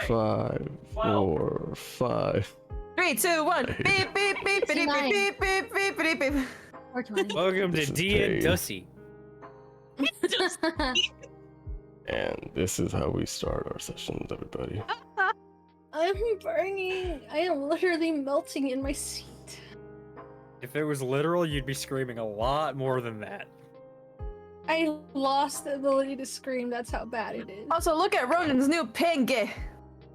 5, 4, 5. 3, 2, 1. Beep, beep, beep, beep, beep, beep, beep, beep, beep, beep. 420. Welcome to This is D and paid. Dusty. And this is how we start our sessions, everybody. I'm burning. I am literally melting in my seat. If it was literal, you'd be screaming a lot more than that. I lost the ability to scream. That's how bad it is. Also, look at Ronan's new ping.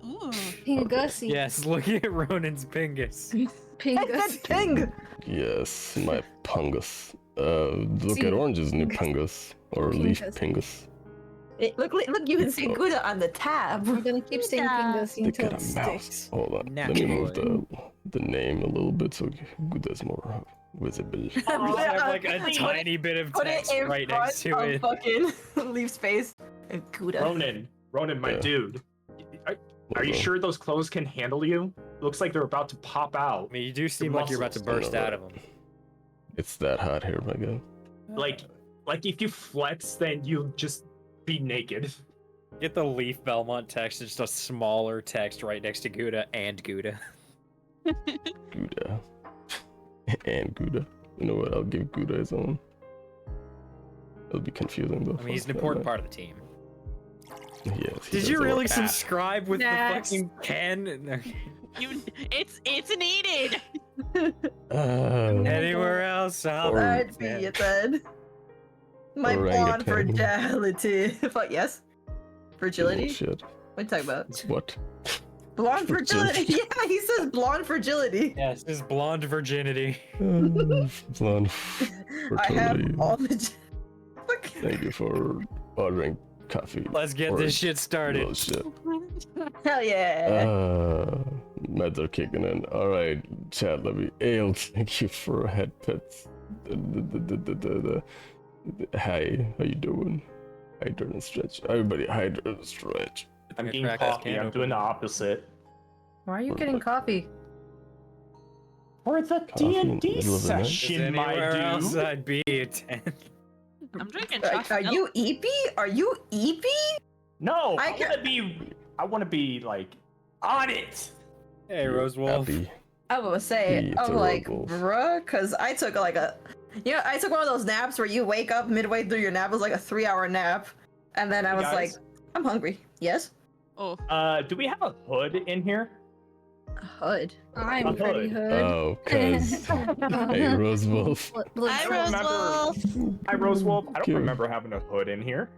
Ooh. Pingussy. Yes, look at Ronan's pingus. I Pingussy. said ping. Yes, my pungus. Look See- at Orange's new pungus. Or Leif Pingus. pingus. Look, you can see Gouda on the tab. I'm gonna keep saying Yeah. Pingussy They until got it a mouse. sticks. Hold on. Let me Naturally. move the name a little bit so Gouda's more visible. Oh, I have like a Put it- tiny bit of Put it text in right front next to of it. fucking Leaf's face. And Gouda. Ronan, my Yeah. dude. Are you sure those clothes can handle you? Looks like they're about to pop out. I mean, you do seem like you're about to burst out of them. It's that hot here, my guy. Like if you flex, then you'll just be naked. Get the Leaf Belmont text, it's just a smaller text right next to Gouda and Gouda. Gouda. And Gouda. You know what? I'll give Gouda his own. It'll be confusing though. I mean, he's an important part of the team. Yes. he Did does you a really lot. subscribe with Next. the fucking pen? It's needed. Anywhere else? I'll Or- I'd be it then. My blonde Orangutan. fragility. But yes. Fragility? Shit. What are you talking about? What? Blonde fragility. Yeah, he says blonde fragility. Yes, his blonde virginity. Blonde I have fertility. all the. Thank you for ordering coffee. Let's get Or this shit started. little shit. Hell yeah. Meds are kicking in. All right, chat. Let me. Ale, thank you for head pets. Hi, how you doing? Hydrate and stretch. Everybody, hydrate and stretch. I'm gonna getting crack this coffee. can I'm open. doing the opposite. Why are you getting coffee? For the Coffee in the D&D middle of the night? session, my Anywhere else dude. I'd be a 10. I'm drinking Are chocolate. you eepy? Are you eepy? No, I I want to be like on it. Hey, Rosewolf. Happy. I was say, It's I'm a like, wolf. bruh, because I took like I took one of those naps where you wake up midway through your nap. It was like a 3-hour nap. And then I was like, Guys? I'm hungry. Yes? Oh, Do we have a hood in here? Hood. I'm A pretty hood. hood. Oh, cause hey, Rose Wolf. hi, Rosewolf. Hi, Rosewolf. I don't Cute. remember having a hood in here.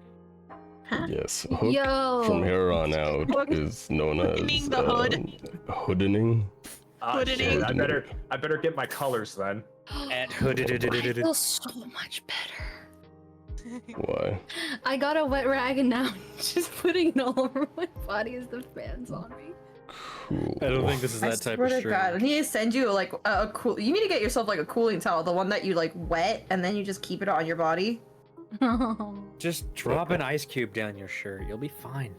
Yes, hook Yo. from here on out is known as Hoodening the hood. hoodening. Shit, Hoodening. I better get my colors then. At I hooded. feel so much better. Why? I got a wet rag and now I'm just putting it all over my body as the fans on me. Cool. I don't think this is I that type swear of to stream. God, I need to send you like a cool. You need to get yourself like a cooling towel, the one that you like wet and then you just keep it on your body. Just drop an ice cube down your shirt. You'll be fine.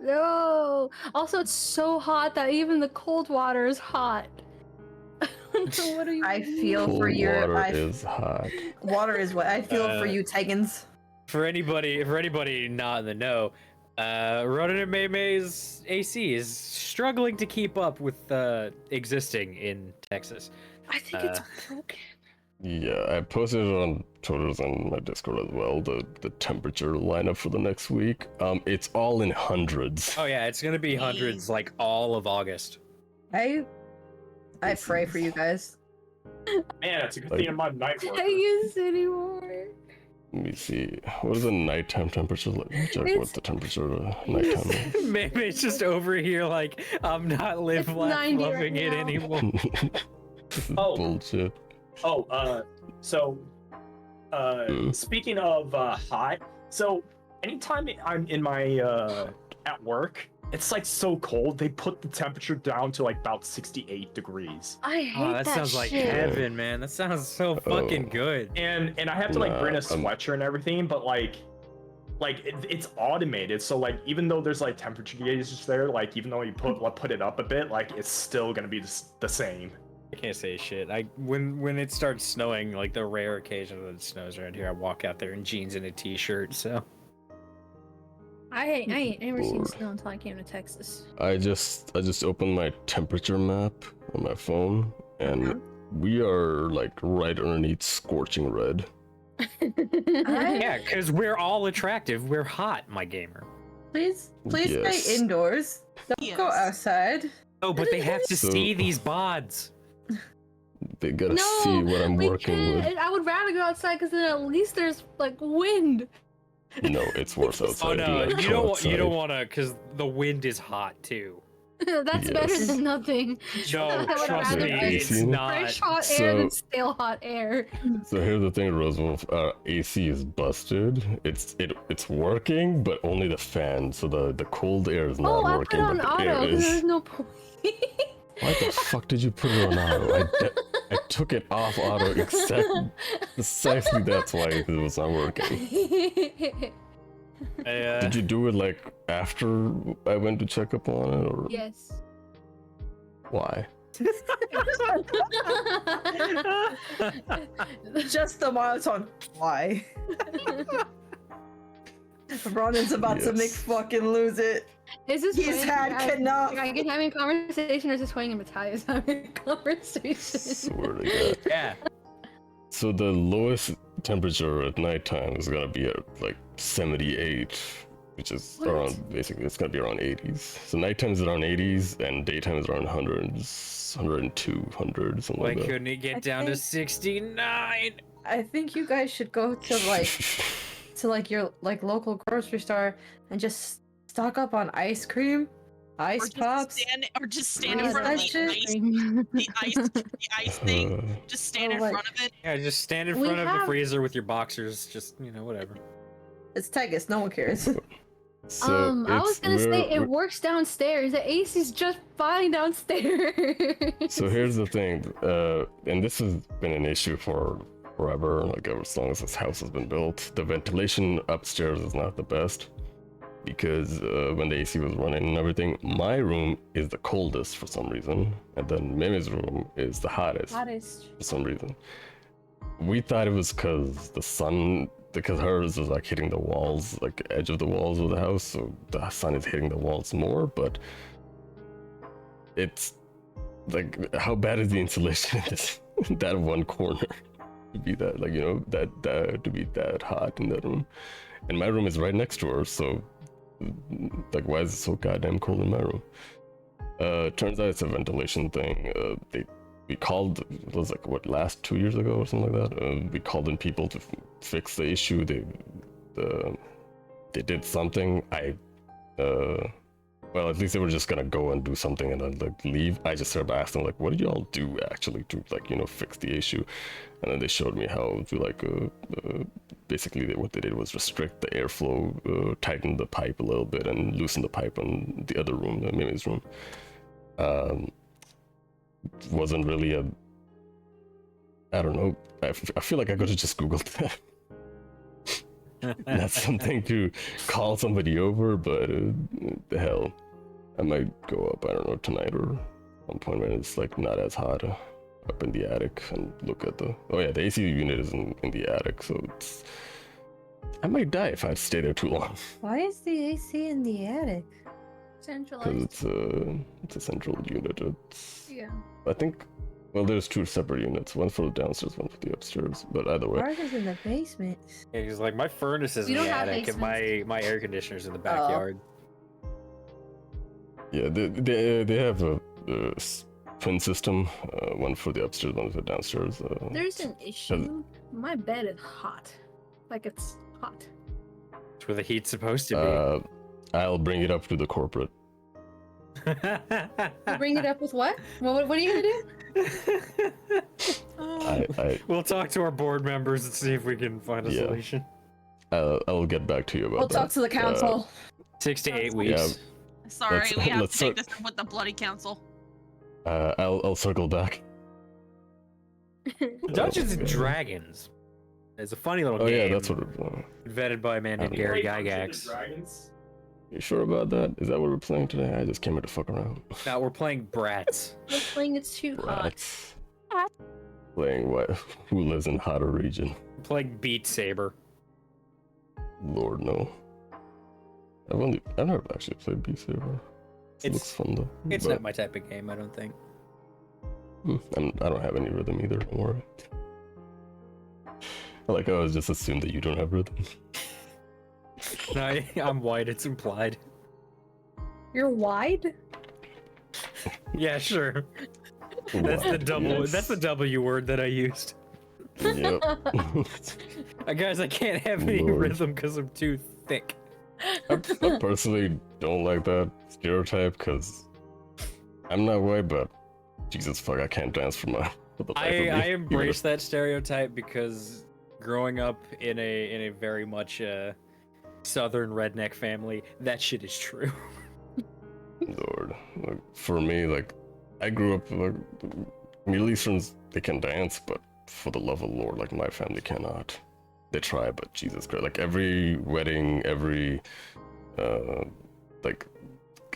No. Also, it's so hot that even the cold water is hot. What are you? I feel Cool for your water is hot. water is wet. I feel for you, Tegans. For anybody not in the know, Ronan and Maymay's AC is struggling to keep up with existing in Texas. I think it's broken. Yeah, I posted it on Twitter's and my Discord as well. The temperature lineup for the next week. It's all in hundreds. Oh yeah, it's gonna be hundreds like all of August. I pray for you guys. Man, it's a good thing I'm on night work. Can't use anymore. Let me see. What is the nighttime temperature like? Let me check what It's- the temperature of the nighttime is. Maymay's just over here like I'm not It's 90 right loving it now. anymore. This is Oh. bullshit. So, speaking of hot, so anytime I'm in my at work, it's like so cold. They put the temperature down to like about 68 degrees, I hate Oh, that sounds like shit. heaven, man. That sounds so fucking good. and I have to like bring a Nah, sweatshirt and everything, but like it's automated. So like even though there's like temperature gauges there, like even though you put it up a bit, like it's still gonna be the same. I can't say shit. When it starts snowing, like the rare occasion that it snows around here, I walk out there in jeans and a t-shirt. So I I ain't never seen Lord. snow until I came to Texas. I just opened my temperature map on my phone, and Uh-huh. we are like right underneath scorching red. Yeah, because we're all attractive. We're hot, my gamer. Please Yes. stay indoors. Don't go Yes. outside. Oh, but they have to So- see these bods. They gotta No, see what I'm we working with. can't. I would rather go outside because then at least there's like wind. No, it's worse outside. Oh Do no, not you come don't outside. want to, because the wind is hot too. That's better Yes. than nothing. No, I would trust rather me, be it's AC. not. Fresh hot air than So- stale hot air. So here's the thing, Rosewolf. AC is busted. It's working, but only the fan. So the cold air is not Oh, I put working. it on but the auto air because is. there's no point. Why the fuck did you put it on auto? I took it off auto precisely that's why it was not working. Did you do it like after I went to check up on it, or Yes. why? Just the monotone. Why? Ronan's about to make Yes. fucking lose it. Is this He's Huiying had having- enough. Are you having a conversation or is this Huiying and Matthias having a conversation? Swear to God. Yeah. So the lowest temperature at nighttime is gonna be at like 78, which is What? around, basically it's gonna be around 80s. So nighttime is around 80s and daytime is around 100s, 102, 100, something Why like that. couldn't it get I down to think- 69? I think you guys should go to like your like local grocery store and just stock up on ice cream, ice pops. Or just stand Yeah, in front of that the shit- ice thing. Uh, Just stand Oh, in like- front of it. Yeah, just stand in We front of the have- freezer with your boxers. Just, whatever. It's Tegus, no one cares. so I was gonna say we're- it works downstairs. The AC's just fine downstairs. So here's the thing, and this has been an issue for forever, like ever as long as this house has been built. The ventilation upstairs is not the best because when the AC was running and everything, my room is the coldest for some reason, and then Mimi's room is the hottest for some reason. We thought it was because the sun, because hers is like hitting the walls, like the edge of the walls of the house, so the sun is hitting the walls more, but it's like, how bad is the insulation in this that one corner to be that, like, that to be that hot in that room? And my room is right next to her, so like, why is it so goddamn cold in my room? Turns out it's a ventilation thing. We called, it was like, what, last 2 years ago or something like that. We called in people to fix the issue. They did something. Well, at least they were just gonna go and do something and then like leave. I just sort of asked them, like, what did y'all do actually to, like, fix the issue? And then they showed me how to, like, basically what they did was restrict the airflow, tighten the pipe a little bit, and loosen the pipe in the other room, the Mimi's room. Wasn't really a, I don't know. I feel like I could have just Googled that. Not something to call somebody over, but the hell, I might go up, I don't know, tonight or one point when it's like not as hot, up in the attic and look at the, oh yeah, the AC unit is in the attic, so it's, I might die if I stay there too long, Why is the AC in the attic? because Centralized. it's a central unit. It's, Yeah. I think, well, there's two separate units, one for the downstairs, one for the upstairs, but either way. Ours is in the basement. Yeah, he's like, my furnace is We in the don't have attic and my air conditioner's in the backyard. Yeah, they have a twin system, one for the upstairs, one for the downstairs. There's an issue. My bed is hot. Like it's hot. That's where the heat's supposed to I'll bring it up to the corporate. be. You bring it up with what? What are you gonna do? We'll talk to our board members and see if we can find a Yeah. solution. I'll get back to you about We'll that. talk to the council. 6 to 8 Yeah. weeks. Sorry, Let's- we have let's to take start- this up with the bloody council. I'll circle back. Dungeons and Okay. Dragons. It's a funny little Oh game. yeah, that's what. Invented by a man named I Gary Wait, Gygax. Dragons? You sure about that? Is that what we're playing today? I just came here to fuck around. Now we're playing Brats. We're playing it's too hot. Rats. Playing what? Who lives in hotter region? We're playing Beat Saber. Lord no. I've never actually played Beat Saber. It looks fun though. It's but, not my type of game, I don't think. I don't have any rhythm either. Don't worry. Like I always just assume that you don't have rhythm. No, I'm white. It's implied. You're wide? Yeah, sure. That's the double. Yes. That's the W word that I used. Yep. Guys, I can't have any Lord. rhythm because I'm too thick. I personally don't like that stereotype because I'm not white, but Jesus fuck, I can't dance for the life of me. I embrace that stereotype because growing up in a very much southern redneck family, that shit is true. Lord, like, for me, like I grew up like Middle Easterns, they can dance, but for the love of Lord, like my family cannot. They try, but Jesus Christ, like every wedding, every like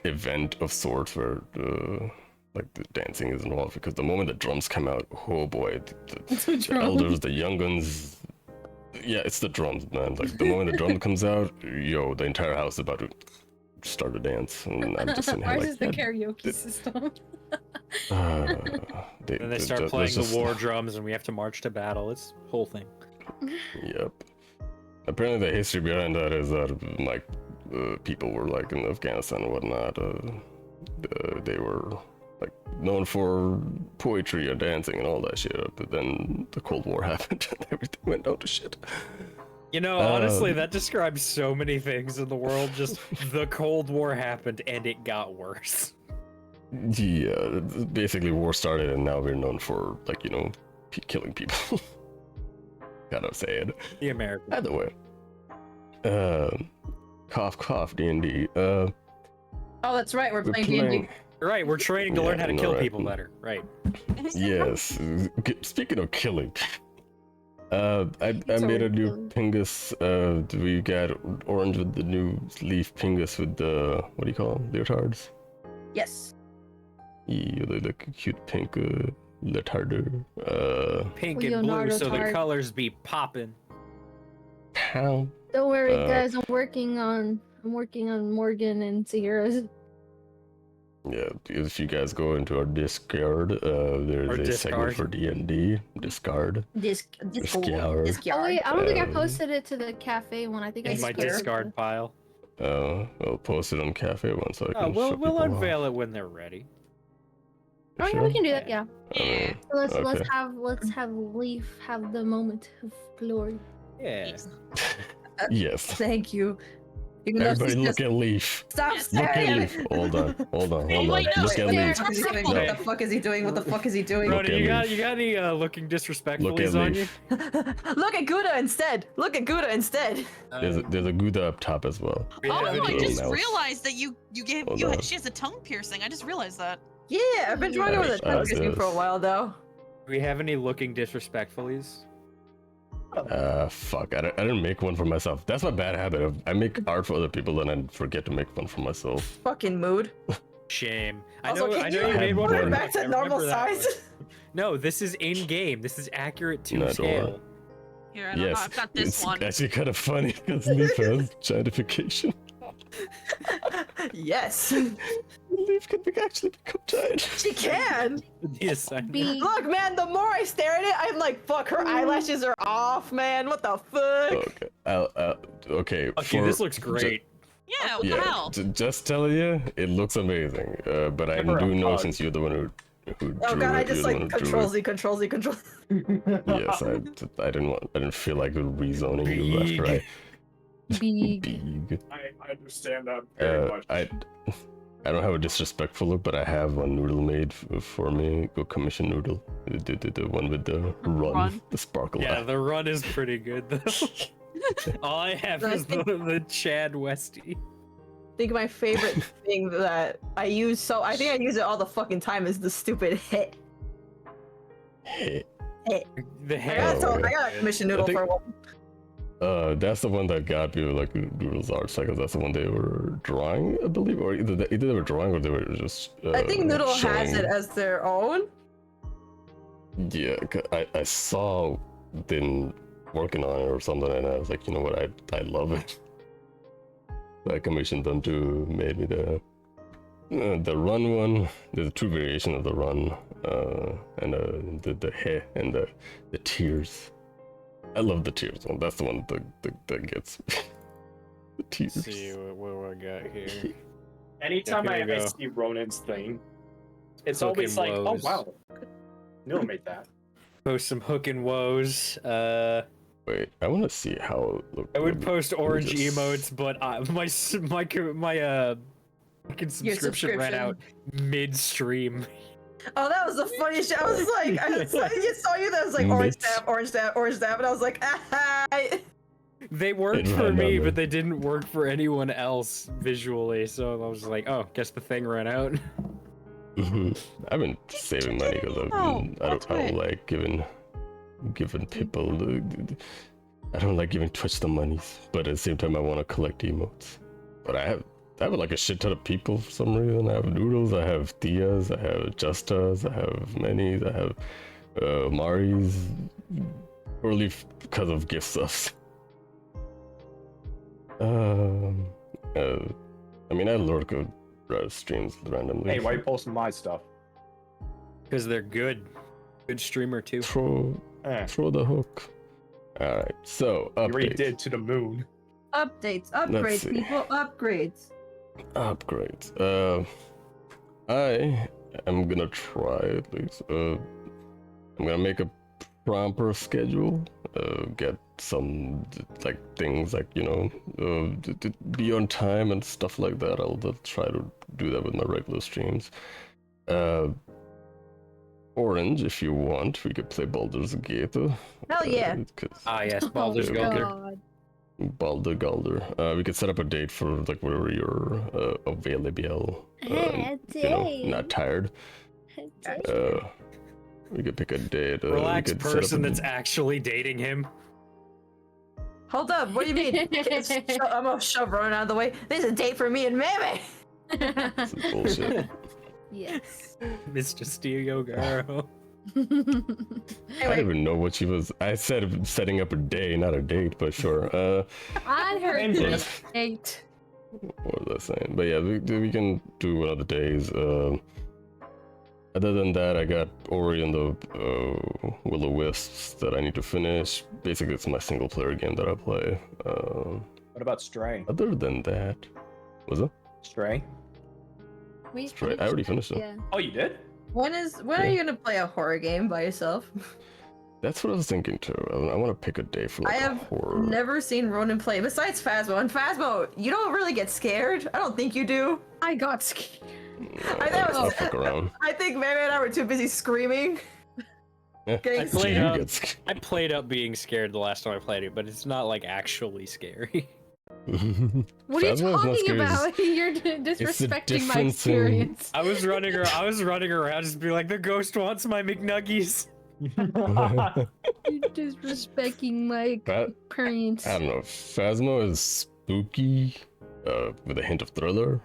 event of sorts where like the dancing is involved, because the moment the drums come out, oh boy, the elders, the young guns, yeah, it's the drums, man. Like the moment the drum comes out, yo, the entire house is about to start a dance, and I'm just in here Ours like, is the karaoke system. And they start playing the war drums, and we have to march to battle. It's the whole thing. Yep. Apparently, the history behind that is that like people were like in Afghanistan and whatnot. They were like known for poetry and dancing and all that shit. But then the Cold War happened, and everything went down to shit. You know, honestly, that describes so many things in the world. Just the Cold War happened, and it got worse. Yeah, basically war started, and now we're known for like killing people. Gotta say it. The American. By the way, cough cough D&D. Oh, that's right. We're playing D&D. Right, we're training to learn how to kill people better. Right. Yes. Speaking of killing, I made a new Pingus. We got orange with the new Leif Pingus with the what do you call them? Leotards. Yes. Yeah, they look cute pink leotarder. Pink and blue, Leonardo so the Tard. colors be popping. How? Don't worry, guys. I'm working on Morgan and Sahirah's. Yeah, if you guys go into our Discord, there's a segment for D&D. Discard. Discord. Oh wait, I don't think I posted it to the cafe one. I think I In my skipped it. discard pile. I'll post it on Cafe once so I Oh, can show we'll people unveil it when they're ready. Oh yeah, we can do that. Yeah. Yeah. So let's Okay. have Leif have the moment of glory. Yeah. Yes. Thank you. Even though Everybody she's look just- at Leif. Stop Yes. Look staring at at Leif. me. Hold on. wait, no, Look at wait, Leif. What is he doing? What the fuck is he doing? What the fuck is he doing? Look Rhoda, at you got Leif. any looking disrespectful Look at on you? Leif. Look at Gouda instead. Look at Gouda instead. There's a Gouda up top as well. We have Oh, I any- just mouse. realized that you gave Hold on. she has a tongue piercing. I just realized that. Yeah, I've been drawing with a tongue piercing for a while though. Do we have any looking disrespectfulies? Fuck. I didn't make one for myself. That's my bad habit. I make art for other people and I forget to make one for myself. Fucking mood. Shame. Also, I can know you you made one. put it it back to I normal remember that size? one. No, this is in game. This is accurate to No, don't scale. worry. Here, I don't know. Yes. I've got this It's one. actually kind of funny because Leif has giantification. Yes. Leif can actually become giant. She can. The assignment. Be Look, man, the more I stare at it, I'm like, fuck, her eyelashes are off, man. What the fuck? Okay. Okay. Okay, this looks great. Yeah, what the Yeah, hell? just telling you, it looks amazing. But I Never do know apologize. since you're the one who drew Oh god, I it, just you're the one like who drew control Z, control Z, control. it. Yes, I didn't feel like rezoning you left, Big. right? big. Big. I understand that very much. I don't have a disrespectful look, but I have one noodle made for me. Go commission noodle. The one with the run. The sparkle Yeah, eye. the run is pretty good though. All I have I is the Chad Westy. I think my favorite thing that I use I think I use it all the fucking time is the stupid hit. Hey. The I hair. got a commission noodle think- for one. That's the one that got you like Noodles art cycles. That's the one they were drawing, I believe, or either they were drawing or they were just. I think Noodle has showing- it as their own. Yeah, I saw them working on it or something, and I was like, you know what, I love it. I commissioned them to make me the run one. There's a true variation of the run, and the hair and the tears. I love the tears one. That's the one that gets the tears. Let's see what we got here. Anytime here we I go. see Ronan's thing, it's Hook always and like, woes. oh wow, Neil made that. Post some hook and woes. Wait, I want to see how. Look, I would let me- post let me orange just- emotes, but my fucking subscription ran out midstream. Oh, that was the funniest shit. I was like, I just saw you. That was like orange tab, orange tab, orange tab, and I was like, ah. They worked It for ran me, out, but they didn't work for anyone else visually. So I was like, oh, guess the thing ran out. I've been saving money because I don't like giving people. I don't like giving Twitch the monies, but at the same time, I want to collect emotes. But I have like a shit ton of people for some reason. I have Noodles, I have Tias, I have Justas, I have Manny's, I have Mari's, purely because of gift stuffs. I mean, I lurk at streams randomly. Hey, why you posting my stuff? Because they're good. Good streamer too. Throw the hook. All right, so You already updates. did to the moon. Updates, Let's upgrades, see. people, upgrades. Upgrades. I am gonna try at least. I'm gonna make a proper schedule. Get some like things like to be on time and stuff like that. I'll try to do that with my regular streams. Orange, if you want, we could play Baldur's Gate. Hell yeah. Ah yes, Baldur's Oh, Gate. God. Baldur Galder. We could set up a date for like whenever you're available. Not tired. We could pick a date. Relaxed we could set up person a- that's actually dating him. Hold up, what do you mean? I'm gonna shove Ronan out of the way. There's a date for me and Meimay. This is bullshit. Yes. Mr. Steel Girl. I don't even know what she was. I said setting up a day, not a date, but sure. I heard Same this thing. date. What was I saying? But yeah, we can do one of the days. Other than that, I got Ori and the Will-O-Wisps that I need to finish. Basically, it's my single player game that I play. What about Stray? Other than that, was it? Stray? We Stray. I already finished it. Yeah. Oh, you did? When are you gonna play a horror game by yourself? That's what I was thinking too. I want to pick a day for like I a have horror. never seen Ronan play besides Phasmo. And Phasmo, you don't really get scared. I don't think you do. I got scared. I know. I'll fuck around. I think Meimay and I were too busy screaming. Yeah. Getting I played You up. get scared. I played up being scared the last time I played it, but it's not like actually scary. What are you Phasma is not talking scary, it's- about? You're disrespecting my difference in- experience. I was running around just being like, the ghost wants my McNuggies. You're disrespecting my That- experience. I don't know. Phasma is spooky, with a hint of thriller.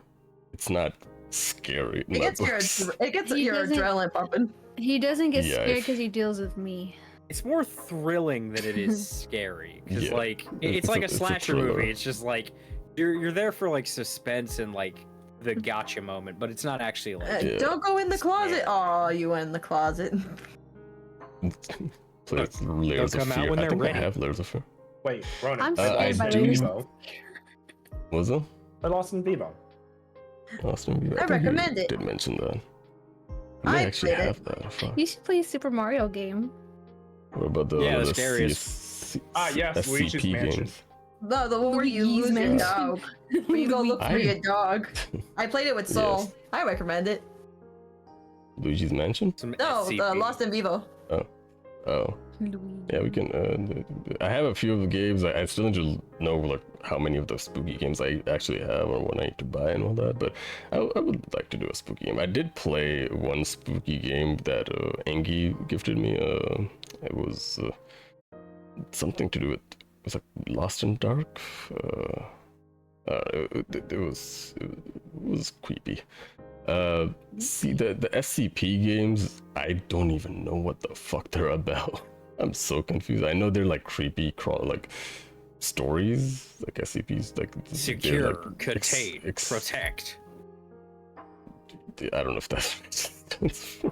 It's not scary. in It my gets your books. He your doesn't- adrenaline pumping. He doesn't get Yeah, scared if- because he deals with me. It's more thrilling than it is scary. Because Yeah, like it's it's like a- a it's a slasher thriller. movie. It's just like you're there for like suspense and like the gotcha moment, but it's not actually like Yeah. Don't go in the closet. Yeah. Oh, you went in the closet. Plays layers of come out fear. when I they're think ready. I have layers of fear. Wait, Ronan. I'm scared Lost by in the news. Vivo. Was it? I Lost in Vivo. Austin Bieber? I think you recommend it. Did mention that. I I actually played it. have that. Fuck. You should play a Super Mario game. What about the Yeah, the other scariest. Yes, Luigi's SCP Mansion. games? No, the one where you Luigi's lose your Mansion. dog. Where you go look for I- your dog. I played it with Soul. Yes. I recommend it. Luigi's Mansion? some No, the SCP. Lost in Vivo. Oh, yeah, we can. I have a few of the games. I still need to know like how many of the spooky games I actually have or what I need to buy and all that. But I would like to do a spooky game. I did play one spooky game that Angie gifted me. It was something to do with. It was like Lost in Dark. It was creepy. See the SCP games, I don't even know what the fuck they're about. I'm so confused. I know they're like creepy, like stories, like SCPs, like they're, Secure, like, contain, protect. I don't know if that makes sense.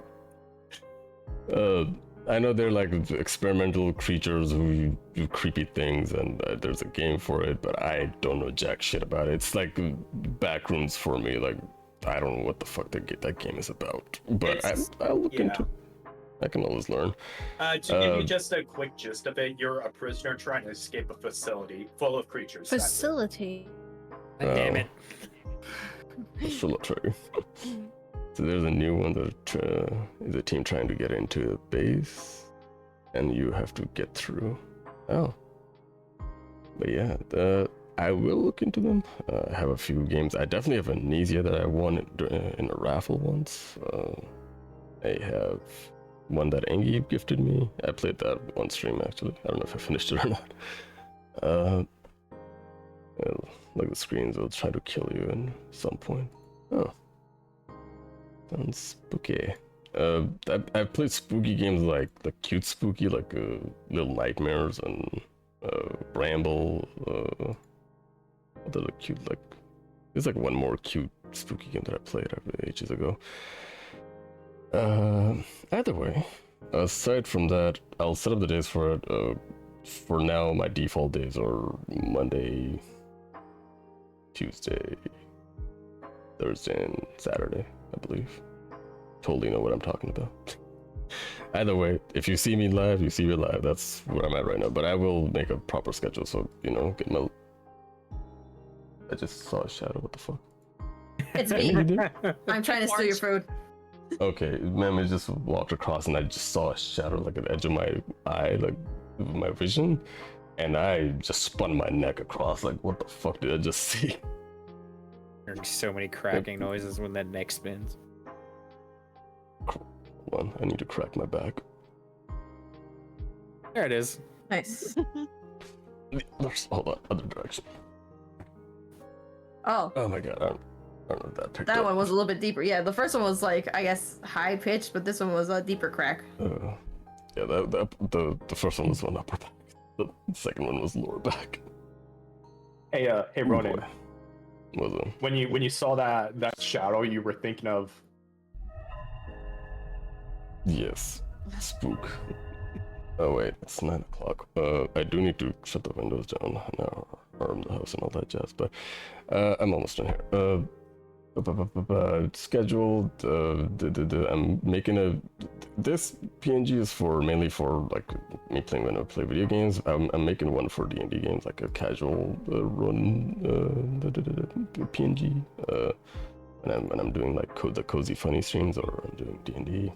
I know they're like experimental creatures who do creepy things, and there's a game for it, but I don't know jack shit about it. It's like backrooms for me. Like I don't know what the fuck that game is about, but I'll look into it. I can always learn. To give you just a quick gist of it, you're a prisoner trying to escape a facility full of creatures. That's it. Facility. God damn it. Facility. So there's a new one that is a team trying to get into a base, and you have to get through. Oh. But yeah, I will look into them. I have a few games. I definitely have Amnesia that I won in a raffle once. I have one that Angie gifted me. I played that one stream actually. I don't know if I finished it or not. Like the screens will try to kill you at some point. Oh. Sounds spooky. I've played spooky games like cute spooky, like Little Nightmares and Bramble. What are the cute, like there's like one more cute spooky game that I played ages ago. Either way, aside from that, I'll set up the days for it. For now, my default days are Monday, Tuesday, Thursday, and Saturday, I believe. Totally know what I'm talking about. Either way, if you see me live, you see me live. That's where I'm at right now. But I will make a proper schedule, so get my. I just saw a shadow. What the fuck? It's me. I'm trying to steal your food. Okay, Meimay just walked across, and I just saw a shadow, like at the edge of my eye, like my vision, and I just spun my neck across. Like, what the fuck did I just see? Hearing so many cracking noises when that neck spins. Hold on, I need to crack my back. There it is. Nice. Hold on, other direction. Oh. Oh my god, I don't know if that picked That up. one was a little bit deeper. Yeah, the first one was like, I guess, high pitched, but this one was a deeper crack. Yeah, the first one was on upper back. The second one was lower back. Hey, Ronan. Boy. Was it? When you saw that shadow, you were thinking of. Yes, spook. Oh wait, it's 9 o'clock. I do need to shut the windows down now, arm the house and all that jazz. But I'm almost done here. Scheduled. I'm making this PNG is mainly for like me playing when I play video games. I'm making one for D&D games, like a casual run PNG. When I'm doing like the cozy funny streams, or I'm doing D&D.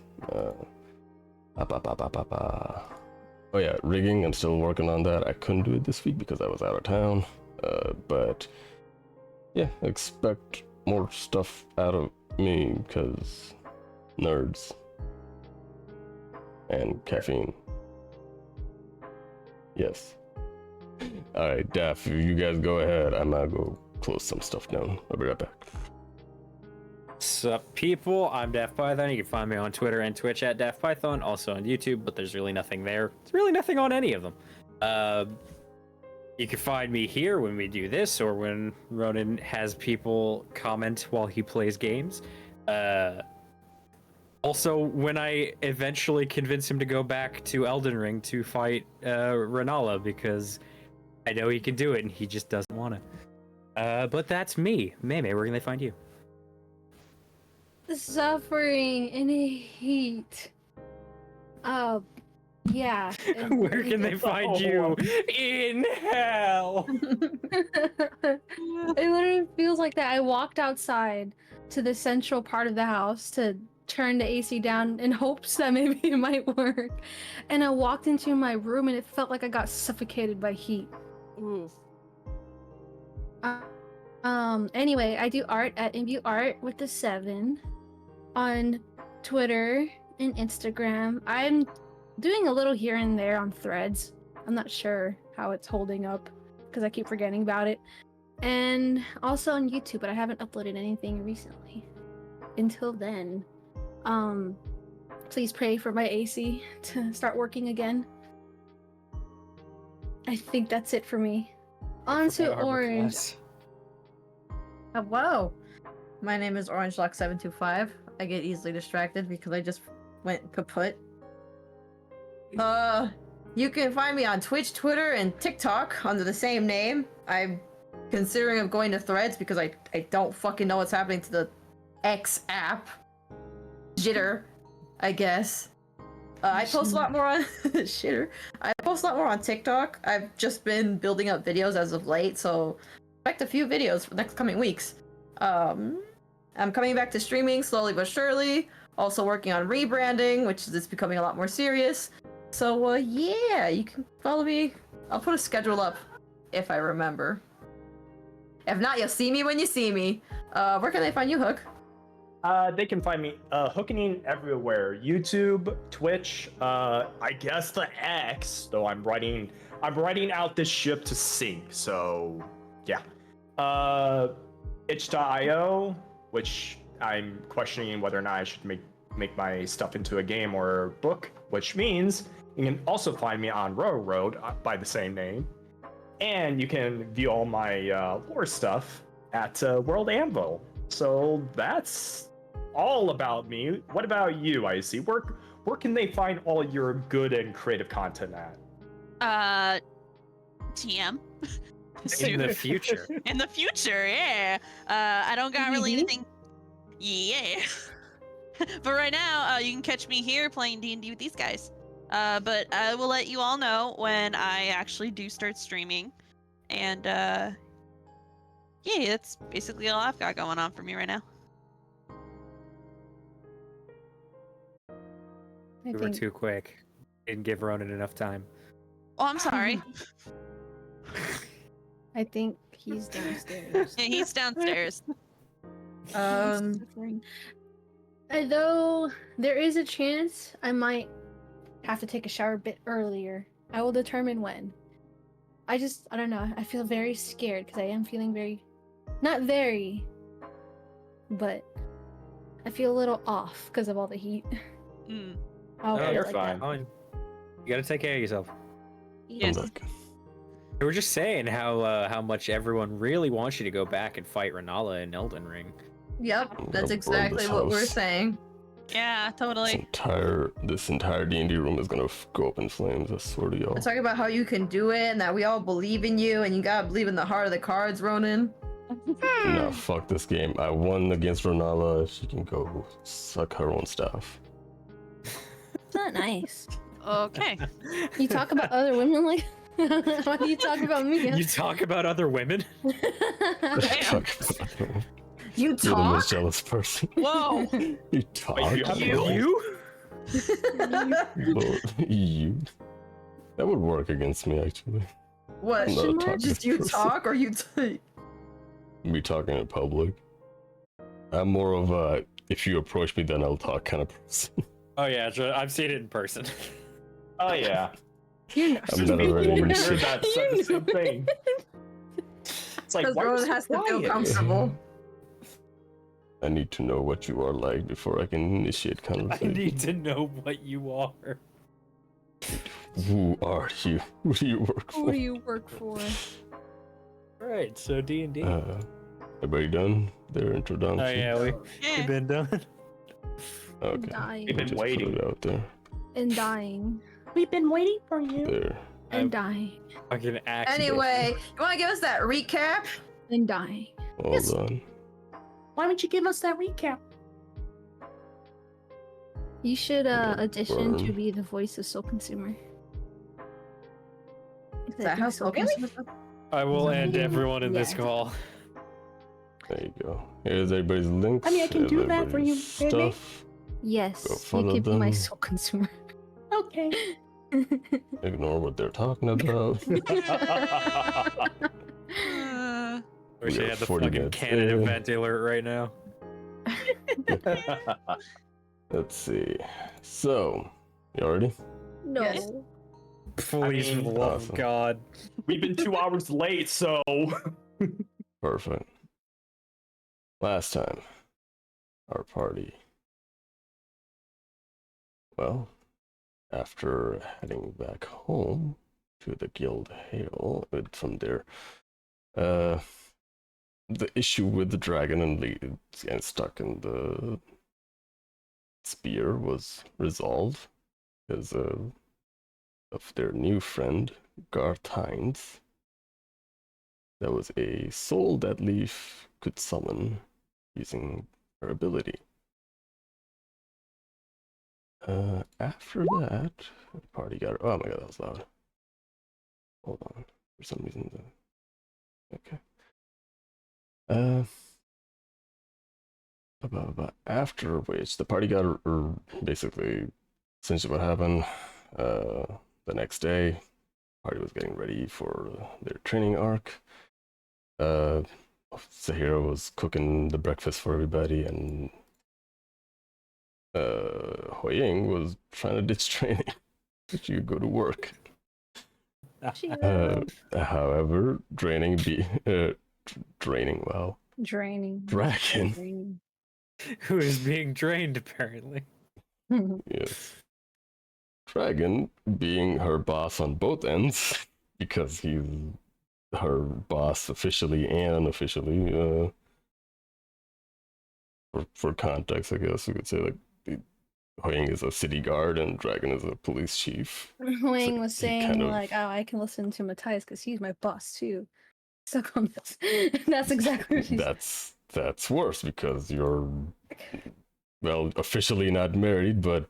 Oh yeah, rigging. I'm still working on that. I couldn't do it this week because I was out of town. But yeah, expect more stuff out of me because nerds and caffeine. Yes. All right, Daff, you guys go ahead. I'm gonna go close some stuff down. I'll be right back. Sup, people? I'm Daftpython. You can find me on Twitter and Twitch at Daftpython, also on YouTube, but there's really nothing there. There's really nothing on any of them. You can find me here when we do this, or when Ronan has people comment while he plays games. Also, when I eventually convince him to go back to Elden Ring to fight Renala, because I know he can do it and he just doesn't want to. But that's me. Meimay, where can they find you? Suffering in heat. Yeah. Where can they find you? In hell! It literally feels like that. I walked outside to the central part of the house to turn the AC down in hopes that maybe it might work. And I walked into my room and it felt like I got suffocated by heat. Ooh. Anyway, I do art at Imbue Art with the 7 on Twitter and Instagram. I'm doing a little here and there on Threads. I'm not sure how it's holding up because I keep forgetting about it. And also on YouTube, but I haven't uploaded anything recently. Until then, please pray for my AC to start working again. I think that's it for me. On to Forgot Harbor Orange. Class. Whoa. My name is OrangeLock725. I get easily distracted because I just went kaput. You can find me on Twitch, Twitter, and TikTok under the same name. I'm considering of going to Threads because I don't fucking know what's happening to the X app. Jitter, I guess. I post a lot more on shitter. I post a lot more on TikTok. I've just been building up videos as of late, so expect a few videos for next coming weeks. I'm coming back to streaming slowly but surely. Also working on rebranding, which is becoming a lot more serious. So yeah, you can follow me. I'll put a schedule up if I remember. If not, you'll see me when you see me. Where can they find you, Hook? They can find me hooking everywhere. YouTube, Twitch, I guess the X, though I'm writing out this ship to sink, so yeah. itch.io, which I'm questioning whether or not I should make my stuff into a game or book, which means you can also find me on Road by the same name. And you can view all my lore stuff at World Anvil. So that's all about me. What about you, Icy? Where can they find all your good and creative content at? TM. In the future. In the future, yeah. I don't got really anything. Yeah. But right now, you can catch me here playing D&D with these guys. But I will let you all know when I actually do start streaming. And yeah, that's basically all I've got going on for me right now. We were too quick. Didn't give Ronan enough time. Oh, I'm sorry. I think he's downstairs. Yeah, he's downstairs. Although there is a chance I might have to take a shower a bit earlier. I will determine when. I don't know. I feel very scared because I am feeling not very, but I feel a little off because of all the heat. Mm. I'll No, put it you're like fine. that. You gotta take care of yourself. Yes. I'm back. We were just saying how much everyone really wants you to go back and fight Renala in Elden Ring. Yep, I'm that's gonna burn exactly this what we're house. saying. Yeah, totally. This entire D&D room is gonna go up in flames. I swear to y'all. We're talking about how you can do it and that we all believe in you and you gotta believe in the heart of the cards, Ronan. Nah, fuck this game. I won against Renala. She can go suck her own stuff. It's not nice. Okay. You talk about other women like why do you talk about me? You talk about other women? Fuck. You You're the talk? most jealous person. Whoa. You talk. you have You? Well, you. That would work against me, actually. What? I'm not a talkative Just you person. talk or you Me talking in public. I'm more of a if you approach me, then I'll talk kind of person. Oh yeah, I've seen it in person. Oh yeah. You know. I'm not a very Heard initiative. that said the same thing. It's like Because why are you Ronan so has to feel quiet? comfortable. I need to know what you are like before I can initiate I conversation. need to know what you are. Who are you? Who do you work Who for? do you work for? Right, so D&D. Everybody done their introduction? Oh yeah, we've Yeah. been done. Okay. Dying. We've been Just waiting. Put it out there. And dying. We've been waiting for you. There. And dying. Fucking axe. Anyway, you wanna give us that recap? And dying. Hold Yes. on. Why don't you give us that recap? You should audition to burn. be the voice of Soul Consumer. Is that how Soul Consumer? I will end everyone in this Yeah. call. There you go. Here's everybody's links. I mean, I can do that for you, everybody's baby. Stuff. Yes, Go you follow could be my them. Soul Consumer. Okay. Ignore what they're talking about. Wish We I are had the 40 fucking minutes cannon in. event alert right now. Let's see. So, you ready? No. Yes. Please, for the mean, love awesome. of God. We've been 2 hours late, so Perfect. Last time, our party. Well, after heading back home to the Guild Hale, from there, Uh, the issue with the dragon and getting stuck in the spear was resolved because of their new friend, Garth Hines. That was a soul that Leif could summon using her ability. After that, the party got. Oh my god, that was loud. Hold on. For some reason, okay. After which, the party got, or basically, essentially what happened. The next day, party was getting ready for their training arc. Sahirah was cooking the breakfast for everybody, and HuiYing was trying to ditch training. You go to work. However, draining wow. Draining. Dragon. Draining. Who is being drained, apparently. Yes. Dragon being her boss on both ends, because he's her boss officially and unofficially. For context, I guess we could say like HuiYing is a city guard and Dragon is a police chief. HuiYing was he saying kind of- like, "Oh, I can listen to Matthias because he's my boss too." Stuck on this. That's exactly what she's. That's worse because you're officially not married, but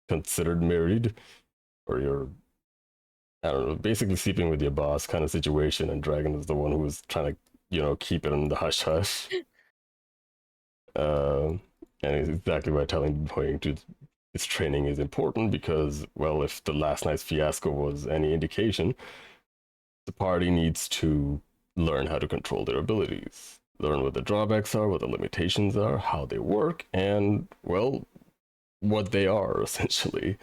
considered married, or you're, I don't know, basically sleeping with your boss kind of situation, and Dragon is the one who was trying to, keep it in the hush hush. And it's exactly by telling HuiYing to its training is important because, if the last night's fiasco was any indication, the party needs to learn how to control their abilities, learn what the drawbacks are, what the limitations are, how they work, and, what they are, essentially.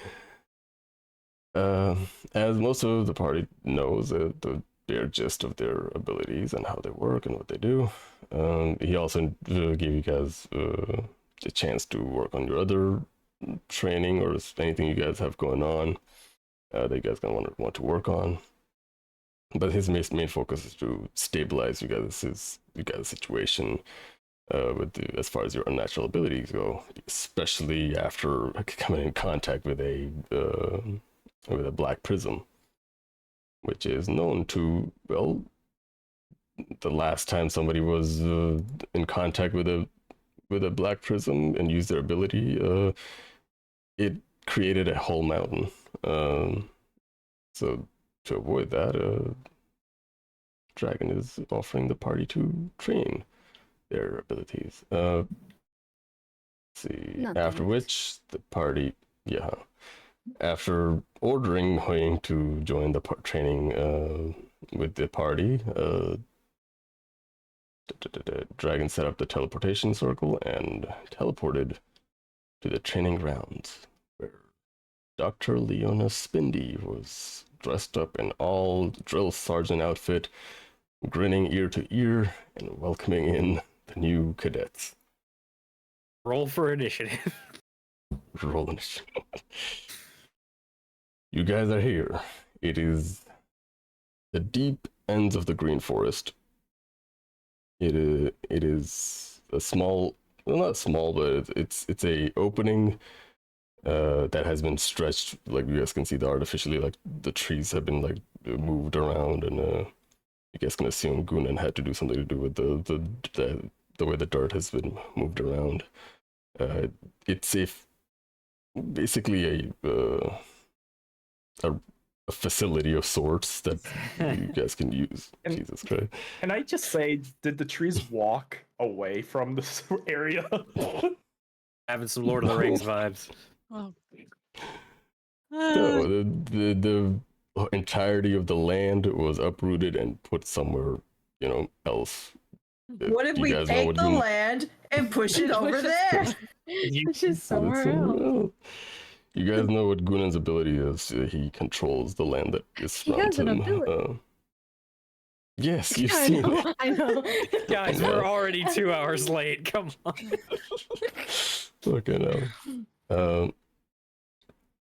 As most of the party knows the bare gist of their abilities and how they work and what they do. He also gave you guys a chance to work on your other training or anything you guys have going on that you guys gonna want to work on. But his main focus is to stabilize you guys' situation as far as your unnatural abilities go, especially after coming in contact with a black prism, which is known to, the last time somebody was in contact with a black prism and used their ability, it created a whole mountain. So to avoid that, Dragon is offering the party to train their abilities. Let's see. Not After thanks. which the party, after ordering HuiYing to join the training with the party, Dragon set up the teleportation circle and teleported to the training grounds, where Dr. Leona Spindy was dressed up in all drill sergeant outfit, grinning ear to ear and welcoming in the new cadets. Roll for initiative. Rolling. You guys are here. It is the deep ends of the green forest. It is a small, not small, but it's a opening that has been stretched. Like you guys can see, artificially, like the trees have been moved around, and you guys can assume Gunan had to do something to do with the way the dirt has been moved around. It's basically a facility of sorts that you guys can use. And- Jesus Christ. Can I just say, did the trees walk away from this area? Having some Lord of the Rings vibes. Oh. No, the entirety of the land was uprooted and put somewhere, else. What if You we guys know take what the Gun- land and push it over there? Which is Put it somewhere else. You guys know what Gunan's ability is. He controls the land that is He has around an him. ability. Yes, you've I seen know, it. I know. Guys, we're already 2 hours late. Come on. Okay, no.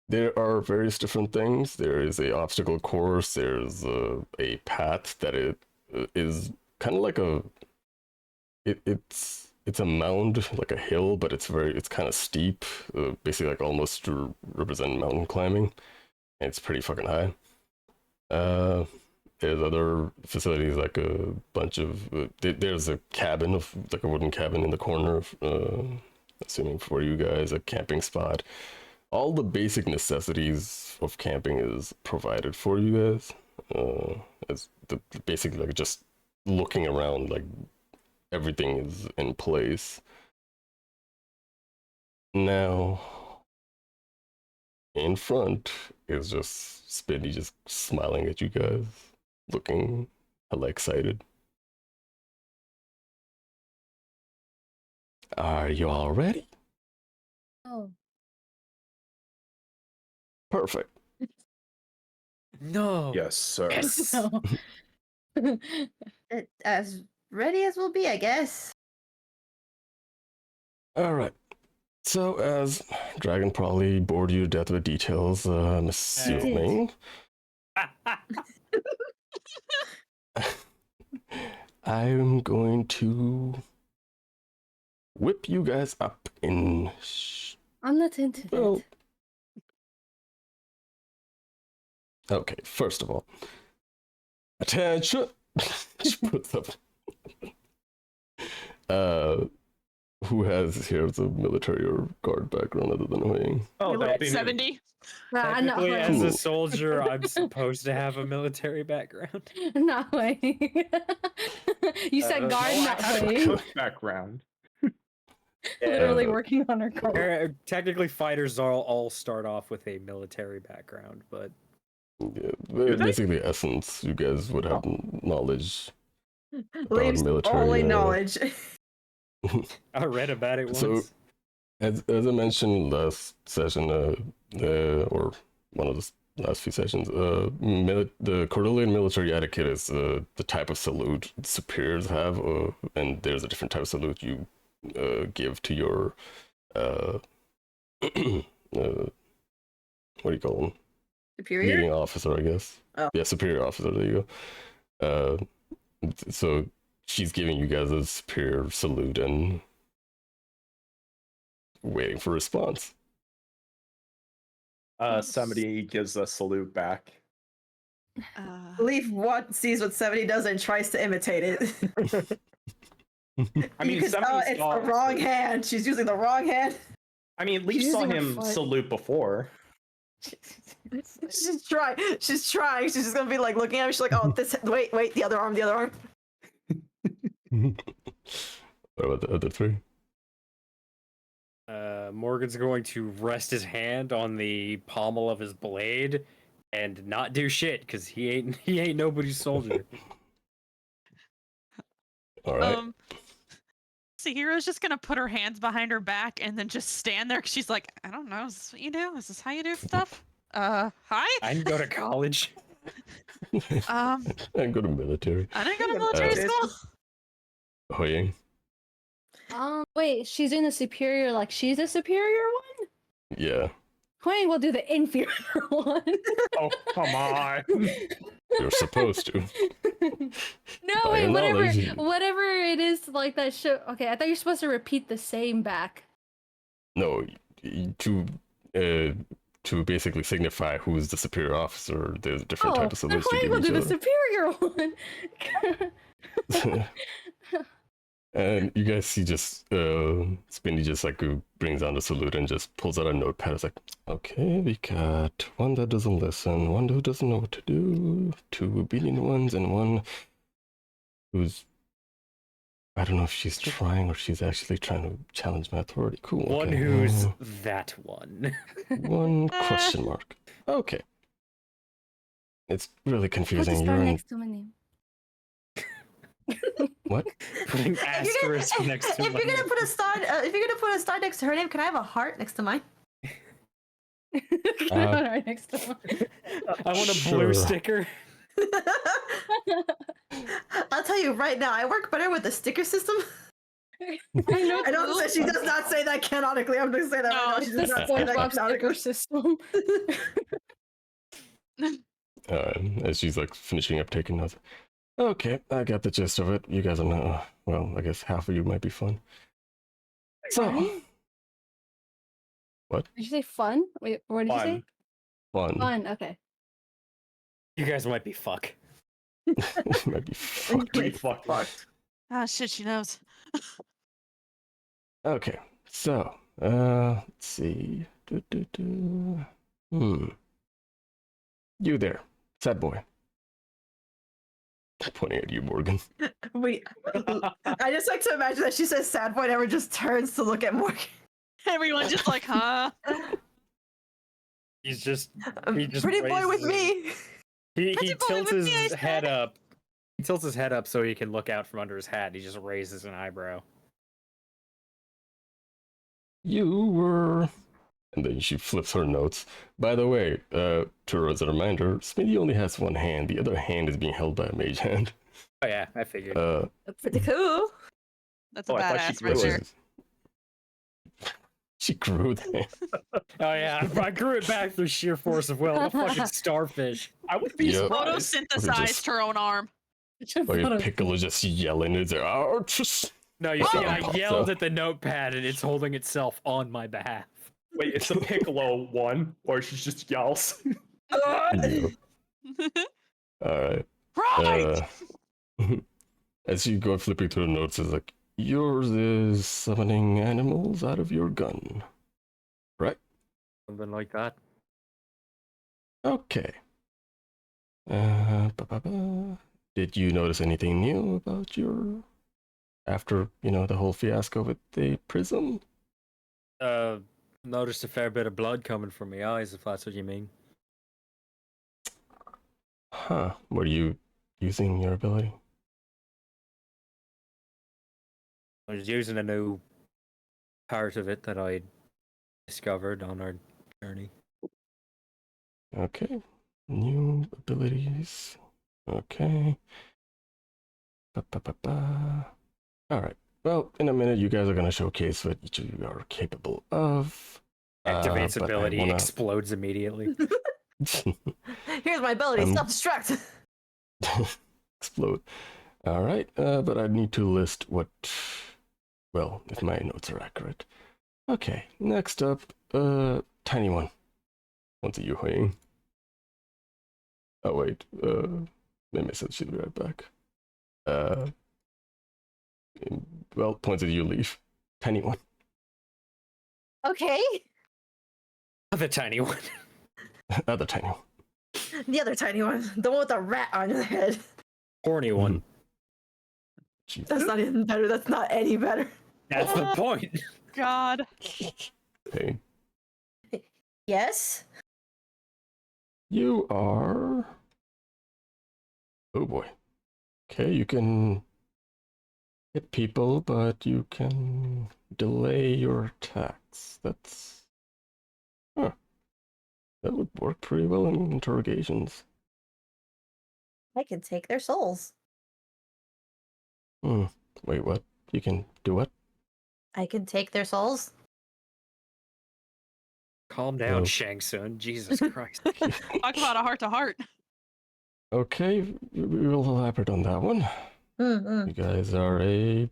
There are various different things. There is a obstacle course. There's a path that is kind of like it's a mound, like a hill, but it's kind of steep, basically like almost to represent mountain climbing, and it's pretty fucking high. There's other facilities, like a bunch of there's a cabin, of like a wooden cabin in the corner of, assuming for you guys, a camping spot. All the basic necessities of camping is provided for you guys. As the basically, like, just looking around, like everything is in place. Now, in front is just Spinny, just smiling at you guys, looking hella excited. Are you all ready? Oh. Perfect. No. Yes, sir. No. As ready as we'll be, I guess. All right. So, as Dragon probably bored you to death with details, I'm assuming I'm going to whip you guys up in. I'm not into Well, it. okay, first of all, attention. She puts up. Who has here the military or guard background other than HuiYing? Oh, that'd be me. 70. I'm not Technically, as playing. a soldier, I'm supposed to have a military background. Not playing. You said guard, No, I not have a playing. cook background. Literally working on her car. Technically, fighters all start off with a military background, but Yeah, they? basically essence. You guys would have knowledge about Leaves military. only knowledge. I read about it once. So, as I mentioned last session, or one of the last few sessions, the Corellian military etiquette is the type of salute superiors have, and there's a different type of salute you give to your what do you call them? Superior? Leading officer, I guess. Oh. Yeah, superior officer. There you go. So she's giving you guys a superior salute and waiting for response. Somebody gives a salute back. Leaf sees what 70 does and tries to imitate it. I mean, you can tell 70 it's saw- the wrong hand. She's using the wrong hand. I mean, Leaf She's saw using her him foot. salute before. She's trying. She's trying. She's just gonna be like looking at me. She's like, "Oh, this. Wait, the other arm, the other arm." What about the other three? Morgan's going to rest his hand on the pommel of his blade and not do shit because he ain't nobody's soldier. All right. Sahirah's just gonna put her hands behind her back and then just stand there. 'Cause she's like, I don't know, is this what you do? Is this how you do stuff? Hi? I didn't go to college. Um, And go to military. I didn't go to military school. HuiYing. Wait, she's in the superior, like she's a superior one? Yeah, HuiYing will do the inferior one. Oh, come on. you're supposed to. No, By wait, your knowledge. whatever it is, like that show. Okay, I thought you're supposed to repeat the same back. No, to basically signify who's the superior officer, there's a different type of then salutes to HuiYing give will do the each superior one. other. And you guys see just Spinny just like brings on the salute and just pulls out a notepad. It's like, okay, we got one that doesn't listen, one who doesn't know what to do, two obedient ones, and one who's, I don't know if she's trying or she's actually trying to challenge my authority. Cool. One okay. who's that one. One question mark. Okay. It's really Put the confusing. star You're in next to my name. what? Putting If you're asterisk gonna, next to if my you're gonna put a star, if you're gonna put a star next to her name, can I have a heart next to mine? Right next to mine. I want a Sure. blue sticker. I'll tell you right now, I work better with the sticker system. I know I know that she does not say that canonically. I'm gonna say that right now. She the does not say that SpongeBob sticker canonically. system. As she's like finishing up taking notes. Okay, I got the gist of it. You guys are not. Well, I guess half of you might be fun. So, Fun? what? Did you say fun? Wait, what did you say? Fun. Fun. Fun. Okay. You guys might be fuck. Might be fucked. Be fucked. Ah, shit, she knows. Okay, so, let's see. You there, sad boy. Pointing at you, Morgan. Wait, I just like to imagine that she says sad boy and everyone just turns to look at Morgan. Everyone's just like, huh? He just Pretty boy with raises me. He Pretty boy tilts with me, I his head said. up. He tilts his head up so he can look out from under his hat. He just raises an eyebrow. You were. And then she flips her notes. By the way, to as a reminder, Smitty only has one hand. The other hand is being held by a mage hand. Oh yeah, I figured. Pretty cool. That's a Oh, I thought she badass grew right it. there. She grew that. Oh yeah, I grew it back through sheer force of will. I'm a fucking starfish. I would be Yep. surprised. Photosynthesized Just- her own arm. Like Piccolo just yelling. It's like, oh, just. No, you see, I Pops yelled up. at the notepad and it's holding itself on my behalf. Wait, it's the Piccolo one, or she just yells. Yeah. All right. Right! As you go flipping through the notes, it's like, yours is summoning animals out of your gun. Something like that. Okay. Did you notice anything new about your... After, the whole fiasco with the prism? Noticed a fair bit of blood coming from my eyes, if that's what you mean. Huh. Were you using your ability? I was using a new part of it that I discovered on our journey. Okay. New abilities. Okay. Alright. Well, in a minute, you guys are going to showcase what each of you are capable of. Activates but I ability, wanna- explodes immediately. Here's my ability, self-destruct. Explode. Alright, but I need to list what... Well, if my notes are accurate. Okay, next up, tiny one. Once a HuiYing. Oh wait, Meimay said she'll be right back. Well, points at you, Leif. Tiny one. Okay. The tiny one. Other tiny one. The other tiny one. The one with the rat on the head. Horny one. Jeez. That's not even better. That's not any better. That's the point. God. Pain. Yes? You are... Oh boy. Okay, you can hit people, but you can delay your attacks. That's... Huh. That would work pretty well in interrogations. I can take their souls. Wait, what? You can do what? I can take their souls. Calm down, Oh. Shang Tsung. Jesus Christ. Talk about a heart to heart. Okay, we will elaborate on that one. Mm-mm. You guys are a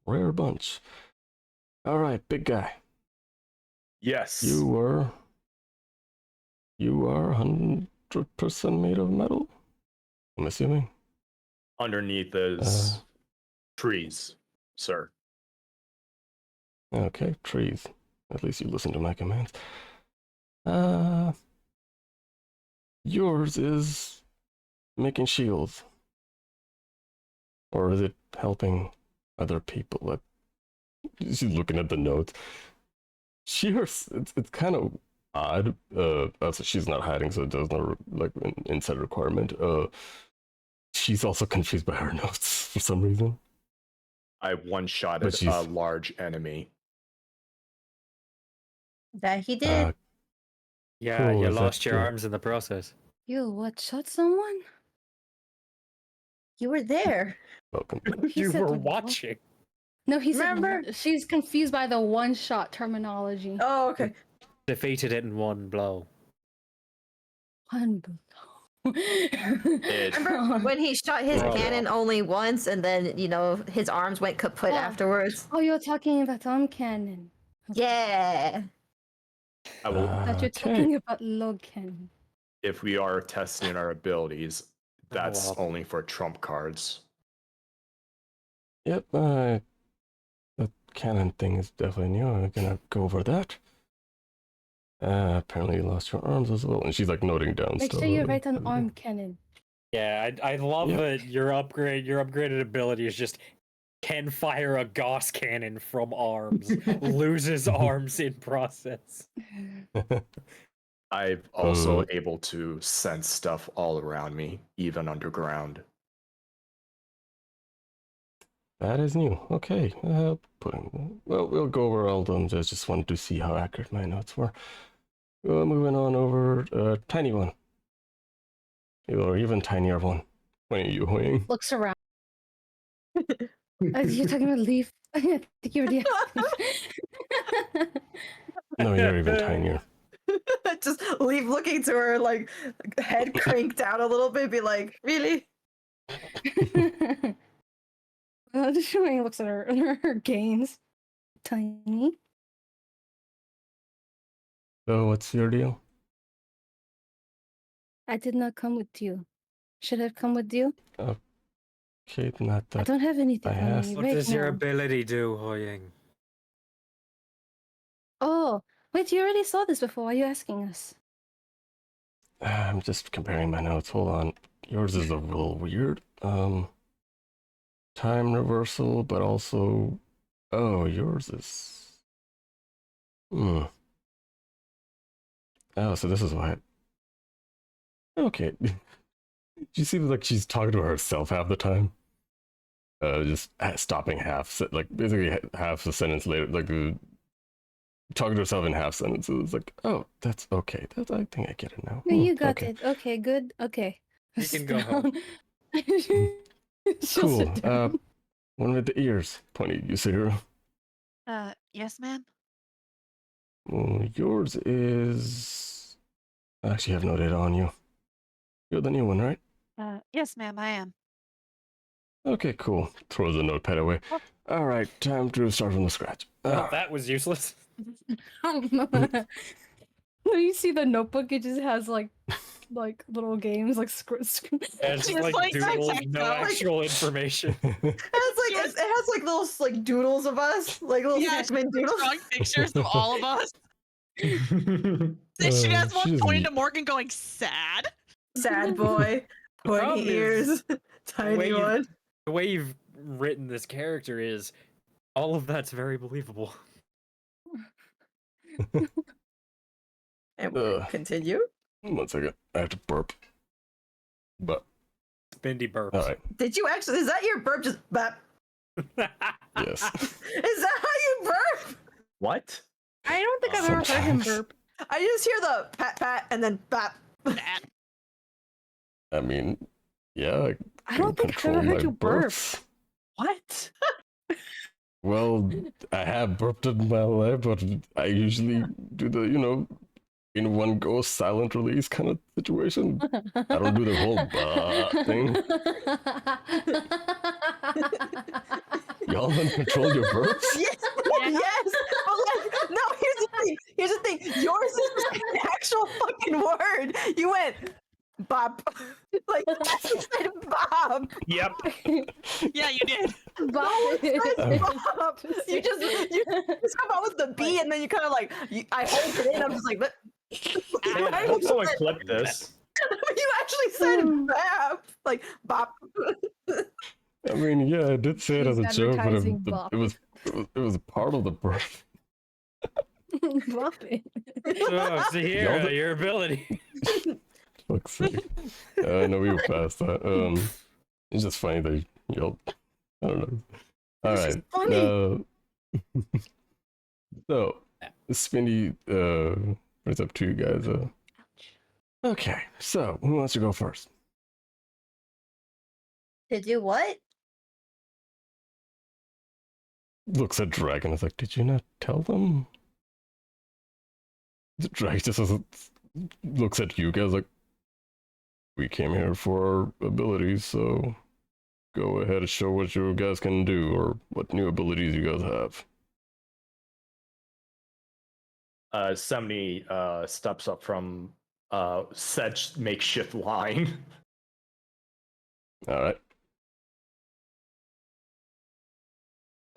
rare bunch. Alright, big guy. Yes. You are 100% made of metal? I'm assuming. Underneath is trees, sir. Okay, trees. At least you listen to my commands. Yours is making shields. Or is it helping other people? Like, she's looking at the notes. It's kind of odd. Also, she's not hiding, so it does not like an inside requirement. She's also confused by her notes for some reason. I one-shotted But a she's- large enemy. That he did. Yeah, Cool, you is that lost your good? arms in the process. You what? Shot someone? You were there. Welcome. He You said were what? watching. No, he said Remember? she's confused by the one-shot terminology. Oh, okay. Defeated it in one blow. One. Remember when he shot his Bro. cannon only once, and then his arms went kaput Oh. afterwards? Oh, you're talking about arm cannon. Yeah. I will. I thought you're Okay. talking about log cannon. If we are testing our abilities, that's well. only for trump cards. Yep, the cannon thing is definitely new. I'm gonna go over that. Apparently you lost your arms as well. And she's like noting down Make stuff. sure you write on arm cannon. Yeah, I love Yep. that your upgraded ability is just can fire a Gauss cannon from arms, loses arms in process. I'm also able to sense stuff all around me, even underground. That is new. Okay. We'll go over all of them. Just wanted to see how accurate my notes were. Moving on over tiny one. Or even tinier one. What are you, HuiYing? Looks around. You're talking about Leif. I think you already asked. No, you're even tinier. Just Leave looking to her, like head cranked out a little bit, be like, really? Just showing looks at her gains. Tiny. So what's your deal? I did not come with you. Should I have come with you? Okay, not I that. don't have anything I on asked- me What right does your now. ability do, HuiYing? Oh, wait, you already saw this before. Why are you asking us? I'm just comparing my notes. Hold on. Yours is a little weird. Time reversal, but also. Oh, yours is. Oh, so this is why. Okay. She seems like she's talking to herself half the time. Just stopping half, like basically half a sentence later, like talking to herself in half sentences. It's like, oh, that's okay. That I think I get it now. No, you got Okay. it. Okay, good. Okay. You can go home. She'll Cool. sit down. One with the ears pointy. You Sahirah. Yes, ma'am. Yours is. I actually have no data on you. You're the new one, right? Yes, ma'am, I am. Okay, cool. Throws the notepad away. All right, time to start from the scratch. Well, that was useless. When you see the notebook, it just has like little games like It's Just like like doodles, text, no like- actual information. It has like little like doodles of us, like little Yeah, segment doodles. Drawing pictures of all of us. Then she has one she's pointing neat. to Morgan going, sad? Sad boy, problem pointy is, ears, way tiny you- one. The way you've written this character is all of that's very believable. And we'll continue. 1 second. I have to burp. But Spindy burps. all right. Did you actually? Is that your burp? Just bap. Yes. Is that how you burp? What? I don't think I've ever heard him Sometimes. burp. I just hear the pat pat and then bap. That. I mean, yeah. I don't think I've ever heard you burp. What? Well, I have burped in my life, but I usually do the, in one go silent release kind of situation. I don't do the whole thing. Y'all don't control your burps? Yes, yes. But like, no. Here's the thing. Here's the thing. Yours is an actual fucking word. You went bop. Like you said bop. Yep. Yeah, you did. Bop. Bop. You just come out with the B and then you kind of like I hold it in. I'm just like, but Man, I hope someone clipped this. you actually said bap. Like bop. I mean, yeah, I did say it as a He's joke, but advertising bop. it was part of the burp. Bop it. So, Sahirah, Y'all- your ability. Fuck's sake. No, we were past that. It's just funny that y'all. I don't know. All It's right. just funny. So, Spindy, what's up to you guys? Okay, so who wants to go first? Did you what? Looks at Dragon. Is like, did you not tell them? The Dragon just looks at you guys like, we came here for our abilities, so go ahead and show what you guys can do or what new abilities you guys have. Somebody steps up from such makeshift line. All right.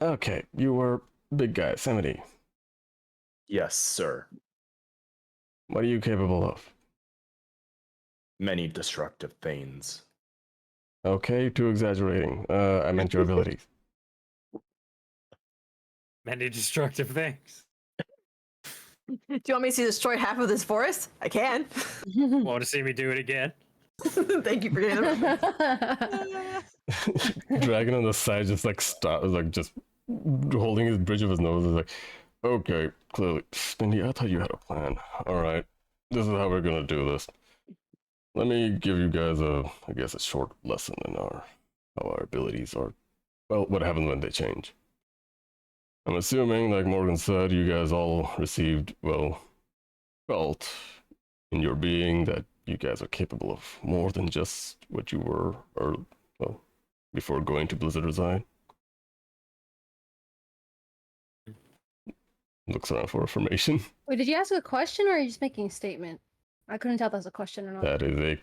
Okay, you were big guy, 70. Yes, sir. What are you capable of? Many destructive things. Okay, too exaggerating. I meant your abilities. Many destructive things. Do you want me to destroy half of this forest? I can. Want to see me do it again? Thank you for getting it. Dragon on the side just like stop, like just holding his bridge of his nose is like, okay, clearly, Stindy, I thought you had a plan. All right, this is how we're gonna do this. Let me give you guys I guess, a short lesson in how our abilities are. Well, what happens when they change. I'm assuming, like Morgan said, you guys all received, felt in your being that you guys are capable of more than just what you were, or, before going to Blizzard Resign. Looks around for information. Wait, did you ask a question or are you just making a statement? I couldn't tell if that was a question or not. That is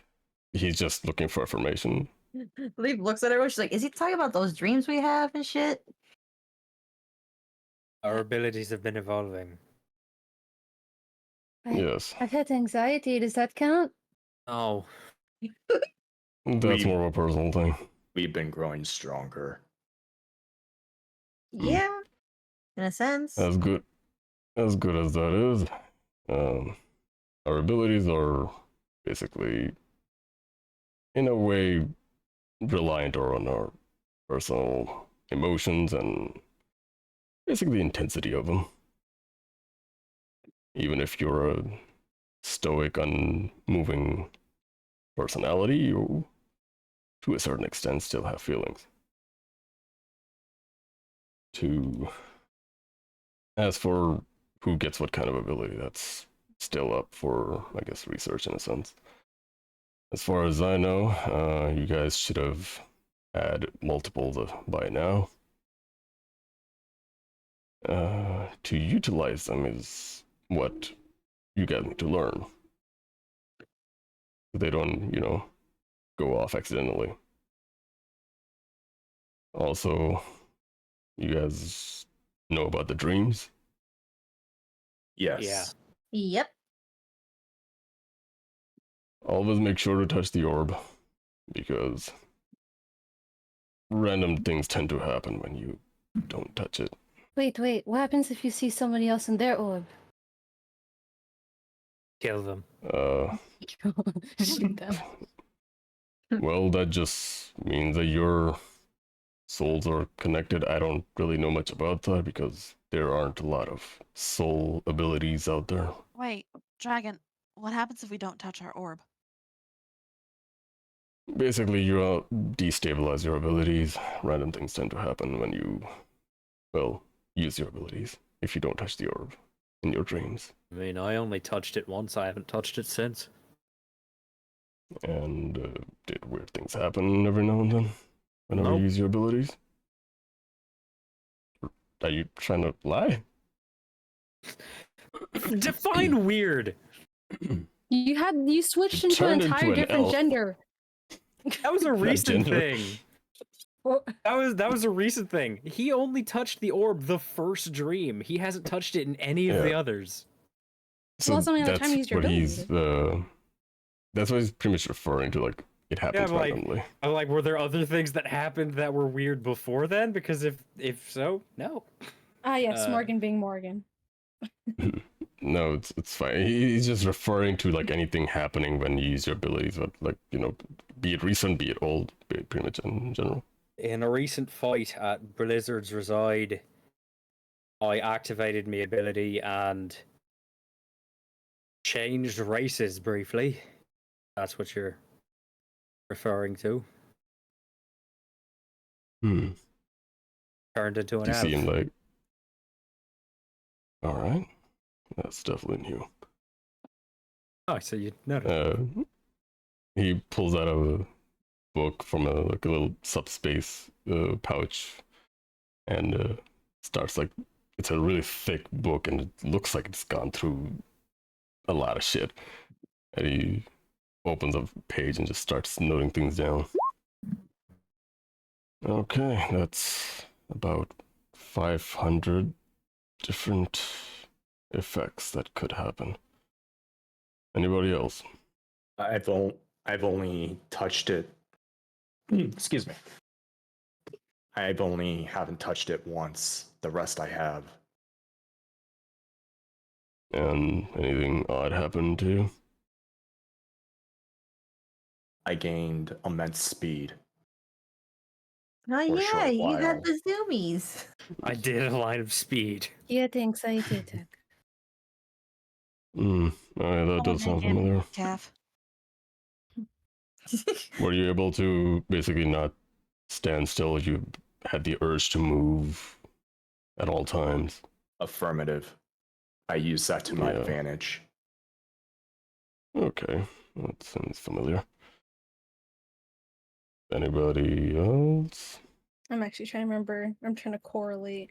he's just looking for information. Leif looks at everyone. She's like, "Is he talking about those dreams we have and shit?" Our abilities have been evolving. Yes. I've had anxiety. Does that count? Oh. That's more of a personal thing. We've been growing stronger. Yeah, in a sense. As good as that is, our abilities are basically, in a way, reliant on our personal emotions and basically the intensity of them. Even if you're a stoic, unmoving personality, you, to a certain extent, still have feelings. As for who gets what kind of ability, that's still up for, I guess, research in a sense. As far as I know, you guys should have had multiples by now. To utilize them is what you guys need to learn. They don't, go off accidentally. Also, you guys know about the dreams? Yes. Yeah. Yep. Always make sure to touch the orb, because random things tend to happen when you don't touch it. Wait. What happens if you see somebody else in their orb? Kill them. Shoot them. Well, that just means that your souls are connected. I don't really know much about that because there aren't a lot of soul abilities out there. Wait, Dragon, what happens if we don't touch our orb? Basically, you destabilize your abilities. Random things tend to happen when you, use your abilities if you don't touch the orb in your dreams. I mean, I only touched it once. I haven't touched it since. And did weird things happen every now and then whenever you use your abilities? Are you trying to lie? Define weird. You switched into an entire different gender. That was a recent gender. thing. That was a recent thing. He only touched the orb the first dream. He hasn't touched it in any of the others. So Well, that's only the time you used your ability. That's what he's pretty much referring to, like, it happens randomly. I'm like, were there other things that happened that were weird before then? Because if so, no. Ah, yes, Morgan being Morgan. No, it's fine. He's just referring to, like, anything happening when you use your abilities, but, like, be it recent, be it old, be it pretty much in general. In a recent fight at Blizzard's Reside, I activated my ability and changed races briefly. That's what you're referring to. Turned into an elf. You seem like... Alright. That's definitely new. Oh, so you noticed. he pulls out a book from a little subspace pouch and starts like it's a really thick book and it looks like it's gone through a lot of shit. And he opens a page and just starts noting things down. Okay, that's about 500 different effects that could happen. Anybody else? I've only touched it. Excuse me. I've only haven't touched it once. The rest I have. And anything odd happened to you? I gained immense speed. Oh For a yeah, short you while. got the zoomies. I did a line of speed. You had the anxiety attack. Alright, that does sound familiar. Taff. Were you able to basically not stand still? You had the urge to move at all times. Affirmative. I use that to my Yeah. advantage. Okay, that sounds familiar. Anybody else? I'm actually trying to remember. I'm trying to correlate.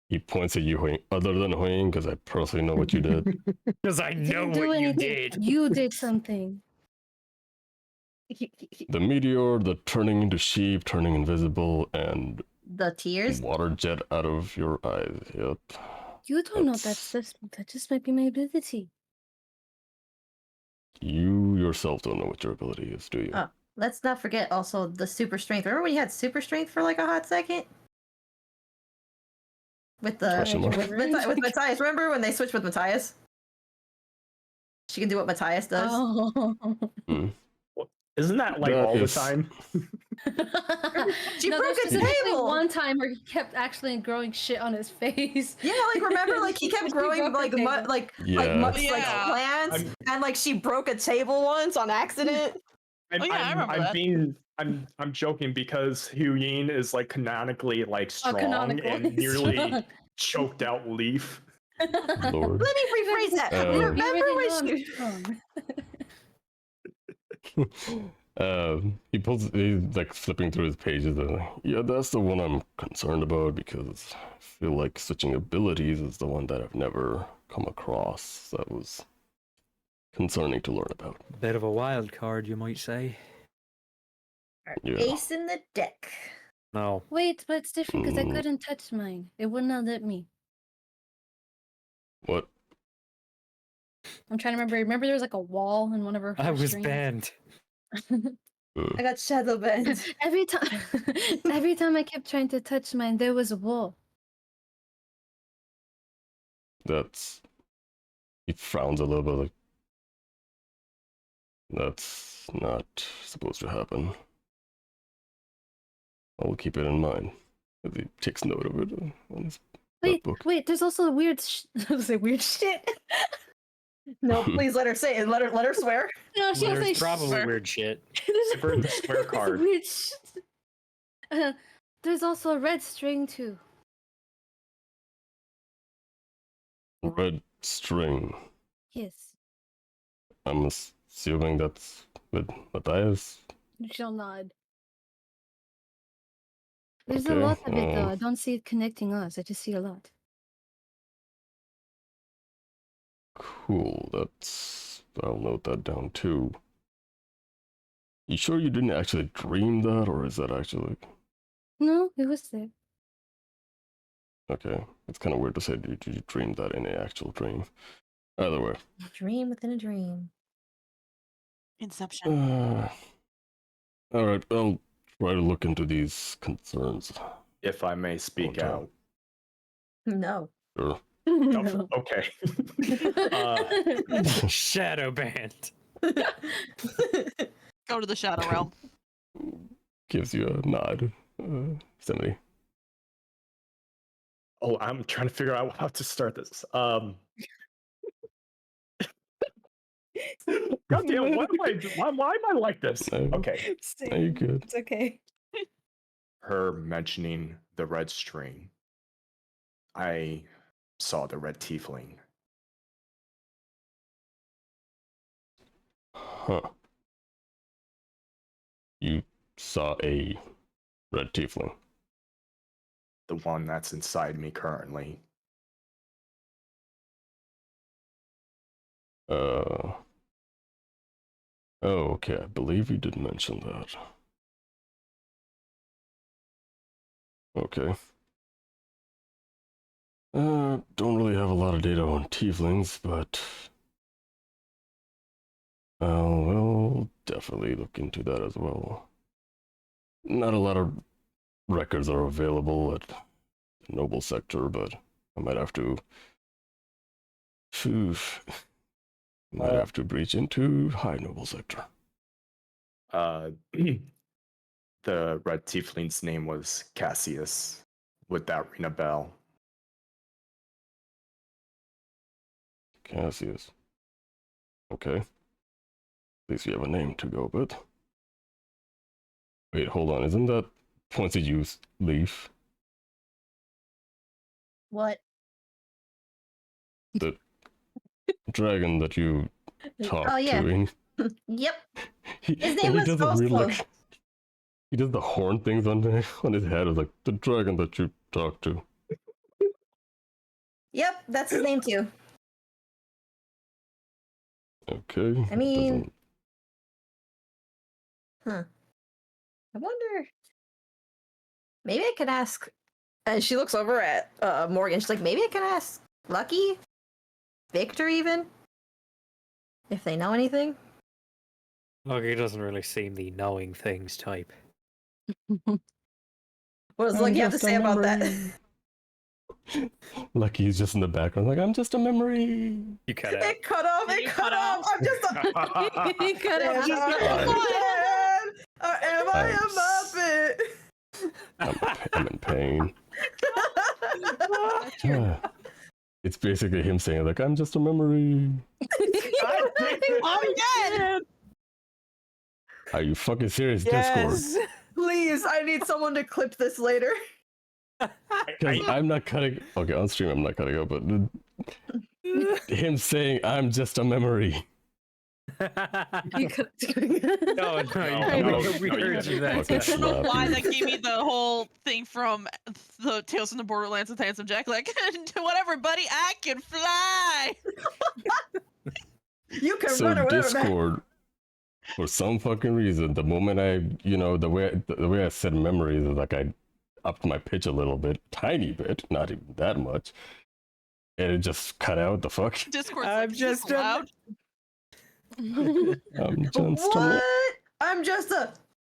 He points at you, HuiYing, other than HuiYing, because I personally know what you did. Because I know Didn't do what you anything. did. You did something. The meteor, the turning into sheep, turning invisible, and The tears. water jet out of your eyes. Yep. You don't know that's this. That just might be my ability. You yourself don't know what your ability is, do you? Oh, let's not forget also the super strength. Remember when you had super strength for like a hot second? With the Question mark. with Matthias. Remember when they switched with Matthias? She can do what Matthias does. Oh. Isn't that like That all is- the time? She no, broke there's a specifically table! one time where he kept actually growing shit on his face. Yeah, like remember, like he kept She growing broke like the table. like Yeah. like Yeah. plants, and like she broke a table once on accident. I'm, Oh, yeah, I remember I'm that. being I'm joking because HuiYing is like canonically like strong canonical. and nearly choked out Leif. Lord. Let me rephrase that. You You Remember already when know she? I'm strong. He's like flipping through his pages and like, yeah, that's the one I'm concerned about because I feel like switching abilities is the one that I've never come across. That was concerning to learn about. Bit of a wild card, you might say. Yeah. Ace in the deck. No. Wait, but it's different because I Mm. couldn't touch mine. It would not let me. What? I'm trying to remember. Remember there was like a wall in one of our I first was streams? banned. I got shadow banned. every time every time I kept trying to touch mine, there was a wall. That's. He frowns a little bit like. That's not supposed to happen. I'll keep it in mind. As he takes note of it on his notebook. Wait, there's also weird say weird shit. No, please let her say it. Let her swear. No, she'll say There's probably swear. weird shit. Give her the swear there's card. weird shit. There's also a red string too. Red string. Yes. I'm assuming that's with Matthias. She'll nod. There's Okay, a lot of it though. um, I don't see it connecting us. I just see a lot. Cool. That's. I'll note that down too. You sure you didn't actually dream that, or is that actually No, it was there. okay? It's kind of weird to say you dreamed that in an actual dream. Either way. Dream within a dream. Inception. All right. I'll try to look into these concerns. If I may speak Okay. out. No. Sure. No. Okay. Shadow banned. Go to the shadow realm. Gives you a nod. Somebody. Oh, I'm trying to figure out how to start this. Goddamn, why am I like this? No. Okay. Are you good? It's okay. Her mentioning the red string. I saw the red tiefling. Huh. You saw a red tiefling. The one that's inside me currently. Oh, okay. I believe you did mention that. Okay. Don't really have a lot of data on tieflings, but we'll definitely look into that as well. Not a lot of records are available at the noble sector, but I might have to. Phew, might have to breach into high noble sector. The red tiefling's name was Cassius. Would that ring a bell? Cassius. Okay. At least you have a name to go with. Wait, hold on. Isn't that points at you, Leif? What? The dragon that you talked Oh, yeah. to. And Yep. he His name was does a weird, Fausto. like, he does the horn things on his head. It's like the dragon that you talked to. Yep, that's his name too. Okay. I mean- doesn't- I wonder. Maybe I could ask. And she looks over at Morgan. She's like, maybe I could ask Lucky, Victor, even if they know anything. Look, he doesn't really seem the knowing things type. What does Lucky have to say about that? Lucky's just in the background, like, I'm just a memory. You cut out. It cut off. Did It you cut cut off. off? I'm just a. He cut Am it out. I a Muppet? I'm in pain. Yeah. It's basically him saying, like, I'm just a memory. I'm dead. Are you fucking serious, Discord? Please, I need someone to clip this later. Because I'm not cutting. Okay, on stream, I'm not cutting out, but him saying, I'm just a memory. He cut No, we heard you that Fucking time. slap Why you. that gave me the whole thing from the Tales from the Borderlands with Handsome Jack, like, whatever, buddy, I can fly. You can So run or whatever, man. Discord, for some fucking reason, the moment I, the way I said memories is like I upped my pitch a little bit, tiny bit, not even that much, and it just cut out. The fuck? Discord's I'm like, is this just a- loud? I'm just What? I'm just a.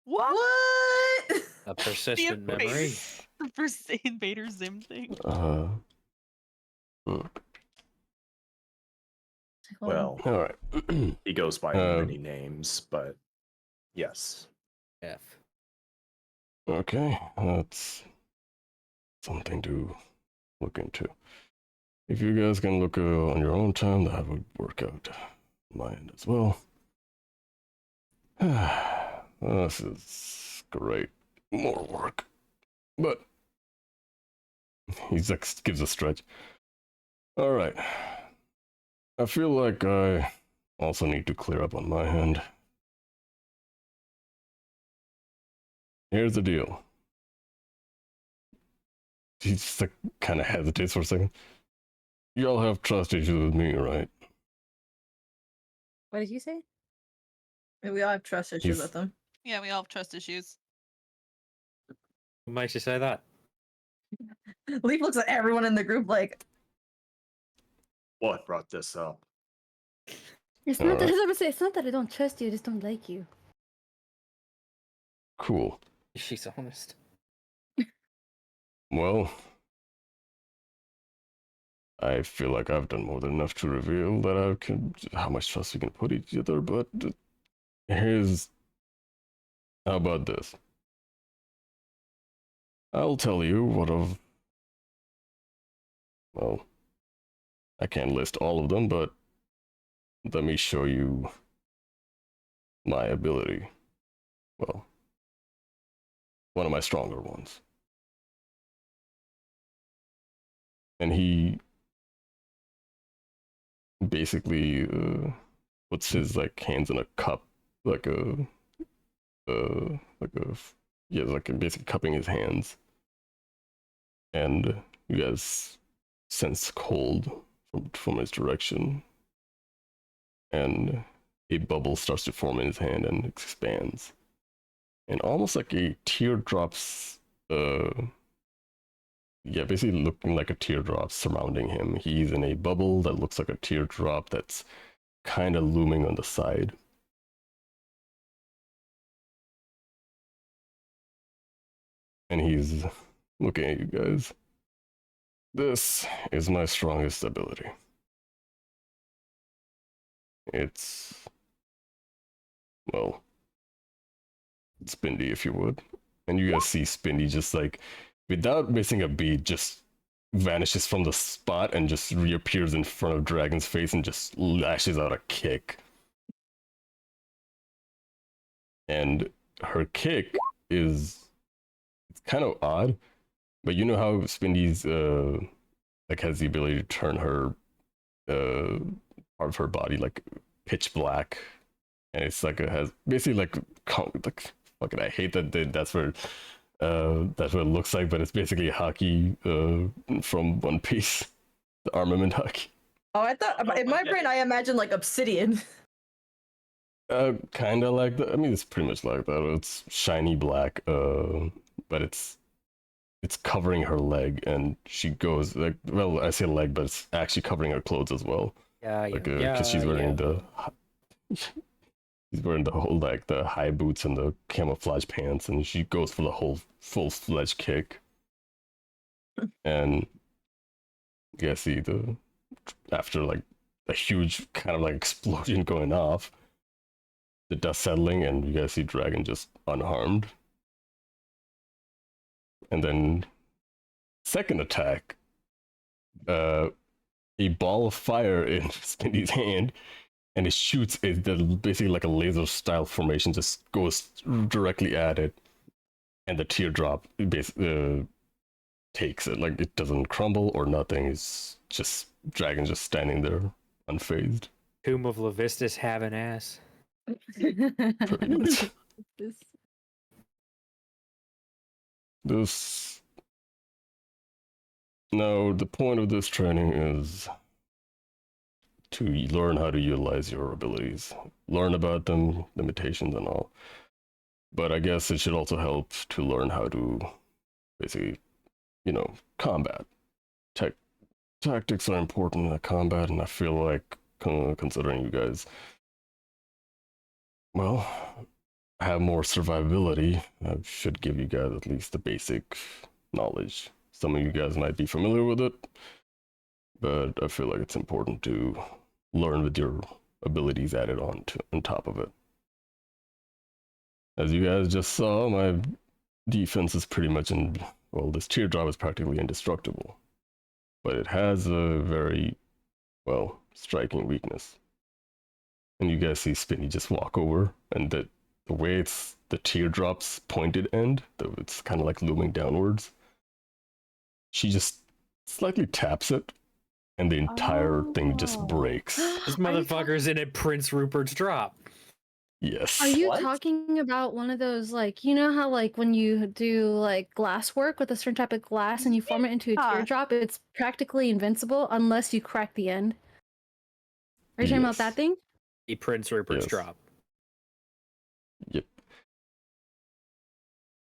What? A persistent The memory. The first Invader Zim thing. Well, All right. he goes by many names, but yes. F. Okay, that's something to look into. If you guys can look on your own time, that would work out on my end as well. This is great. More work. But he just gives a stretch. Alright. I feel like I also need to clear up on my end. Here's the deal. He just like kind of hesitates for a second. Y'all have trust issues with me, right? What did you say? We all have trust issues He's- with them. Yeah, we all have trust issues. What makes you say that? Leaf looks at everyone in the group like, What brought this up? It's not that Alright. I would say it's not that I don't trust you, I just don't like you. Cool. She's honest. Well, I feel like I've done more than enough to reveal that I can how much trust we can put each other, but here's how about this? I'll tell you what of well, I can't list all of them, but let me show you my ability. Well, one of my stronger ones. And he basically puts his like hands in a cup, like a like a yeah, like basically cupping his hands, and you guys sense cold from his direction, and a bubble starts to form in his hand and expands, and almost like a teardrops. Yeah, basically looking like a teardrop surrounding him. He's in a bubble that looks like a teardrop that's kind of looming on the side. And he's looking at you guys. This is my strongest ability. It's, well, Spindy, if you would. And you guys see Spindy just like, without missing a beat, just vanishes from the spot and just reappears in front of Dragon's face and just lashes out a kick. And her kick is, it's kind of odd, but you know how Spindy's like has the ability to turn her part of her body like pitch black, and it's like it has basically like fucking I hate that that's what it looks like, but it's basically hockey from One Piece, the armament hockey. Oh, I thought in my brain I imagined like obsidian. Kind of like that. I mean, it's pretty much like that. It's shiny black, but it's covering her leg, and she goes like, well, I say leg, but it's actually covering her clothes as well. Yeah, like, because she's wearing she's wearing the whole like the high boots and the camouflage pants, and she goes for the whole full-fledged kick. And you guys see after like a huge kind of like explosion going off, the dust settling, and you guys see Dragon just unharmed. And then second attack, a ball of fire in Spindy's hand, and it shoots it basically like a laser style formation, just goes directly at it, and the teardrop basically takes it. Like, it doesn't crumble or nothing. It's just Dragon just standing there unfazed. Tomb of Levistus have an ass. Pretty much. Now, the point of this training is to learn how to utilize your abilities, learn about them, limitations and all. But I guess it should also help to learn how to basically, combat. Tactics are important in combat, and I feel like, considering you guys, well, have more survivability, I should give you guys at least the basic knowledge. Some of you guys might be familiar with it, but I feel like it's important to learn with your abilities added on top of it. As you guys just saw, my defense is pretty much this teardrop is practically indestructible, but it has a very, striking weakness. And you guys see Spinny just walk over, and the way it's the teardrop's pointed end, it's kind of like looming downwards. She just slightly taps it, and the entire thing just breaks. This motherfucker's in a Prince Rupert's drop. Yes. Are you What? talking about one of those, like, you know how, like, when you do, like, glass work with a certain type of glass and you form it into a Yeah. teardrop, it's practically invincible unless you crack the end? Are you talking about that Yes. thing? A Prince Rupert's Yes. drop. Yep.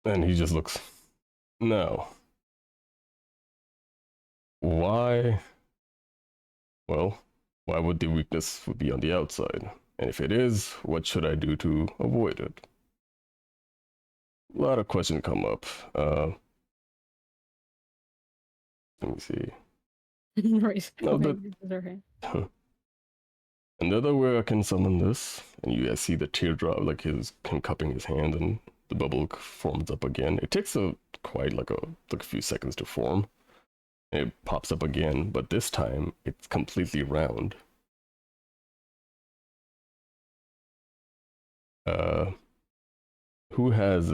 And he just looks. No. Why? Well, why would the weakness be on the outside? And if it is, what should I do to avoid it? A lot of questions come up. Let me see. Right. No, another way I can summon this, and you guys see the teardrop, like him cupping his hand, and the bubble forms up again. It takes quite a few seconds to form. And it pops up again, but this time it's completely round. Who has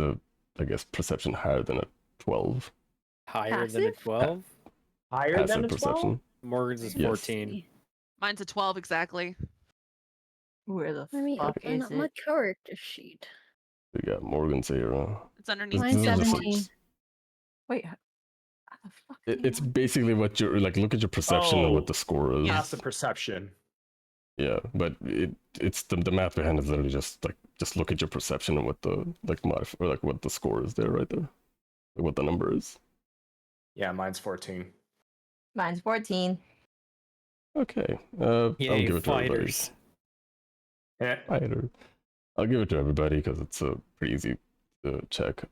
perception higher than a 12? Higher than a Passive? 12? Higher Passive than a 12? perception. Morgan's is Yes. 14. Mine's a 12 exactly. Where the Let me fuck open is up my it? character sheet. We got Morgan, Sahirah. It's underneath. This Mine's is just 17. Wait. How the fuck? It's basically what you're like. Look at your perception and what Oh. the score is. Passive perception. Yeah, but it's the math behind it is literally just look at your perception and what the or like what the score is there right there, like what the number is. Yeah, mine's 14. Mine's 14. Okay, Yay, I'll give it to everybody. fighters. Eh, Fighter. I'll give it to everybody because it's pretty easy to check.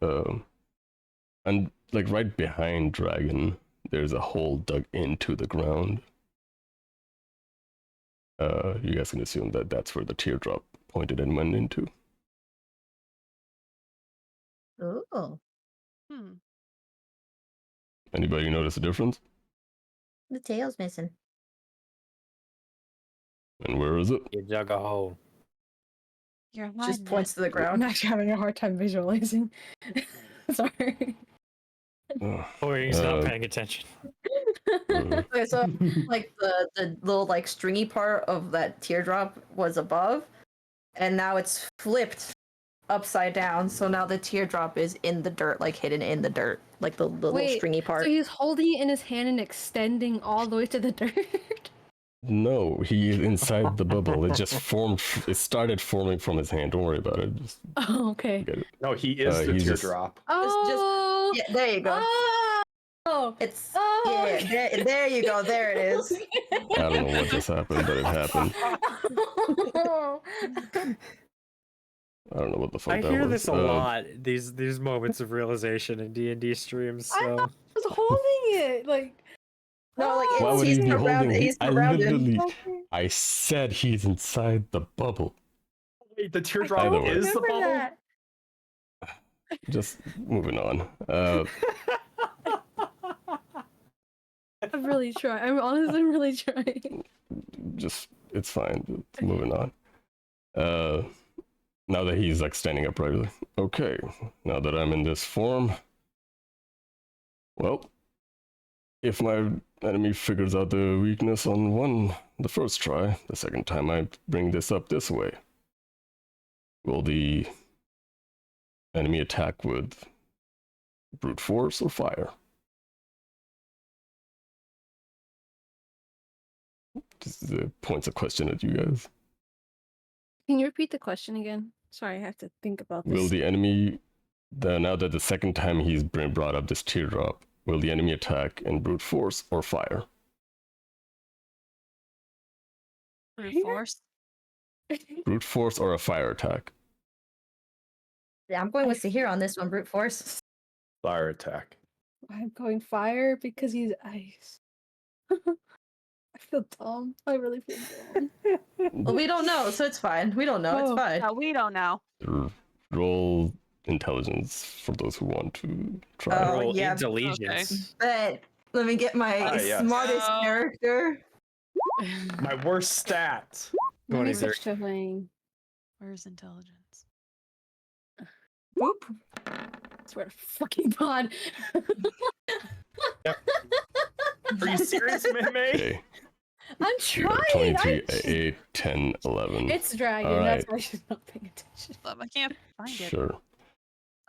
And like right behind Dragon, there's a hole dug into the ground. You guys can assume that that's where the teardrop pointed and went into. Oh. Hmm. Anybody notice a difference? The tail's missing. And where is it? You dug a hole. You're Just lying, points to the I'm ground. actually having a hard time visualizing. Sorry. Or he's not Uh, paying attention. Okay, so like the little like stringy part of that teardrop was above, and now it's flipped upside down. So now the teardrop is in the dirt, like hidden in the dirt, like the little Wait, stringy part. So he's holding it in his hand and extending all the way to the dirt. No, he's inside the bubble. It just formed. It started forming from his hand. Don't worry about it. Just Oh, okay. get it. No, he is the he's just- teardrop. Oh. Yeah, there you go. Oh. It's Oh. yeah, there you go. There it is. I don't know what just happened, but it happened. I don't know what the fuck I that hear was. this a lot. These moments of realization in D&D streams. So I was holding it like. No, like Why it's, would he's he be surrounded. holding? He's I surrounded. literally, I said he's inside the bubble. Wait, the By teardrop the way. is the Remember bubble? that. Just moving on. I'm really trying. I'm honestly really trying. Just it's fine. Just moving on. Now that he's like standing upright, like, okay. Now that I'm in this form, well, if my enemy figures out the weakness on the first try, the second time I bring this up this way, will the enemy attack with brute force or fire? This is points of question at you guys. Can you repeat the question again? Sorry, I have to think about this. Will the enemy, now that the second time he's brought up this teardrop, will the enemy attack in brute force or fire? Brute force. Brute force or a fire attack? Yeah, I'm going with Sahirah on this one. Brute force. Fire attack. I'm going fire because he's ice. I feel dumb. I really feel dumb. Well, we don't know, so it's fine. We don't know. It's Oh. fine. No, we don't know. Roll intelligence for those who want to try. Oh, Roll yeah. intelligence. But let me get my yes. smartest No. character. My worst stat. Let me 23. switch to HuiYing. Where's intelligence? Boop. I swear to fucking God. Are you serious, Meimay? Okay, I'm you got trying. 23, I'm... 8, 10, 11. It's dragon. All That's right. why she's not paying attention. I can't find it. Sure.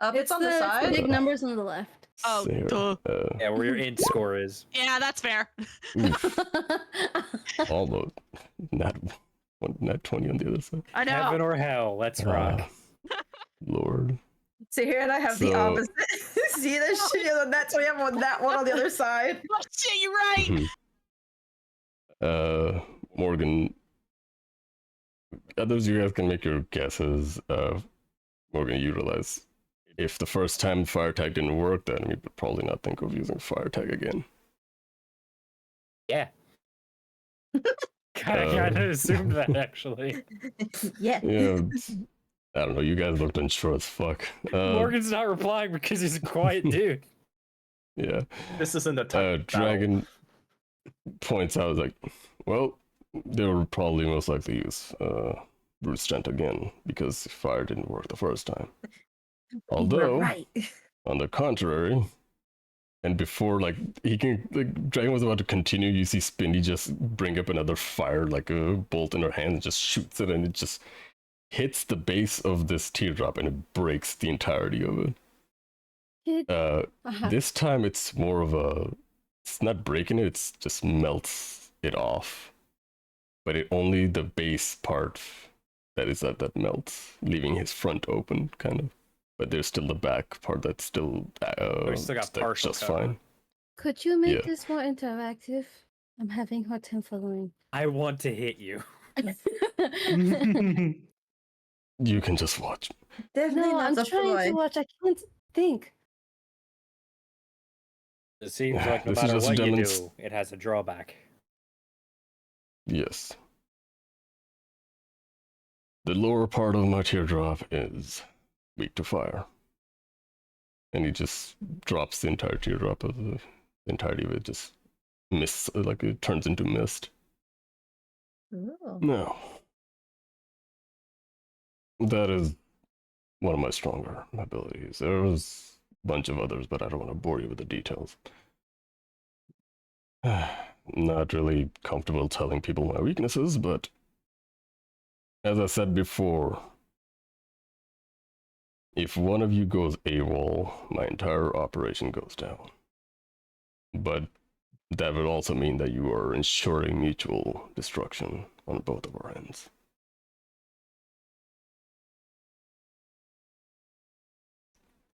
It's on the side. big numbers on the left. Oh, Sarah, duh. Yeah, where your int score is. Yeah, that's fair. oof, almost. Not 20 on the other side. I know. Heaven or hell, let's rock. Lord. Sahirah and I have the So- opposite. See this shit? Yeah, that's why we have that one on the other side. Oh shit, you're right. Mhm. Morgan. Others, you guys can make your guesses. Morgan, you realize if the first time fire tag didn't work, the enemy would probably not think of using fire tag again. Yeah. I kind of assumed that, actually. Yeah. Yeah, I don't know. You guys looked unsure as fuck. Morgan's not replying because he's a quiet dude. Yeah. This isn't the type of battle. Dragon points out, like, well, they will probably most likely use brute strength again because fire didn't work the first time. Although, You're right. on the contrary, and before Dragon was about to continue, you see Spinny just bring up another fire, like a bolt in her hand, and just shoots it, and it just hits the base of this teardrop and it breaks the entirety of it. This time it's more of it's not breaking it, it's just melts it off. But it only the base part that melts, leaving his front open, kind of. But there's still the back part that's still we still got partial just cover. fine. Could you make Yeah. this more interactive? I'm having a hard time following. I want to hit you. You can just watch. Definitely No, not I'm the trying to boy. watch. I can't think. It seems like no This is matter just what you demonst- do, it has a drawback. Yes. The lower part of my teardrop is weak to fire. And he just drops the entire teardrop of the entirety of it, just mists, like it turns into mist. Ooh. No. That is one of my stronger abilities. There was a bunch of others, but I don't want to bore you with the details. Not really comfortable telling people my weaknesses, but as I said before, if one of you goes AWOL, my entire operation goes down. But that would also mean that you are ensuring mutual destruction on both of our ends.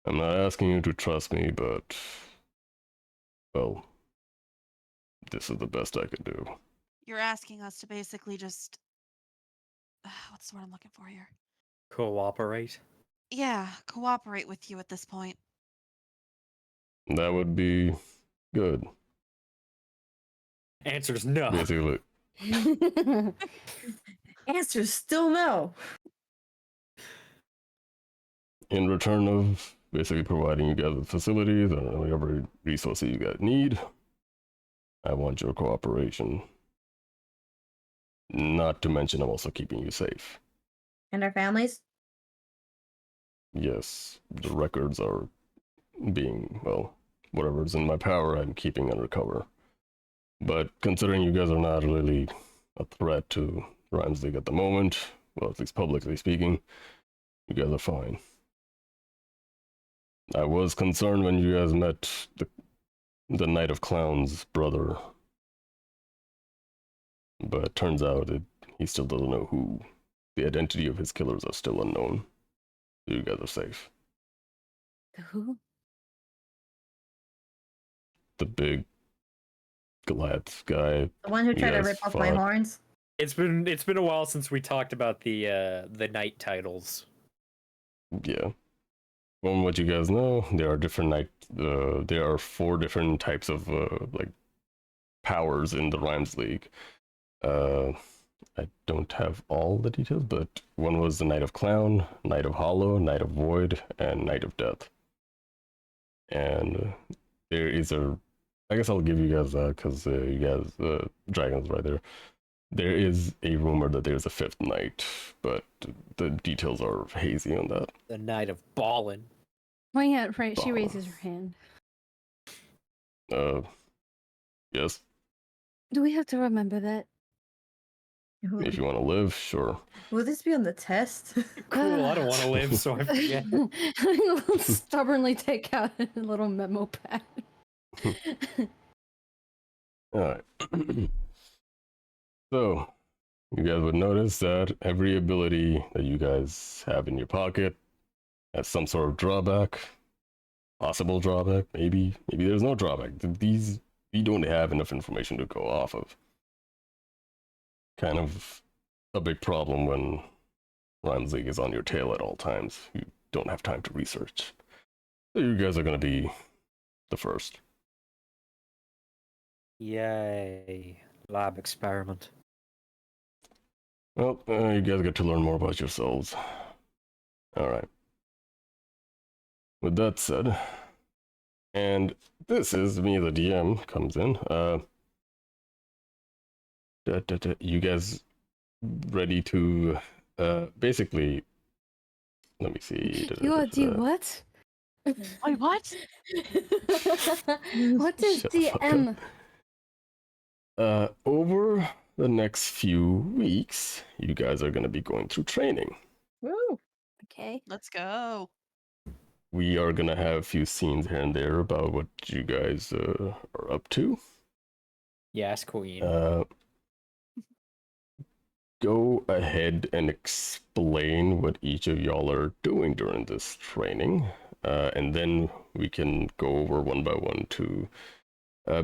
I'm not asking you to trust me, but, well, this is the best I could do. You're asking us to basically just what's the word I'm looking for here? Cooperate. Yeah, cooperate with you at this point. That would be good. Answer's no. Basically, Answer's still no. in return of basically providing you guys with facilities and whatever resources you guys need, I want your cooperation. Not to mention, I'm also keeping you safe. And our families? Yes, the records are being, well, whatever's in my power, I'm keeping under cover. But considering you guys are not really a threat to Rhymes League at the moment, well, at least publicly speaking, you guys are fine. I was concerned when you guys met the Knight of Clowns' brother, but it turns out he still doesn't know who. The identity of his killers are still unknown. So you guys are safe. Who? The big Goliath guy. The one who tried to Yes, rip off my fuck. horns? It's been a while since we talked about the knight titles. Yeah. From what you guys know, there are different there are 4 different types of like powers in the Rhymes League. I don't have all the details, but one was the Knight of Clown, Knight of Hollow, Knight of Void, and Knight of Death. And there is I guess I'll give you guys that because you guys, Dragon's right there. There is a rumor that there's a 5th knight, but the details are hazy on that. The Knight of Ballin. Oh yeah, right. She raises her hand. Yes, Do we have to remember that? if you want to live, sure. Will this be on the test? Cool, I don't want to live, so I forget. I'll stubbornly take out a little memo pad. Alright. So, you guys would notice that every ability that you guys have in your pocket has some sort of drawback. Possible drawback, maybe there's no drawback. These, we don't have enough information to go off of. Kind of a big problem when Rhymes League is on your tail at all times. You don't have time to research. So you guys are going to be the first. Yay. Lab experiment. Well, you guys get to learn more about yourselves. Alright. With that said, and this is me, the DM, comes in. You guys ready to, basically, let me see. You do what? Wait, what? What is Shut the fuck DM? Over the next few weeks, you guys are going to be going through training. Woo! Okay. Let's go. We are gonna have a few scenes here and there about what you guys are up to. Yes, Queen. Go ahead and explain what each of y'all are doing during this training, and then we can go over one by one to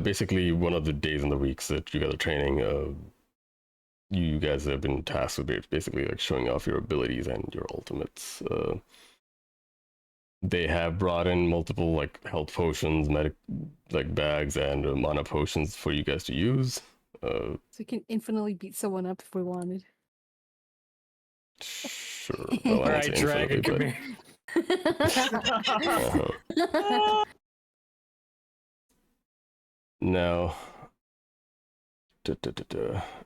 basically one of the days in the weeks that you guys are training. You guys have been tasked with basically like showing off your abilities and your ultimates. They have brought in multiple like health potions, medic like bags, and mana potions for you guys to use. So we can infinitely beat someone up if we wanted. Sure. Well, All I right, won't say Dragon, infinitely, come here. uh-huh. Now,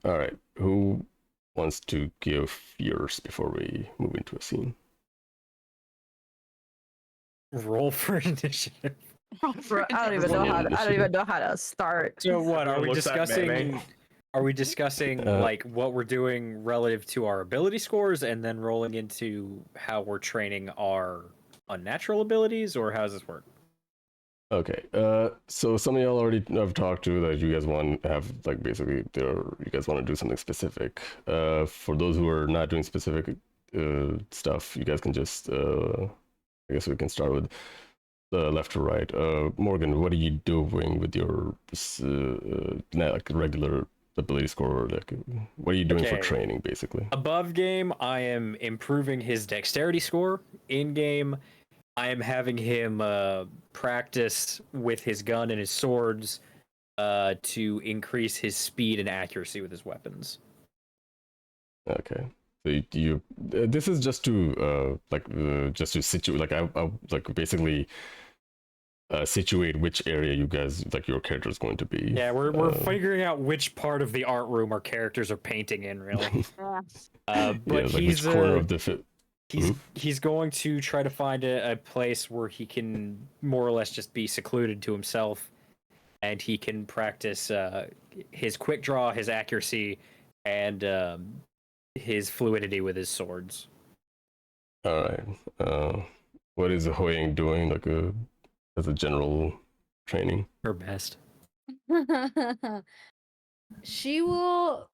all right. Who wants to give yours before we move into a scene? Roll for initiative. Bro, I don't even know how. I don't even know how to start. So what are Everyone we looks at discussing? Meimay. Are we discussing like what we're doing relative to our ability scores, and then rolling into how we're training our unnatural abilities, or how does this work? Okay. So some of y'all already have talked to that you guys want to have like basically you guys want to do something specific. For those who are not doing specific stuff, you guys can just I guess we can start with left to right. Morgan, what are you doing with your like regular ability score? Like, what are you doing for Okay. training, basically? Above game, I am improving his dexterity score. In game, I am having him practice with his gun and his swords to increase his speed and accuracy with his weapons. Okay. So you this is just to just to situate like I like basically situate which area you guys like your character is going to be. Yeah, we're figuring out which part of the art room our characters are painting in, really. But yeah, like he's which corner of the he's going to try to find a place where he can more or less just be secluded to himself, and he can practice his quick draw, his accuracy, and his fluidity with his swords. All right. What is HuiYing doing like as a general training? Her best. She will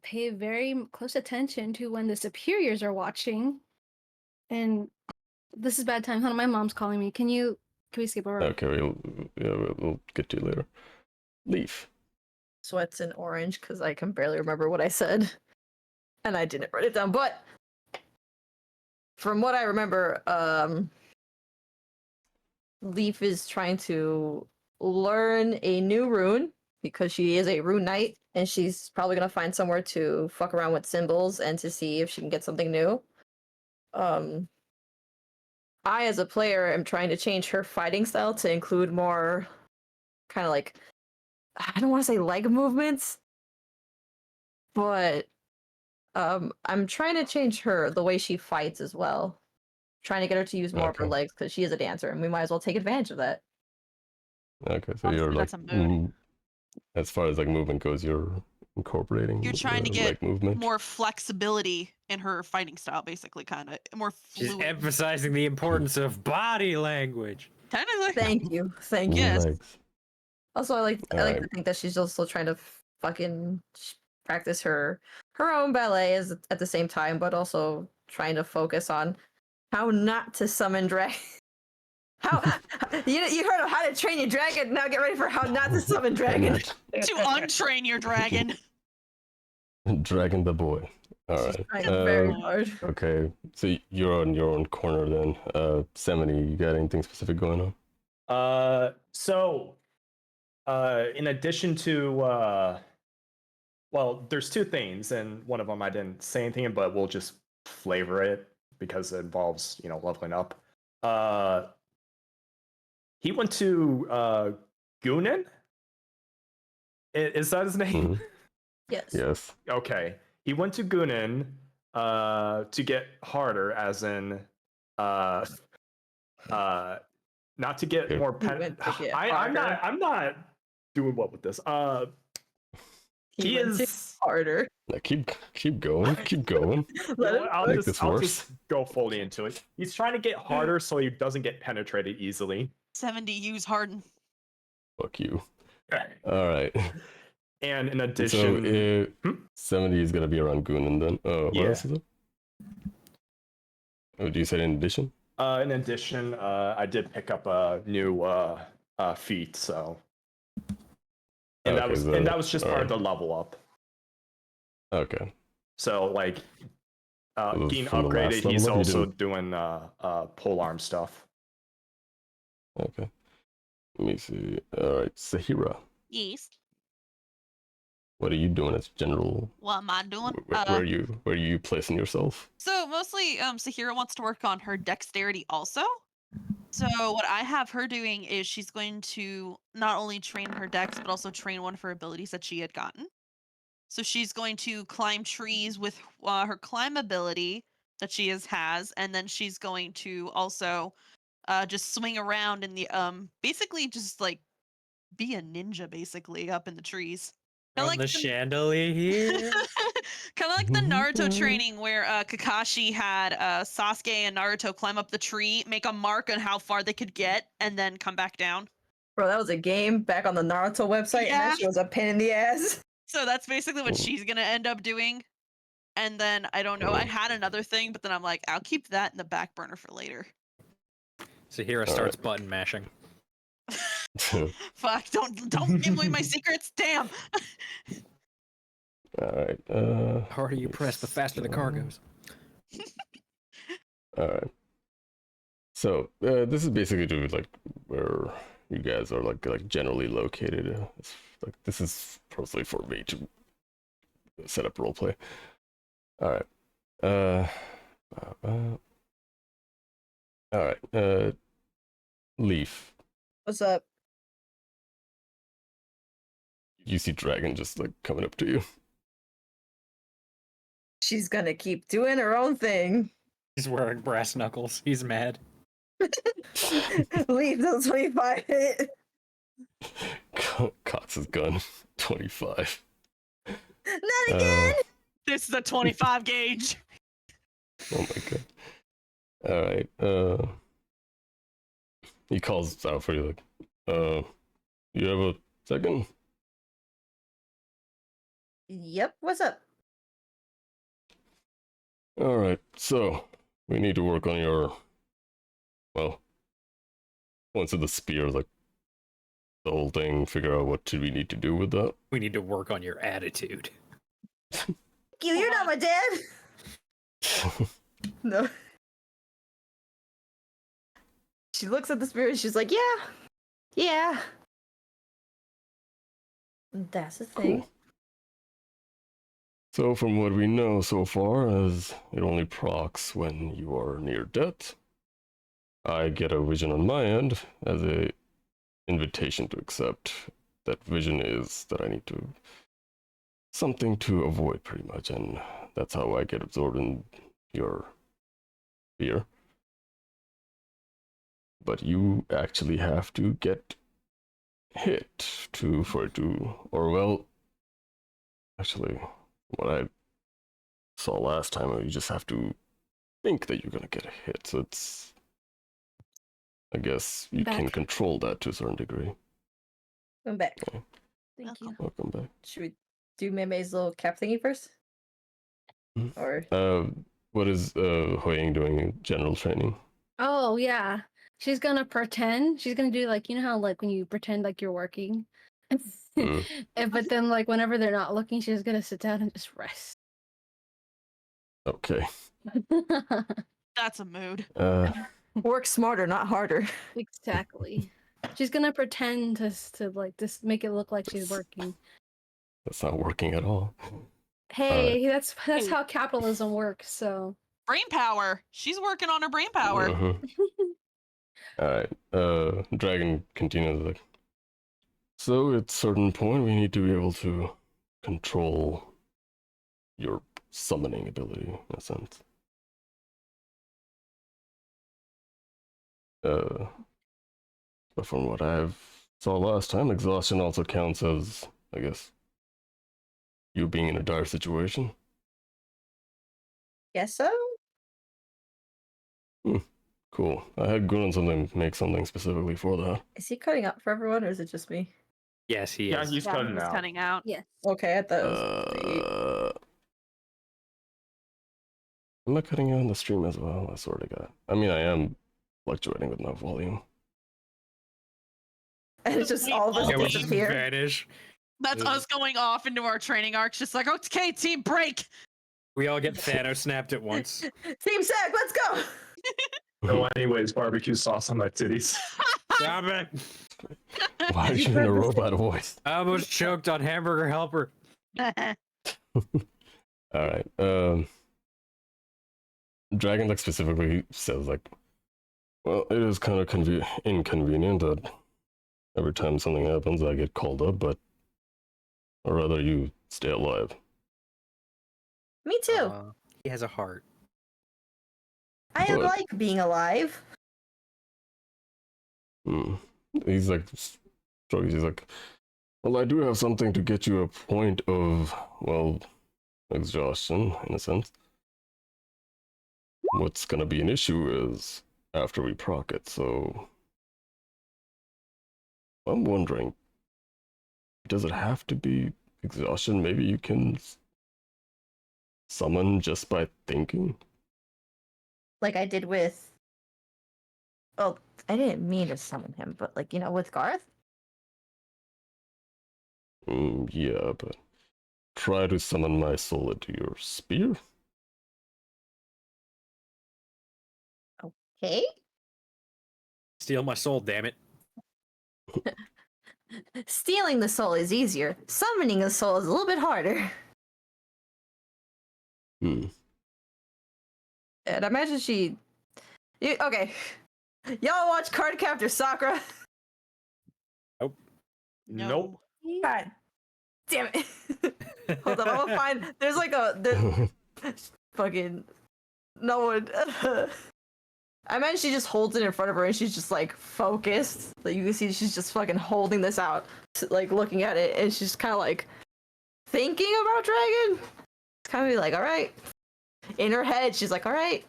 pay very close attention to when the superiors are watching. And this is bad time. Hold on, my mom's calling me. Can we skip over? Okay, we'll get to you later. Leif. Sweats in orange because I can barely remember what I said, and I didn't write it down. But from what I remember, Leif is trying to learn a new rune because she is a rune knight, and she's probably gonna find somewhere to fuck around with symbols and to see if she can get something new. I, as a player, am trying to change her fighting style to include more kind of like, I don't want to say leg movements, but I'm trying to change the way she fights as well. Trying to get her to use more of her Okay. legs because she is a dancer, and we might as well take advantage of that. Okay, so Honestly, you're like that's a mood. as far as like movement goes, you're incorporating. You're trying to get leg movement. more flexibility in her fighting style, basically, kind of more She's fluid. emphasizing the importance of body language. Technically, Thank you, thank you. Yes. Legs. Also, I like to Alright. think that she's also trying to fucking practice her own ballet at the same time, but also trying to focus on how not to summon dragon. How you heard of How to Train Your Dragon? Now get ready for how not to summon dragon. to untrain your dragon. Dragon the boy. All right. Trying very hard. Okay, so you're on your own corner then. Semini, you got anything specific going on? In addition to well, there's two things, and one of them I didn't say anything, but we'll just flavor it because it involves, leveling up. He went to Gunan. Is that his name? Mhm. Yes. Yes. Okay. He went to Gunan to get harder, as in not to get Okay. more He went to get I'm harder. not doing well with this. He went to is harder. Now keep going, keep going. Let him I'll Make just this I'll worse. just go fully into it. He's trying to get harder so he doesn't get penetrated easily. 70 use harden. Fuck you. All right. And in So addition, 70 is gonna be around Goonan then. What Yeah. else is it? Oh, do you say in addition? I did pick up a new feat, so and Okay, that was just part of the level up. Okay. So like was being from the last upgraded, he's level up? You also didn't- doing pole arm stuff. Okay. Let me see. All right, Sahirah, Yes. what are you doing as general? What am I doing? Where are you placing yourself? So mostly, Sahirah wants to work on her dexterity also. So what I have her doing is she's going to not only train her dex, but also train one of her abilities that she had gotten. So she's going to climb trees with her climb ability that she has, and then she's going to also just swing around in the basically just like be a ninja basically up in the trees. Kinda Run the the- chandelier. Kind of like the Naruto training where Kakashi had Sasuke and Naruto climb up the tree, make a mark on how far they could get, and then come back down. Bro, that was a game back on the Naruto website, and Yeah. that shit was a pain in the ass. So that's basically what Cool. she's gonna end up doing. And then I don't know. I had another thing, but then I'm like, I'll keep that in the back burner for later. Sahirah starts button mashing. Fuck! Don't give away my secrets. Damn. All right. The harder you press, the faster the car goes. All right. So this is basically to like where you guys are like generally located. It's like this is probably for me to set up roleplay. All right. All right. Leif, What's up? you see Dragon just like coming up to you. She's gonna keep doing her own thing. He's wearing brass knuckles. He's mad. Leave those 25 hit. Cocks his gun. 25. Not again! This is a 25 gauge. Oh my god. All right. He calls out for you like, you have a second? Yep, what's up? All right. So we need to work on your, well, once of the spear, like the whole thing. Figure out what do we need to do with that. We need to work on your attitude. You're not my dad! No. She looks at the spirit, she's like, yeah. That's the thing. Cool. So from what we know so far, as it only procs when you are near death, I get a vision on my end as a invitation to accept. That vision is that I need to something to avoid pretty much, and that's how I get absorbed in your fear. But you actually have to get hit for it to, or well, actually, what I saw last time, you just have to think that you're gonna get a hit. So it's, I guess you can Back. control that to a certain degree. Come back. Thank you. Welcome back. Should we do Meimay's little cap thingy first? Mhm. Or What is HuiYing doing in general training? Oh yeah. She's gonna pretend. She's gonna do like, you know how like when you pretend like you're working. But then like whenever they're not looking, she's gonna sit down and just rest. Okay. That's a mood. work smarter, not harder. Exactly. She's gonna pretend to like just make it look like she's working. That's not working at all. Hey, that's how capitalism works. So Brain power. She's working on her brain power. Mhm. All right. Dragon continues like. So at a certain point, we need to be able to control your summoning ability in a sense. But from what I've saw last time, exhaustion also counts as, I guess, you being in a dire situation. Guess so. Cool. I had good on something, make something specifically for that. Is he cutting out for everyone, or is it just me? Yes, he Yeah, is. he's Yeah, cutting he's out. cutting out. Yes. Okay, I thought it was Am I cutting out on the stream as well? I sort of got. I mean, I am fluctuating with my volume. and it's just all of us Yeah, we just disappear. vanish. That's us going off into our training arcs, just like, okay, team, break. We all get Thanos snapped at once. Team Sack, let's go! No, anyways, barbecue sauce on my titties. Stop it! Why are you in a robot voice? I almost choked on Hamburger Helper. All right. Dragon like specifically says like, well, it is kind of inconvenient that every time something happens, I get called up, but I'd rather you stay alive. Me too. He has a heart. I but- like being alive. He's like, struggles. He's like, well, I do have something to get you a point of, well, exhaustion in a sense. What's gonna be an issue is after we proc it, so I'm wondering, does it have to be exhaustion? Maybe you can summon just by thinking? Like I did with. Oh, I didn't mean to summon him, but like, with Garth? Yeah, but try to summon my soul into your spear? Okay. Steal my soul, damn it. Stealing the soul is easier. Summoning the soul is a little bit harder. Hmm. And I imagine okay. Y'all watch Cardcaptor Sakura? Nope. God damn it. Hold on, I'm gonna find. There's like fucking. No one. I imagine she just holds it in front of her and she's just like focused. Like you can see she's just fucking holding this out, like looking at it, and she's kind of like thinking about Dragon. It's kind of like, all right. In her head, she's like, all right,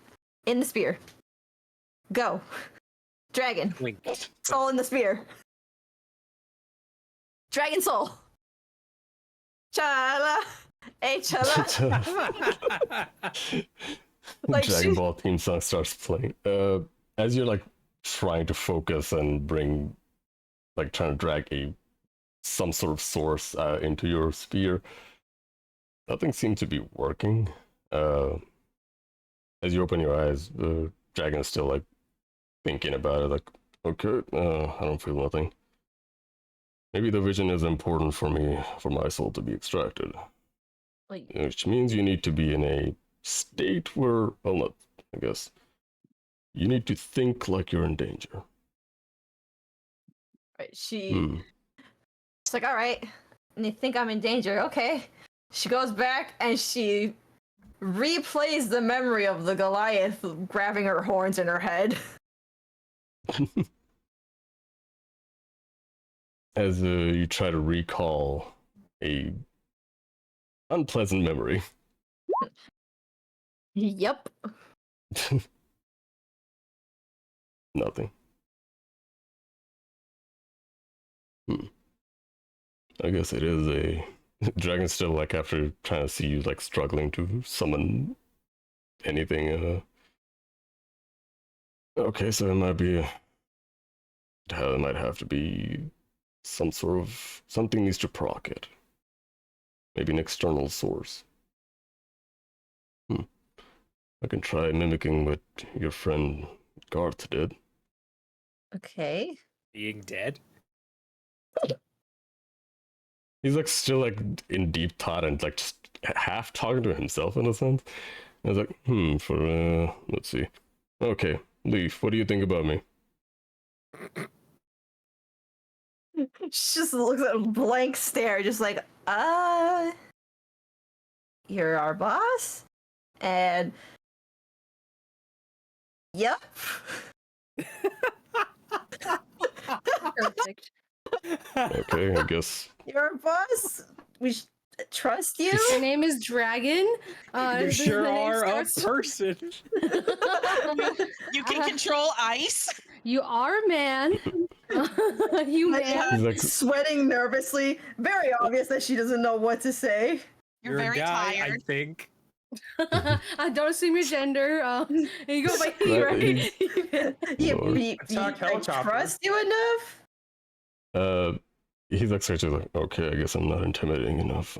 in the spear. Go. Dragon. Wink. Soul in the spear. Dragon soul. Chala. Hey, chala. Like Dragon Ball theme song starts playing. As you're like trying to focus and trying to drag some sort of source into your sphere, nothing seems to be working. As you open your eyes, the dragon is still like thinking about it. Like, okay, I don't feel nothing. Maybe the vision is important for my soul to be extracted, which means you need to be in a state where, well, not, I guess, you need to think like you're in danger. Right, she's like, all right, and you think I'm in danger, okay. She goes back and she replays the memory of the Goliath grabbing her horns in her head. As you try to recall a unpleasant memory. Yep. Nothing. I guess it is a dragon still like after trying to see you like struggling to summon anything. Okay, so it might be. It might have to be some sort of something needs to proc it. Maybe an external source. I can try mimicking what your friend Garth did. Okay. Being dead? He's like still like in deep thought and like just half talking to himself in a sense. I was like, for let's see. Okay, Leif, what do you think about me? She just looks at a blank stare, just like, you're our boss? And yep. Perfect. Okay, I guess. You're our boss? trust you? Your name is Dragon. You the sure name are a starts- person. You can control ice. You are a man. You man. He's like, Sweating nervously. Very obvious that she doesn't know what to say. You're a very guy, tired. I think. I don't assume your gender. You go by he, Right, right? Yeah, Lord. Attack I helicopter. trust you enough? he's like, actually like, okay, I guess I'm not intimidating enough.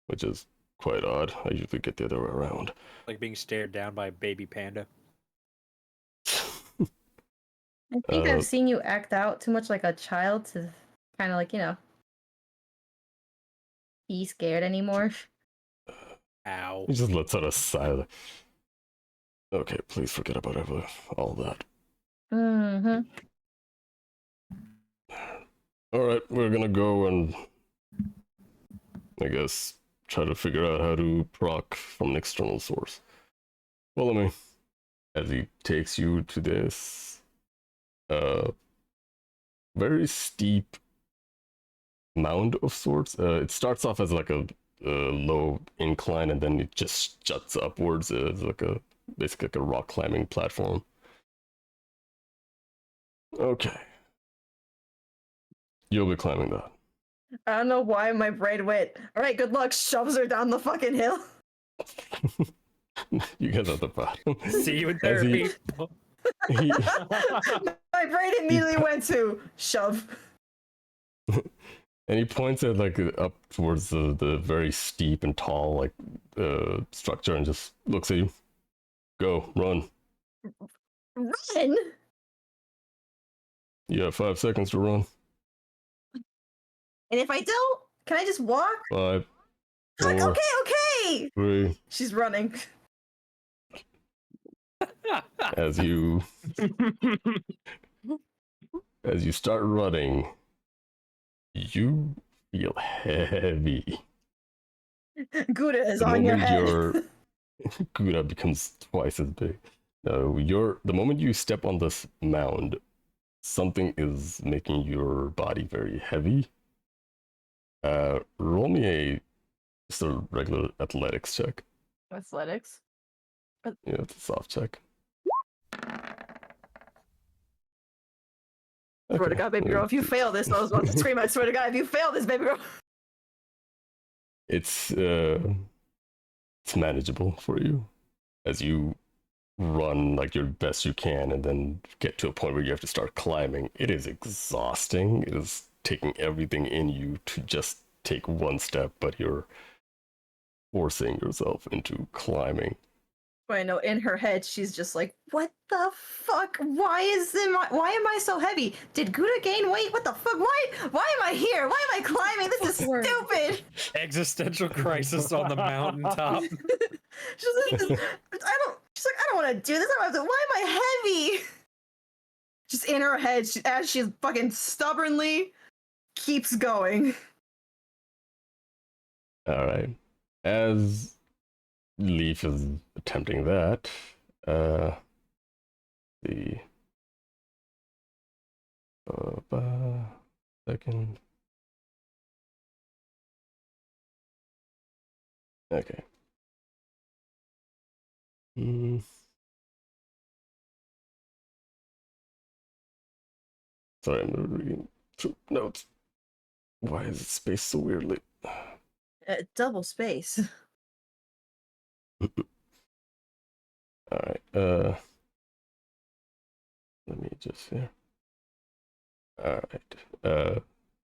Which is quite odd. I usually get the other way around. Like being stared down by a baby panda. I think Uh, I've seen you act out too much like a child to kind of like, be scared anymore. Ow. He just lets out a sigh. Like, okay, please forget about all that. Mm-hmm. All right, we're gonna go and I guess try to figure out how to proc from an external source. Follow me as he takes you to this very steep mound of sorts. It starts off as like a low incline and then it just juts upwards as like basically like a rock climbing platform. Okay. You'll be climbing that. I don't know why my brain went, all right, good luck, shoves her down the fucking hill. You guys at the bottom. See you in As therapy. he, My brain immediately went to shove. and he points at like up towards the very steep and tall like structure and just looks at you. Go, run. Run? You have 5 seconds to run. And if I don't, can I just walk? 5, Like, 4, okay. 3. She's running. As you start running, you feel heavy. Gouda is The on your moment head. your Gouda becomes twice as big. The moment you step on this mound, something is making your body very heavy. Roll me just a regular athletics check. Athletics. Yeah, it's a soft check. Swear to God, baby girl, if you fail this, I was about to scream. I swear to God, if you fail this, baby girl. It's manageable for you as you run like your best you can and then get to a point where you have to start climbing. It is exhausting. It is taking everything in you to just take one step, but you're forcing yourself into climbing. I know in her head, she's just like, what the fuck? Why am I so heavy? Did Gouda gain weight? What the fuck? Why am I here? Why am I climbing? This is Word. stupid. Existential crisis on the mountaintop. She's like, I don't want to do this. Why am I heavy? Just in her head, as she's fucking stubbornly keeps going. All right. As Leif is attempting that, the second. Okay. Sorry, I'm reading through notes. Why is it spaced so weirdly? Double space. All right. Let me just here. All right.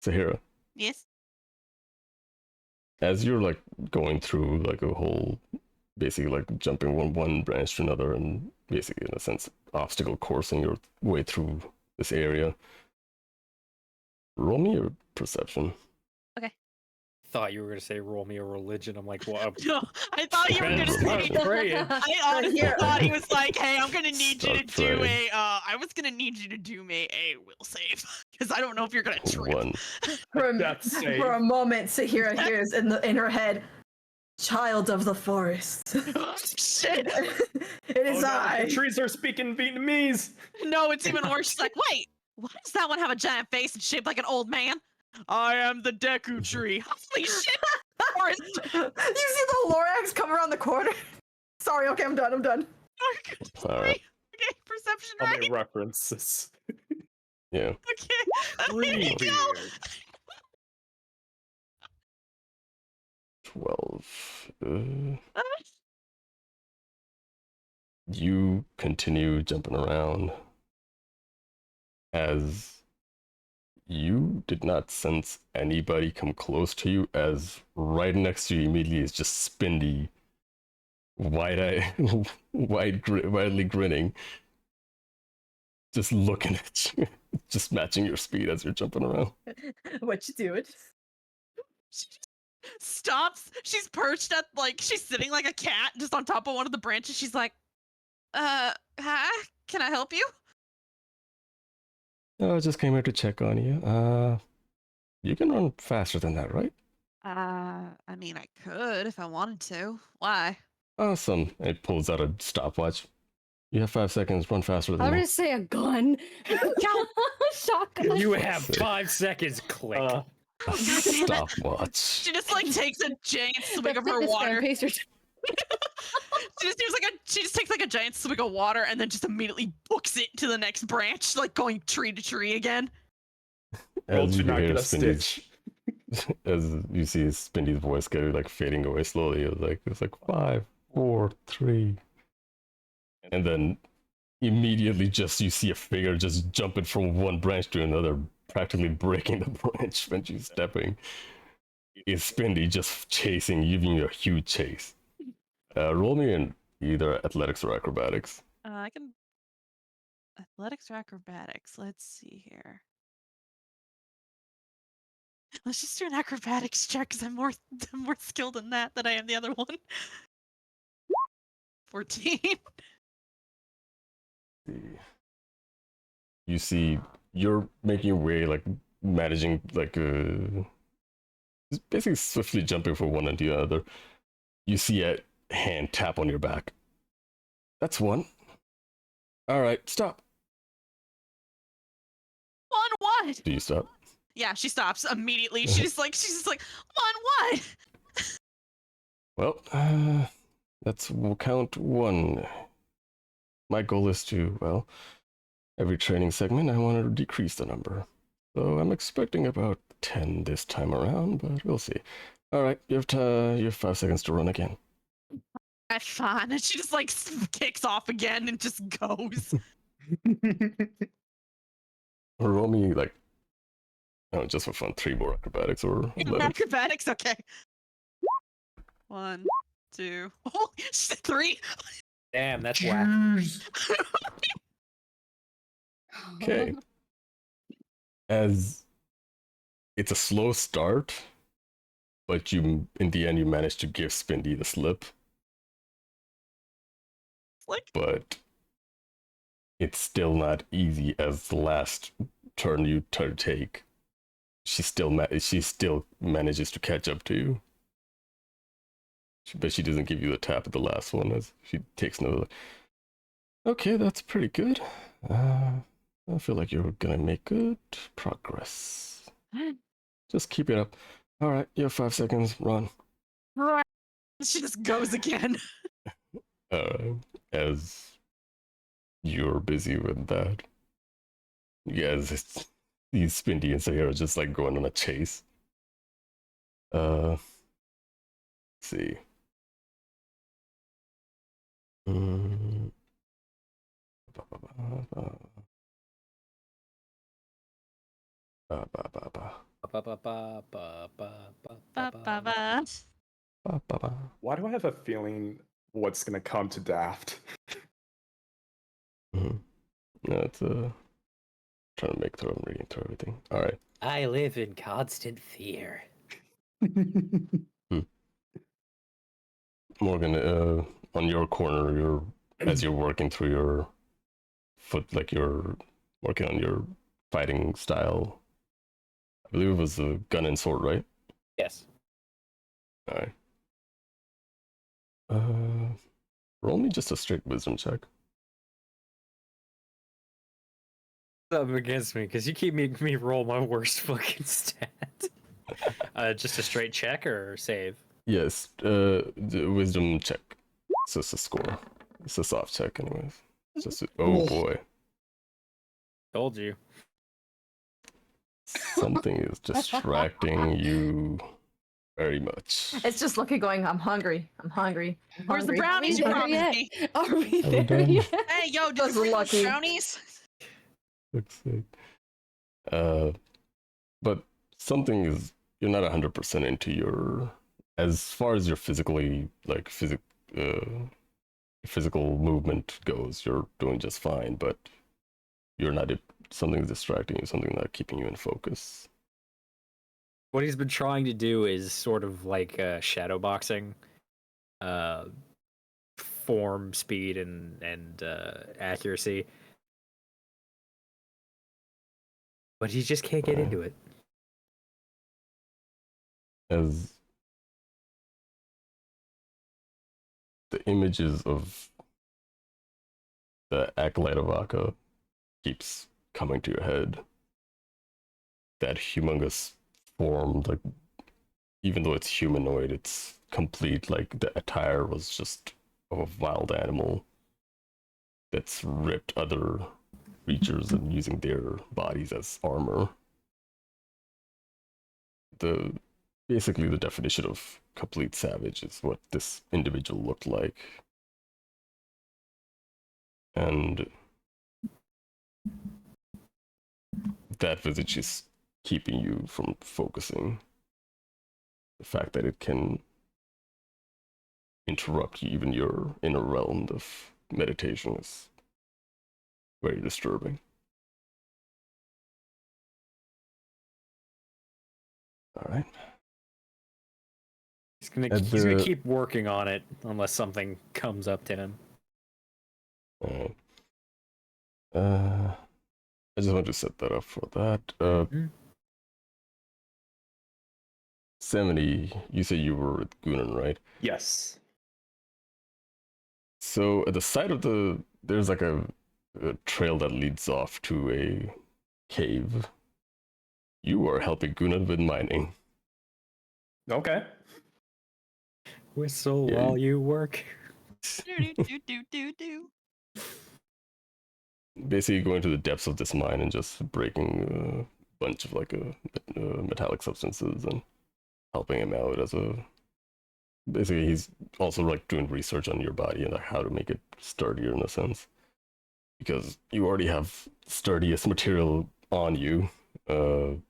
Sahirah, Yes. as you're like going through like a whole, basically like jumping one branch to another, and basically in a sense obstacle coursing your way through this area. Roll me your perception. Thought you were gonna say roll me a religion. I'm like, well, No, I thought you were gonna Start say. praying. I honestly Here. thought he was like, "Hey, I'm gonna need you to Start do praying. I was gonna need you to do me a will save because I don't know if you're gonna trip." 1. That's safe. For a moment, Sahirah hears in her head, "Child of the forest." Shit. It is Oh, no, I. the trees are speaking Vietnamese. No, it's even worse. She's like, "Wait, why does that one have a giant face and shaped like an old man?" I am the Deku tree. Holy shit! forest. You see the Lorax come around the corner? Sorry, okay, I'm done. All right. Okay, perception How right. many references? Yeah. Okay. There you go. Treebeard. 12. You continue jumping around as you did not sense anybody come close to you, as right next to you immediately is just Spindy, widely grinning, just looking at you, just matching your speed as you're jumping around. What you doing? She just stops. She's perched at she's sitting like a cat just on top of one of the branches. She's like, hi, can I help you? Oh, I just came here to check on you. You can run faster than that, right? I mean, I could if I wanted to. Why? Awesome. It pulls out a stopwatch. You have 5 seconds. Run faster I than was me. gonna say a gun. Shotgun. You have 5 seconds. Click. A God damn it. stopwatch. She just takes a giant swig The of her fitness water. band pacers. She just takes a giant swig of water and then just immediately books it to the next branch, going tree to tree again. Roll As to you not hear get a Spindy's, stitch. as you see Spindy's voice get fading away slowly, it's like 5, 4, 3, and then immediately just you see a figure just jumping from one branch to another, practically breaking the branch when she's stepping. Is Spindy just chasing, giving you a huge chase? Roll me in either athletics or acrobatics. I can athletics or acrobatics. Let's see here. Let's just do an acrobatics check because I'm more skilled in that than I am the other one. 14. You see, you're making your way, managing, just basically swiftly jumping from one into the other. You see a hand tap on your back. That's one. All right, stop. On what? Do you stop? Yeah, she stops immediately. She's just like, on what? Well, we'll count one. My goal is to, every training segment, I want to decrease the number. So I'm expecting about 10 this time around, but we'll see. All right, you have 5 seconds to run again. That's fine. And she just kicks off again and just goes. Roll me just for fun, 3 more acrobatics or athletics. Acrobatics, okay. 1, 2, 3. Damn, that's whack. Okay. As it's a slow start, but in the end you manage to give Spindy the slip. But it's still not easy, as the last turn you take. She still manages to catch up to you. But she doesn't give you the tap at the last one, as she takes another. Okay, that's pretty good. I feel like you're gonna make good progress. Just keep it up. All right, you have 5 seconds. Run. She just goes again. As you're busy with that, these Spindy and Sahirah just going on a chase. Let's see. Why do I have a feeling what's gonna come to Daft? No, it's trying to make through. I'm reading through everything. All right. I live in constant fear. Morgan, on your corner, as you're working through your foot, you're working on your fighting style. I believe it was a gun and sword, right? Yes. All right. Roll me just a straight wisdom check. Up against me because you keep making me roll my worst fucking stat. Just a straight check or save? Yes, the wisdom check. So it's a score. It's a soft check, anyways. It's just oh boy, Told you. something is distracting you very much. It's just looking going, I'm hungry. I'm hungry. I'm Where's the hungry." brownies you There promised yet? me? Are we Are we there done? yet? Hey, yo, did Those you bring those lucky. brownies? Looks like. But something is you're not 100% into your as far as your physically like physical movement goes. You're doing just fine, but you're not. Something's distracting you. Something not keeping you in focus. What he's been trying to do is sort of like shadow boxing, form, speed, and accuracy, but he just can't get into it. As the images of the acolyte of Akka keeps coming to your head, that humongous form, like even though it's humanoid, it's complete. Like the attire was just of a wild animal that's ripped other creatures and using their bodies as armor. The basically the definition of complete savage is what this individual looked like. And that visage is keeping you from focusing. The fact that it can interrupt even your inner realm of meditation is very disturbing. All right. He's gonna At he's gonna the- keep working on it unless something comes up to him. All right. I just want to set that up for that. Mhm. 70, you said you were with Gunan, right? Yes. So at the side of there's like a trail that leads off to a cave. You are helping Gunan with mining. Okay. Whistle Yeah. while you work. Do. Basically going to the depths of this mine and just breaking a bunch of like metallic substances and helping him out as a basically he's also like doing research on your body and like how to make it sturdier in a sense, because you already have sturdiest material on you. To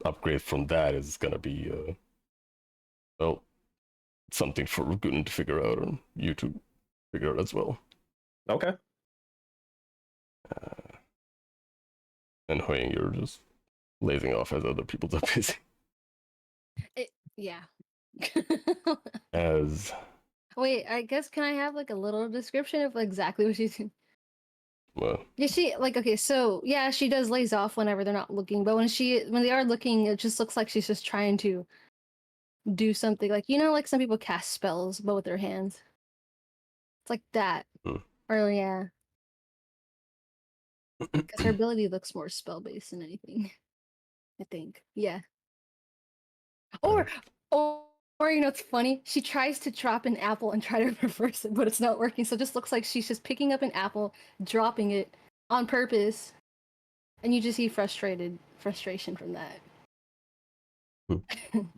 upgrade from that is gonna be well, something for Gunan to figure out and you to figure out as well. Okay. And HuiYing, you're just lazing off as other people are busy. Yeah. As Wait, I guess can I have like a little description of exactly what she's doing? well, Yeah, she like okay, so yeah, she does lays off whenever they're not looking, but when they are looking, it just looks like she's just trying to do something like like some people cast spells but with their hands. It's like that. Hmm. Or yeah, because her ability looks more spell based than anything. I think. Yeah. Or or it's funny. She tries to drop an apple and try to reverse it, but it's not working. So it just looks like she's just picking up an apple, dropping it on purpose, and you just see frustration from that.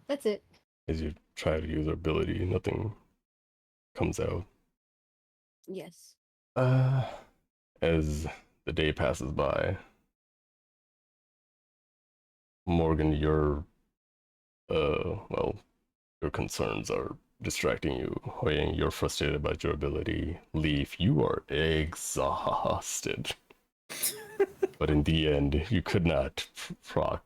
That's it. as you try to use her ability, nothing comes out. Yes. As the day passes by, Morgan, your your concerns are distracting you. HuiYing, you're frustrated about your ability. Leif, you are exhausted. But in the end, you could not proc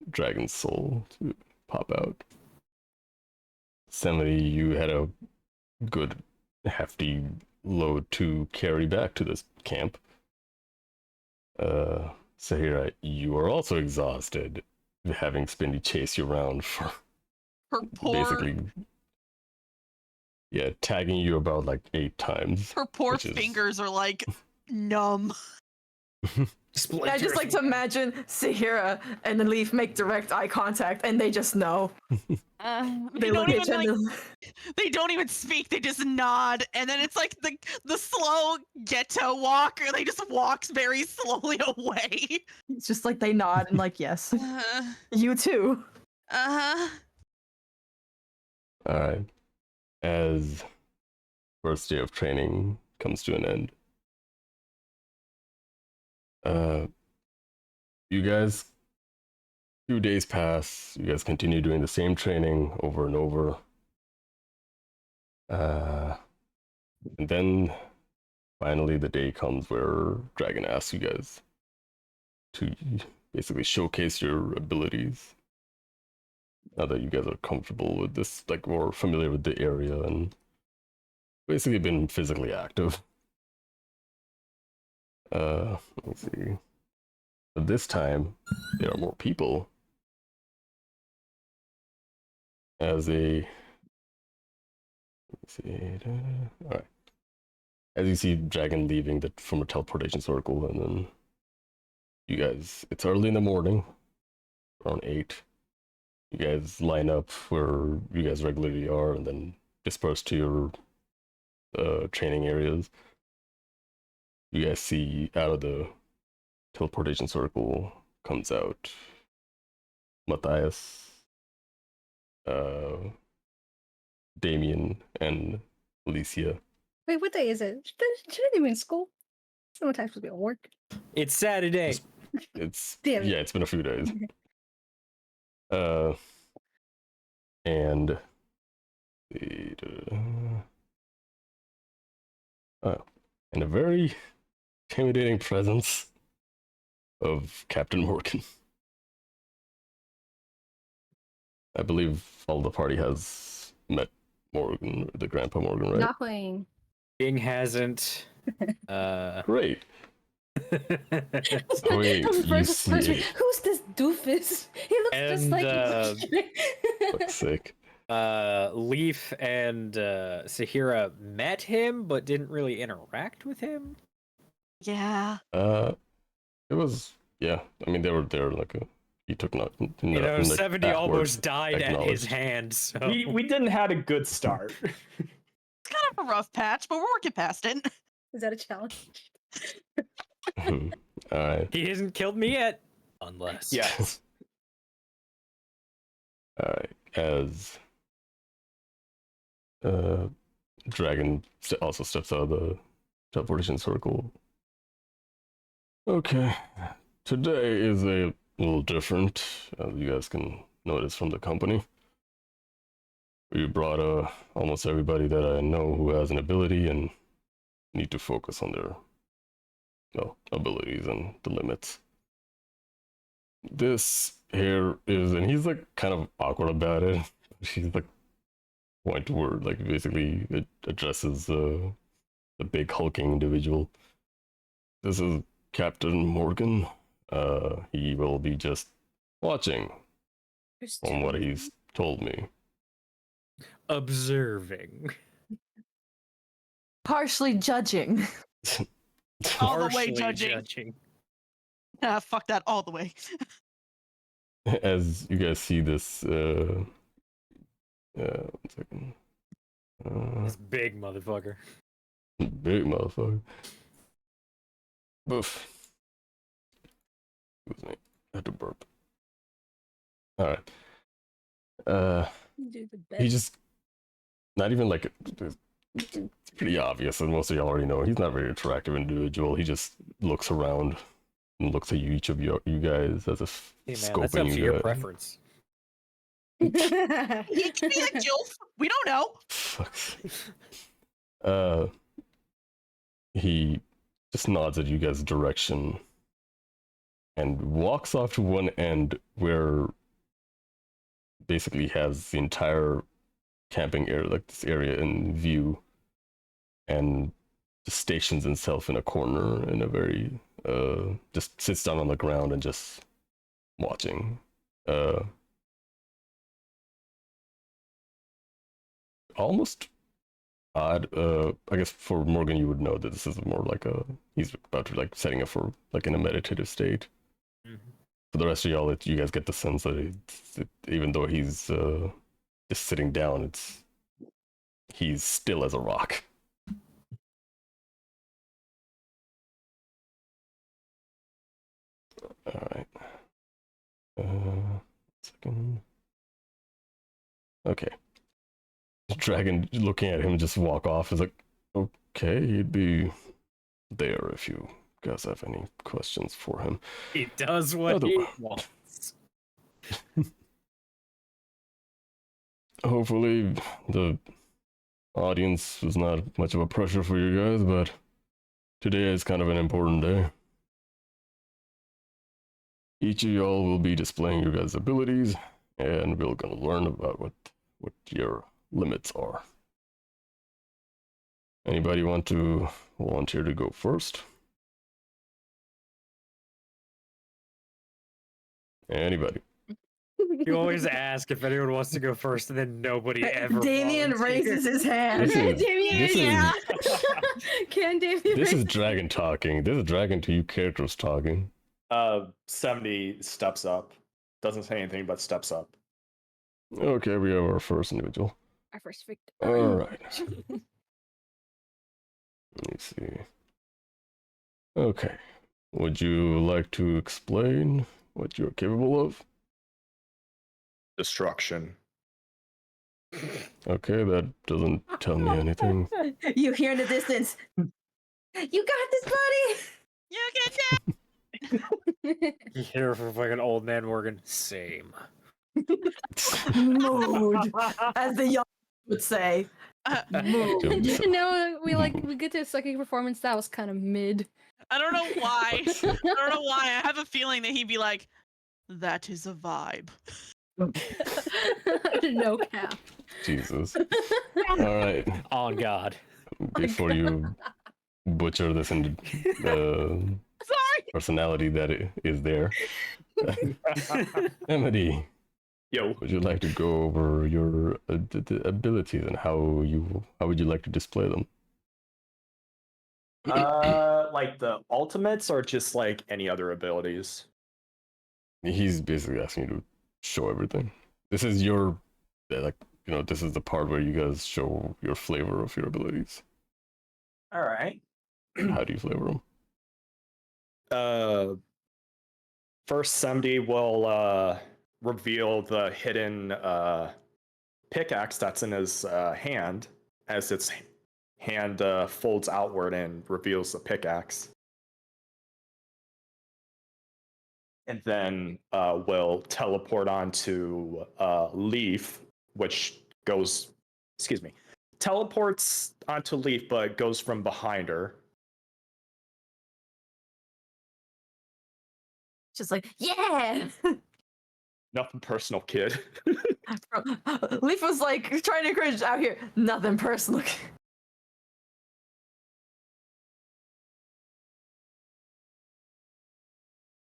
Dragon's Soul to pop out. 70, you had a good hefty load to carry back to this camp. Sahirah, you are also exhausted, having Spindy chase you around for Her poor, basically, yeah, tagging you about like 8 times. her poor which is- fingers are like numb. I just like to imagine Sahirah and the Leaf make direct eye contact, and they just know. They They look don't at even each other. they don't even speak. They just nod, and then it's like the slow ghetto walk, or they just walks very slowly away. It's just like they nod and like, yes, you too. Uh-huh. All right. As first day of training comes to an end, you guys, 2 days pass. You guys continue doing the same training over and over. And then finally the day comes where Dragon asks you guys to basically showcase your abilities. Now that you guys are comfortable with this, like, more familiar with the area and basically been physically active. Let me see. But this time, there are more people. As a, let me see. All right. As you see Dragon leaving from a teleportation circle, and then you guys, it's early in the morning, around 8. You guys line up where you guys regularly are, and then disperse to your training areas. You guys see out of the teleportation circle comes out Matthias, Damien, and Alicia. Wait, what day is it? Should I be in school? Sometimes supposed to be at work. It's Saturday. It's Damn it. yeah, it's been a few days. And and a very intimidating presence of Captain Morgan. I believe all the party has met Morgan, the Grandpa Morgan, right? Not playing. King hasn't. Great. That Wait, was you first me. see, Who's this doofus? He looks just And, like looks sick. Leif and Sahirah met him, but didn't really interact with him. Yeah. It was, yeah. I mean, they were there like he took not. You know, like, 70 that almost word died at his acknowledged. hands. So. We didn't had a good start. It's kind of a rough patch, but we're working past it. Is that a challenge? All right. He hasn't killed me yet. Unless. Yes. All right. As Dragon also steps out of the teleportation circle. Okay. Today is a little different, as you guys can notice from the company. We brought almost everybody that I know who has an ability and need to focus on their abilities and the limits. This here is, and he's like kind of awkward about it. He's like point word, like basically it addresses the big hulking individual. This is Captain Morgan. He will be just watching from what he's told me. Observing. Partially judging. All the way Partially judging. Ah, fuck that all the way. As you guys see this, 1 second. This big motherfucker. Big motherfucker. Boof. Excuse me. I had to burp. Alright. Do the He best. just, not even like, it's pretty obvious, and most of y'all already know, he's not a very interactive individual. He just looks around and looks at each of you guys as if Hey man, scoping that's up to you your guys. preference. He could be a Jilf. We don't know. Fuck's sake. He just nods at you guys' direction and walks off to one end where basically has the entire camping area, like this area in view, and just stations himself in a corner in a very just sits down on the ground and just watching. Almost odd. I guess for Morgan, you would know that this is more like he's about to like setting up for like in a meditative state. For the rest of y'all, you guys get the sense that even though he's just sitting down, he's still as a rock. All right. Second. Okay. Dragon looking at him just walk off is like, okay, he'd be there if you guys have any questions for him. He does what he wants. Hopefully the audience was not much of a pressure for you guys, but today is kind of an important day. Each of y'all will be displaying your guys' abilities, and we're gonna learn about what your limits are. Anybody want to volunteer to go first? Anybody? You always ask if anyone wants to go first, and then nobody ever. Damien raises his hand. Damien, Can Damien? This is raise- Dragon talking. This is Dragon to you characters talking. 70 steps up. Doesn't say anything, but steps up. Okay, we have our first individual. Our first victim. All right. Let me see. Okay. Would you like to explain what you're capable of? Destruction. Okay, that doesn't tell me anything. You hear in the distance. You got this, buddy. You get that? You hear from like an old man Morgan. Same. Mood, as the young would say. Mood. We get to a second performance that was kind of mid. I don't know why. I don't know why. I have a feeling that he'd be like, that is a vibe. No cap. Jesus. All right. On God. Before you butcher this into Sorry. personality that is there, Emily, Yo. would you like to go over your abilities and how would you like to display them? Like the ultimates or just like any other abilities? He's basically asking you to show everything. This is your this is the part where you guys show your flavor of your abilities. All right. How do you flavor them? First 70 will reveal the hidden pickaxe that's in his hand as its hand folds outward and reveals the pickaxe. And then we'll teleport onto Leif, which goes, teleports onto Leif, but goes from behind her. Just like, yeah. Nothing personal, kid. Leaf was like trying to encourage out here. Nothing personal.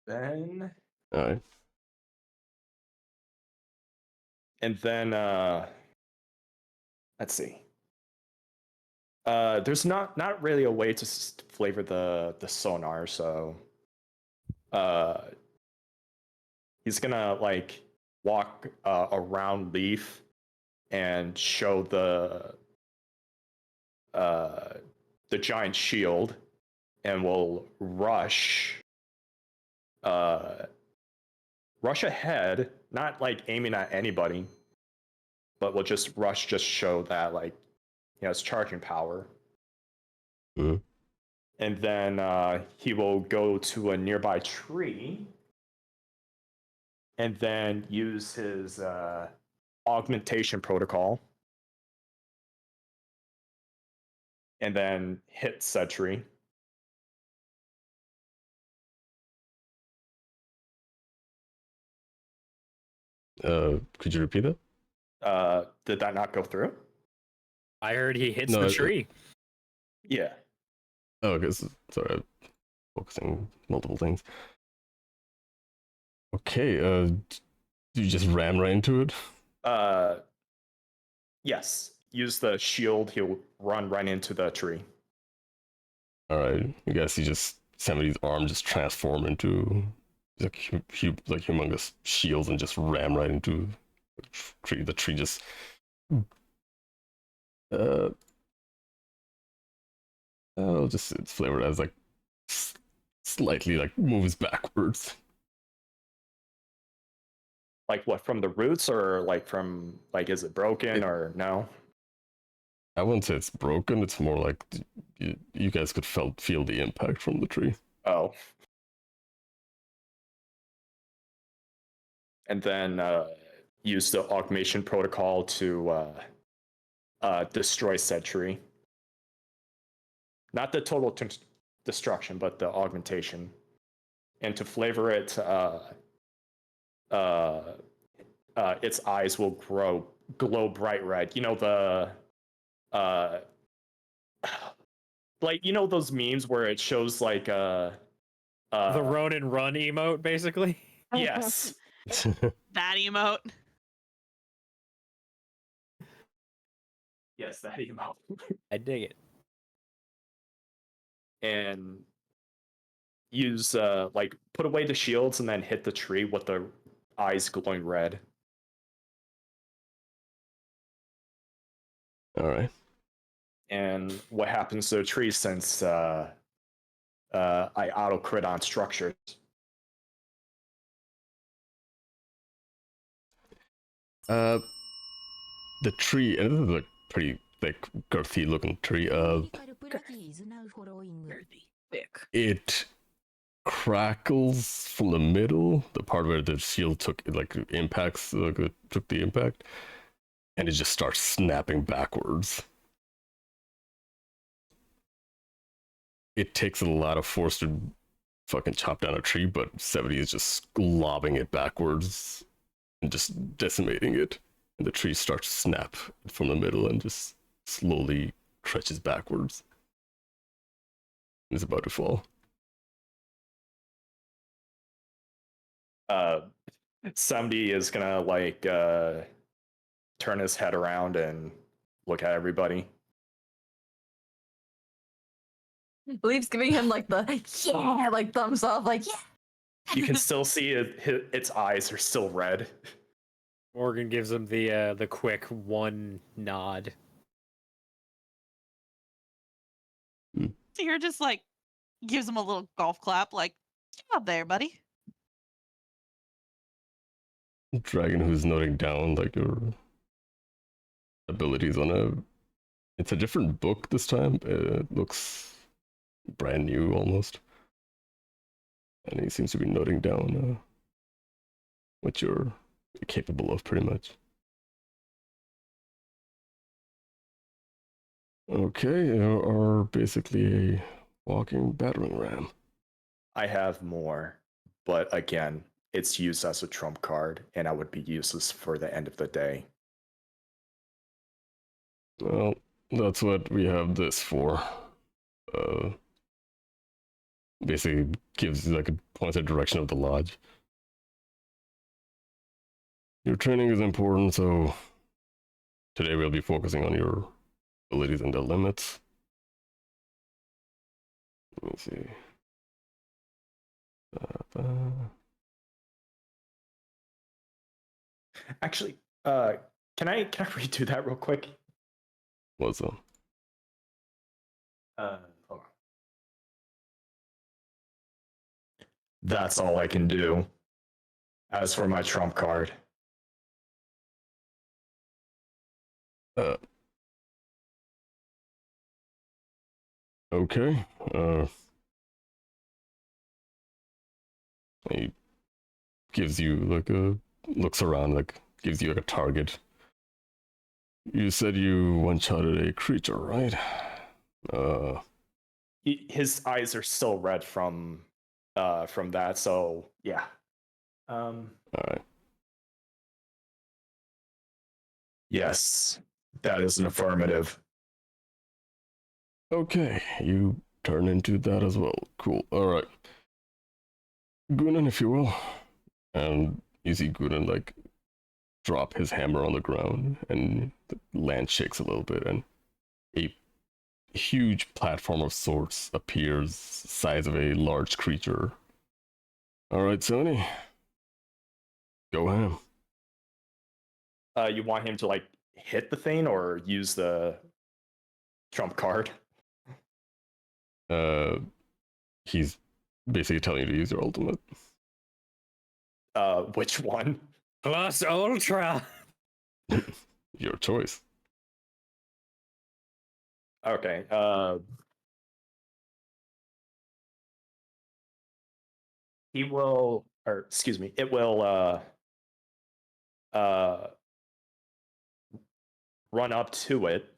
Then All right. and then let's see. There's not really a way to flavor the sonar, so he's gonna like walk around Leaf and show the giant shield, and will rush ahead, not like aiming at anybody, but will just rush, just show that like he has charging power. Mhm. And then he will go to a nearby tree and then use his augmentation protocol and then hit said tree. Could you repeat that? Did that not go through? I heard he hits No, the it- tree. Yeah. Oh, okay. Sorry, I'm focusing multiple things. Okay. You just ram right into it. Yes. use the shield, he'll run right into the tree. All right, you guys see just somebody's arm just transform into like humongous shields and just ram right into the tree. The tree just it's flavored as like slightly like moves backwards. Like what, from the roots, or like from like, is it broken or no? I wouldn't say it's broken. It's more like you guys could feel the impact from the tree. Oh. And then use the augmentation protocol to destroy said tree. Not the total destruction, but the augmentation. And to flavor it, its eyes will glow bright red. You know the like, you know those memes where it shows like the Ronin run emote, basically. Yes. That emote. Yes, that emote. I dig it. And use like put away the shields and then hit the tree with the eyes glowing red. All right. And what happens to the tree since I auto crit on structures? The tree, and this is a pretty like girthy looking tree. Thick. It crackles from the middle, the part where the shield took like impacts, took the impact, and it just starts snapping backwards. It takes a lot of force to fucking chop down a tree, but 70 is just lobbing it backwards and just decimating it. And the tree starts to snap from the middle and just slowly stretches backwards. It's about to fall. 70 is gonna like turn his head around and look at everybody. Leif's giving him like the yeah, like thumbs up, like yeah. You can still see its eyes are still red. Morgan gives him the quick one nod. Sahirah just like gives him a little golf clap, like, "Good job there, buddy." Dragon, who's noting down like your abilities on it's a different book this time. It looks brand new almost, and he seems to be noting down what you're capable of, pretty much. Okay, you are basically a walking battering ram. I have more, but again, it's used as a trump card, and I would be useless for the end of the day. Well, that's what we have this for. Basically gives like a pointed direction of the lodge. Your training is important, so today we'll be focusing on your abilities and the limits. Let me see. Actually, can I redo that real quick? What's up? Hold on. That's all I can do. As for my trump card. Okay. He gives you like looks around, like gives you like a target. You said you one-shotted a creature, right? His eyes are still red from that, so yeah. All right. Yes, that is an affirmative. Okay, you turn into that as well. Cool. All right. Gunan, if you will. And you see Gunan like drop his hammer on the ground, and the land shakes a little bit, and a huge platform of sorts appears, size of a large creature. All right, Sony, go ham. You want him to like hit the thing or use the trump card? He's basically telling you to use your ultimate. Which one? Plus Ultra. Your choice. Okay. He will, or excuse me, it will run up to it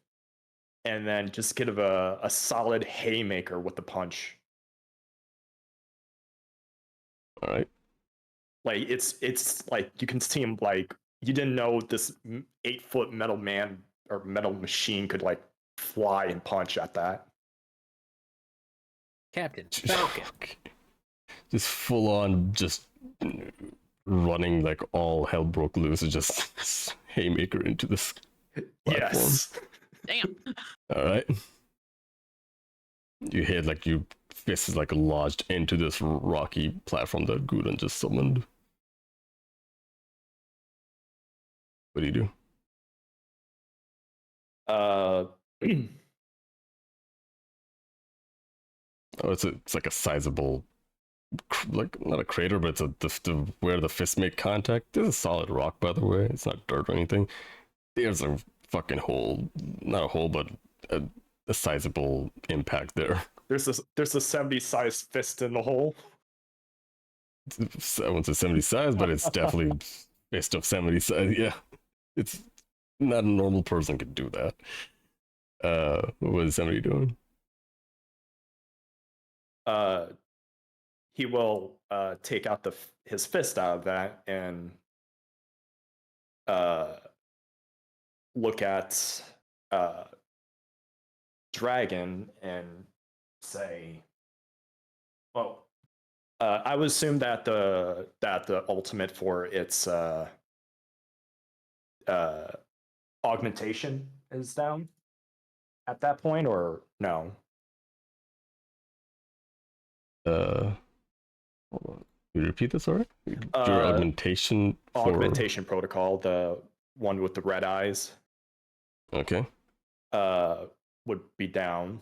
and then just give a solid haymaker with the punch. All right. Like it's like you can see him like you didn't know this 8-foot metal man or metal machine could like fly and punch at that. Captain Falcon. Just full on, just running like all hell broke loose. Just haymaker into this platform. Yes. Damn. All right. You hit like your fist is like lodged into this rocky platform that Gudon just summoned. What do you do? Oh, it's like a sizable, like not a crater, but it's where the fists make contact. This is a solid rock, by the way. It's not dirt or anything. There's a fucking hole, not a hole, but a sizable impact there. There's a 70 sized fist in the hole. I won't say 70 size, but it's definitely fist of 70 size. Yeah, it's not a normal person could do that. What was 70 doing? He will take out his fist out of that and look at Dragon and say, well, I would assume that the ultimate for its augmentation is down at that point, or no? Hold on. Can you repeat this, sorry? Your augmentation for... Augmentation protocol, the one with the red eyes. Okay. Would be down.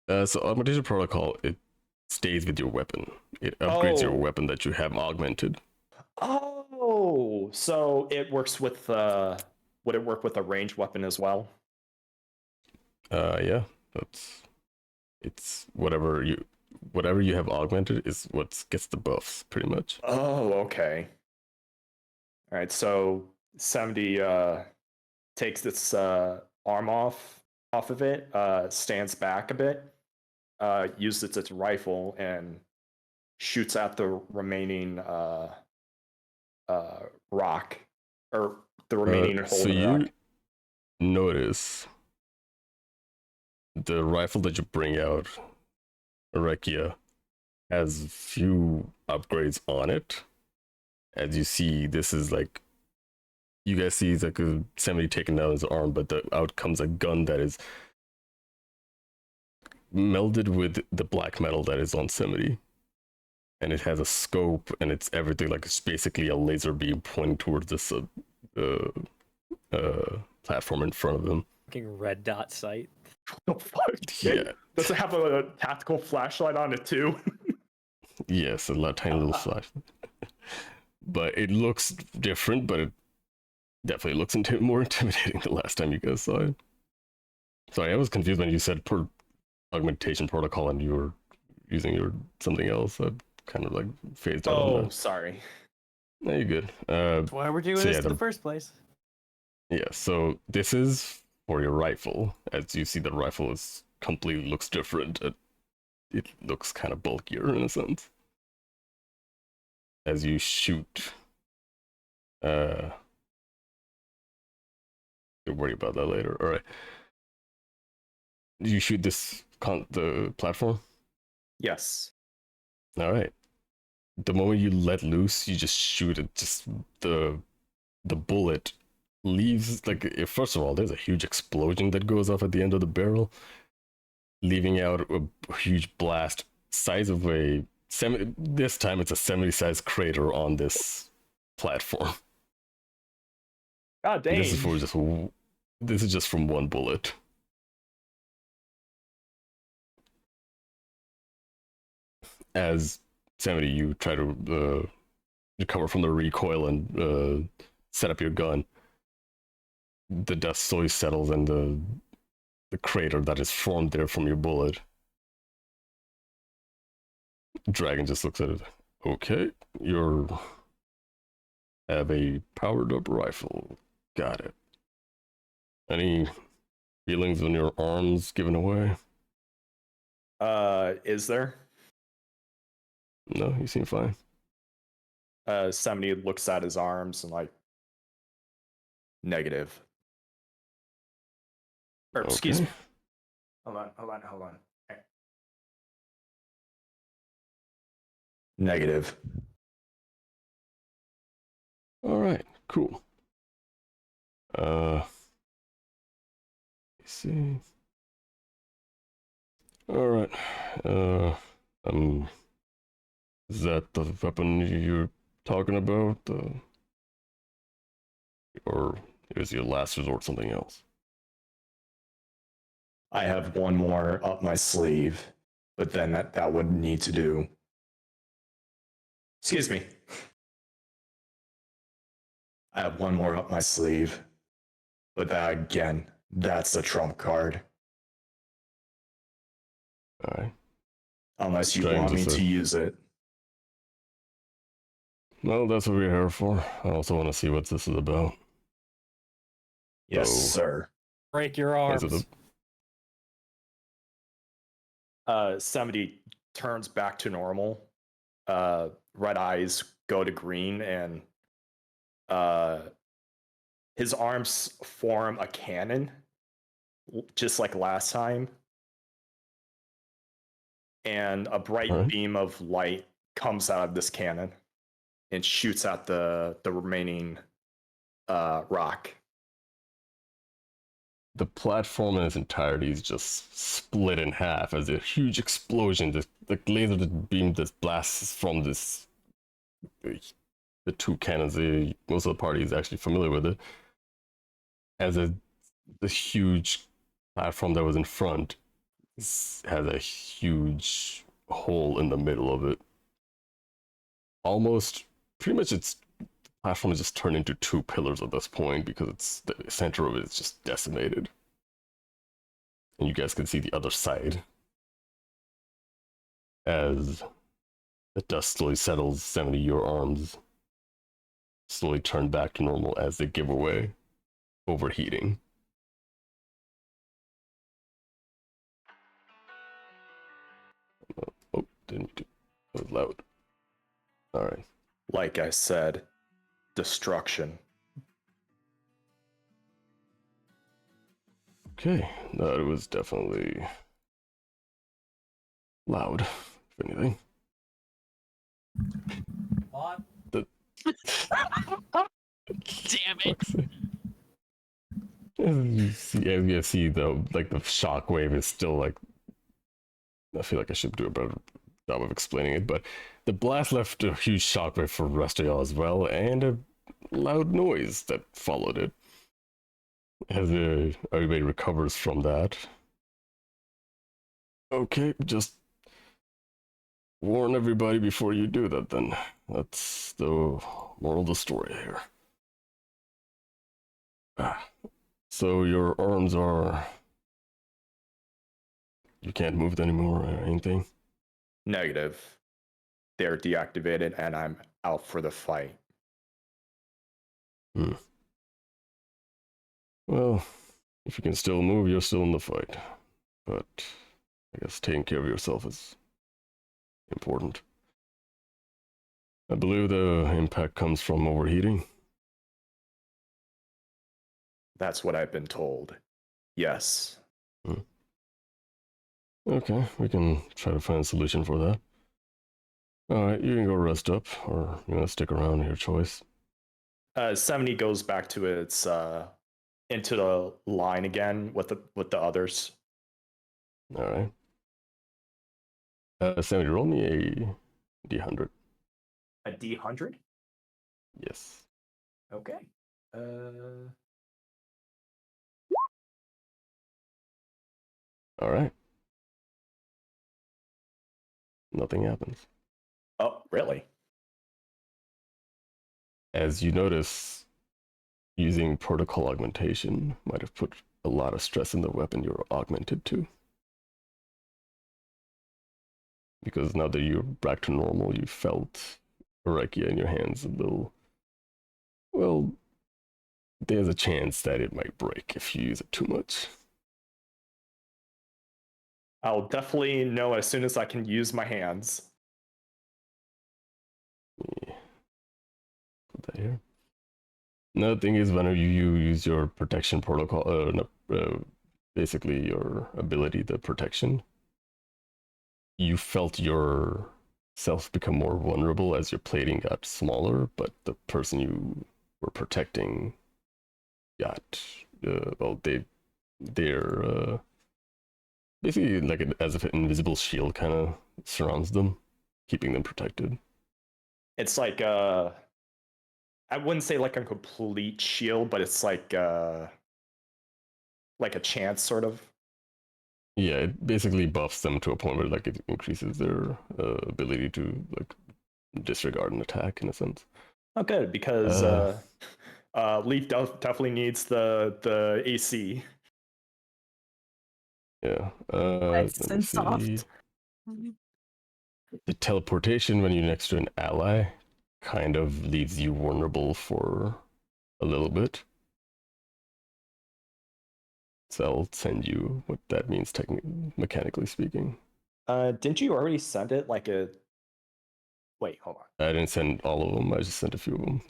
So augmentation protocol, it stays with your weapon. It upgrades your weapon that you have augmented. Oh, so it works with would it work with a ranged weapon as well? Yeah. It's whatever you have augmented is what gets the buffs, pretty much. Oh, okay. All right, so 70 takes its arm off of it, stands back a bit, uses its rifle and shoots at the remaining rock, or the remaining hole so in the you rock. notice the rifle that you bring out, Arekia, has few upgrades on it. As you see, this is like, you guys see it's like somebody taking down his arm, but out comes a gun that is melded with the black metal that is on Simity. And it has a scope, and it's everything, like it's basically a laser beam pointing towards this platform in front of them. Fucking red dot sight. What the fuck? Yeah. Does it have a tactical flashlight on it too? Yes, a tiny little flash. But it looks different, but it definitely looks more intimidating the last time you guys saw it. Sorry, I was confused when you said augmentation protocol and you were using your something else. I kind of like phased out on that. Sorry. No, you're good. That's why we're doing so this yeah, in the first place. Yeah, so this is for your rifle. As you see, the rifle is completely looks different. It looks kind of bulkier in a sense. As you shoot, don't worry about that later. All right. You shoot the platform. Yes. All right. the moment you let loose, you just shoot it. Just the bullet leaves like first of all, there's a huge explosion that goes off at the end of the barrel, leaving out a huge blast size of a this time it's a 70 size crater on this platform. God dang. This is just from one bullet. As 70, you try to recover from the recoil and set up your gun. The dust slowly settles and the crater that is formed there from your bullet. Dragon just looks at it. Okay, you have a powered up rifle. Got it. Any feelings on your arms given away? Is there? No, you seem fine. 70 looks at his arms and like, negative. Or excuse Okay. me. Hold on. Okay. Negative. All right, cool. Let's see. All right. Is that the weapon you're talking about? Or is your last resort something else? I have one more up my sleeve, but then that would need to do. Excuse me. I have one more up my sleeve, but that again, that's the trump card. All right. Unless you Dragon want me just to said- use it. Well, that's what we're here for. I also want to see what this is about. Yes, Oh. sir. Break your Is arms. it 70 turns back to normal. Red eyes go to green, and his arms form a cannon, just like last time. And a bright Alright. beam of light comes out of this cannon and shoots at the remaining rock. the platform in its entirety is just split in half as a huge explosion. The laser beam that blasts from this, the two cannons. Most of the party is actually familiar with it. As the huge platform that was in front has a huge hole in the middle of it. Almost, pretty much, its platform is just turned into two pillars at this point because it's the center of it is just decimated. And you guys can see the other side as the dust slowly settles. 70, your arms slowly turn back to normal as they give away, overheating. Oh, didn't do that was loud. All right. Like I said, destruction. Okay, that was definitely loud, if anything. What? Damn it. As you see, though, like the shockwave is still like. I feel like I should do a better job of explaining it, but the blast left a huge shockwave for the rest of y'all as well, and a loud noise that followed it. As everybody recovers from that. Okay, just warn everybody before you do that, then. That's the moral of the story here. So your arms are... You can't move it anymore or anything? Negative. They're deactivated, and I'm out for the fight. Well, if you can still move, you're still in the fight. But I guess taking care of yourself is important. I believe the impact comes from overheating. That's what I've been told. Yes. Okay, we can try to find a solution for that. Alright, you can go rest up, or you want to stick around, your choice. 70 goes back to its into the line again with the others. Alright. 70, roll me a D100. A D100? Yes. Okay. Alright. Nothing happens. Oh, really? As you notice, using protocol augmentation might have put a lot of stress in the weapon you're augmented to. Because now that you're back to normal, you felt Orekia in your hands a little. Well, there's a chance that it might break if you use it too much. I'll definitely know as soon as I can use my hands. Yeah. Put that here. Another thing is whenever you use your protection protocol, basically your ability, the protection, you felt your self become more vulnerable as your plating got smaller, but the person you were protecting got, they're basically like as if an invisible shield kind of surrounds them, keeping them protected. It's like I wouldn't say like a complete shield, but it's like a chance sort of. Yeah, it basically buffs them to a point where like it increases their ability to like disregard an attack in a sense. Oh, good, because Leif definitely needs the AC. Yeah. Nice Let me and see. soft. The teleportation when you're next to an ally kind of leaves you vulnerable for a little bit. So I'll send you what that means mechanically speaking. Didn't you already send it like a? Wait, hold on. I didn't send all of them. I just sent a few of them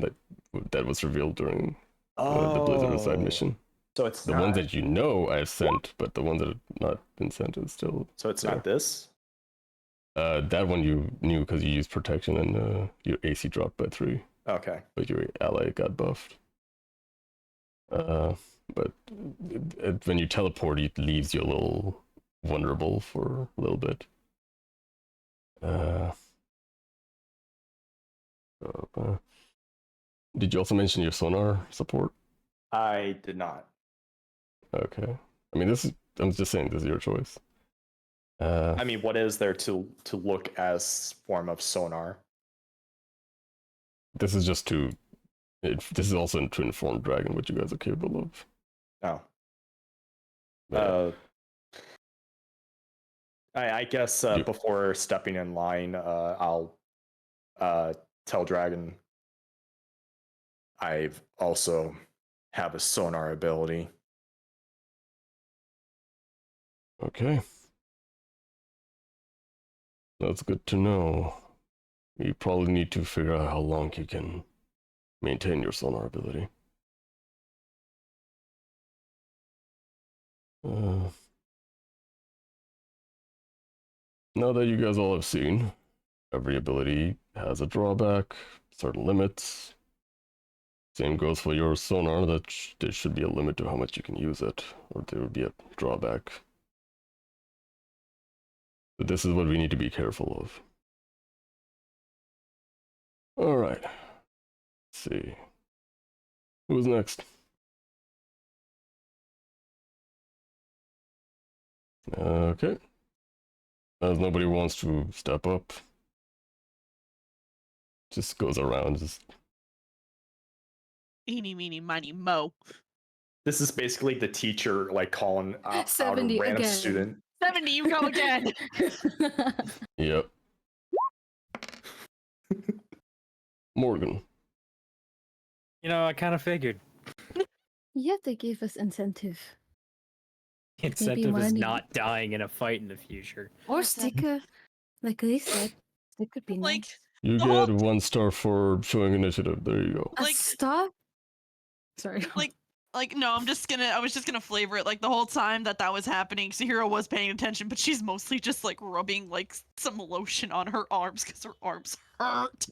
that was revealed during the Blizzard side Oh, mission. so it's The not. ones that you know I've sent, but the ones that have not been sent is still. So it's there. not this. That one you knew because you used protection and your AC dropped by 3, Okay. but your ally got buffed. But when you teleport, it leaves you a little vulnerable for a little bit. Did you also mention your sonar support? I did not. Okay. I mean, I'm just saying, this is your choice. I mean, what is there to look as form of sonar? This is just to. This is also to inform Dragon what you guys are capable of. Oh. Yeah. I guess before stepping in line, I'll tell Dragon I've also have a sonar ability. Okay. That's good to know. You probably need to figure out how long you can maintain your sonar ability. Now that you guys all have seen, every ability has a drawback, certain limits. Same goes for your sonar, that there should be a limit to how much you can use it, or there would be a drawback. But this is what we need to be careful of. Alright. Let's see. Who's next? Okay. As nobody wants to step up, just goes around, just Eeny, meeny, miny, mo. This is basically the teacher like calling out a 70 random again. student. 70, you go again. Yep. Morgan. You know, I kind of figured. You have to give us incentive. Incentive is money. not dying in a fight in the future. Or sticker. Like they said. It could be Like, nice. You The get whole- 1 star for showing initiative. There you go. A like- stop? Sorry. like, Like, no, I was just gonna flavor it. Like, the whole time that was happening, Sahirah was paying attention, but she's mostly just, like, rubbing, like, some lotion on her arms, because her arms hurt.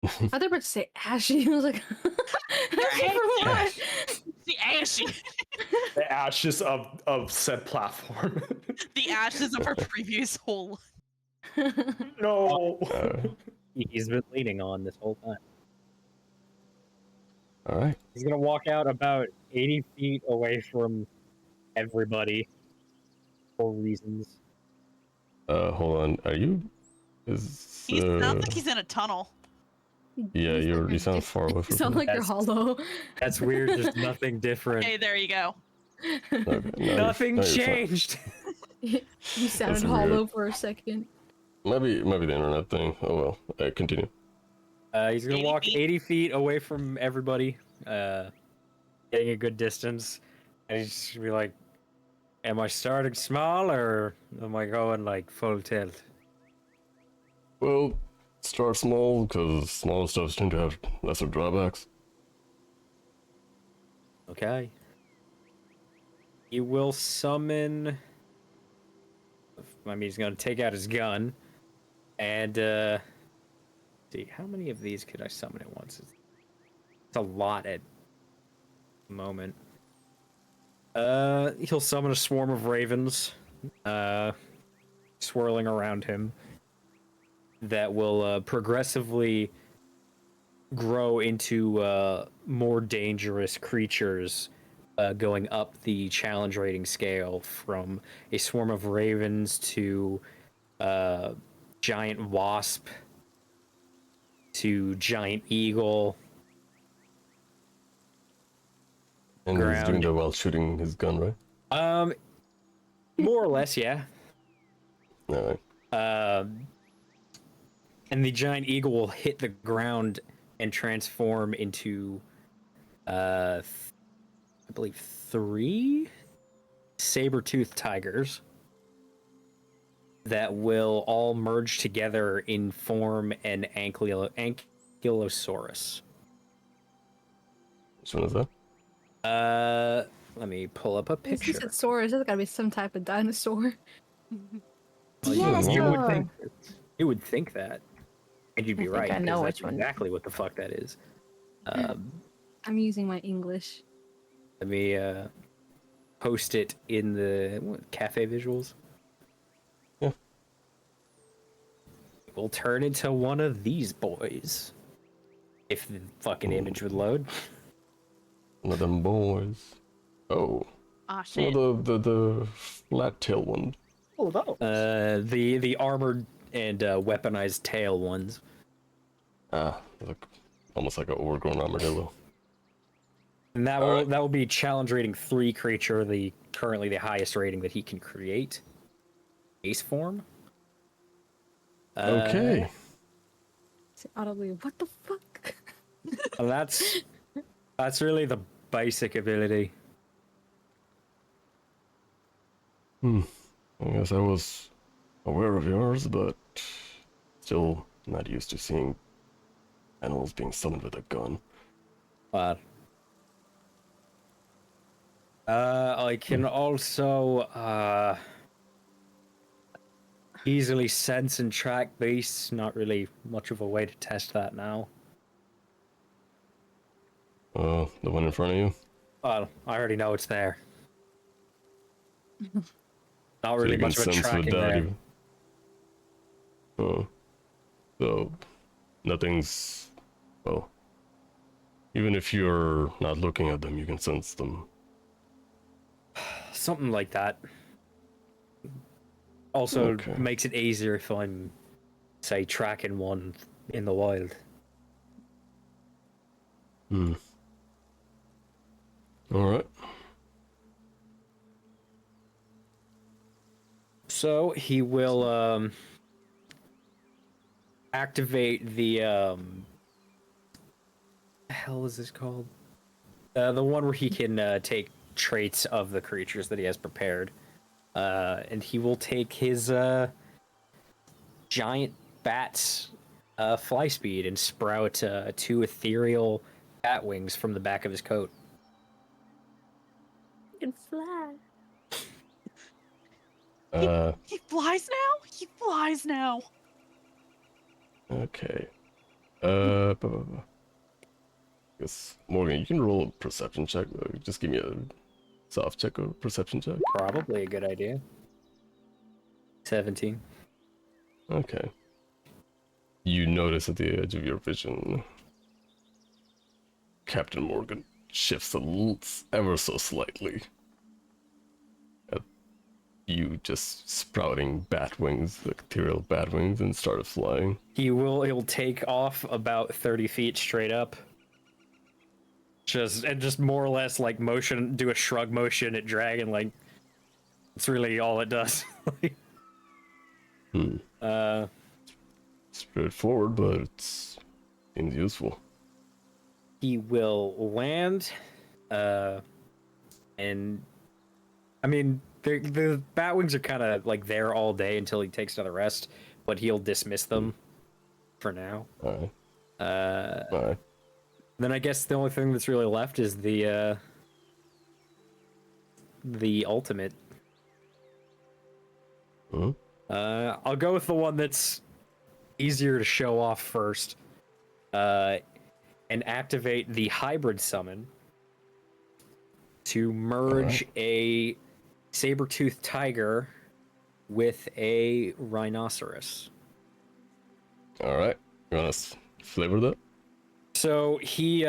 I thought you were about to say ashy. I was like, ashy for what? The ashy. The ashes of said platform. The ashes of her previous hole. No. He's been leaning on this whole time. All right. He's gonna walk out about 80 feet away from everybody for reasons. Hold on. Are you? Is He sounds like he's in a tunnel. yeah, you sound far away You from. sound like you're That's- hollow. That's weird. There's nothing different. Okay, there you go. Okay, no, Nothing no, you're fine. changed. You sounded That's hollow weird. for a second. Maybe the internet thing. Oh well. Continue. He's gonna 80 walk feet? 80 feet away from everybody, getting a good distance, and he's just gonna be like, "Am I starting small or am I going like full tilt?" Well, start small because smaller stuff tend to have lesser drawbacks. Okay. He will summon. I mean, he's gonna take out his gun, and see how many of these could I summon at once. It's a lot at the moment. He'll summon a swarm of ravens, swirling around him, that will progressively grow into more dangerous creatures, going up the challenge rating scale from a swarm of ravens to giant wasp to giant eagle. And he's doing Ground. that while shooting his gun, right? More or less, yeah. All right. And the giant eagle will hit the ground and transform into, I believe, 3 saber-toothed tigers that will all merge together in form an ankylosaurus. Which one is that? Let me pull up a This picture. is Saurus. There's gotta be some type of dinosaur. Oh, You would think that, and you'd be think right. I know 'cause which that's one. exactly what the fuck that is. I'm using my English. Let me post it in the cafe visuals. Yeah. We'll turn into one of these boys. If the fucking image would load. One of them boys. Oh, Ah, shit. the flat tail one. Oh no. The armored and weaponized tail ones. Like almost like an overgrown armadillo. And that will be challenge rating 3 creature, currently the highest rating that he can create. Base form. Okay. Say audibly, what the fuck? And that's really the basic ability. I guess I was aware of yours, but still not used to seeing animals being summoned with a gun. I can also easily sense and track beasts. Not really much of a way to test that now. The one in front of you? Well, I already know it's there. Not So really you can much of a sense with tracking that there. even. Oh. So, nothing's... Well, even if you're not looking at them, you can sense them. Something like that. Also Okay. makes it easier if I'm, say, tracking one in the wild. Alright. So he will activate the the hell is this called? The one where he can take traits of the creatures that he has prepared. And he will take his giant bat's fly speed and sprout 2 ethereal bat wings from the back of his coat. can fly. He flies now? He flies now. Okay. Guess Morgan, you can roll a perception check. Just give me a soft check or perception check. Probably a good idea. 17. Okay. You notice at the edge of your vision, Captain Morgan shifts ever so slightly. At you just sprouting bat wings, like ethereal bat wings, and started flying. He'll take off about 30 feet straight up. Just more or less like do a shrug motion at dragon, like it's really all it does. Straightforward, but it seems useful. He will land, and I mean the bat wings are kind of like there all day until he takes another rest, but he'll dismiss them for now. Alright. Alright. Then I guess the only thing that's really left is the ultimate. I'll go with the one that's easier to show off first, and activate the hybrid summon to merge a saber-toothed tiger with a rhinoceros. Alright. You want to flavor that? So he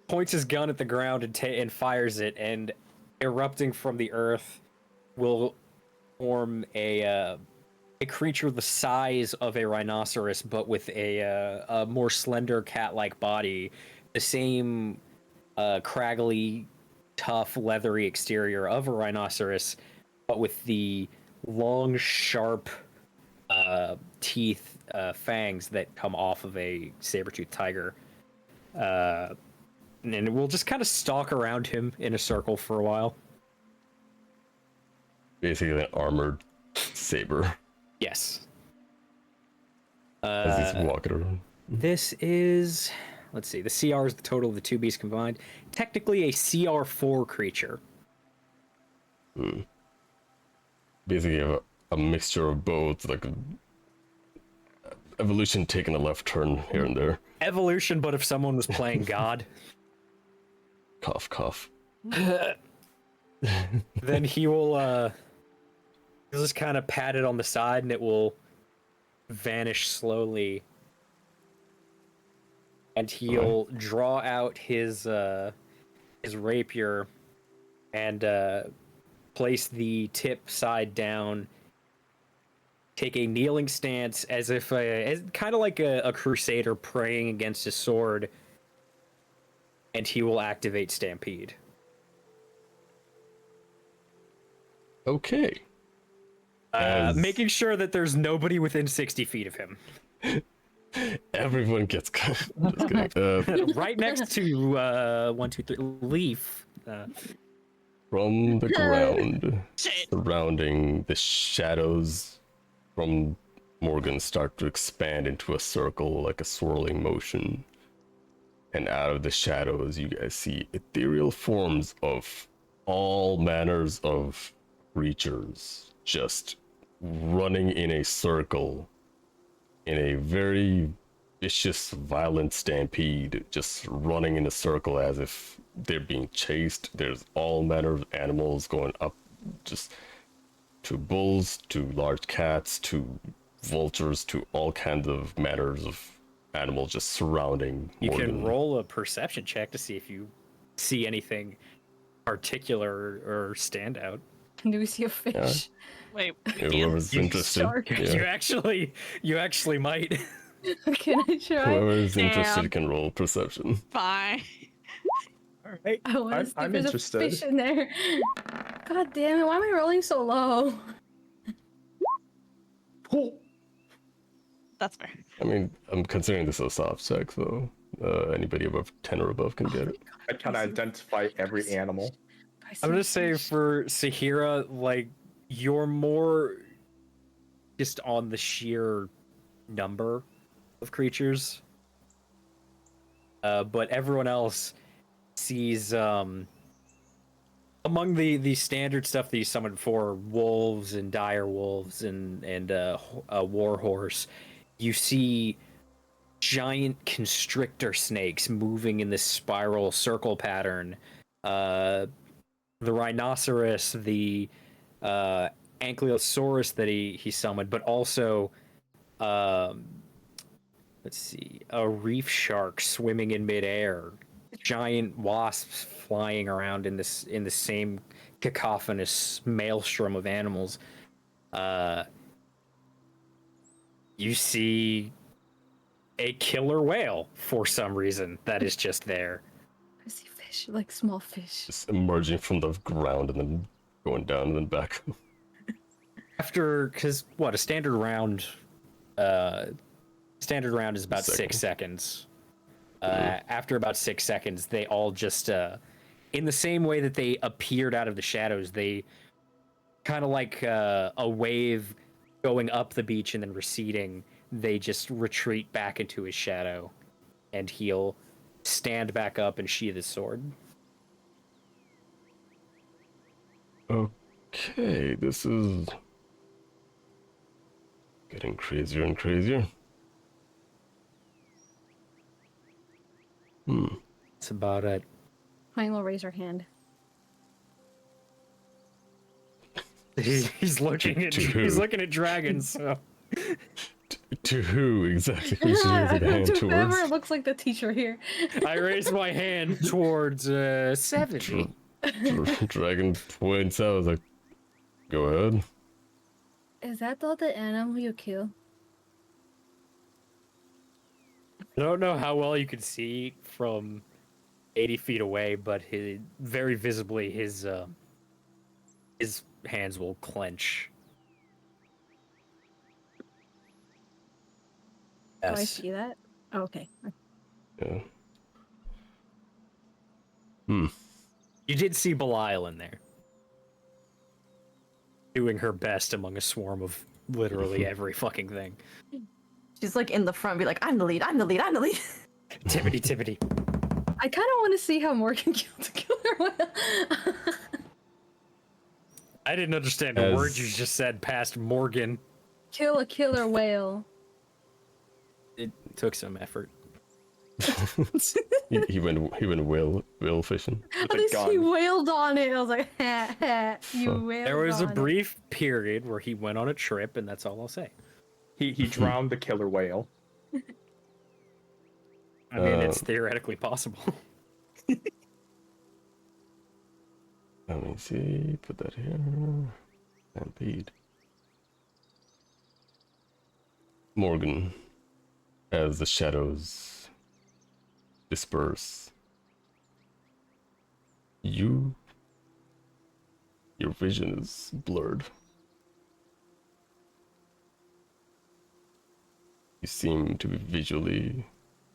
points his gun at the ground and fires it, and erupting from the earth will form a creature the size of a rhinoceros, but with a more slender cat-like body, the same craggly, tough, leathery exterior of a rhinoceros, but with the long, sharp teeth, fangs that come off of a saber-toothed tiger. And we'll just kind of stalk around him in a circle for a while. Basically an armored saber. Yes. As he's walking around. This is... Let's see, the CR is the total of the two beasts combined. Technically a CR4 creature. Basically a mixture of both, like evolution taking a left turn here and there. Evolution, but if someone was playing God. Cough, cough. Then he'll just kind of pat it on the side and it will vanish slowly. And he'll draw out his rapier and place the tip side down, take a kneeling stance as if kind of like a crusader praying against his sword, and he will activate Stampede. Okay. Making sure that there's nobody within 60 feet of him. Everyone gets just kidding. Right next to 1, 2, 3 Leif. From the ground, Shit. surrounding the shadows from Morgan start to expand into a circle, like a swirling motion. And out of the shadows, you guys see ethereal forms of all manners of creatures just running in a circle in a very vicious, violent stampede, just running in a circle as if they're being chased. There's all manner of animals going up, just to bulls, to large cats, to vultures, to all kinds of manners of animals just surrounding You Morgan. can roll a perception check to see if you see anything particular or stand out. Do we see a fish? Wait, Whoever's You interested, shark. yeah. You actually might. Can I try? Whoever's Damn. interested can roll perception. fine. All right. I want to see if I'm there's interested. a fish in there. God damn it! Why am I rolling so low? Oh, That's fair. I mean, I'm considering this a soft check, so anybody above 10 or above can get it. I can identify every animal. I'm gonna say for Sahirah, like, you're more just on the sheer number of creatures. But everyone else sees Among the standard stuff that you summon for wolves and dire wolves and a war horse, you see giant constrictor snakes moving in this spiral circle pattern. The rhinoceros, the ankylosaurus that he summoned, but also let's see, a reef shark swimming in midair, giant wasps flying around in the same cacophonous maelstrom of animals. You see a killer whale for some reason that is just there. I see fish, like small fish. Just emerging from the ground and then going down and then back. Because what, a standard round is about 6 seconds. After about 6 seconds, they all just in the same way that they appeared out of the shadows, they kind of like a wave going up the beach and then receding, they just retreat back into his shadow, and he'll stand back up and sheath his sword. Okay, this is getting crazier and crazier. That's about it. HuiYing will raise her hand. He's looking at dragons. So. To who exactly? Who should raise a hand To whoever towards? looks like the teacher here. I raise my hand towards 70. Dragon points out. I was like, go ahead. Is that the animal you kill? I don't know how well you can see from 80 feet away, but very visibly his hands will clench. Do I Yes. see that? Oh, okay. Yeah. You did see Belial in there, doing her best among a swarm of literally every fucking thing. She's like in the front, be like, I'm the lead, I'm the lead, I'm the lead. Tippity tippity. I kind of want to see how Morgan killed the killer whale. I didn't understand the word you just said past Morgan. Kill a killer whale. It took some effort. he went whale fishing. At least he wailed on it. I was like, ha ha, you Fuck. wailed There was a on it. brief period where he went on a trip, and that's all I'll say. He drowned the killer whale. I mean, it's theoretically possible. Let me see. Put that here. Stampede. Morgan, as the shadows disperse, your vision is blurred. You seem to be visually,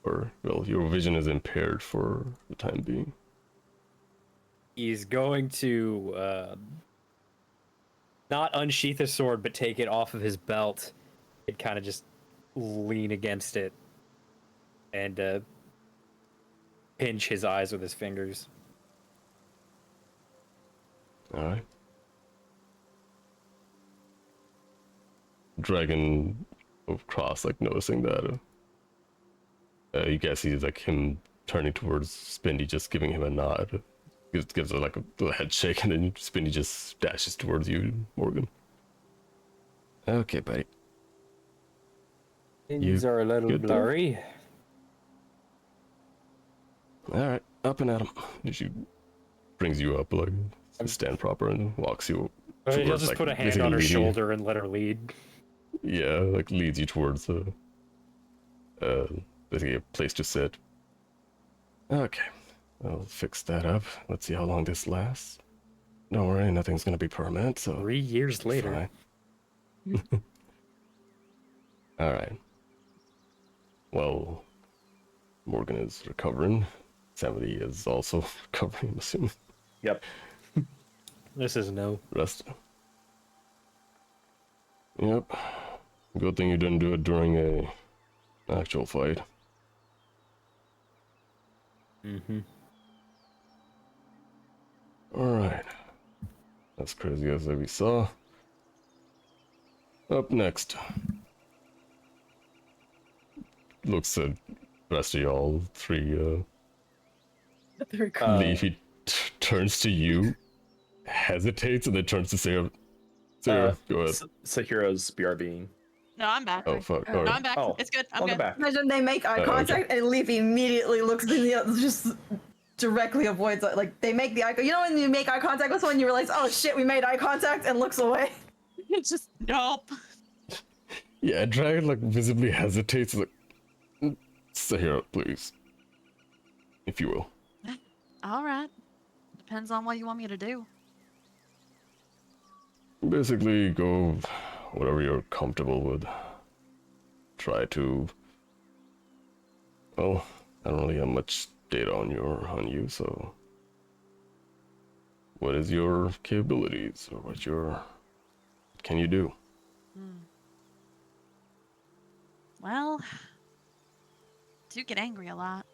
your vision is impaired for the time being. He's going to not unsheath his sword, but take it off of his belt and kind of just lean against it and pinch his eyes with his fingers. Alright. Dragon of Cross, like, noticing that. You guys see, like, him turning towards Spindy, just giving him a nod. Gives her, like, a head shake, and then Spindy just dashes towards you, Morgan. Okay, buddy. Things are a little good there? blurry. Alright, up and at him. She brings you up, like, stand proper, and walks you He'll towards, just like, put a hand basically on her leading you. shoulder and let her lead. Yeah, like, leads you towards basically a place to sit. Okay, I'll fix that up. Let's see how long this lasts. Don't worry, nothing's gonna be permanent, so 3 years later. fine. Alright. Well, Morgan is recovering. Samity is also recovering, I'm assuming. Yep. This is no. Rest. Yep. Good thing you didn't do it during a actual fight. Mm-hmm. Alright. As crazy as we saw. Up next. Looks at rest of y'all three, Very cool. Leif, he turns to you, hesitates, and then turns to Sahirah. Sahirah, go ahead. Sahira's BRBing. No, I'm back. Oh, fuck. No, Alright. I'm back. Oh, It's good. I'm welcome good. back. Imagine they make eye okay. contact and Leaf immediately looks to the other, just directly avoids it. Like they make the eye. You know when you make eye contact with someone, you realize, oh shit, we made eye contact, and looks away. It's just nope. Yeah, Dragon like visibly hesitates, like, Sahirah, please. If you will. All right. Depends on what you want me to do. Basically, go whatever you're comfortable with. Try to. Well, I don't really have much data on you, so. What is your capabilities, or what can you do? Well, I do get angry a lot.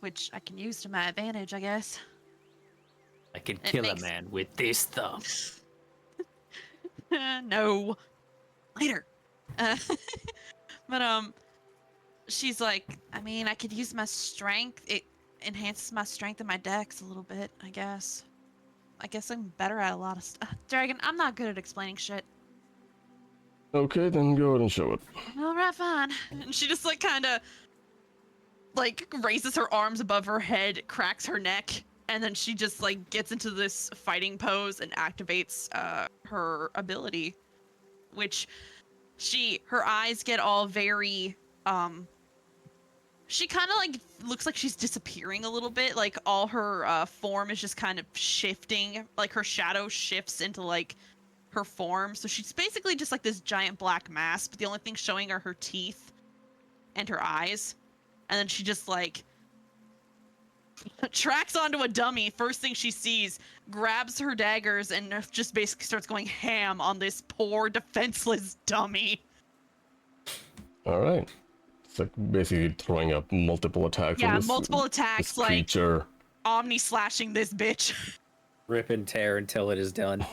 Which I can use to my advantage, I guess. I can It kill makes- a man with this thumb. No. Later. Uh, but, she's like, I mean, I could use my strength. It enhances my strength and my dex a little bit, I guess. I guess I'm better at a lot of stuff. Dragon, I'm not good at explaining shit. Okay, then go ahead and show it. All right, fine. And she just, like, kind of, like, raises her arms above her head, cracks her neck, and then she just, like, gets into this fighting pose and activates her ability, which her eyes get all very, she kind of, like, looks like she's disappearing a little bit. Like, all her form is just kind of shifting. Like, her shadow shifts into, like, her form. So she's basically just, like, this giant black mass, but the only thing showing are her teeth and her eyes. And then she just, like, tracks onto a dummy. First thing she sees, grabs her daggers, and just basically starts going ham on this poor, defenseless dummy. Alright. It's like basically throwing up multiple attacks on Yeah, this, multiple this attacks, like, creature. omni-slashing this bitch. Rip and tear until it is done.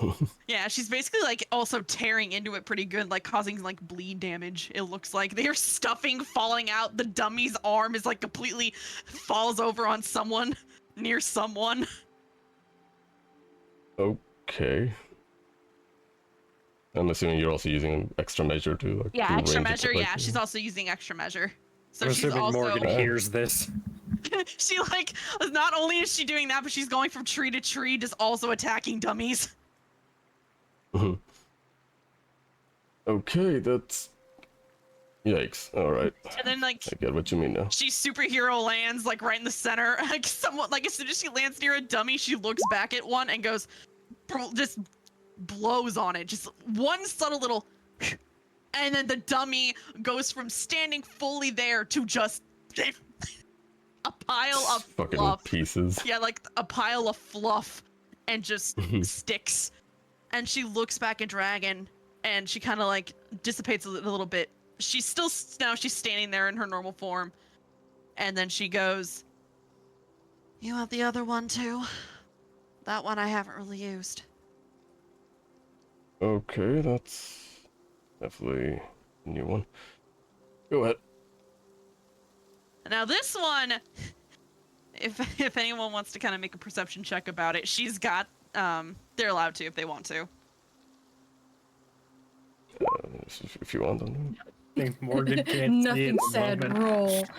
Yeah, she's basically, like, also tearing into it pretty good, like, causing, like, bleed damage, it looks like. They're stuffing, falling out. The dummy's arm is, like, completely falls over on someone, near someone. Okay. I'm assuming you're also using extra measure to like. Yeah, do extra range measure, attack, yeah, like, she's also using extra measure. So I'm she's assuming also... Morgan hears this. she, like, not only is she doing that, but she's going from tree to tree, just also attacking dummies. Okay, that's. Yikes! All right, And then, like, I get what you mean now. she superhero lands, like, right in the center. Like, somewhat, like, as soon as she lands near a dummy, she looks back at one and goes, just blows on it. Just one subtle little, and then the dummy goes from standing fully there to just a pile of Fucking fluff. pieces. Yeah, like a pile of fluff, and just sticks. And she looks back at Dragon, and she kind of, like, dissipates a little bit. She's still, now she's standing there in her normal form. And then she goes, you want the other one too? That one I haven't really used. Okay, that's definitely a new one. Go ahead. Now this one, if anyone wants to kind of make a perception check about it, she's got, they're allowed to if they want to. If you want them. I think Morgan can't see it Nothing at the said. moment.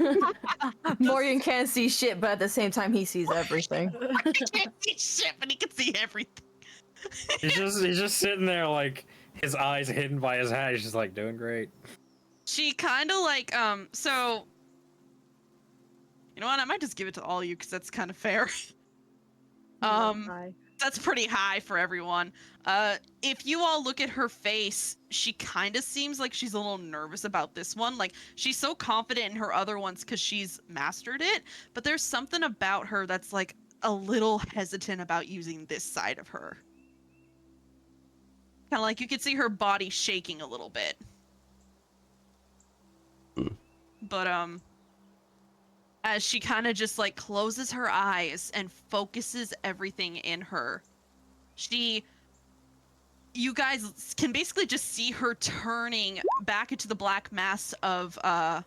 Roll. Morgan can't see shit, but at the same time, he sees everything. He can't see shit, but he can see everything. He's just sitting there like his eyes hidden by his hat. He's just like doing great. She kind of like, so, you know what, I might just give it to all you, because that's kind of fair. That's pretty high for everyone. If you all look at her face, she kind of seems like she's a little nervous about this one. Like, she's so confident in her other ones because she's mastered it, but there's something about her that's, like, a little hesitant about using this side of her. Kind of like you could see her body shaking a little bit. But, as she kind of just like closes her eyes and focuses everything in her. You guys can basically just see her turning back into the black mass of her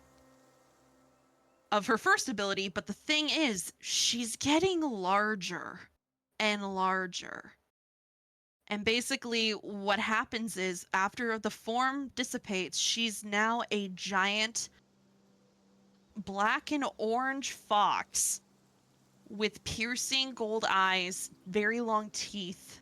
first ability, but the thing is, she's getting larger and larger. And basically what happens is after the form dissipates, she's now a giant black and orange fox with piercing gold eyes, very long teeth,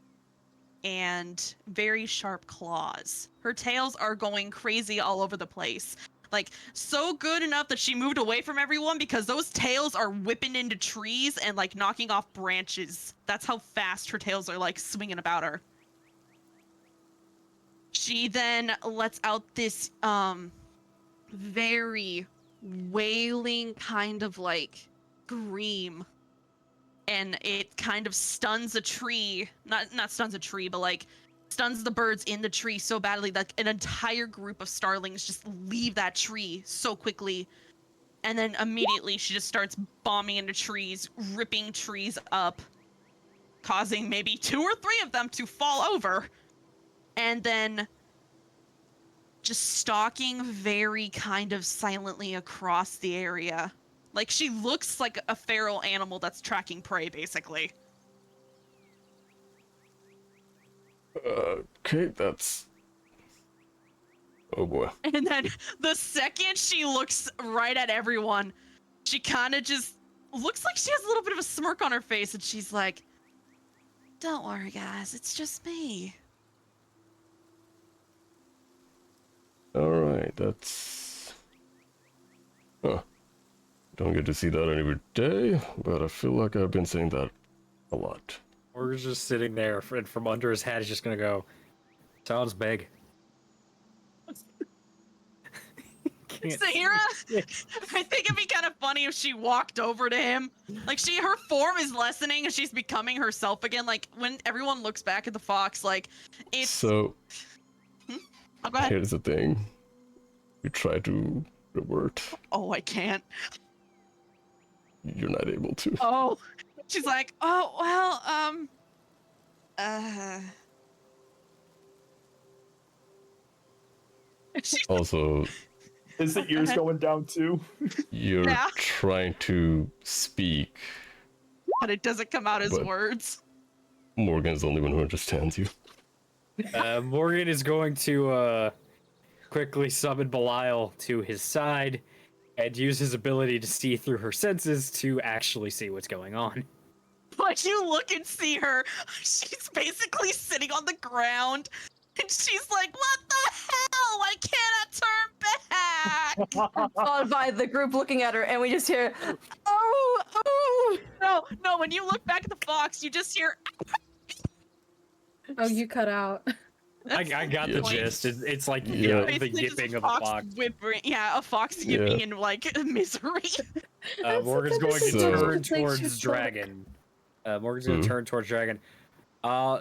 and very sharp claws. Her tails are going crazy all over the place. Like, so good enough that she moved away from everyone because those tails are whipping into trees and, like, knocking off branches. That's how fast her tails are, like, swinging about her. She then lets out this, very wailing kind of, like, scream. And it kind of stuns a tree. Not stuns a tree, but, like, stuns the birds in the tree so badly that an entire group of starlings just leave that tree so quickly. And then immediately she just starts bombing into trees, ripping trees up, causing maybe 2 or 3 of them to fall over. And then just stalking very kind of silently across the area. Like, she looks like a feral animal that's tracking prey, basically. Okay, that's... Oh boy. And then the second she looks right at everyone, she kind of just looks like she has a little bit of a smirk on her face, and she's like, "Don't worry, guys, it's just me." Alright, that's... Huh. Don't get to see that every day, but I feel like I've been saying that a lot. We're just sitting there, and from under his hat, he's just gonna go, "Sounds big." Sahirah, I think it'd be kind of funny if she walked over to him. Like, her form is lessening and she's becoming herself again. Like, when everyone looks back at the fox, like, it's... So, Oh, go ahead. here's the thing. You try to revert, Oh, I can't. you're not able to. Oh. She's like, "Oh, well, Also, Is the ears going down too? you're Yeah. trying to speak. but it doesn't come out as But- words." Morgan's the only one who understands you. Morgan is going to quickly summon Belial to his side and use his ability to see through her senses to actually see what's going on. But you look and see her. She's basically sitting on the ground. And she's like, "What the hell? I cannot turn back!" Followed by the group looking at her, and we just hear, "Oh, oh." No, when you look back at the fox, you just hear... Oh, you cut out. I got the Yeah. gist. It's like Yeah. the Basically just yipping a of the fox fox. whimpering. Yeah, a fox Yeah. yipping in, like, misery. Morgan's going to So- turn It's like towards she's Dragon. Morgan's going to turn towards Dragon.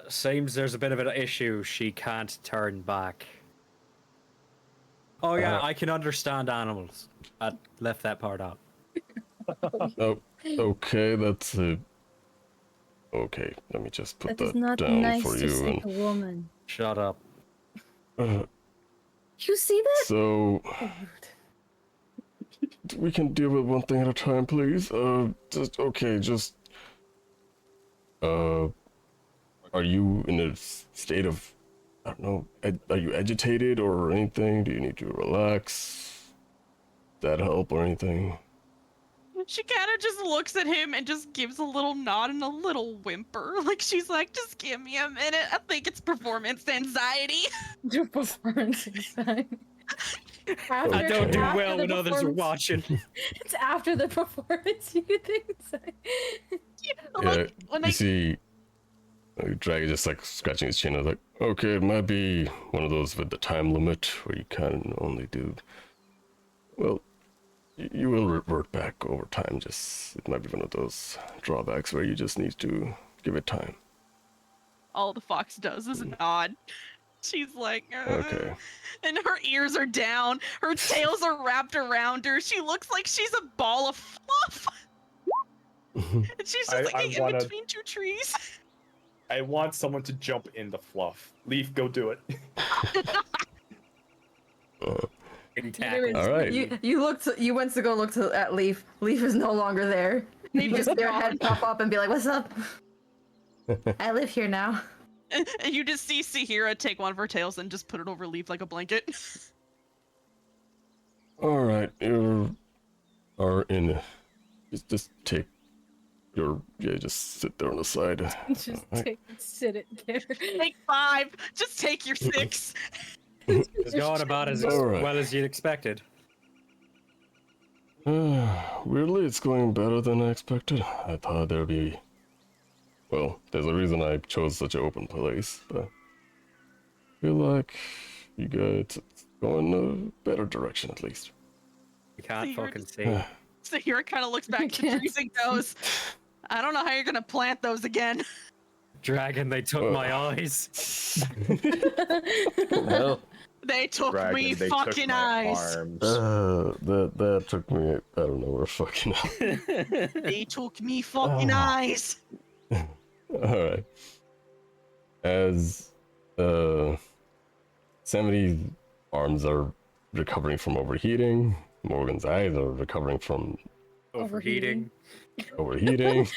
Seems there's a bit of an issue. She can't turn back. Oh yeah, I can understand animals. I left that part out. Oh, okay, that's okay, let me just put That is that not down nice for to you. say to a woman. Shut up. You see that? So, we can deal with one thing at a time, please. Are you in a state of, I don't know, are you agitated or anything? Do you need to relax? That help or anything? She kind of just looks at him and just gives a little nod and a little whimper. Like, she's like, "Just give me a minute. I think it's performance anxiety." Your performance anxiety. I don't do after well the when others are performance- watching. It's after the performance you think anxiety. Like, when You see, Dragon just like scratching his chin. I was like, okay, it might be one of those with the time limit where you can only do. Well, you will revert back over time. Just it might be one of those drawbacks where you just need to give it time. all the fox does is nod. She's like, Okay. and her ears are down. Her tails are wrapped around her. She looks like she's a ball of fluff. And she's just I like in wanna- between two trees. I want someone to jump in the fluff. Leaf, go do it. All right. You went to go look at Leaf. Leaf is no longer there. You just see her head pop up and be like, "What's up? I live here now." And you just see Sahirah take one of her tails and just put it over Leaf like a blanket. All right, you are in. Just take your just sit there on the side. Just Alright. sit it there. Take 5. Just take your 6. It's going about as Alright. well as you'd expected. Weirdly, it's going better than I expected. I thought there'd be. Well, there's a reason I chose such an open place, but I feel like you guys it's going a better direction at least. You can't You're fucking see. Sahirah kind of looks back to the trees and goes, I don't know how you're going to plant those again. Dragon, they took my eyes. Well, They took Dragon, me they took fucking my eyes. arms. that took me. I don't know where fucking. They took me fucking eyes. Alright. As 70's arms are recovering from overheating, Morgan's eyes are recovering from Overheating. overheating.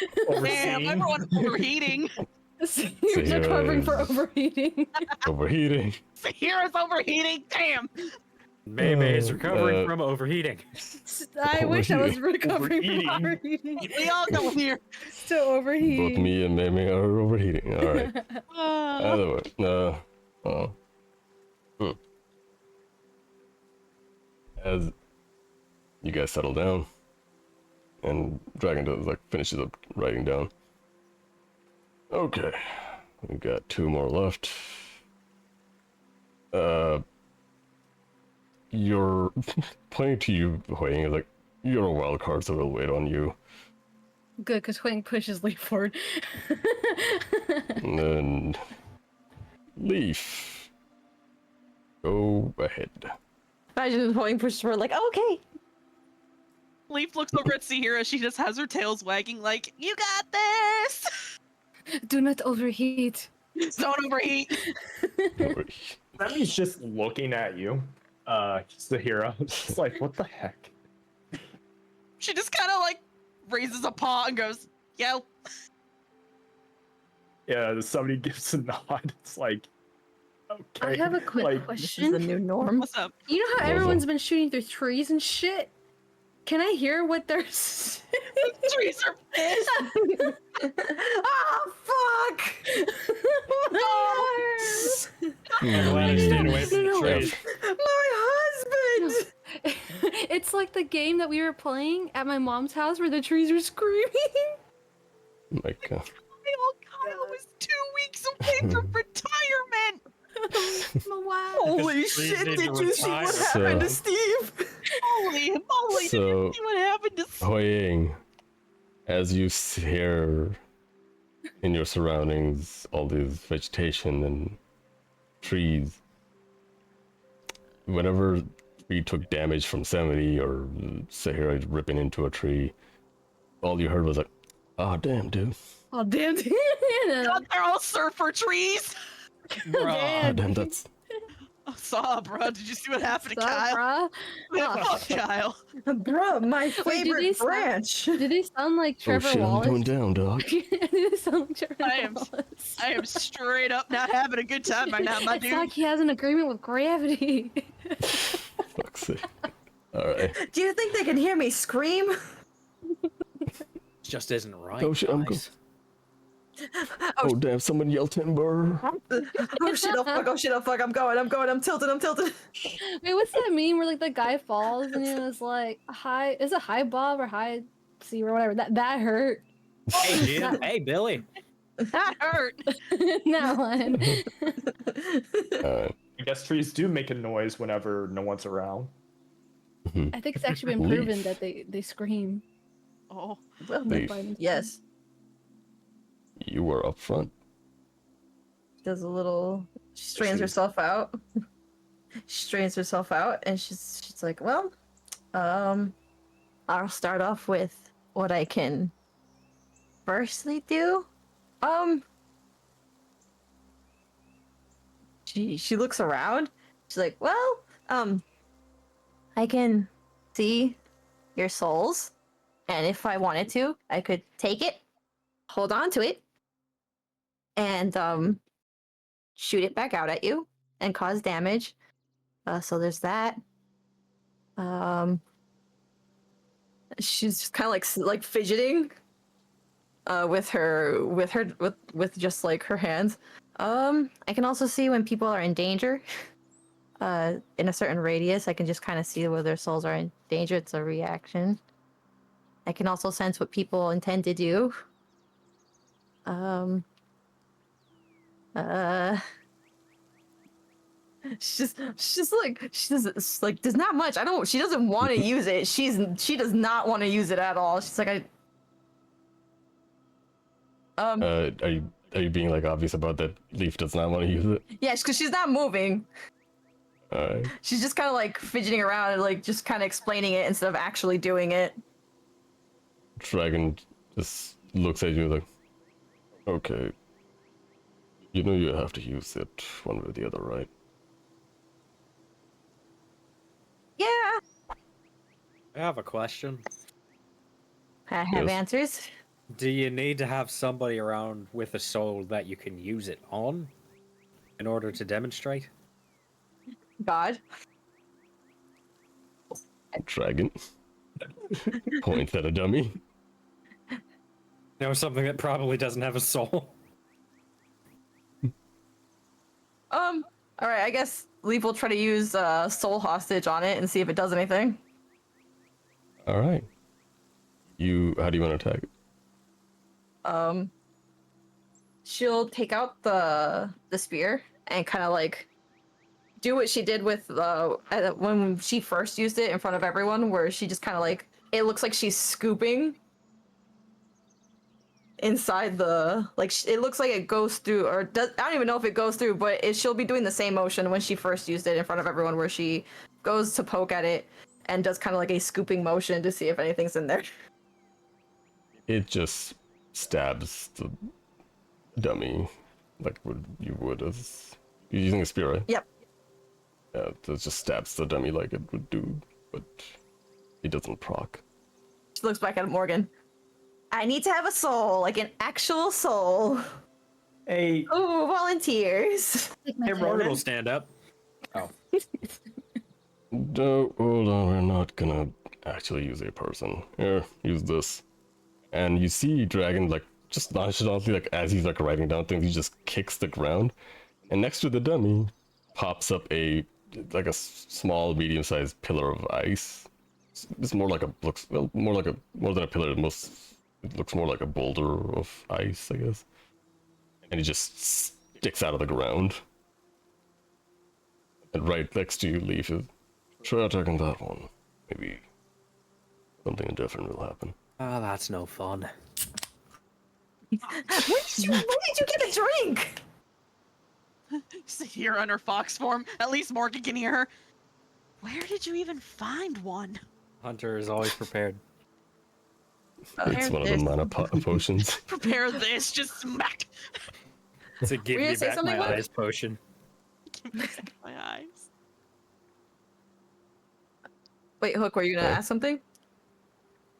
Damn, everyone's overheating. You're recovering for overheating. overheating. Sahirah's overheating. Damn. Meimay is recovering Uh, from overheating. I wish I was recovering Overeating. from overheating. We all know here. Still overheating. Both me and Meimay are overheating. Alright. Either way. As you guys settle down, and Dragon does finishes up writing down. Okay, we got 2 more left. You're pointing to you, HuiYing, is like you're a wild card, so we'll wait on you. Good, because HuiYing pushes Leif forward. And then Leif, go ahead. Imagine Hoying pushes her like, okay. Leaf looks over at Sahirah. She just has her tails wagging like, you got this. Do not overheat. Don't overheat. Sammy's just looking at you, Sahirah. Just like, what the heck? She just kind of like raises a paw and goes, yo. Yeah, somebody gives a nod. It's like, okay. I have a quick like, This is the question. new norm. What's up? You know how What was everyone's it? been shooting through trees and shit? Can I hear what they're saying? Trees are pissed. Oh fuck! I'm glad I stayed away from the No. trees. My husband! It's like the game that we were playing at my mom's house where the trees were screaming. Like, Kyle was 2 weeks away from retirement. Wow. Holy Trees shit! need Did to you see what retire. happened to So- Steve? Holy moly, did So- you see what happened to HuiYing, as you hear in your surroundings all this vegetation and trees, whenever we took damage from 70 or Sahirah ripping into a tree, all you heard was like, oh damn, dude. Oh damn! God, they're all surfer trees. Oh Damn. damn, that's I saw, bro. Did you see what happened to Sup, Kyle? bruh? Fuck Kyle. Bruh, my Wait, did they favorite sound- branch. Did they sound like oh Trevor shit, I'm Wallace? going down, dog. Did they sound like Trevor I am- Wallace? I am straight up not having a good time right now, my It's dude. like he has an agreement with gravity. Fuck's sake. Alright. Do you think they can hear me scream? Just isn't right. Oh shit, I'm guys. Oh damn, someone yelled timber. Oh shit! Oh fuck! Oh shit! Oh fuck! I'm going! I'm tilted! Wait, what's that meme where like the guy falls and it was like high? Is it high Bob or high C or whatever? That hurt. Hey, Jim. Hey, Billy. That hurt. That one. Alright. I guess trees do make a noise whenever no one's around. I think it's actually been Leaf. proven that they scream. Oh, Well, Leaf. yes. You were up front. Does a little She straightens herself out. She straightens herself out, and she's like, well, I'll start off with what I can firstly do. She looks around. She's like, well, I can see your souls, and if I wanted to, I could take it, hold on to it, and shoot it back out at you and cause damage. So there's that. She's just kind of like fidgeting with just like her hands. I can also see when people are in danger. In a certain radius, I can just kind of see where their souls are in danger. It's a reaction. I can also sense what people intend to do. She's like, there's not much. She doesn't want to use it. She does not want to use it at all. She's like, Are you being like obvious about that? Leif does not want to use it. yeah, because she's not moving. Alright. She's just kind of like fidgeting around and like just kind of explaining it instead of actually doing it. Dragon just looks at you like, okay. You know you have to use it one way or the other, right? Yeah, I have a question. I have Yes. answers. Do you need to have somebody around with a soul that you can use it on in order to demonstrate? God. Dragon points at a dummy. No, something that probably doesn't have a soul. All right. I guess Leif will try to use soul hostage on it and see if it does anything. Alright. How do you want to attack it? She'll take out the spear and kind of like do what she did with when she first used it in front of everyone, where she just kind of like, it looks like she's scooping inside the, like, it looks like it goes through, or does, I don't even know if it goes through, but she'll be doing the same motion when she first used it in front of everyone, where she goes to poke at it and does kind of like a scooping motion to see if anything's in there. It just stabs the dummy like you would as you're using a spear, right? Yep. Yeah, it just stabs the dummy like it would do, but it doesn't proc. She looks back at Morgan. I need to have a soul, like an actual soul. Hey, Ooh, volunteers. Take my Hey, time. Ronan. Morgan will stand up. Oh. No, hold on, we're not gonna actually use a person. Here, use this. And you see Dragon like just nonchalantly, like as he's like writing down things, he just kicks the ground. And next to the dummy pops up a small, medium-sized pillar of ice. It's more like more than a pillar. It looks more like a boulder of ice, I guess. And it just sticks out of the ground. And right next to you, Leif, is try attacking that one. Maybe something different will happen. Oh, that's no fun. When did you get a drink? Sahirah on her fox form. At least Morgan can hear her. Where did you even find one? Hunter is always prepared. It's one of the mana potions. Prepare this, just smack. To give Were you me gonna say back something, my Mike? eyes potion. Give me back my eyes. Wait, Hook, were you gonna ask something?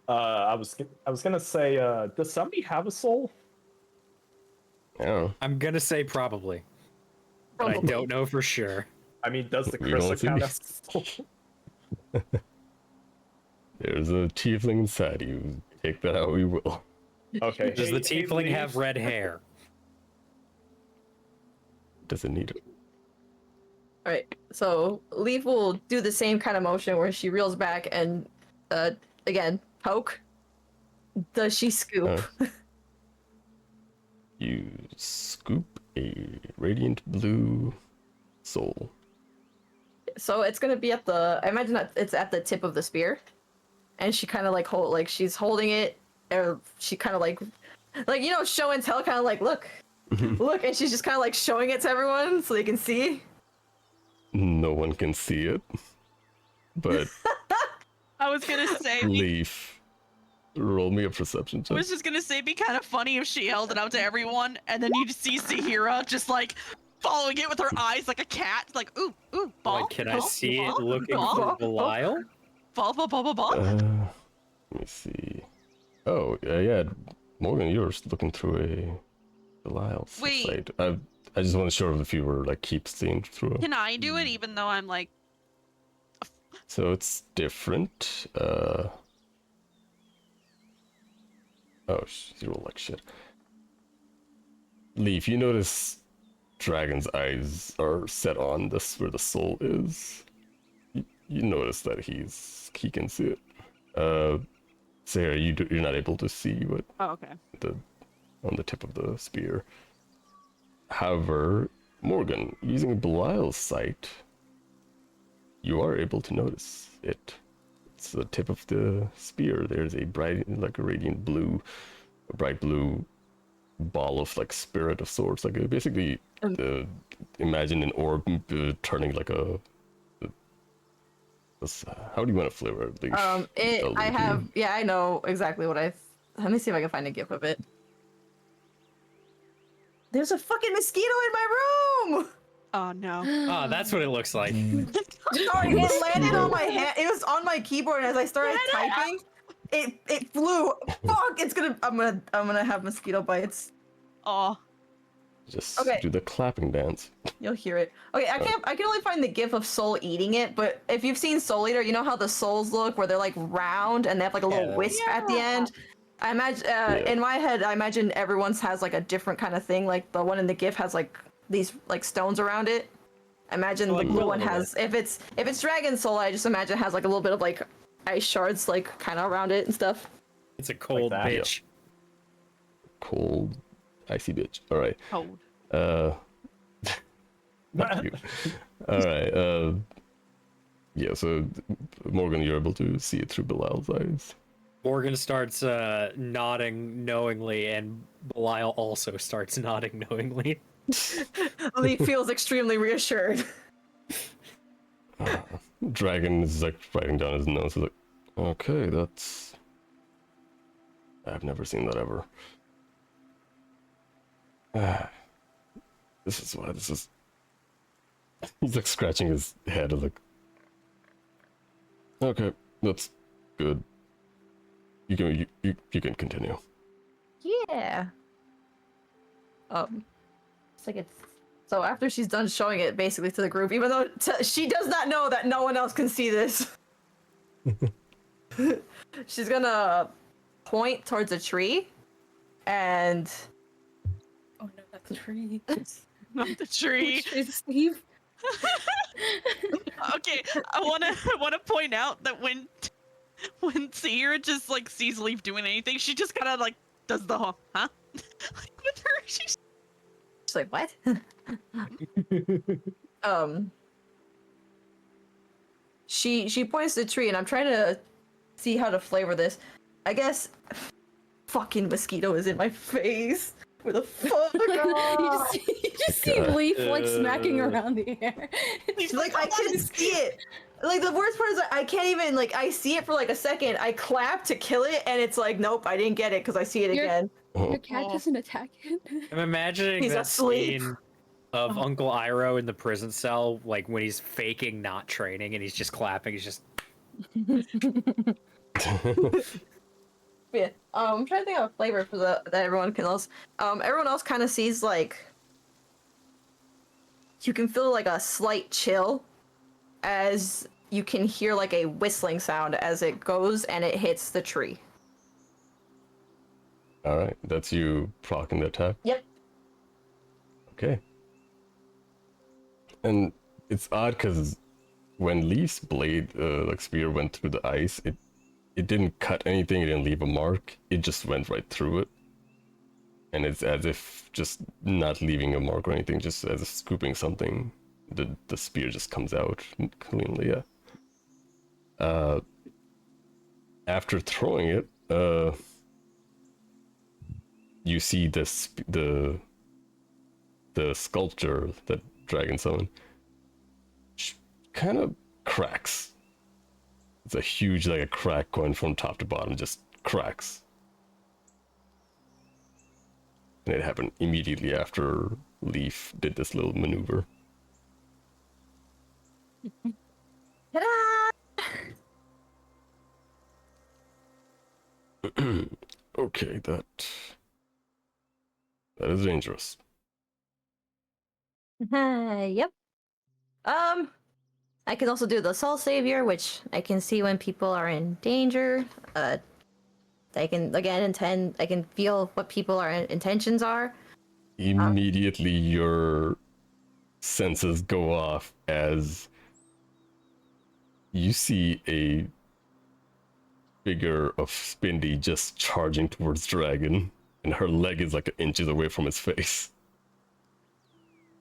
I was gonna say, does somebody have a soul? Yeah. I'm gonna say probably. But I don't know for sure. I mean, does the We don't crystal see. count as a soul? There's a tiefling inside you. Take that how you will. Okay. Does the tiefling Leif, have red hair? Does it need it? All right, so Leif will do the same kind of motion where she reels back and, again, poke. Does she scoop? You scoop a radiant blue soul. So it's gonna be at the. I imagine that it's at the tip of the spear, and she kind of like she's holding it, or she kind of like show and tell, kind of like, look, Look, and she's just kind of like showing it to everyone so they can see. No one can see it, but I was gonna say, Leif, roll me a perception I check. was just gonna say, it'd be kind of funny if she held it out to everyone, and then you just see Sahirah just like following it with her eyes like a cat, like ooh, ooh, ball. Like, can I ball, see ball, it looking ball, for Belial? ball, ball, ball, ball, ball. Let me see. Oh, yeah, Morgan, you're looking through a Belial's Wait. site. I just wasn't sure if you were like keep seeing through. Can I do it even though I'm like? So it's different. Oh, you roll like shit. Leaf, you notice Dragon's eyes are set on this where the soul is. You notice that he can see it. Sarah, you're not able to see what Oh, okay. on the tip of the spear. However, Morgan, using Belial's sight, you are able to notice it. It's the tip of the spear. There's a bright, like a radiant blue, a bright blue ball of like spirit of sorts. Like basically, imagine an orb turning like a. How do you want to flavor it? Leaf? I know exactly what let me see if I can find a gif of it. There's a fucking mosquito in my room! Oh no. Oh, that's what it looks like. Sorry, it landed on my hand. It was on my keyboard, and as I started typing, it flew. Fuck! I'm gonna have mosquito bites. Oh. Just Okay. do the clapping dance. You'll hear it. Okay, I can only find the gif of Soul eating it, but if you've seen Soul Eater, you know how the souls look, where they're like round and they have like a little wisp at the end. I imagine in my head, I imagine everyone's has like a different kind of thing. Like the one in the gif has like these like stones around it. I imagine the blue one has if it's Dragon Soul, I just imagine it has like a little bit of like ice shards like kind of around it and stuff. It's a cold Like that? bitch. Cold, icy bitch. All right. Cold. Thank you. All right. Yeah. So Morgan, you're able to see it through Belial's eyes. Morgan starts nodding knowingly, and Belial also starts nodding knowingly. Lee feels extremely reassured. Dragon is like writing down his notes. He's like, okay, that's. I've never seen that ever. This is why this is. He's like scratching his head, like. Okay, that's good. You can continue. Yeah. It's like it's so after she's done showing it basically to the group, even though she does not know that no one else can see this. She's gonna point towards a tree, and Oh no, that's a tree. Not the tree. Steve. Okay, I wanna point out that when Sahirah just like sees Leif doing anything, she just kind of like does the huh? Like with her, she's like, what? She points to the tree, and I'm trying to see how to flavor this. I guess fucking mosquito is in my face. Where the fuck? You just see Leaf like smacking around the air. She's like, I can see it. Like the worst part is I can't even like I see it for like a second. I clap to kill it, and it's like, nope, I didn't get it because I see it again. Your cat doesn't attack it. I'm imagining He's that asleep. scene of Uncle Iroh in the prison cell, like when he's faking not training and he's just clapping. He's just. Yeah. I'm trying to think of a flavor for that everyone can else. Everyone else kind of sees like you can feel like a slight chill as you can hear like a whistling sound as it goes and it hits the tree. All right, that's you proccing the attack. Yep. Okay. And it's odd because when Leaf's blade, like spear, went through the ice, it didn't cut anything. It didn't leave a mark. It just went right through it. And it's as if just not leaving a mark or anything, just as if scooping something. The spear just comes out cleanly. Yeah. After throwing it, you see the the sculpture that Dragon summoned kind of cracks. It's a huge, like a crack going from top to bottom, just cracks. And it happened immediately after Leif did this little maneuver. Ta-da! Okay, that is dangerous. Yep. I can also do the Soul Savior, which I can see when people are in danger. I can I can feel what people are intentions are. Immediately your senses go off as you see a figure of Spindy just charging towards Dragon, and her leg is like inches away from his face.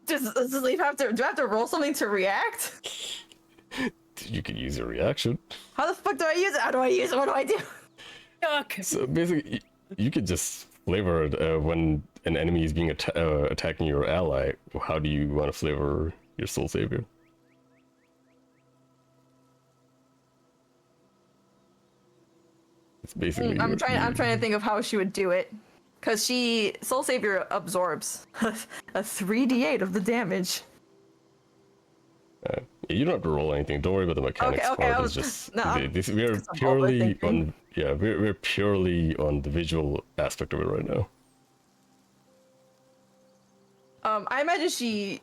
Does Leif have to? Do I have to roll something to react? You could use your reaction. How the fuck do I use it? How do I use it? What do I do? So basically, you could just flavor it when an enemy is being attacking your ally. How do you want to flavor your Soul Savior? It's basically. I'm trying to think of how she would do it, cause Soul Savior absorbs a 3d8 of the damage. You don't have to roll anything. Don't worry about the mechanics Okay, part. It's just no, we're purely on we're purely on the visual aspect of it right now. I imagine she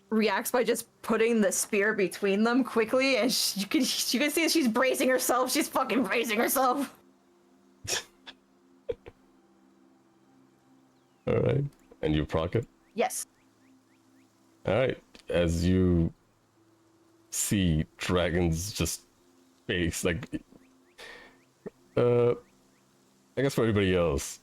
reacts by just putting the spear between them quickly, and you can see that she's bracing herself. She's fucking bracing herself. All right, and you proc it. Yes. All right, as you see Dragon's just face, like, I guess for everybody else,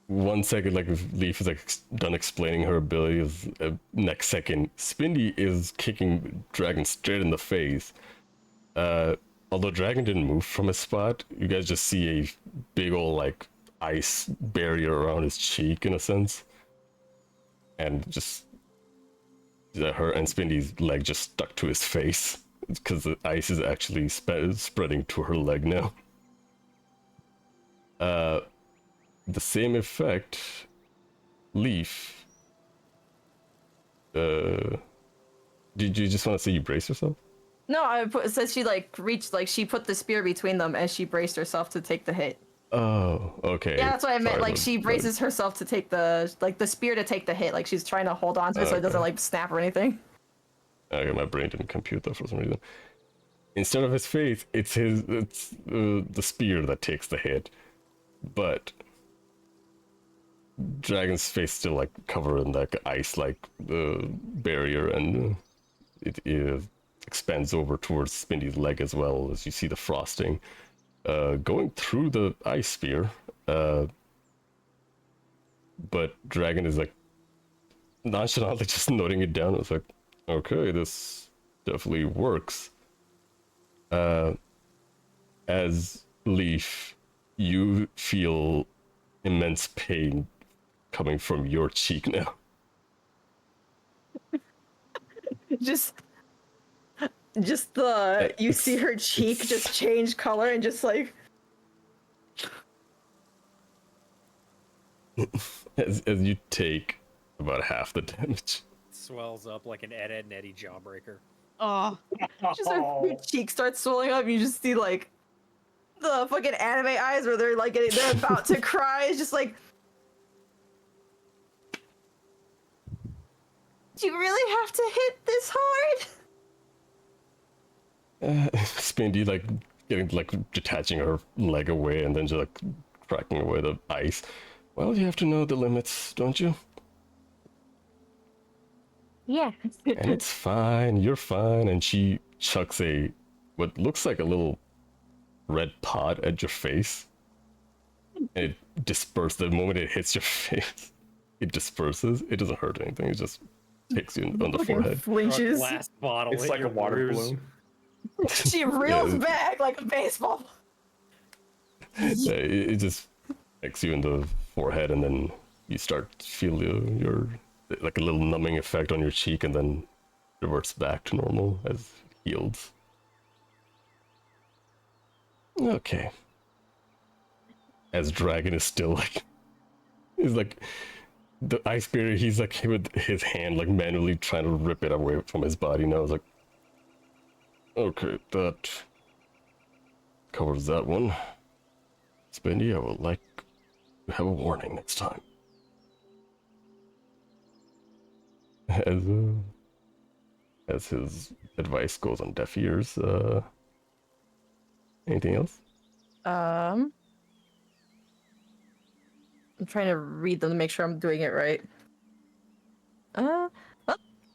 1 second, like, if Leif is like done explaining her abilities, next second, Spindy is kicking Dragon straight in the face. Although Dragon didn't move from his spot, you guys just see a big old, like, ice barrier around his cheek, in a sense. And just her and Spindy's leg just stuck to his face because the ice is actually spreading to her leg now. The same effect, Leif. Did you just want to say you brace yourself? No, it says she she put the spear between them as she braced herself to take the hit. Oh, okay. Yeah, that's what I meant. Sorry, Like she braces herself to take the spear to take the hit. Like she's trying to hold on to it so it doesn't like snap or anything. Okay, my brain didn't compute that for some reason. Instead of his face, it's the spear that takes the hit, but Dragon's face still like covered in like ice like barrier, and it expands over towards Spindy's leg as well as you see the frosting going through the ice spear. But Dragon is like nonchalantly just noting it down. It's like, okay, this definitely works. As Leif, you feel immense pain coming from your cheek now. Just you see her cheek just change color and just like as you take about half the damage. Swells up like an Ed, Edd and Eddy jawbreaker. Oh, just her cheek starts swelling up. You just see like the fucking anime eyes where they're like they're about to cry. It's just like, do you really have to hit this hard? Spindy like detaching her leg away and then just like cracking away the ice. Well, you have to know the limits, don't you? Yeah. And it's fine, you're fine. And she chucks what looks like a little red pod at your face. And it disperses the moment it hits your face. It disperses. It doesn't hurt anything. It just hits you on the forehead. Flinches. Glass bottle. It's hit like your a water bruise. balloon. She reels back like a baseball. It just hits you in the forehead, and then you start to feel your like a little numbing effect on your cheek, and then reverts back to normal as it heals. Okay. As Dragon is still like, he's like, the ice spirit, he's like with his hand like manually trying to rip it away from his body now. It's like, okay, that covers that one. Spendy, I would like to have a warning next time. As his advice goes on deaf ears, anything else? I'm trying to read them to make sure I'm doing it right. Well,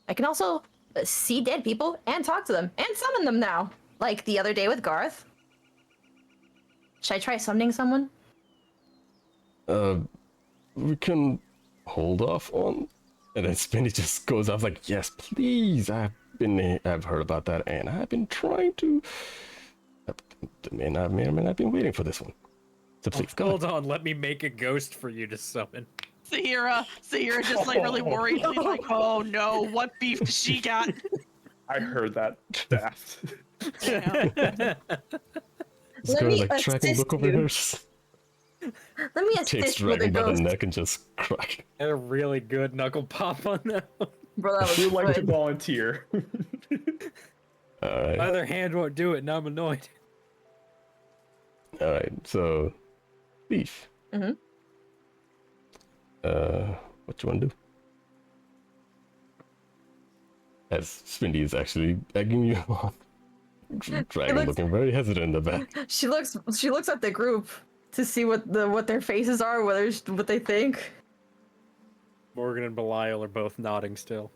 I can also see dead people and talk to them and summon them now, like the other day with Garth. Should I try summoning someone? We can hold off on. And then Spinny just goes off like, yes, please. I've heard about that, and I've been trying to. I may or may not have been waiting for this one. So please, go Hold ahead. on, let me make a ghost for you to summon. Sahirah just like really worried. She's like, oh no, what beef does she got? I heard that, Daft. Yeah. Just Let go me like track and look over assist you. her. Just Let me takes assist with a Dragon by the ghost. neck and just crack. And a really good knuckle pop on that one. Bro, that Who was would like to good. volunteer? Alright. Other hand won't do it, and I'm annoyed. Alright, so Leif. Mhm. What you wanna do? As Spindy is actually egging you on. Dragon looks- looking very hesitant in the back. She looks at the group to see what their faces are, what they think. Morgan and Belial are both nodding still.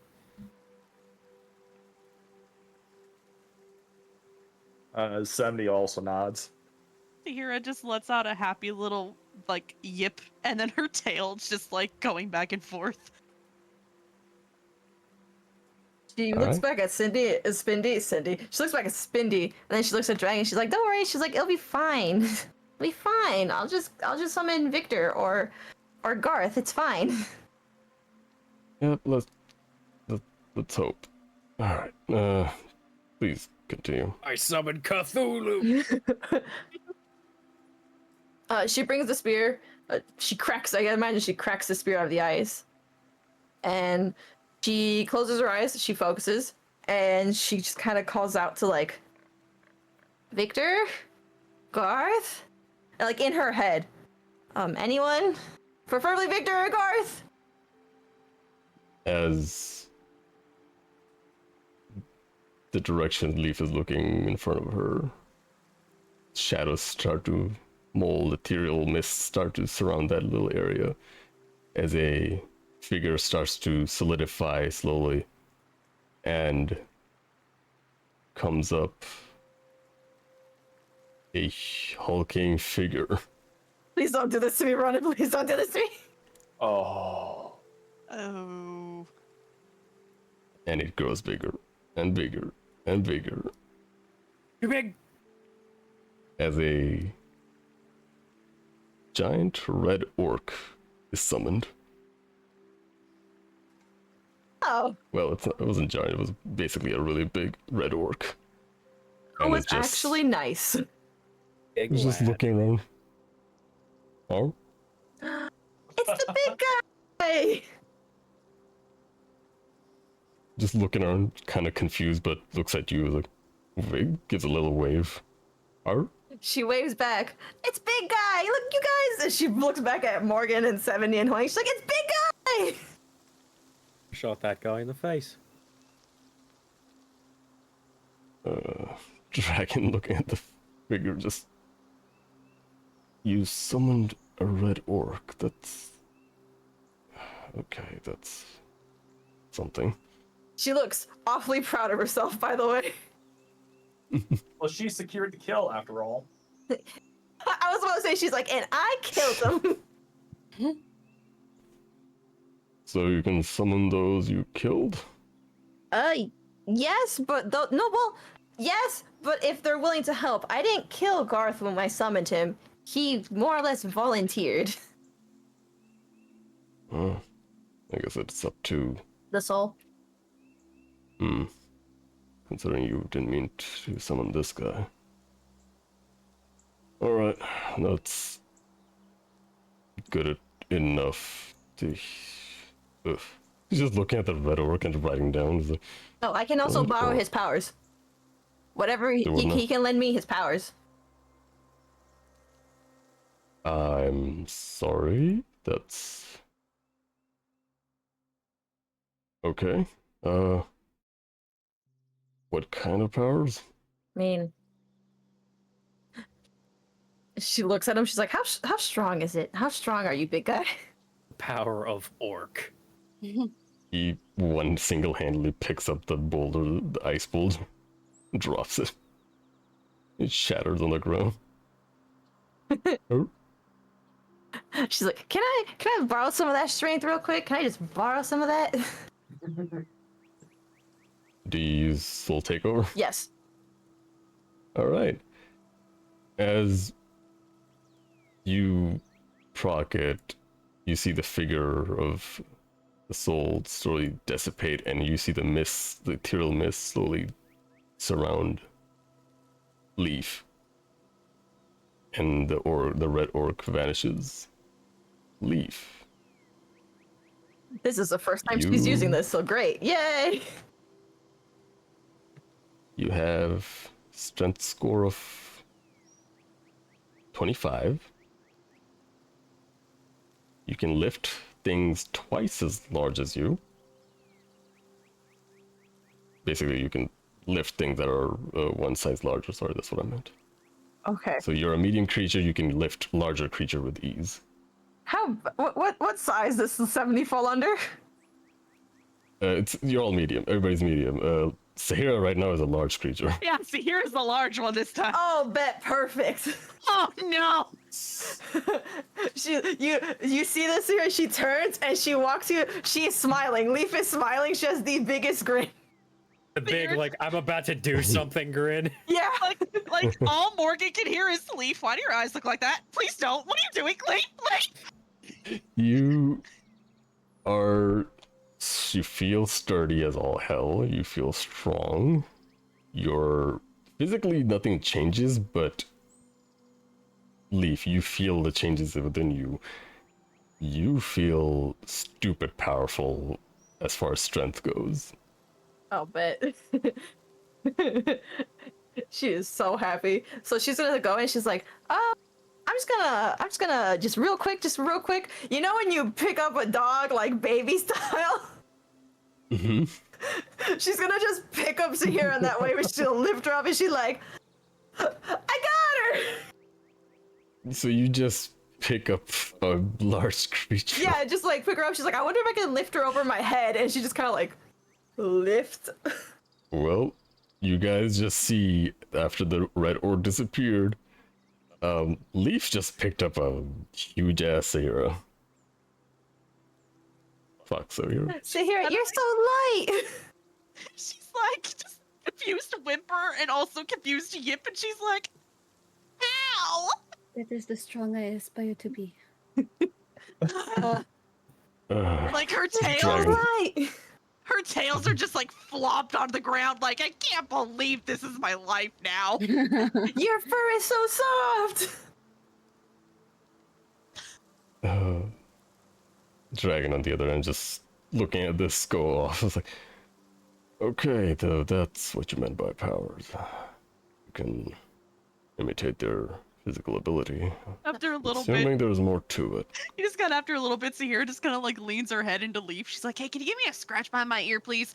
70 also nods. Sahirah just lets out a happy little like yip, and then her tail's just like going back and forth. She looks back at Spindy. She looks back at Spindy, and then she looks at Dragon. She's like, "Don't worry." She's like, "It'll be fine. It'll be fine. I'll just summon Victor or Garth. It's fine." Yep, let's hope. Alright, please continue. I summon Cthulhu! She brings the spear. She cracks. I imagine she cracks the spear out of the ice, and she closes her eyes. She focuses, and she just kind of calls out to like Victor, Garth, and, like in her head. Anyone, preferably Victor or Garth. As the direction Leif is looking in front of her, shadows start to mold, ethereal mists start to surround that little area as a figure starts to solidify slowly and comes up a hulking figure. Please don't do this to me, Ronan. Please don't do this to me. Oh. Oh. And it grows bigger and bigger and bigger Too big! as a giant red orc is summoned. Oh, Well, it wasn't giant, it was basically a really big red orc. oh, And it's actually nice. Big it's just lad. looking around. Oh? It's the big guy. Just looking around, kind of confused, but looks at you like, gives a little wave. Arr? She waves back. It's big guy. Look, you guys. And she looks back at Morgan and 70 and HuiYing. She's like, it's big guy. Shot that guy in the face. Dragon looking at the figure, just. You summoned a red orc. That's. Okay, that's. Something. She looks awfully proud of herself, by the way. Well, she secured the kill after all. I was about to say, she's like, and I killed him. So you can summon those you killed? Yes, but yes, but if they're willing to help. I didn't kill Garth when I summoned him. He more or less volunteered. Oh. I guess it's up to. The soul. Considering you didn't mean to summon this guy. Alright, that's good enough to. Ugh. He's just looking at the red orc and writing down. He's like, Oh, I can also Red borrow orc. his powers. Whatever Do what now? he can lend me his powers. I'm sorry. That's okay. What kind of powers? I mean, she looks at him. She's like, "How strong is it? How strong are you, big guy?" Power of orc. He one single-handedly picks up the boulder, the ice boulder, drops it. It shatters on the ground. Oh. She's like, "Can I borrow some of that strength real quick? Can I just borrow some of that?" Do you use Soul Takeover? Yes. Alright. As you proc it, you see the figure of the soul slowly dissipate, and you see the mist, the ethereal mist, slowly surround Leif. And the red orc vanishes. Leif. This is the first time she's You- using this, so great. Yay! You have strength score of 25. You can lift things twice as large as you. Basically, you can lift things that are one size larger. Sorry, that's what I meant. Okay. So you're a medium creature, you can lift larger creature with ease. What size does the 70 fall under? You're all medium. Everybody's medium. Sahirah right now is a large creature. Yeah, see, here's the large one this time. Oh, bet perfect. Oh no! You see this here? She turns and she walks you. She is smiling. Leif is smiling. She has the biggest grin. The big, like, I'm about to do something grin. Yeah. Like all Morgan can hear is Leif. Why do your eyes look like that? Please don't. What are you doing, Leif? You are. You feel sturdy as all hell. You feel strong. You're. Physically, nothing changes, but. Leif, you feel the changes within you. You feel stupid powerful as far as strength goes. I'll bet. She is so happy. So she's gonna go and she's like, I'm just gonna just real quick. You know when you pick up a dog like baby style? Mm-hmm. She's gonna just pick up Sahirah in that way, where she'll lift her up and she's like, I got her! So you just pick up a large creature. Yeah, just like pick her up. She's like, I wonder if I can lift her over my head. And she just kind of like, lift. Well, you guys just see after the red orb disappeared, Leif just picked up a huge ass Sahirah. Fuck Sahirah. Sahirah, you're so light! She's like just confused whimper and also confused yip, and she's like, "Ow!" That is the strong I aspire to be. Like her tails, Dragon. Light! her tails are just like flopped on the ground. Like, I can't believe this is my life now. Your fur is so soft! Dragon on the other end just looking at this go off. It's like, okay, though, that's what you meant by powers. You can imitate their physical ability. After a little Assuming bit, there's more to it. you just got after a little bit, Sahirah just kind of like leans her head into Leaf. She's like, "Hey, can you give me a scratch behind my ear, please?"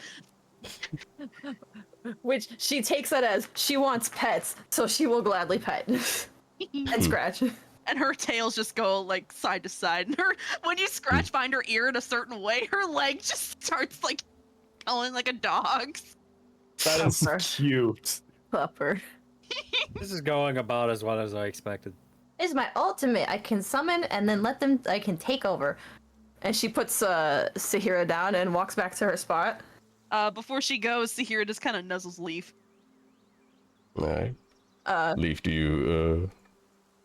Which she takes that as she wants pets, so she will gladly pet and scratch. And her tails just go like side to side. And her, when you scratch behind her ear in a certain way, her leg just starts like going like a dog's. That is Pupper. cute. Pupper. This is going about as well as I expected. Is my ultimate. I can summon and then I can take over. And she puts Sahirah down and walks back to her spot. Before she goes, Sahirah just kind of nuzzles Leaf. Alright. Uh, Leaf, do you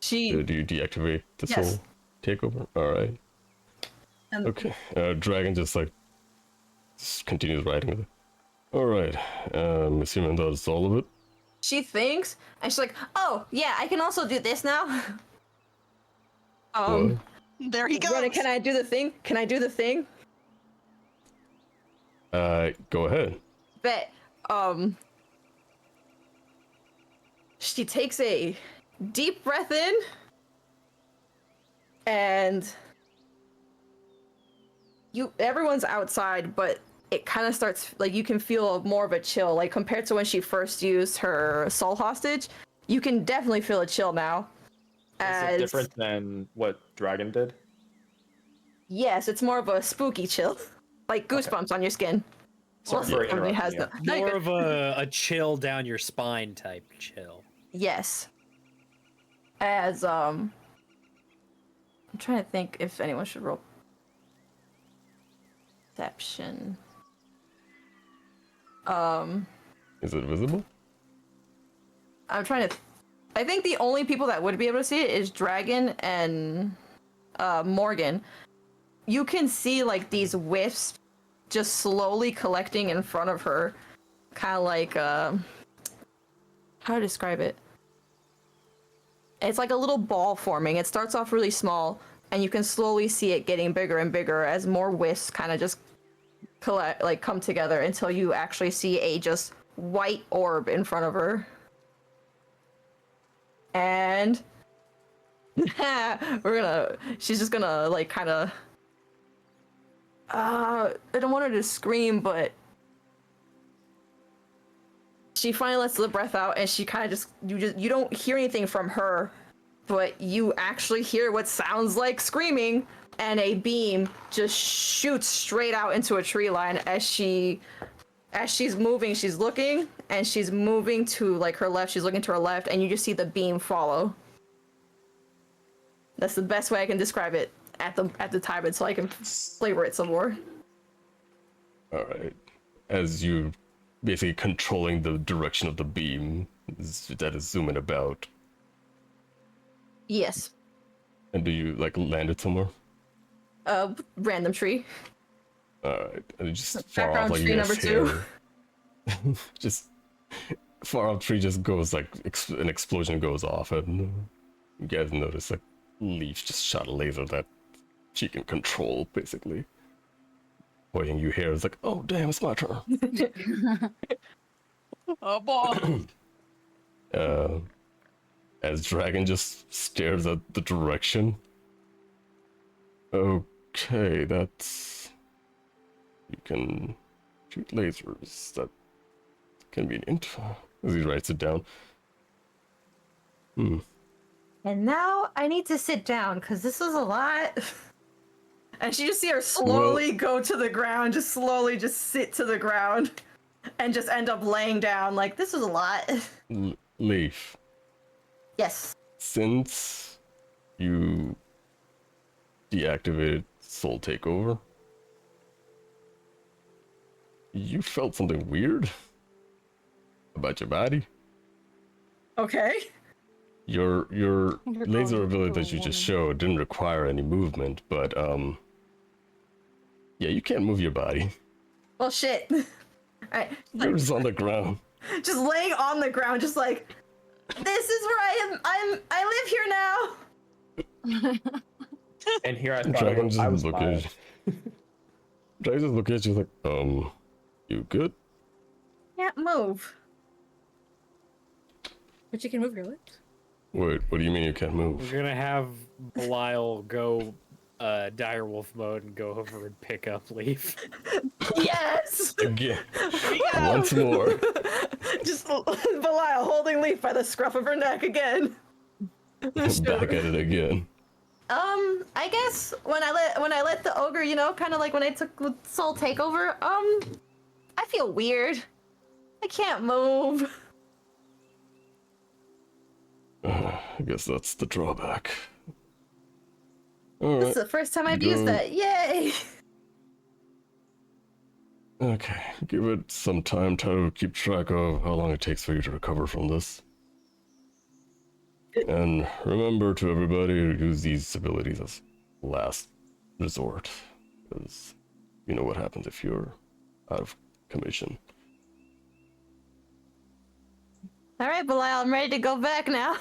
she do you deactivate the Yes. soul takeover? Alright. Okay. Dragon just continues riding with it. All right. Assuming that's all of it. She thinks, and she's like, "Oh yeah, I can also do this now." What? There he goes. Brennan, can I do the thing? Can I do the thing? Go ahead. Bet. She takes a deep breath in, and everyone's outside, but it kind of starts, like, you can feel more of a chill, like, compared to when she first used her soul hostage. You can definitely feel a chill now. Is it different than what Dragon did? Yes, it's more of a spooky chill, like goosebumps on your skin. Sorry for Everybody has interrupting the More of a chill down your spine type chill. Yes. As I'm trying to think if anyone should roll perception. Is it visible? I'm trying to. I think the only people that would be able to see it is Dragon and Morgan. You can see like these wisps just slowly collecting in front of her, kind of like how to describe it. It's like a little ball forming. It starts off really small, and you can slowly see it getting bigger and bigger as more wisps kind of just come together until you actually see a just white orb in front of her. And she's just gonna like kind of I don't want her to scream, but she finally lets the breath out, and she kind of you don't hear anything from her, but you actually hear what sounds like screaming, and a beam just shoots straight out into a tree line as she's moving. She's looking, and she's moving to like her left. She's looking to her left, and you just see the beam follow. That's the best way I can describe it at the time until I can flavor it some more. All right. As you basically controlling the direction of the beam that is zooming about. Yes. And do you like land it somewhere? Random tree. Alright. And just far Background off, like tree you guys number hear. Just far off tree just goes like an explosion goes off, and you guys notice like Leif just shot a laser that she can control basically. HuiYing, you hear is like, oh damn, it's my turn. Oh boy. As Dragon just stares at the direction. Okay, that's... You can shoot lasers. That convenient. As he writes it down. And now I need to sit down, because this is a lot. And she just see her slowly go to the ground, just slowly just sit to the ground, and just end up laying down. Like, this is a lot. Leif. Yes. Since you deactivated Soul Takeover, you felt something weird about your body. Okay. Your laser ability that you just showed didn't require any movement, but yeah, you can't move your body. Well, shit. Alright. You're just on the ground. Just laying on the ground, just like, this is where I live here now. And here I thought Dragon I just was look biased. at you. Dragon just look at you like, you good? Can't move. But you can move your lips. Wait, what do you mean you can't move? We're gonna have Belial go direwolf mode and go over and pick up Leif. Yes! Again. Once more. Just Belial holding Leif by the scruff of her neck again. Back at it again. I guess when I let the ogre, you know, kind of like when I took Soul Takeover, I feel weird. I can't move. I guess that's the drawback. This Alright. is the first time I've used that. Yay! Okay, give it some time to keep track of how long it takes for you to recover from this. And remember to everybody, use these abilities as last resort. because you know what happens if you're out of commission. All right, Belial, I'm ready to go back now.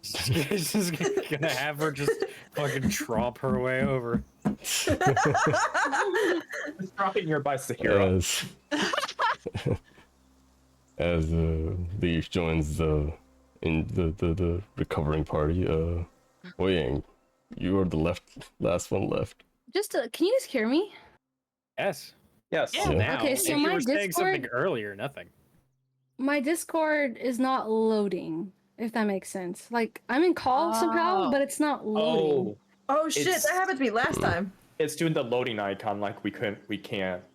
Just gonna have her just fucking tromp her way over. Just drop it nearby Sahirah. As Leif joins the recovering party, HuiYing, you are the last one left. Just can you just hear me? Yes. Yes. Yeah. Now, Okay, if so you my were saying something Discord- earlier, nothing. My Discord is not loading, if that makes sense. Like I'm in call somehow, Oh. but it's not loading. Oh, Oh shit, It's- that happened to me last time. it's doing the loading icon like we can't.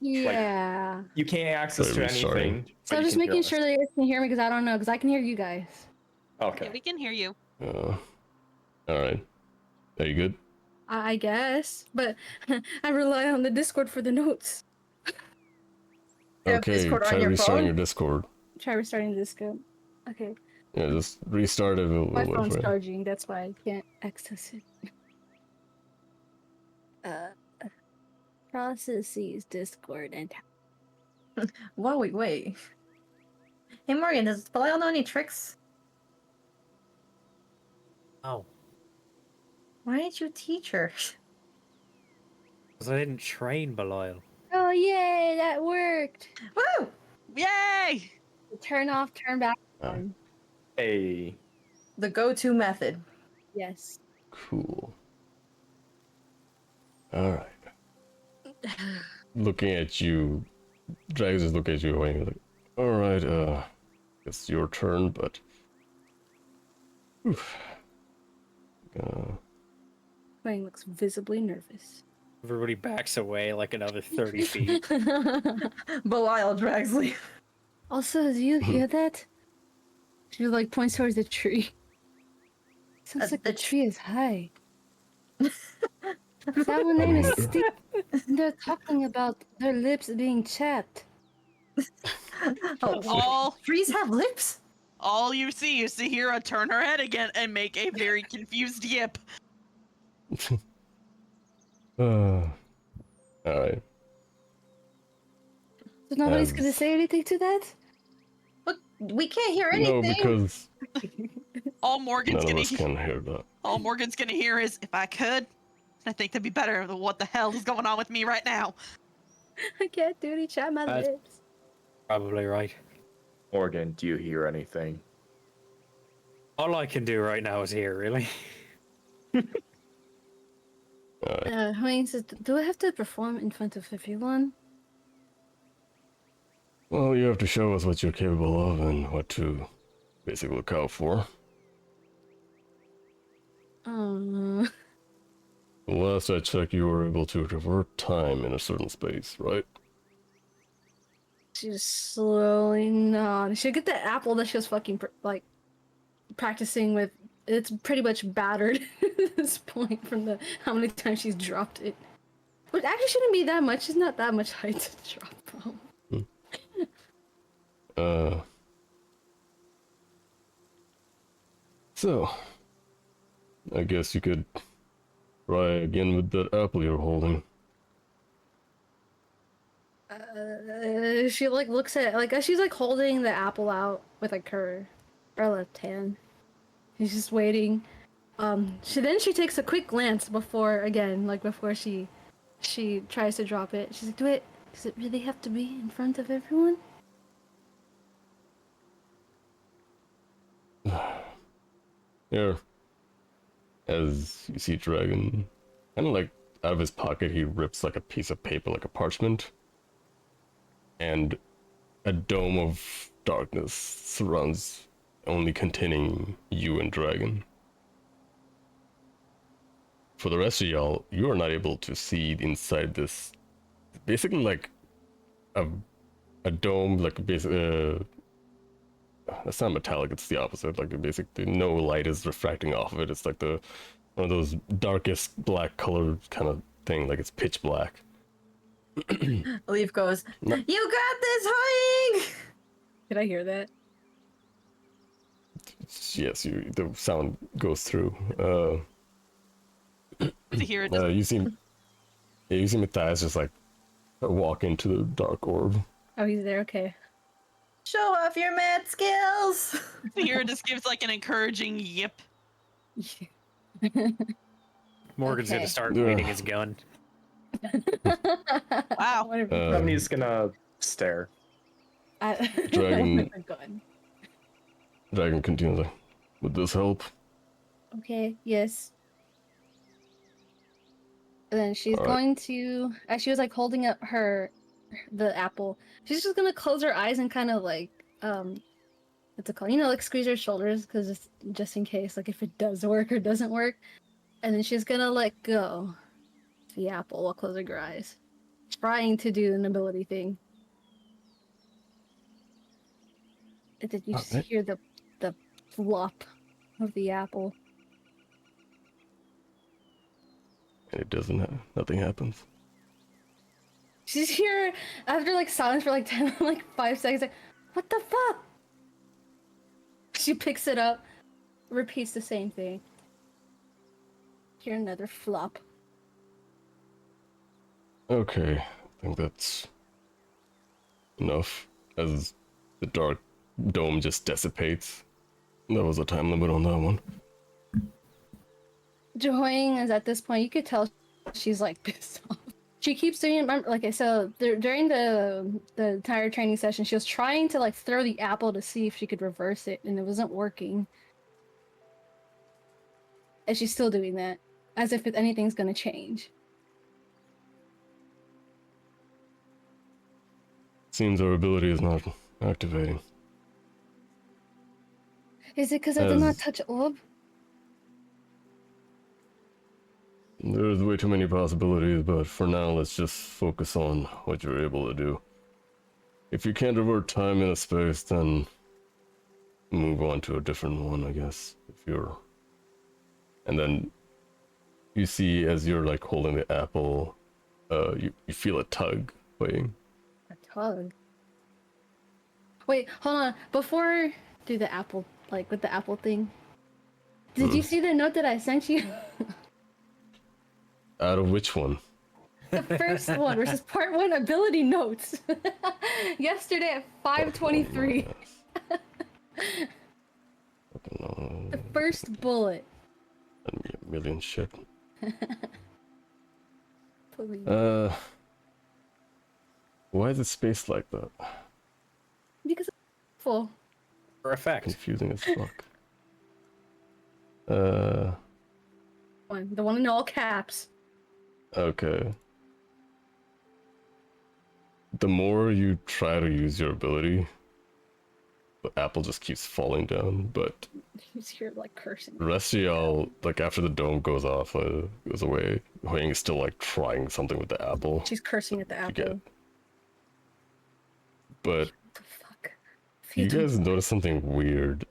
Yeah. You can't access So to restarting. anything. So but you just can hear making us. sure that you guys can hear me because I don't know because I can hear you guys. Okay. Yeah, we can hear you. All right. Are you good? I guess, but I rely on the Discord for the notes. You have Okay, Discord on try your restarting phone? your Discord. Try restarting the Discord. Okay, Yeah, just restart it. We'll my wait phone's for it. charging. That's why I can't access it. Processes Discord and Whoa, wait. Hey Morgan, does Belial know any tricks? Oh. Why didn't you teach her? Because I didn't train Belial. oh yay, that worked. Woo! Yay! Turn off, turn back Ah. on. Hey. The go-to method. Yes. Cool. All right. Looking at you, Drags just look at you and you're like, all right, it's your turn, but oof. Wayne looks visibly nervous. Everybody backs away like another 30 feet. Belial drags Leif. Also, do you hear that? She like points towards the tree. Sounds like the the tree is high. That one name is Steve. They're talking about their lips being chapped. All Trees have lips? all you see is Sahirah turn her head again and make a very confused yip. all right. So nobody's As- gonna say anything to that? Look, we can't hear anything. No, because All Morgan's none of gonna us can hear that. all Morgan's gonna hear is, if I could, I think that'd be better than what the hell is going on with me right now. I can't do any chat my That's- lips. Probably right. Morgan, do you hear anything? All I can do right now is hear, really. All right. Wayne says, do I have to perform in front of everyone? Well, you have to show us what you're capable of and what to basically look out for. Last I checked, you were able to revert time in a certain space, right? She's slowly nodding. She'll get the apple that she was fucking practicing with. It's pretty much battered at this point from the how many times she's dropped it. Which actually shouldn't be that much. It's not that much height to drop from. So, I guess you could try again with that apple you're holding. She like looks at as she's like holding the apple out with like her left hand. She's just waiting. She takes a quick glance before she tries to drop it. She's like, does it really have to be in front of everyone? Here, as you see Dragon, kind of like out of his pocket, he rips like a piece of paper, like a parchment, and a dome of darkness surrounds, only containing you and Dragon. For the rest of y'all, you are not able to see inside this, basically like a dome, like basically. That's not metallic, it's the opposite. Like basically no light is refracting off of it. It's like one of those darkest black color kind of thing, like it's pitch black. Leif goes, No. you got this, HuiYing! Did I hear that? Yes, the sound goes through. Sahirah doesn't. You seem Yeah, you see Matthias just like walk into the dark orb. Oh, he's there. Okay. Show off your mad skills. Sahirah just gives like an encouraging yip. Morgan's gonna Okay. start Yeah. cleaning his gun. Wow. Uh, Somebody's gonna stare. Dragon- Oh my God. Dragon continues like, would this help? Okay. Yes. And then she's Alright. going to, as she was like holding up the apple, she's just gonna close her eyes and kind of like, what's it called? You know, like squeeze her shoulders because just in case, like if it does work or doesn't work. And then she's gonna let go of the apple while closing her eyes, trying to do an ability thing. And then you just Alright. hear the flop of the apple. And it doesn't. Nothing happens. She's here after like silence for like 10, like 5 seconds. Like, what the fuck? She picks it up, repeats the same thing. Hear another flop. Okay, I think that's enough. As the dark dome just dissipates. There was a time limit on that one. HuiYing is at this point, you could tell she's like pissed off. She keeps doing, remember, like, so during the entire training session, she was trying to like throw the apple to see if she could reverse it, and it wasn't working. And she's still doing that, as if anything's gonna change. Seems our ability is not activating. Is it because I did not As- touch orb? There's way too many possibilities, but for now, let's just focus on what you're able to do. If you can't revert time in a space, then move on to a different one, I guess. If you're... And then you see as you're like holding the apple, you feel a tug playing. A tug. Wait, hold on. Before do the apple, like with the apple thing. Did you see the note that I sent you? Out of which one? The first one, which is part 1 ability notes. Yesterday at 5:23. The first bullet. A million shit. Please. Why is it spaced like that? Because it's full. For effect. Confusing as fuck. The one in all caps. Okay. The more you try to use your ability, the apple just keeps falling down, but You just hear like cursing. the rest of y'all, like after the dome goes off, goes away, HuiYing is still like trying something with the apple. She's cursing at the You get- apple. But What the fuck? you guys notice something weird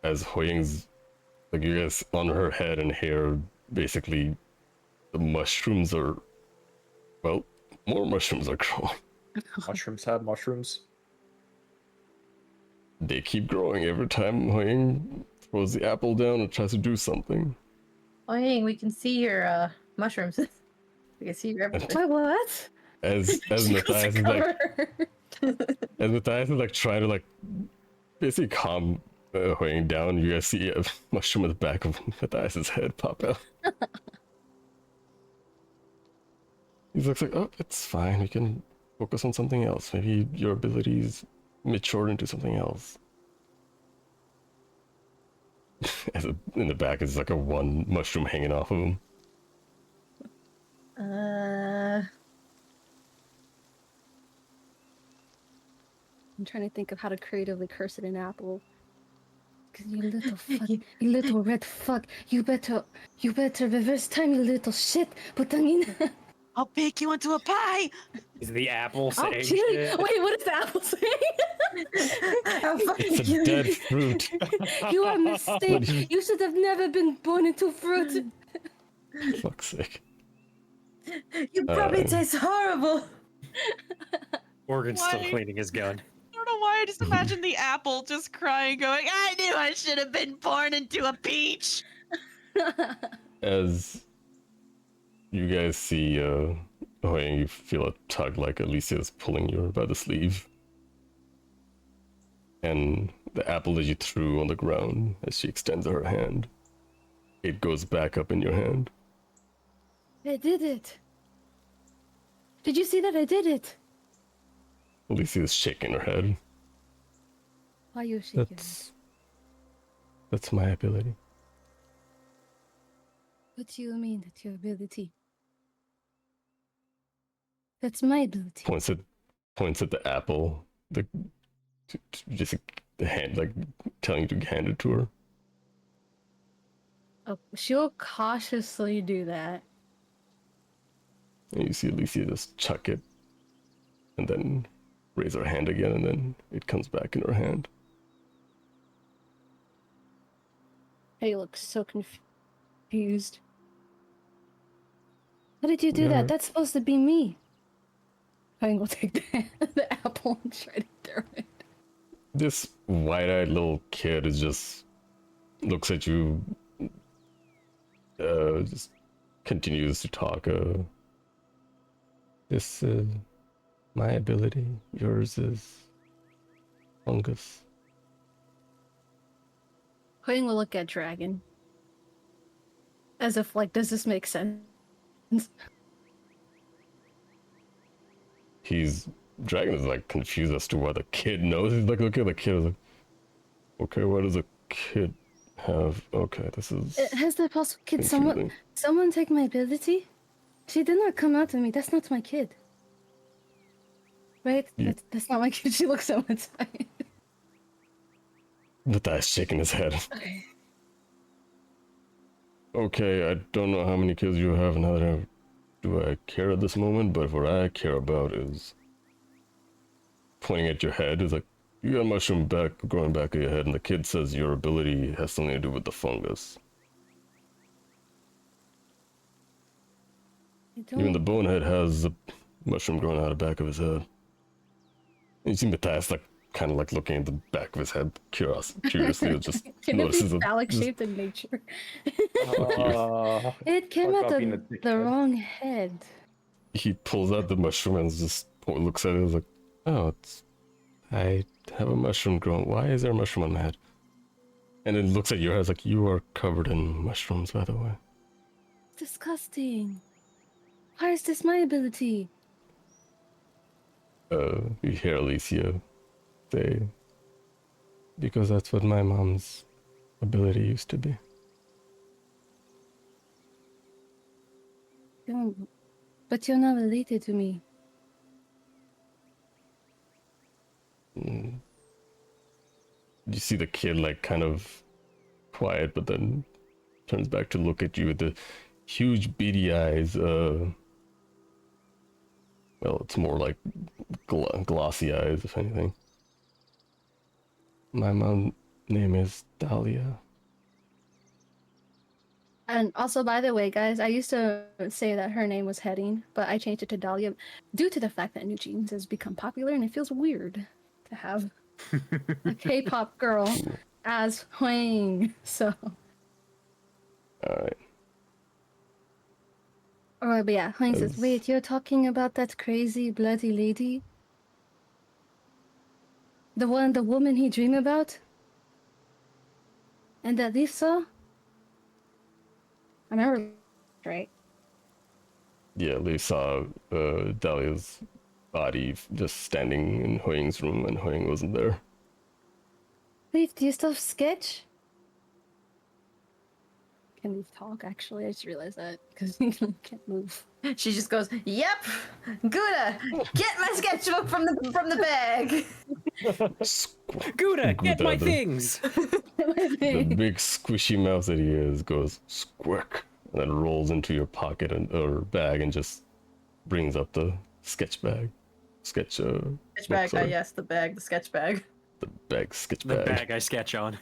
as HuiYing's, like you guys on her head and hair, basically the mushrooms are, well, more mushrooms are growing. Mushrooms have mushrooms. They keep growing every time HuiYing throws the apple down and tries to do something. HuiYing, we can see your mushrooms. We can see your everything. What? As Matthias is like, as Matthias is like trying to like basically calm HuiYing down, you guys see a mushroom at the back of Matthias's head pop out. He looks like, oh, it's fine. We can focus on something else. Maybe your abilities matured into something else. In the back is like a one mushroom hanging off of him. I'm trying to think of how to creatively curse at an apple. Cause you little fuck, you little red fuck, you better reverse time, you little shit. But I mean, I'll bake you into a pie. Is the apple oh, saying chili. shit? Wait, what is the apple saying? It's a dead fruit. You are mistaken. You should have never been born into fruit. Fuck's sake. You probably taste horrible. Morgan's still Why? cleaning his gun. I don't know why I just imagine the apple just crying, going, I knew I should have been born into a peach. As You guys see, when you feel a tug like Alicia's pulling you by the sleeve. And the apple that you threw on the ground, as she extends her hand, it goes back up in your hand. I did it. Did you see that? I did it. Alicia is shaking her head. Why are you shaking? That's my ability. What do you mean that's your ability? That's my ability. Points at the apple. Just the hand, like telling you to hand it to her. Oh, she'll cautiously do that. And you see Alicia just chuck it, and then raise her hand again, and then it comes back in her hand. Hey, looks so confused. How did you do Yeah. that? That's supposed to be me. I will take the apple and try to throw it. This wide-eyed little kid is just looks at you, just continues to talk. This is my ability. Yours is fungus. HuiYing will look at Dragon. As if, like, does this make sense? Dragon is like confused as to what the kid knows. He's like, looking at the kid, like, okay, what does a kid have? Okay, this is. Has the possible kid confusing. someone take my ability? She did not come out to me. That's not my kid. Right? Yeah. That's not my kid. She looks so inside. The guy's shaking his head. Okay, I don't know how many kids you have now that do I care at this moment, but what I care about is pointing at your head. Is like, you got a mushroom growing back of your head, and the kid says your ability has something to do with the fungus. Even the bonehead has a mushroom growing out of the back of his head. And you see Matthias like kind of like looking at the back of his head curiously, just Can it notices be it. phallic shaped in nature? Uh, It came Fuck out up being a the dickhead. wrong head. He pulls out the mushroom and just looks at it and is like, oh, I have a mushroom growing. Why is there a mushroom on my head? And then looks at your head like, you are covered in mushrooms, by the way. Disgusting. Why is this my ability? You hear Alicia say, because that's what my mom's ability used to be. But you're not related to me. You see the kid like kind of quiet, but then turns back to look at you with the huge beady eyes. Well, it's more like glossy eyes, if anything. My mom's name is Dahlia. And also, by the way, guys, I used to say that her name was Heading, but I changed it to Dahlia due to the fact that New Jeans has become popular, and it feels weird to have a K-pop girl as HuiYing. So, Alright. or but yeah, HuiYing says, As- "Wait, you're talking about that crazy bloody lady, the woman he dreamed about, and that Leif saw." I remember, right? Yeah, Leif saw Dahlia's body just standing in HuiYing's room, and HuiYing wasn't there. Leif, do you still sketch? Can Leif talk? Actually, I just realized that because he can't move. She just goes, "Yep, Gouda, get my sketchbook from the bag." Gouda, get my the- things! The big squishy mouth that he is goes squick, and then rolls into your pocket or bag and just brings up the sketch bag. Sketch Sketch book, bag, sorry. yes, the bag, the sketch bag. The bag, sketch The bag. bag I sketch on.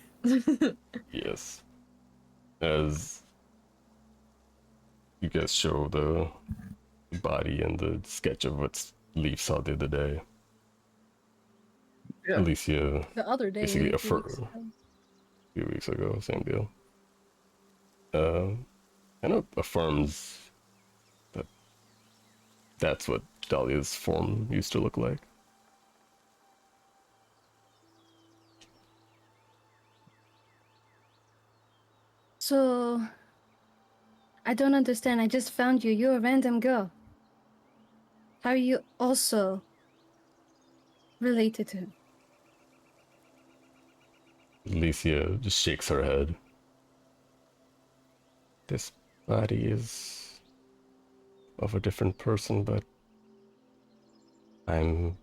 Yes. As you guys show the body and the sketch of what Leif saw the other day. Yeah. Alicia, The other day, Basically a a few weeks fur. ago. a few weeks ago, same deal. Kind of affirms that's what Dahlia's form used to look like. So, I don't understand. I just found you. You're a random girl. How are you also related to him? Alicia just shakes her head. This body is of a different person, but I'm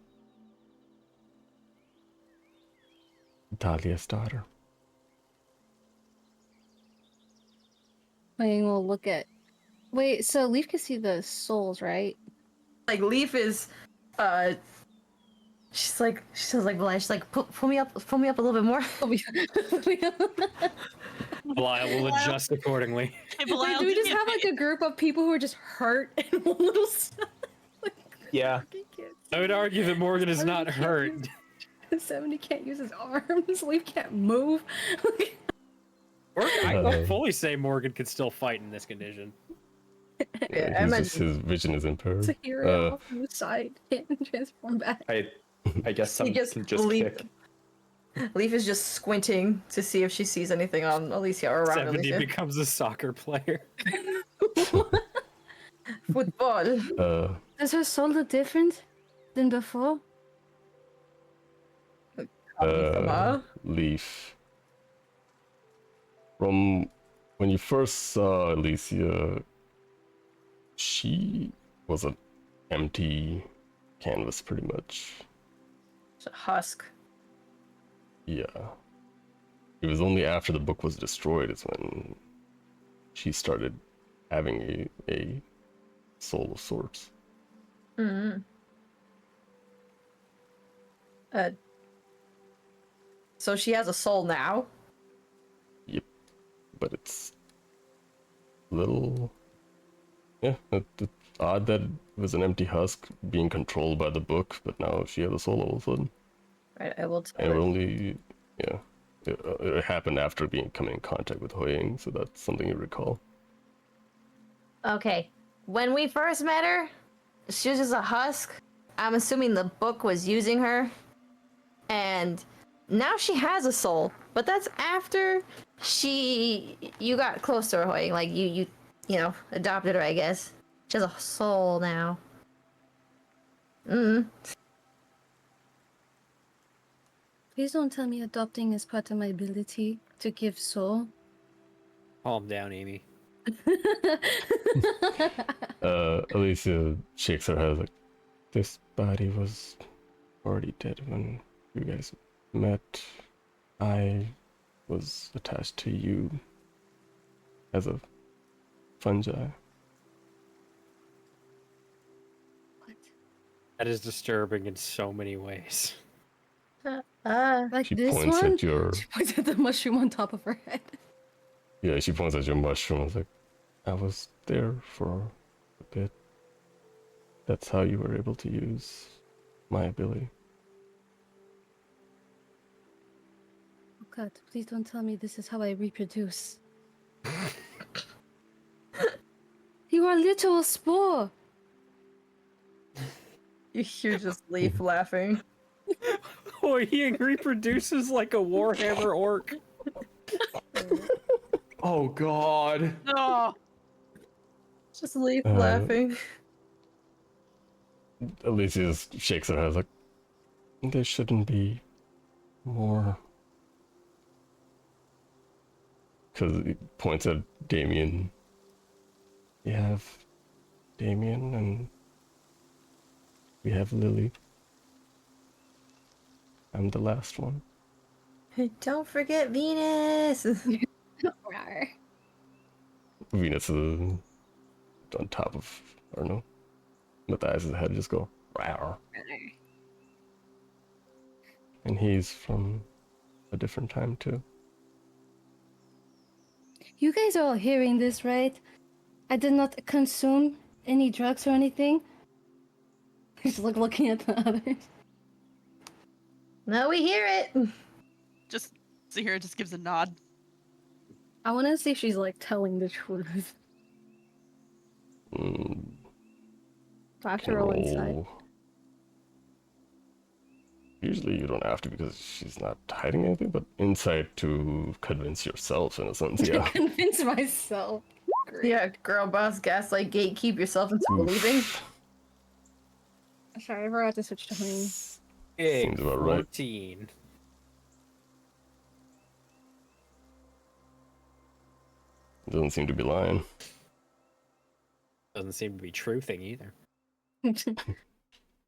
Dahlia's daughter. HuiYing will look at. Wait, so Leif can see the souls, right? Like Leaf is, she's like Belial. She's like, pull me up a little bit more. Belial will adjust accordingly. Hey, Wait, Belial, do we give just me a have like face. a group of people who are just hurt in one little cell? Yeah. I would argue that Morgan is Everybody not can't hurt. use- 70 can't use his arms. Leaf can't move. I will fully say Morgan could still fight in this condition. Yeah, I He's meant- just, his vision is impaired. Sahirah off on the side can't transform back. I guess some just can just leap. kick. Leaf is just squinting to see if she sees anything on Alicia or around 70 Alicia. becomes a soccer player. Football. Does her soul look different than before? Leaf. From when you first saw Alicia, she was an empty canvas, pretty much. It's a husk. Yeah. It was only after the book was destroyed is when she started having a soul of sorts. Mm-hmm. So she has a soul now? But it's a little... Yeah, it's odd that it was an empty husk being controlled by the book, but now she has a soul all of a sudden. Right, I will tell And it her. only... Yeah. It happened after coming in contact with HuiYing, so that's something you recall. Okay. When we first met her, she was just a husk. I'm assuming the book was using her. And now she has a soul. But that's after you got close to her, HuiYing. Like, you know, adopted her, I guess. She has a soul now. Please don't tell me adopting is part of my ability to give soul. Calm down, Amy. Alicia shakes her head like, this body was already dead when you guys met. I was attached to you as a fungi. What? That is disturbing in so many ways. Like She this points one? at your... She points at the mushroom on top of her head. Yeah, she points at your mushroom. I was like, I was there for a bit. That's how you were able to use my ability. Oh god, please don't tell me this is how I reproduce. You are a literal spore! You hear just Leaf laughing. HuiYing reproduces like a Warhammer orc. Oh god. No. Just Leaf Uh, laughing. Alicia just shakes her head like, there shouldn't be more. Because he points at Damien. We have Damien and we have Lily. I'm the last one. Don't forget Venus! Rawr. Venus is on top of, I don't know, Matthias' head just go, rawr. And he's from a different time too. You guys are all hearing this, right? I did not consume any drugs or anything. He's like looking at the others. No, we hear it! Just Sahirah just gives a nod. I want to see if she's like telling the truth. I have to Can roll inside. roll. Usually you don't have to because she's not hiding anything, but insight to convince yourself in a sense, yeah. Convince myself. Great. Yeah, girl boss, gaslight, gatekeep yourself into believing. Oof. Sorry, I forgot to switch to HuiYing. Seems about right. 14. Doesn't seem to be lying. Doesn't seem to be truthing either.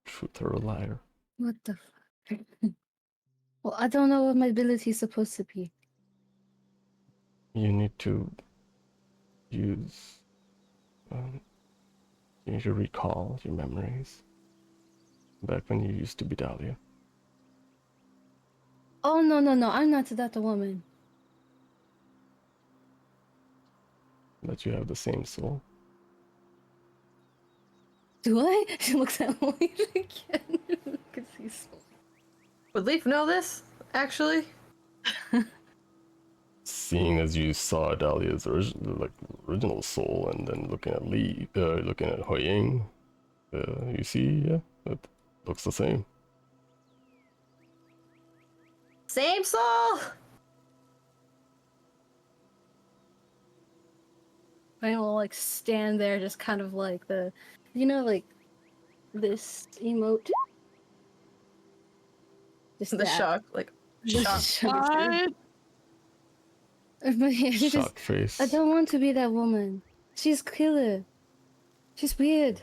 Truth or a liar. What the fuck? Well, I don't know what my ability is supposed to be. You need to use. You need to recall your memories. Back when you used to be Dahlia. Oh, no, no, no. I'm not that woman. But you have the same soul. Do I? She looks at Leif again. Because he's Would Leif know this, actually? Seeing as you saw Dahlia's original soul, and then looking at looking at HuiYing, you see, yeah, it looks the same. Same soul! I will like stand there, just kind of like the, like this emote. Just The that. shock, like, The shock. shock. But yeah, she just, Shock face. I don't want to be that woman. She's killer. She's weird.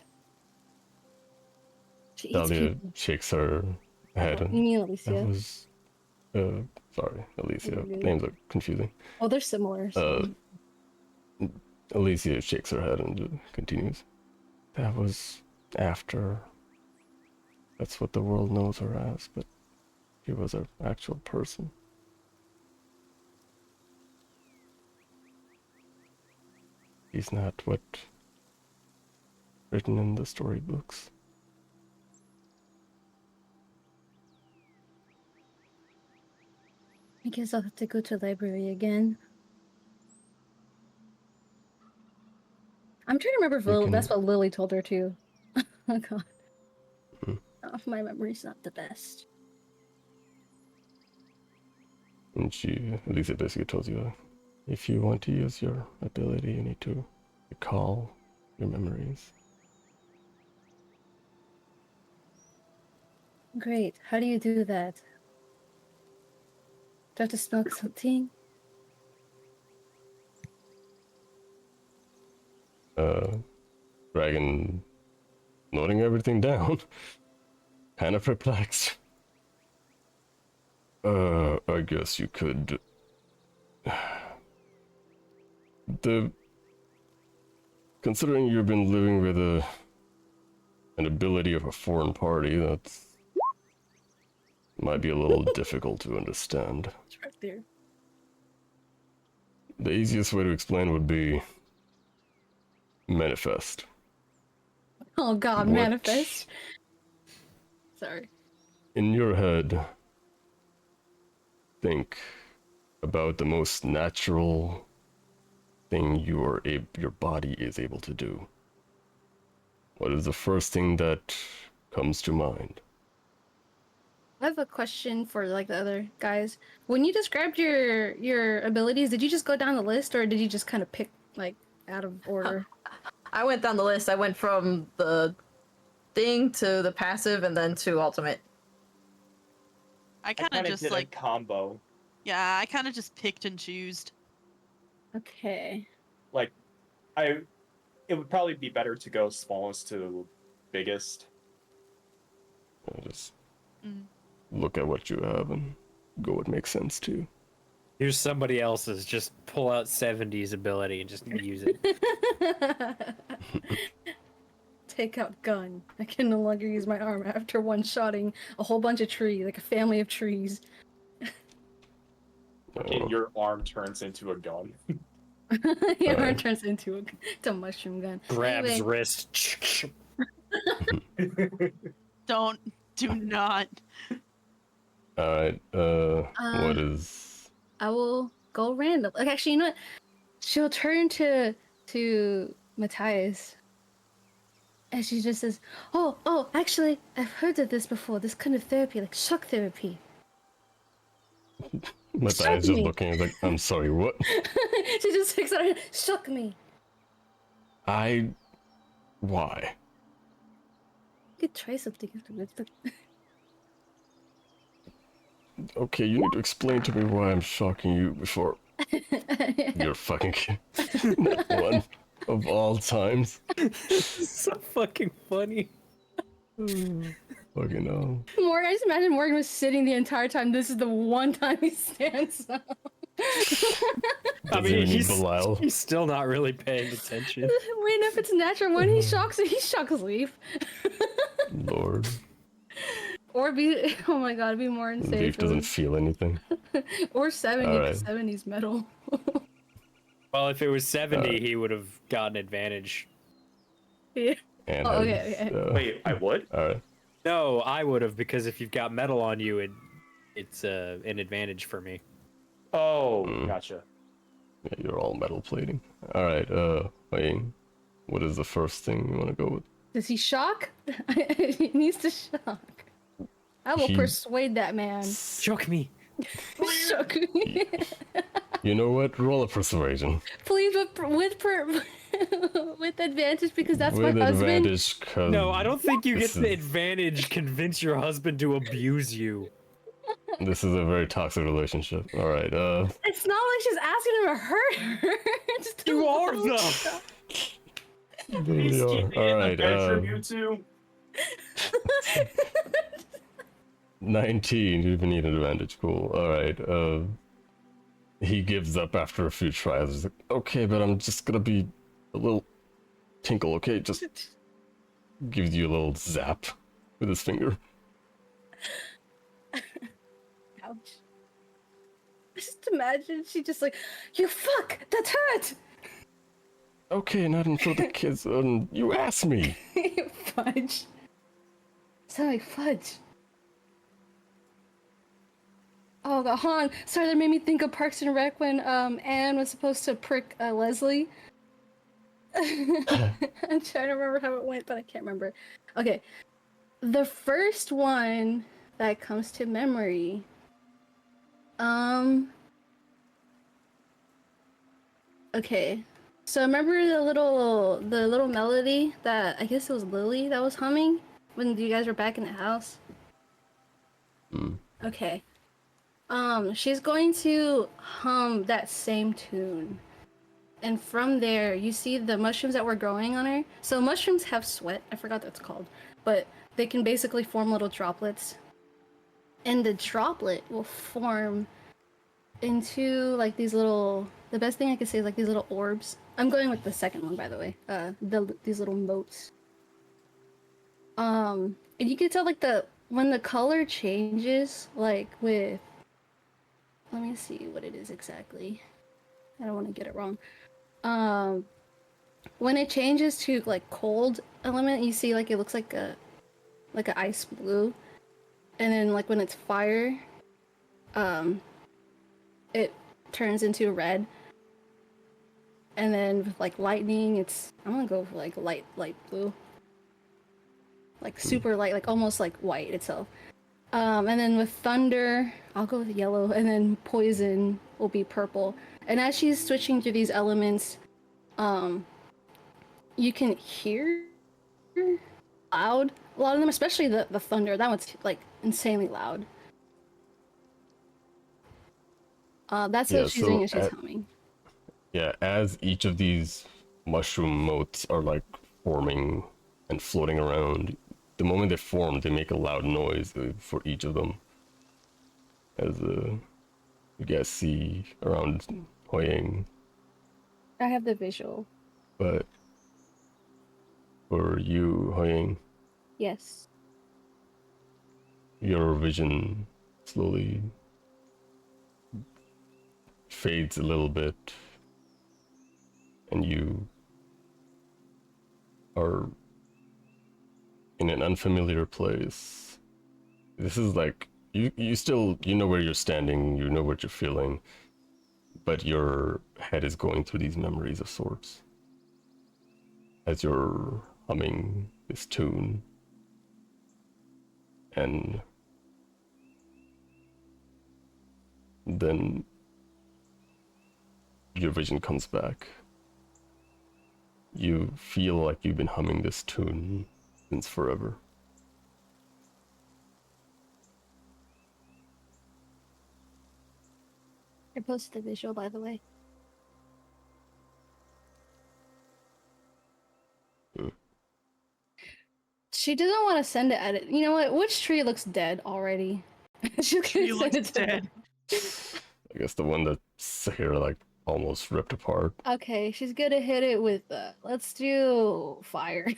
She eats Dahlia people. shakes her head. You And mean that Alicia? was, sorry, Alicia. Really? Names are confusing. Oh, they're similar. So. Alicia shakes her head and continues. That was after. That's what the world knows her as, but she was an actual person. He's not what written in the storybooks. I guess I'll have to go to the library again. I'm trying to remember if You that's can- what Lily told her too. Oh god. Hmm. Oh, my memory's not the best. And Alicia basically tells you, if you want to use your ability, you need to recall your memories. Great. How do you do that? Do I have to smoke something? Dragon noting everything down. Kind of perplexed. I guess you could. Considering you've been living with an ability of a foreign party, that's might be a little difficult to understand. It's right there. The easiest way to explain would be manifest. Oh god, What- manifest. Sorry. In your head, think about the most natural thing your body is able to do. What is the first thing that comes to mind? I have a question for like the other guys. When you described your abilities, did you just go down the list or did you just kind of pick like out of order? I went down the list. I went from the thing to the passive and then to ultimate. I I kind kind of of just did like, a combo. yeah, I kind of just picked and choosed. Okay. Like, it would probably be better to go smallest to biggest. Just Mm. look at what you have and go what makes sense to you. Here's somebody else's. Just pull out 70's ability and just use it. Take out gun. I can no longer use my arm after one-shotting a whole bunch of trees, like a family of trees. And your arm turns into a gun. Your arm Alright. turns into a mushroom gun. Grabs Anyway. wrist. Do not. Alright, what is... I will go random. Like, actually, you know what? She'll turn to Matthias, And she just says, oh, actually, I've heard of this before. This kind of therapy, like shock therapy. Matthias Shock just me. looking like, I'm sorry, what? She just takes out her, shock me. Why? You could try something. Okay, you need to explain to me why I'm shocking you before you're fucking kid. One of all times. So fucking funny. Fucking hell. Morgan, I just imagine Morgan was sitting the entire time. This is the one time he stands up. I Does he mean, need Belial? he's still not really paying attention. Wait, if it's natural, when he shocks Leif. Lord. Or be, oh my god, be more insane. Leif doesn't feel anything. Or 70, Alright. 70s metal. Well, if it was 70, he would have gotten advantage. Yeah. And Oh, okay. Wait, I would? Alright. No, I would have, because if you've got metal on you, it's an advantage for me. Oh, Mm. gotcha. Yeah, you're all metal plating. Alright, HuiYing, what is the first thing you want to go with? Does he shock? He needs to shock. I will He- persuade that man. Shock me. Shock me. You know what? Roll a persuasion. Please, with advantage, because that's With my husband. advantage, cause No, I don't think you get this the is- advantage. Convince your husband to abuse you. This is a very toxic relationship. Alright, It's not like she's asking him to hurt her. Just You are to- though. Please you keep are. me in the Alright, bedroom, you two. 19, you even need an advantage, cool. Alright, he gives up after a few tries. He's like, okay, but I'm just gonna be a little tinkle, okay? Just gives you a little zap with his finger. Ouch. Just imagine she just like, you fuck, that hurt. Okay, not in front of the kids, you asked me. Fudge. Sound like fudge. Oh god, Han. Sorry, that made me think of Parks and Rec when Anne was supposed to prick Leslie. I'm trying to remember how it went, but I can't remember. Okay. The first one that comes to memory. Okay. So remember the little melody that I guess it was Lily that was humming when you guys were back in the house? Mm. Okay. She's going to hum that same tune. And from there, you see the mushrooms that were growing on her. So mushrooms have sweat. I forgot what it's called. But they can basically form little droplets. And the droplet will form into like these little... The best thing I could say is like these little orbs. I'm going with the second one, by the way. These little motes. And you can tell like when the color changes, like with... Let me see what it is exactly. I don't want to get it wrong. When it changes to like cold element, you see like it looks like an ice blue, and then like when it's fire, it turns into red. And then with like lightning, I'm gonna go for like light blue, like super light, like almost like white itself. And then with thunder, I'll go with yellow, and then poison will be purple. And as she's switching through these elements, you can hear loud. A lot of them, especially the thunder, that one's like insanely loud. That's Yeah, what she's so doing as she's humming. Yeah, as each of these mushroom motes are like forming and floating around, the moment they form, they make a loud noise for each of them. As you guys see around HuiYing, I have the visual. but for you, HuiYing, Yes. your vision slowly fades a little bit, and you are in an unfamiliar place. This is like you know where you're standing, you know what you're feeling, but your head is going through these memories of sorts as you're humming this tune, and then your vision comes back. You feel like you've been humming this tune since forever. I posted the visual, by the way. She doesn't want to send it at it. You know what? Which tree looks dead already? She's Tree gonna send looks it to dead. I guess the one that Sahirah like almost ripped apart. Okay, she's gonna hit it with let's do fire.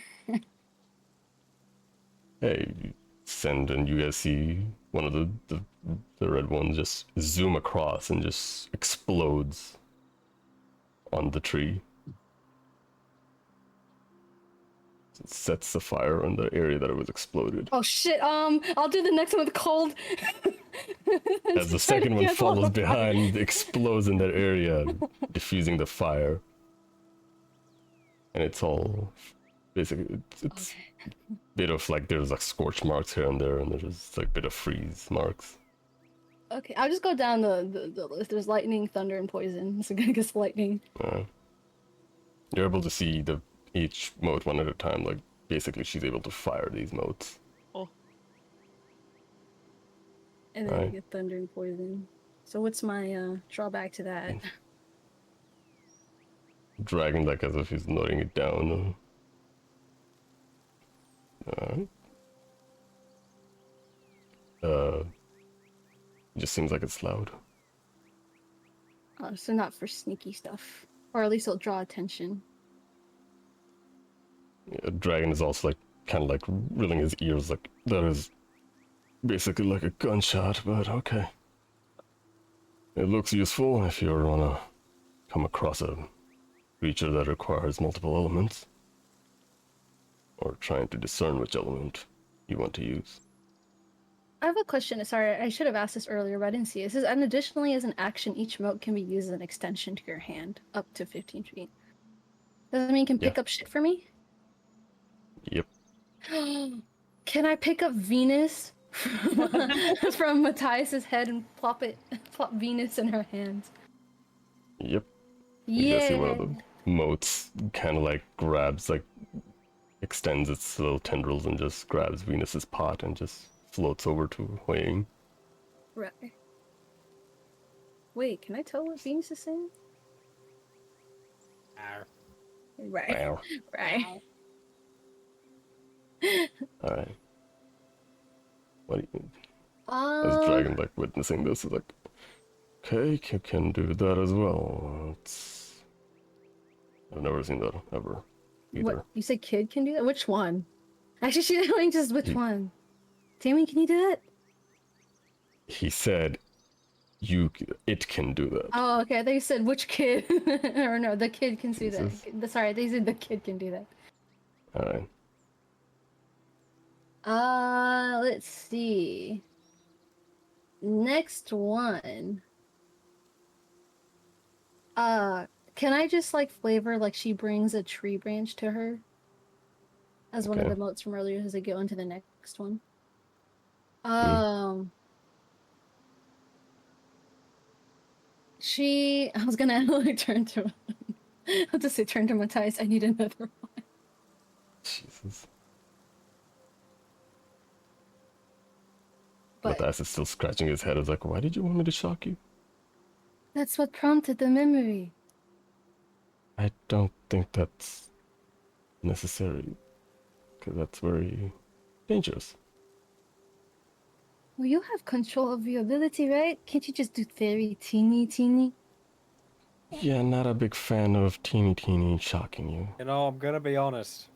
Hey, you send and you guys see one of the red ones just zoom across and just explodes on the tree. It sets the fire in the area that it was exploded. Oh shit, I'll do the next one with cold. As the second one follows behind, explodes in that area, diffusing the fire. And it's all basically it's a bit of like there's like scorch marks here and there, and there's like a bit of freeze marks. Okay, I'll just go down the list. There's lightning, thunder, and poison. So I'm gonna guess lightning. You're able to see each mode one at a time. Like basically, she's able to fire these modes. And then I Right. get thunder and poison. So what's my drawback to that? Dragging like as if he's noting it down. Alright. It just seems like it's loud. Oh, so not for sneaky stuff, or at least it'll draw attention. Yeah, Dragon is also like kind of like reeling his ears, like that is basically like a gunshot, but okay. It looks useful if you ever wanna come across a creature that requires multiple elements, or trying to discern which element you want to use. I have a question. Sorry, I should have asked this earlier, but I didn't see it. It says, and additionally, as an action, each mote can be used as an extension to your hand, up to 15 feet. Does that mean you can pick up shit for me? Yep. Can I pick up Venus from Matthias's head and plop Venus in her hands? Yep. You guys see one of Yeah. the motes kind of like grabs, like extends its little tendrils and just grabs Venus's pot and just floats over to HuiYing. Right. Wait, can I tell what Venus is saying? Right. Wow. Right. Alright. What do you as Dragon like witnessing this is like, okay, you can do that as well. I've never seen that ever either. What? You said kid can do that? Which one? Actually, she's doing just which one? Tammy, can you do that? He said it can do that. Oh, okay. I thought you said which kid. Or no, the kid can do Jesus. that. Sorry, they said the kid can do that. Alright. Let's see. Next one. Can I just like flavor like she brings a tree branch to her? As one of Okay. the motes from earlier as I go into the next one. I was gonna like turn to I'll just say turn to Matthias, I need another one. Jesus. But Matthias is still scratching his head. I was like, why did you want me to shock you? that's what prompted the memory. I don't think that's necessary. Because that's very dangerous. Well, you have control of your ability, right? Can't you just do very teeny? Yeah, not a big fan of teeny shocking you. You know, I'm gonna be honest.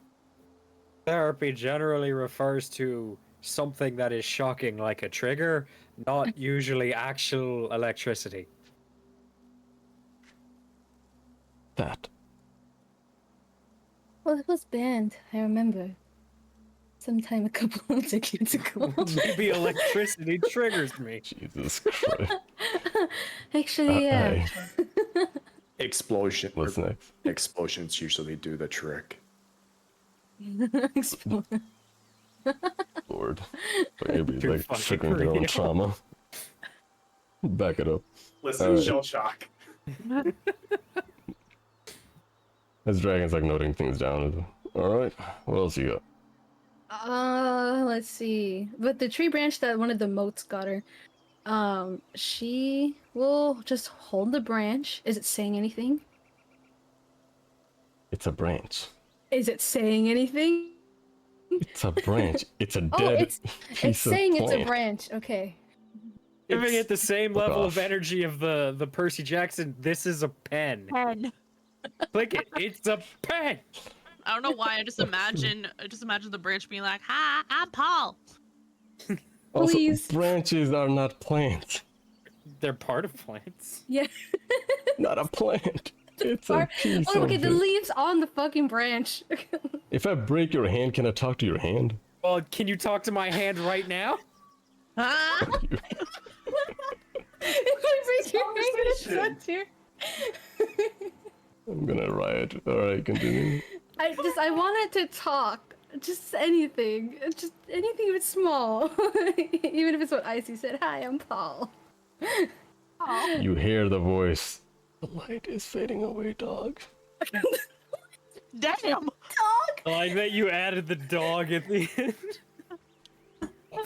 Therapy generally refers to something that is shocking, like a trigger, not usually actual electricity. That. Well, it was banned, I remember. Sometime a couple of decades ago. Maybe electricity triggers me. Jesus Christ. Actually, yeah. Explosion. What's next? Explosions usually do the trick. Explode. Lord. Like maybe Too like fucking triggering their own real. trauma. Back it up. Listen, Alright. shell shock. This dragon's like noting things down. Alright, what else you got? Let's see. But the tree branch that one of the moats got her, she will just hold the branch. Is it saying anything? It's a branch. Is it saying anything? It's a branch. It's a Oh, dead it's piece saying of it's a plant. branch. Okay. Giving it the same Fuck level off. of energy of the Percy Jackson. This is a pen. Pen. Click it. It's a pen. I don't know why. I just imagine the branch being like, "Hi, I'm Paul." Also, Please. branches are not plants. They're part of plants. Yeah. Not a plant. It's a piece Oh, okay. of The it. leaves on the fucking branch. If I break your hand, can I talk to your hand? Well, can you talk to my hand right now? Huh? If I break your hand, it's here. I'm gonna riot. Alright, continue. I wanted to talk. Just anything. Just anything if it's small. Even if it's what Icy said. Hi, I'm Paul. You hear the voice. The light is fading away, dog. Damn. I like that you added the dog at the end.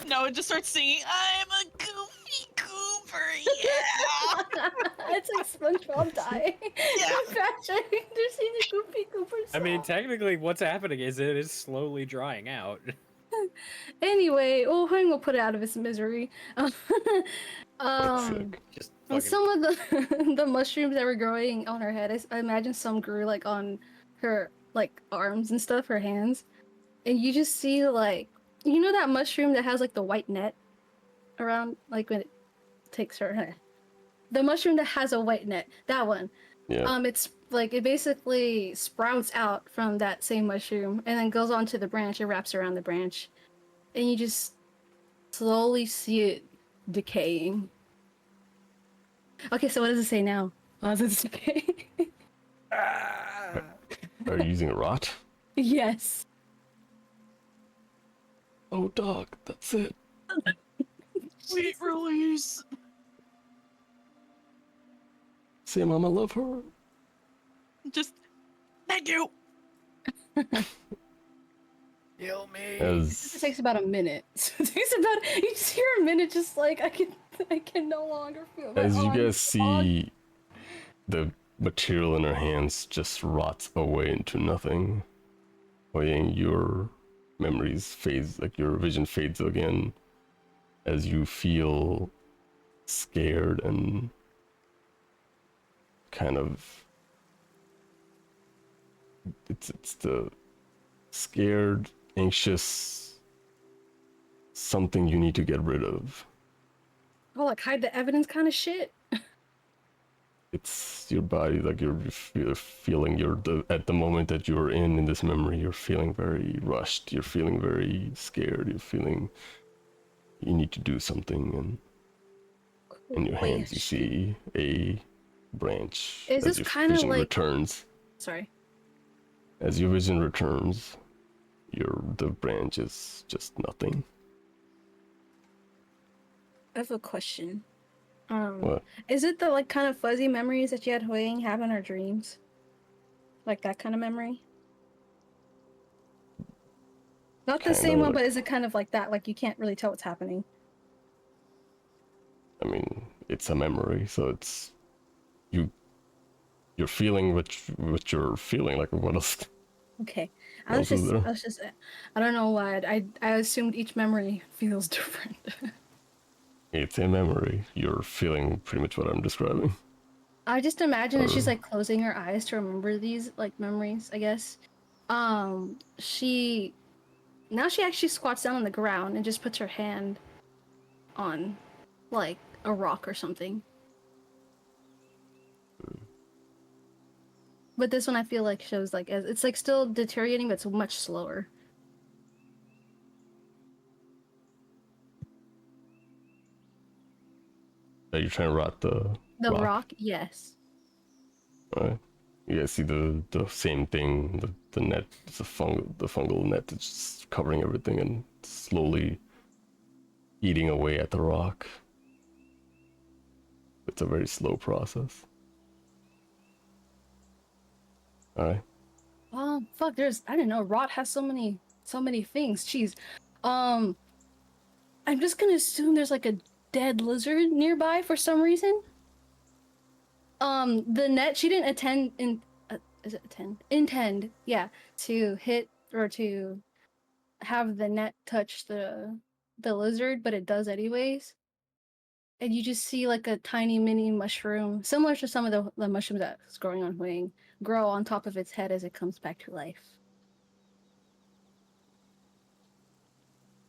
No, it just starts singing. I'm a goofy goober. Yeah. It's like SpongeBob dying. Yeah. Patrick, they're singing the Goofy Cooper I mean, song. technically, what's happening is it is slowly drying out. Anyway, HuiYing will put it out of its misery. Just And fucking... some of the the mushrooms that were growing on her head, I imagine some grew like on her like arms and stuff, her hands, and you just see like that mushroom that has like the white net around, like when it takes her. The mushroom that has a white net, that one. Yeah. It's like it basically sprouts out from that same mushroom and then goes onto the branch and wraps around the branch, and you just slowly see it decaying. Okay, so what does it say now? Oh, does it say? Are you using a rot? Yes. Oh, dog, that's it. Sweet release. Say, Mom, I love her. Just thank you. Kill me. It As takes about a minute. So it takes about, you just hear a minute, just like I can no longer feel. my you arms guys see the material in her hands just rots away into nothing. HuiYing, your memories fades, like your vision fades again as you feel scared and kind of it's the scared, anxious something you need to get rid of. Oh, like hide the evidence kind of shit. It's your body, like you're feeling at the moment that you're in this memory, you're feeling very rushed, you're feeling very scared, you're feeling you need to do something, and in your hands you see a branch. Is as this your kind of vision like- returns. Sorry. As your vision returns, the branch is just nothing. I have a question. What? Is it the like kind of fuzzy memories that you had HuiYing have in her dreams? Like that kind of memory? Not the Kinda same one, like- but is it kind of like that? Like you can't really tell what's happening. I mean, it's a memory, so it's you're feeling what you're feeling. Like what else? Okay. What else is there? I don't know why. I assumed each memory feels different. It's a memory. You're feeling pretty much what I'm describing. I just imagine that she's like closing her eyes to remember these like memories, I guess. She actually squats down on the ground and just puts her hand on like a rock or something. But this one I feel like shows like it's like still deteriorating, but it's much slower. Are you trying to rot the The rock, yes. Alright. You guys see the same thing, the net, the fungal net that's just covering everything and slowly eating away at the rock. It's a very slow process. Alright. Fuck, I didn't know, rot has so many things. Jeez. I'm just gonna assume there's like a dead lizard nearby for some reason. The net, she didn't intend, yeah, to hit or to have the net touch the lizard, but it does anyways. And you just see like a tiny mini mushroom, similar to some of the mushrooms that's growing on HuiYing, grow on top of its head as it comes back to life.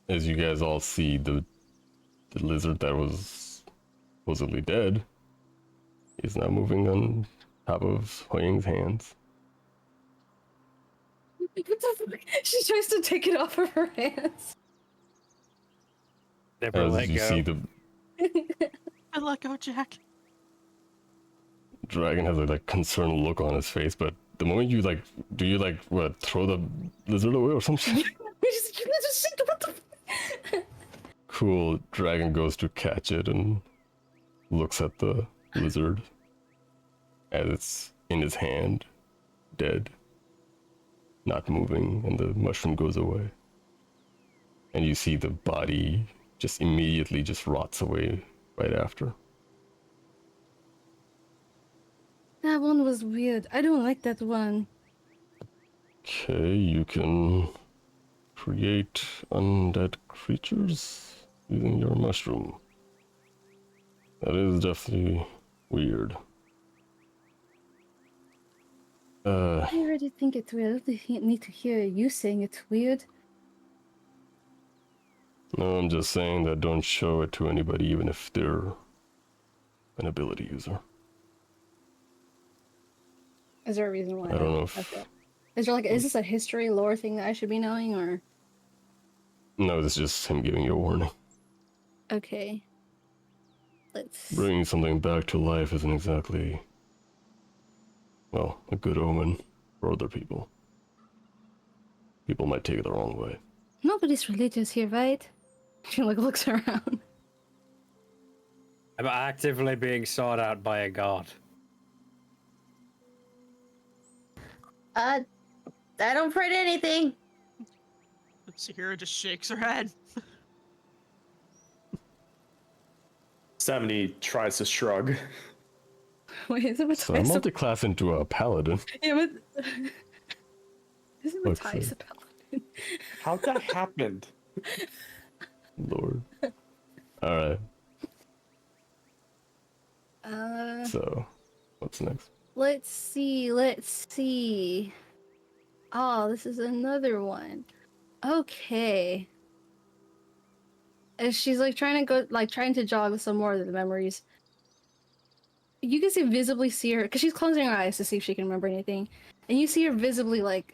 As you guys all see, the lizard that was supposedly dead is now moving on top of HuiYing's hands. What the fuck? She tries to take it off of her hands. Never As let you go. see the I let go, Jack. dragon has a like concerned look on his face, but the moment you like, do you like what, throw the lizard away or something? What the Cool. Dragon goes to catch it and looks at the lizard as it's in his hand, dead, not moving, and the mushroom goes away. And you see the body just immediately just rots away right after. That one was weird. I don't like that one. Okay, you can create undead creatures using your mushroom. That is definitely weird. I already think it's weird. I don't need to hear you saying it's weird. No, I'm just saying that don't show it to anybody, even if they're an ability user. Is there a reason why? I don't know if... Okay. Is there like, is this a history lore thing that I should be knowing, or? No, this is just him giving you a warning. Okay. Let's. Bringing something back to life isn't exactly, well, a good omen for other people. People might take it the wrong way. Nobody's religious here, right? She like looks around. I'm actively being sought out by a god. I don't pray to anything. Sahirah just shakes her head. 70 tries to shrug. Wait, is it So I multi-class into a paladin. Yeah, but isn't Let's Matthias see. a paladin? How'd that happen? Lord. Alright, Uh, so what's next? let's see. Oh, this is another one. Okay. As she's like trying to jog some more of the memories. You can visibly see her, because she's closing her eyes to see if she can remember anything. And you see her visibly like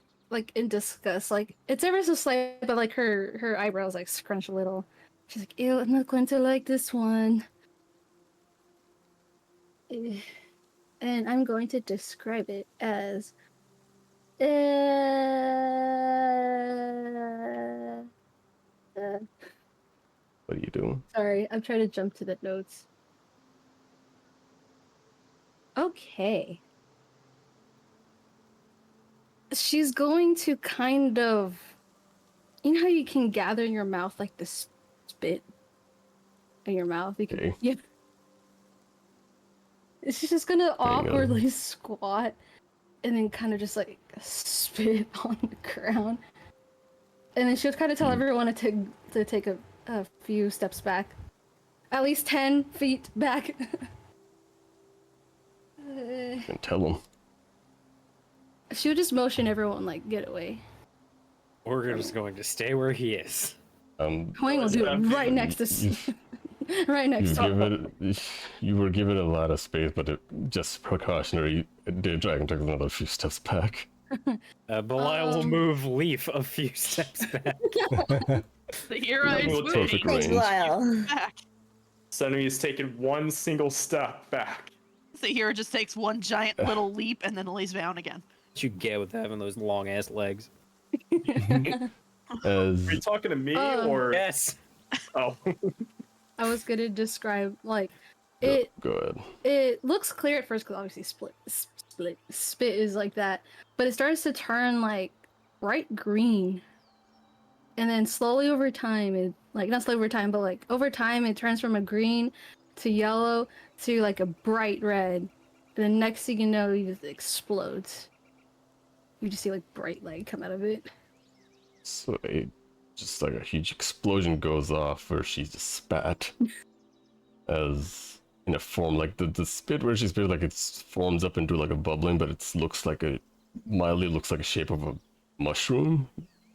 in disgust. Like, it's ever so slight, but like her eyebrows like scrunch a little. She's like, ew, I'm not going to like this one. And I'm going to describe it as What are you doing? sorry, I'm trying to jump to the notes. Okay. She's going to kind of, you know how you can gather in your mouth like the spit in your mouth? You can, Okay. yeah. She's just gonna Hang on. awkwardly squat and then kind of just like spit on the ground. And then she'll kind of tell everyone to take a few steps back. At least 10 feet back. And tell him. She'll just motion everyone like, get away. We're just going to stay where he is. HuiYing will do it right next to right next to him. You were given a lot of space, but just precautionary. The dragon took another few steps back. Belial will move Leif a few steps back. Sahirah is We'll moving Perfect range. back. 70 is taking one single step back. Sahirah just takes one giant little leap and then lays down again. What you get with having those long ass legs? Are you As talking to me Oh. or? Yes. Oh. I was gonna describe like go, it. go ahead. It looks clear at first because obviously spit is like that, but it starts to turn like bright green, and then slowly over time, it like not slowly over time, but like over time, it turns from a green to yellow to like a bright red. And the next thing you know, it just explodes. You just see like bright light come out of it. So just like a huge explosion goes off where she just spat as in a form like the spit where she spit like it forms up into like a bubbling, but it looks like a mildly looks like a shape of a mushroom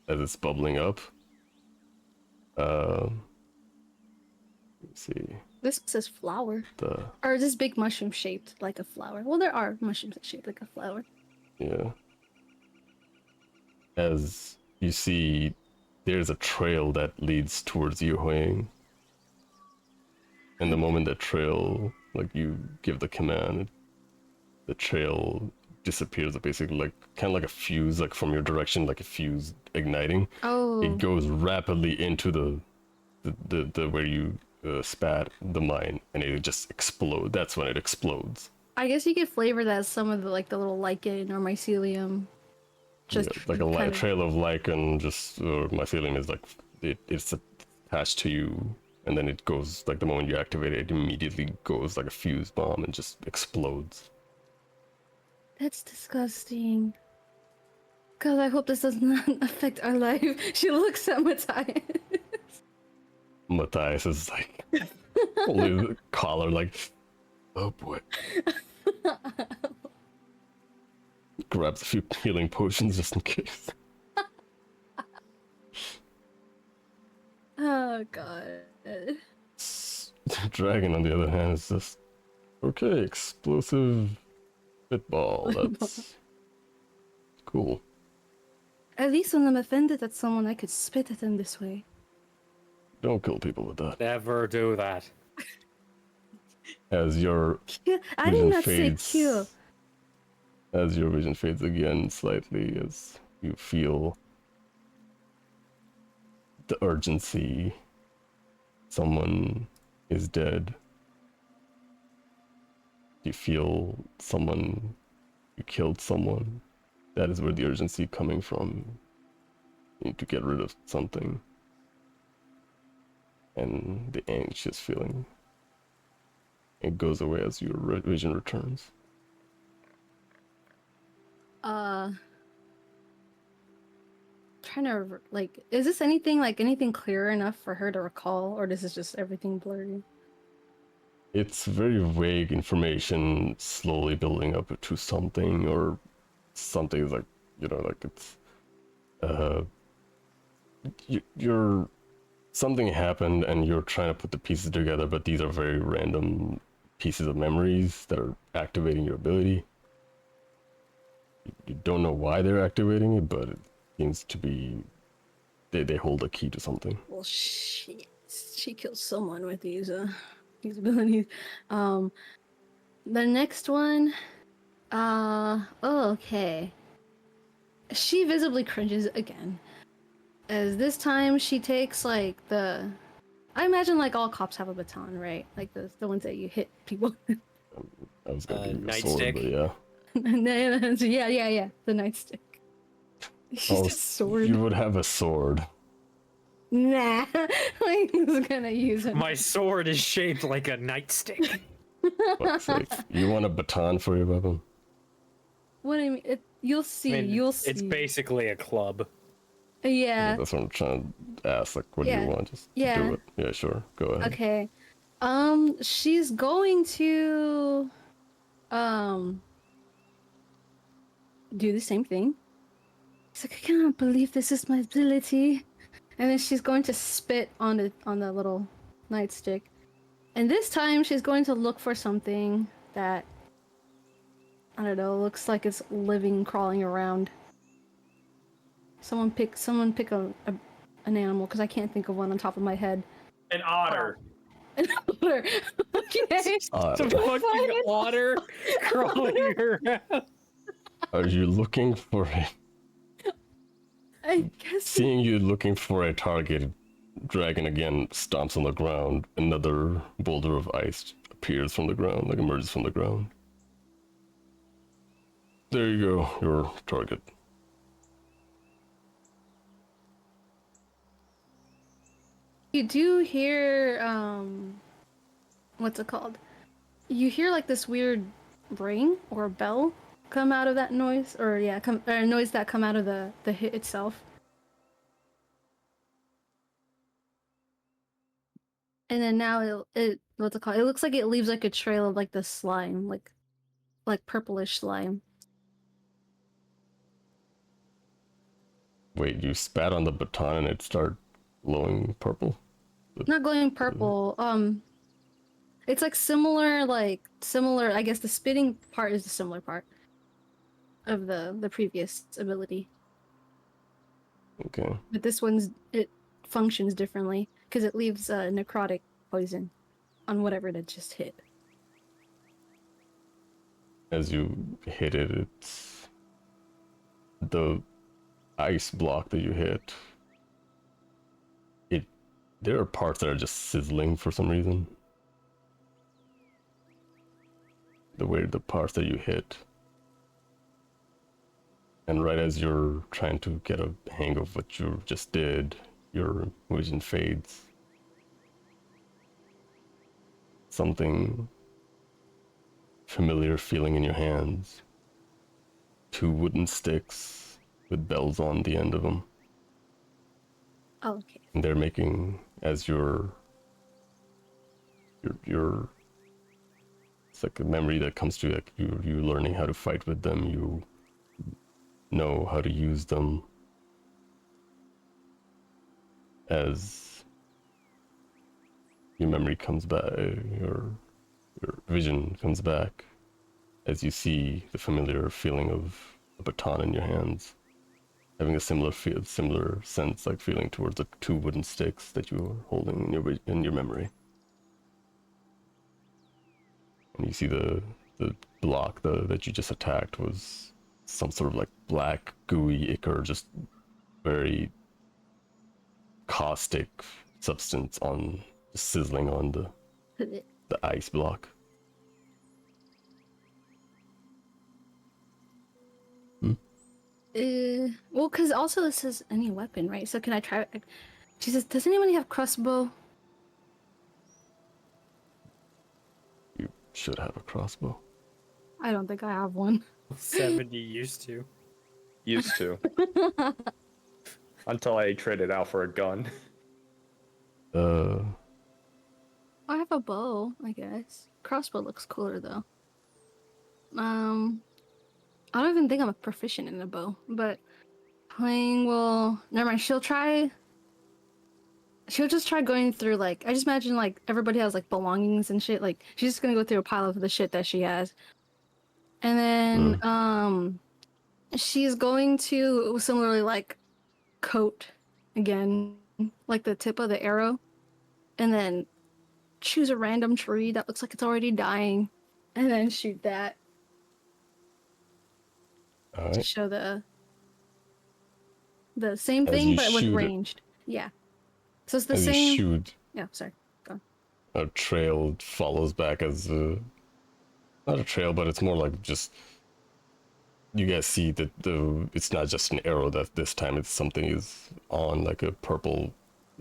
as it's bubbling up. Let me see This says flower, the or is this big mushroom shaped like a flower? Well, there are mushrooms that shaped like a flower. yeah. As you see, there's a trail that leads towards you, HuiYing. And the moment that trail, like you give the command, the trail disappears. Basically, like kind of like a fuse, like from your direction, like a fuse igniting. Oh, It goes rapidly into the where you spat the mine, and it just explodes. That's when it explodes. I guess you could flavor that some of the like the little lichen or mycelium. Just Yeah, like a kind of- trail of lichen, just mycelium is like it's attached to you, and then it goes like the moment you activate it, it immediately goes like a fuse bomb and just explodes. That's disgusting. God, I hope this does not affect our life. She looks at Matthias. Matthias is like holding the collar, like, oh boy. Grabs a few healing potions just in case. Oh god. Dragon, on the other hand, is just okay. Explosive spitball. That's cool. At least when I'm offended at someone, I could spit at them this way. Don't kill people with that. Never do that. As your Yeah, I did vision not say fades, kill. as your vision fades again slightly, as you feel the urgency. Someone is dead. You feel someone, you killed someone. That is where the urgency coming from. You need to get rid of something. And the anxious feeling, it goes away as your vision returns. Trying to like, is this anything clear enough for her to recall, or this is just everything blurry? It's very vague information slowly building up to something, or something like, like it's you're something happened and you're trying to put the pieces together, but these are very random pieces of memories that are activating your ability. You don't know why they're activating it, but it seems to be they hold a key to something. Well, she kills someone with these abilities. The next one, okay. She visibly cringes again, as this time she takes like I imagine like all cops have a baton, right? Like the ones that you hit people. I was gonna give you a Nightstick. sword, but yeah. yeah, the nightstick. She's Oh, a sword. you would have a sword. Nah, I was gonna use it. My sword is shaped like a nightstick. Fuck's sake. You want a baton for your weapon? What do you mean? You'll see. I mean, You'll see. It's basically a club. Yeah. That's what I'm trying to ask. Like, what do Yeah. you want? Just Yeah. do it. Yeah, sure. Go ahead. Okay. She's going to do the same thing. It's like, I cannot believe this is my ability. And then she's going to spit on the little nightstick. And this time she's going to look for something that, I don't know, looks like it's living, crawling around. Someone pick an animal, because I can't think of one on top of my head. An otter. Okay. Some fucking otter crawling around. Are you looking for a... I guess. Seeing you looking for a target, dragon again stomps on the ground. Another boulder of ice appears from the ground, like emerges from the ground. There you go, your target. You do hear what's it called? You hear like this weird ring or bell come out of that noise, or yeah, noise that come out of the hit itself. And then now it what's it called? It looks like it leaves like a trail of like the slime, like purplish slime. Wait, you spat on the baton and it started glowing purple? Not glowing purple. It's like similar. I guess the spitting part is the similar part of the previous ability. Okay. But this one's it functions differently because it leaves necrotic poison on whatever that just hit. As you hit it, it's the ice block that you hit. There are parts that are just sizzling for some reason. The parts that you hit. And right as you're trying to get a hang of what you just did, your vision fades. Something familiar feeling in your hands. 2 wooden sticks with bells on the end of them. Oh, okay. And they're making, as your it's like a memory that comes to like you learning how to fight with them, you know how to use them. As your memory comes back, your vision comes back, as you see the familiar feeling of a baton in your hands, having a similar sense, like feeling towards the 2 wooden sticks that you were holding in your memory. And you see the block that you just attacked was some sort of like black, gooey ichor, just very caustic substance on sizzling on the ice block. Well, because also this says any weapon, right? So can I try? She says, "Does anybody have crossbow?" You should have a crossbow. I don't think I have one. 70 used to. Used to. Until I traded out for a gun. I have a bow, I guess. Crossbow looks cooler though. I don't even think I'm a proficient in a bow, but HuiYing will. Never mind. She'll just try going through like I just imagine like everybody has like belongings and shit. Like she's just gonna go through a pile of the shit that she has, and then she's going to similarly like coat again, like the tip of the arrow, and then choose a random tree that looks like it's already dying, and then shoot that. All To right. show the same As thing you but with shoot it. ranged. Yeah. So it's the As same. you shoot, Yeah, sorry. Go on. a trail follows back as not a trail, but it's more like just you guys see that it's not just an arrow that this time it's something is on like a purple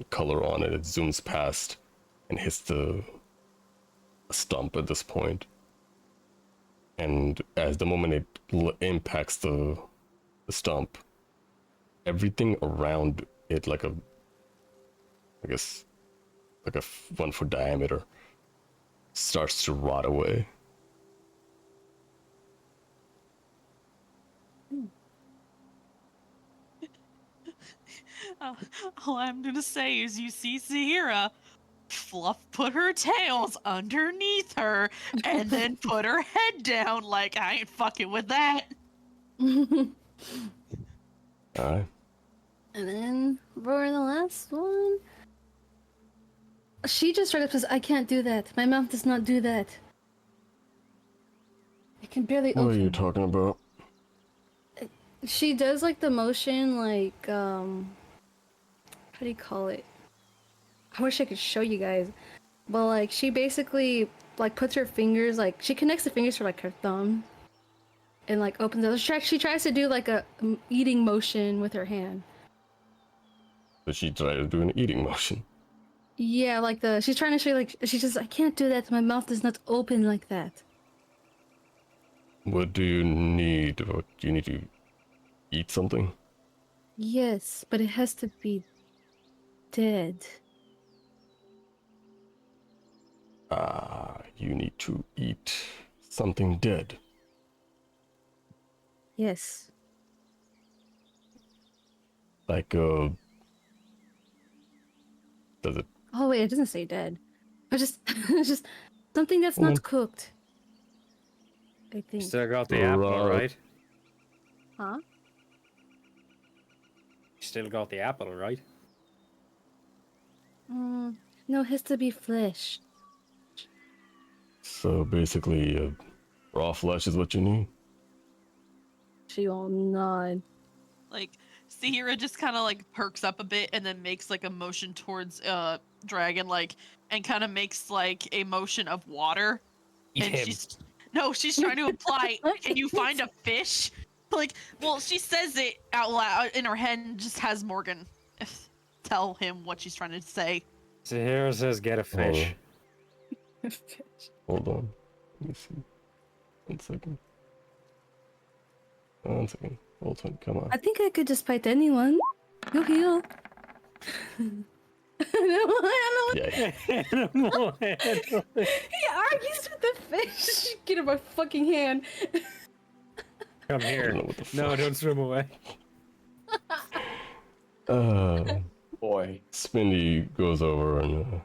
color on it. It zooms past and hits a stump at this point. And as the moment it impacts the stump, everything around it, like a 1 foot diameter, starts to rot away. All I'm gonna say is you see Sahirah Fluff put her tails underneath her and then put her head down like I ain't fucking with that. Alright. And then for the last one, She just straight up says, I can't do that. My mouth does not do that. I can barely What are open. you talking about? She does like the motion like how do you call it? I wish I could show you guys. But like she basically like puts her fingers like she connects the fingers for like her thumb and like opens it. She tries to do like a eating motion with her hand. But she tried to do an eating motion. Yeah, like she's trying to show you like she just I can't do that. My mouth does not open like that. What do you need? What do you need to eat something? Yes, but it has to be dead. You need to eat something dead. Yes. Like does it? Oh wait, it doesn't say dead. I just it's just something that's not cooked. I think. Still got the apple, right? Huh? Still got the apple, right? No, it has to be flesh. So basically, raw flesh is what you need. She will nod. Like, Sahirah just kind of like perks up a bit and then makes like a motion towards Dragon, like, and kind of makes like a motion of water. Eat And him. she's trying to imply, can you find a fish? Like, well, she says it out loud in her head and just has Morgan tell him what she's trying to say. Sahirah says, get a fish. Hold on. Let me see. 1 second. 1 second. Hold on. Come on. I think I could just fight anyone. You'll heal. Yeah. Animal handling. He argues with the fish. Get in my fucking hand. Come I here. don't know what the No, fuck. don't swim away. Boy. Spindy goes over and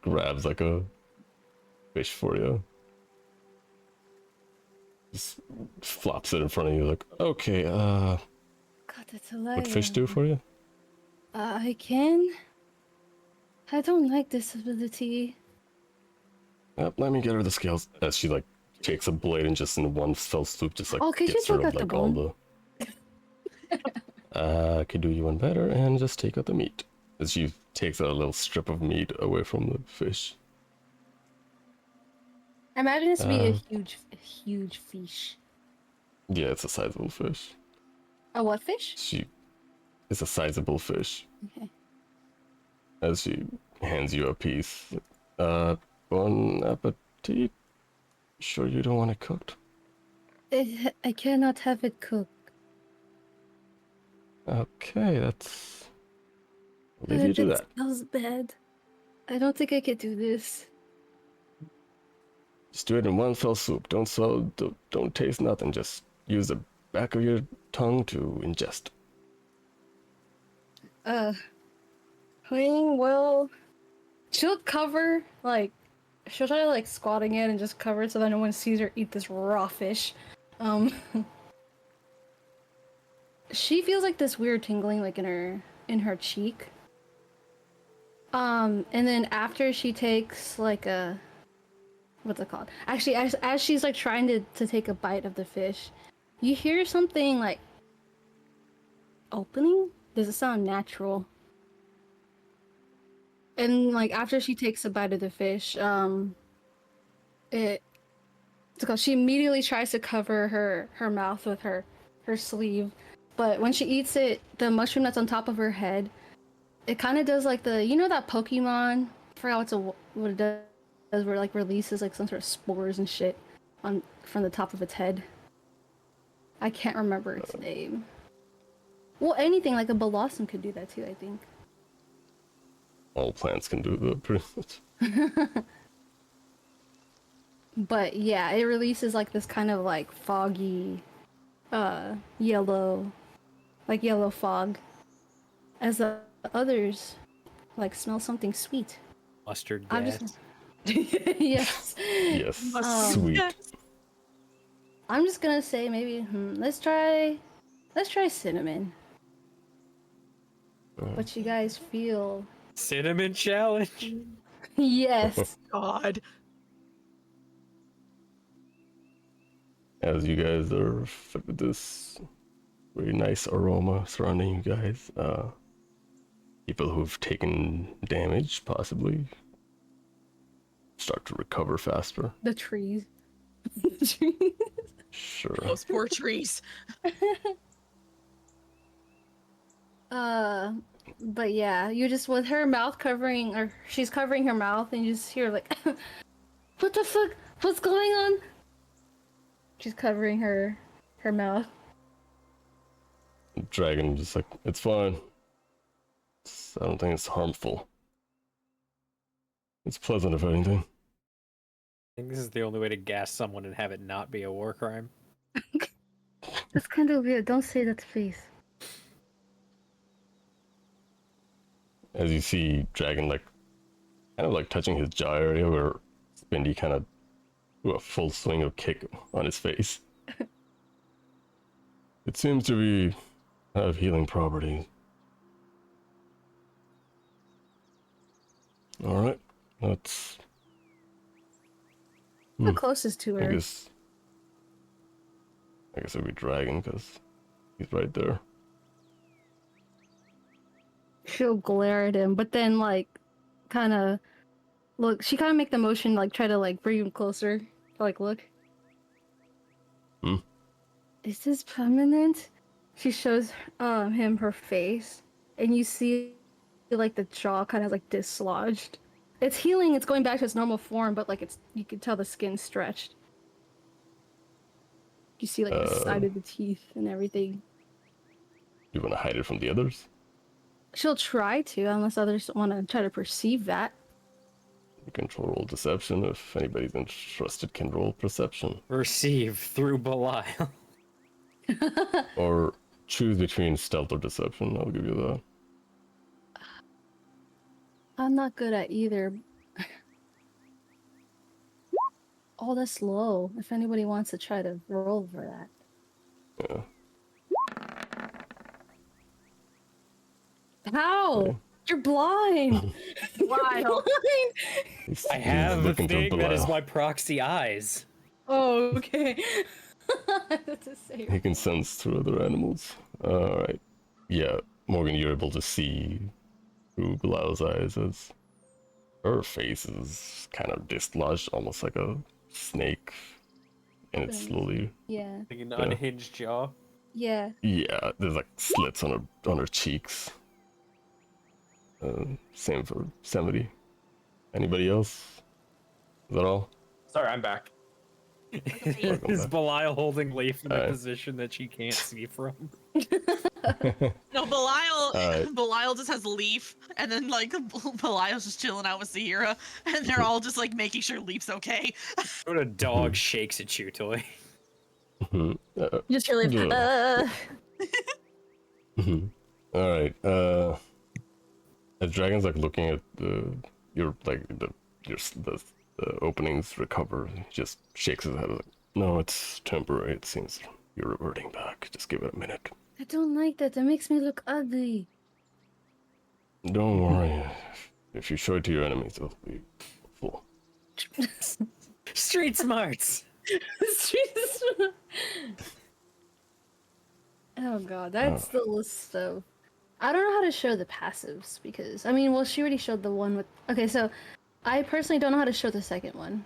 grabs like a fish for you. Just flops it in front of you like, okay, God, that's a lie. what fish do for you? I can. I don't like this ability. Let me get her the scales. As she like takes a blade and just in one fell swoop just like Oh, could you gets rid take of out the like all bone? the could do you one better and just take out the meat. As she takes out a little strip of meat away from the fish. I imagine this to be a Uh. huge fish. Yeah, it's a sizable fish. A what fish? It's a sizable fish. Okay. As she hands you a piece. Bon appetit. Sure you don't want it cooked? I cannot have it cooked. Okay, that's... I'll leave you to that. It smells bad. I don't think I could do this. Just do it in one fell swoop. Don't taste nothing. Just use the back of your tongue to ingest. HuiYing will... She'll cover, like... She'll try to, like, squat again and just cover it so that no one sees her eat this raw fish. She feels like this weird tingling, like, in her cheek. And then after she takes, like, a... What's it called? Actually, as she's, like, trying to take a bite of the fish, you hear something, like... Opening? Does it sound natural? And like after she takes a bite of the fish, she immediately tries to cover her mouth with her sleeve, but when she eats it, the mushroom that's on top of her head, it kind of does like that Pokemon. I forgot what it does, where it like releases like some sort of spores and shit from the top of its head. I can't remember its name. Well, anything like a blossom could do that too, I think. All plants can do that pretty much. But yeah, it releases like this kind of like foggy, yellow fog, as the others like smell something sweet. Mustard I'm gas. just yes. Yes, sweet. I'm just gonna say maybe let's try cinnamon. What you guys feel Cinnamon challenge. Yes. God. As you guys are with this very nice aroma surrounding you guys, people who've taken damage possibly start to recover faster. The trees. Sure. Those poor trees. But yeah, you just with her mouth covering, or she's covering her mouth, and you just hear like, what the fuck? What's going on? She's covering her mouth. Dragon just like, it's fine. I don't think it's harmful. It's pleasant, if anything. I think this is the only way to gas someone and have it not be a war crime. That's kind of weird. Don't say that, please. As you see Dragon like kind of like touching his jaw area where Spindy kind of do a full swing of kick on his face. It seems to be have healing properties. Alright, let's The closest to I her. guess it'll be Dragon because he's right there. She'll glare at him, but then like, kind of look. She kind of make the motion like try to like bring him closer. Like look. Hmm? Is this permanent? She shows him her face, and you see like the jaw kind of like dislodged. It's healing. It's going back to its normal form, but like you can tell the skin's stretched. You see like the side of the teeth and everything. You want to hide it from the others? She'll try to, unless others want to try to perceive that. You can roll deception if anybody's interested can roll perception. Receive through Belial. Or choose between stealth or deception, I'll give you that. I'm not good at either. Oh, that's low. If anybody wants to try to roll for that. Yeah. How? Okay. You're blind. Wild. He's I have the looking to thing that is Belial. my proxy eyes. Oh, okay. That's a safe. He can sense through other animals. Alright. Yeah, Morgan, you're able to see through Belial's eyes as her face is kind of dislodged, almost like a snake. And it's Right. slowly... Yeah. Like an unhinged jaw. Yeah. Yeah, there's like slits on her cheeks. Same for Semity. Anybody else? Is that all? Sorry, I'm back. Is Belial holding Leif in a Alright. position that she can't see from? No, Belial. Alright. Belial just has Leif, and then like Belial's just chilling out with Sahirah, and they're all just like making sure Leif's okay. When a dog shakes at you, Toy. Just really. Yeah. Alright, the dragon's like looking at the openings recover. He just shakes his head like, no, it's temporary. It seems you're reverting back. Just give it a minute. I don't like that. That makes me look ugly. Don't worry. If you show it to your enemies, it'll be full. Street smarts. Oh god, that's the list of. I don't know how to show the passives because I mean, well, she already showed the one with. Okay, so I personally don't know how to show the second one.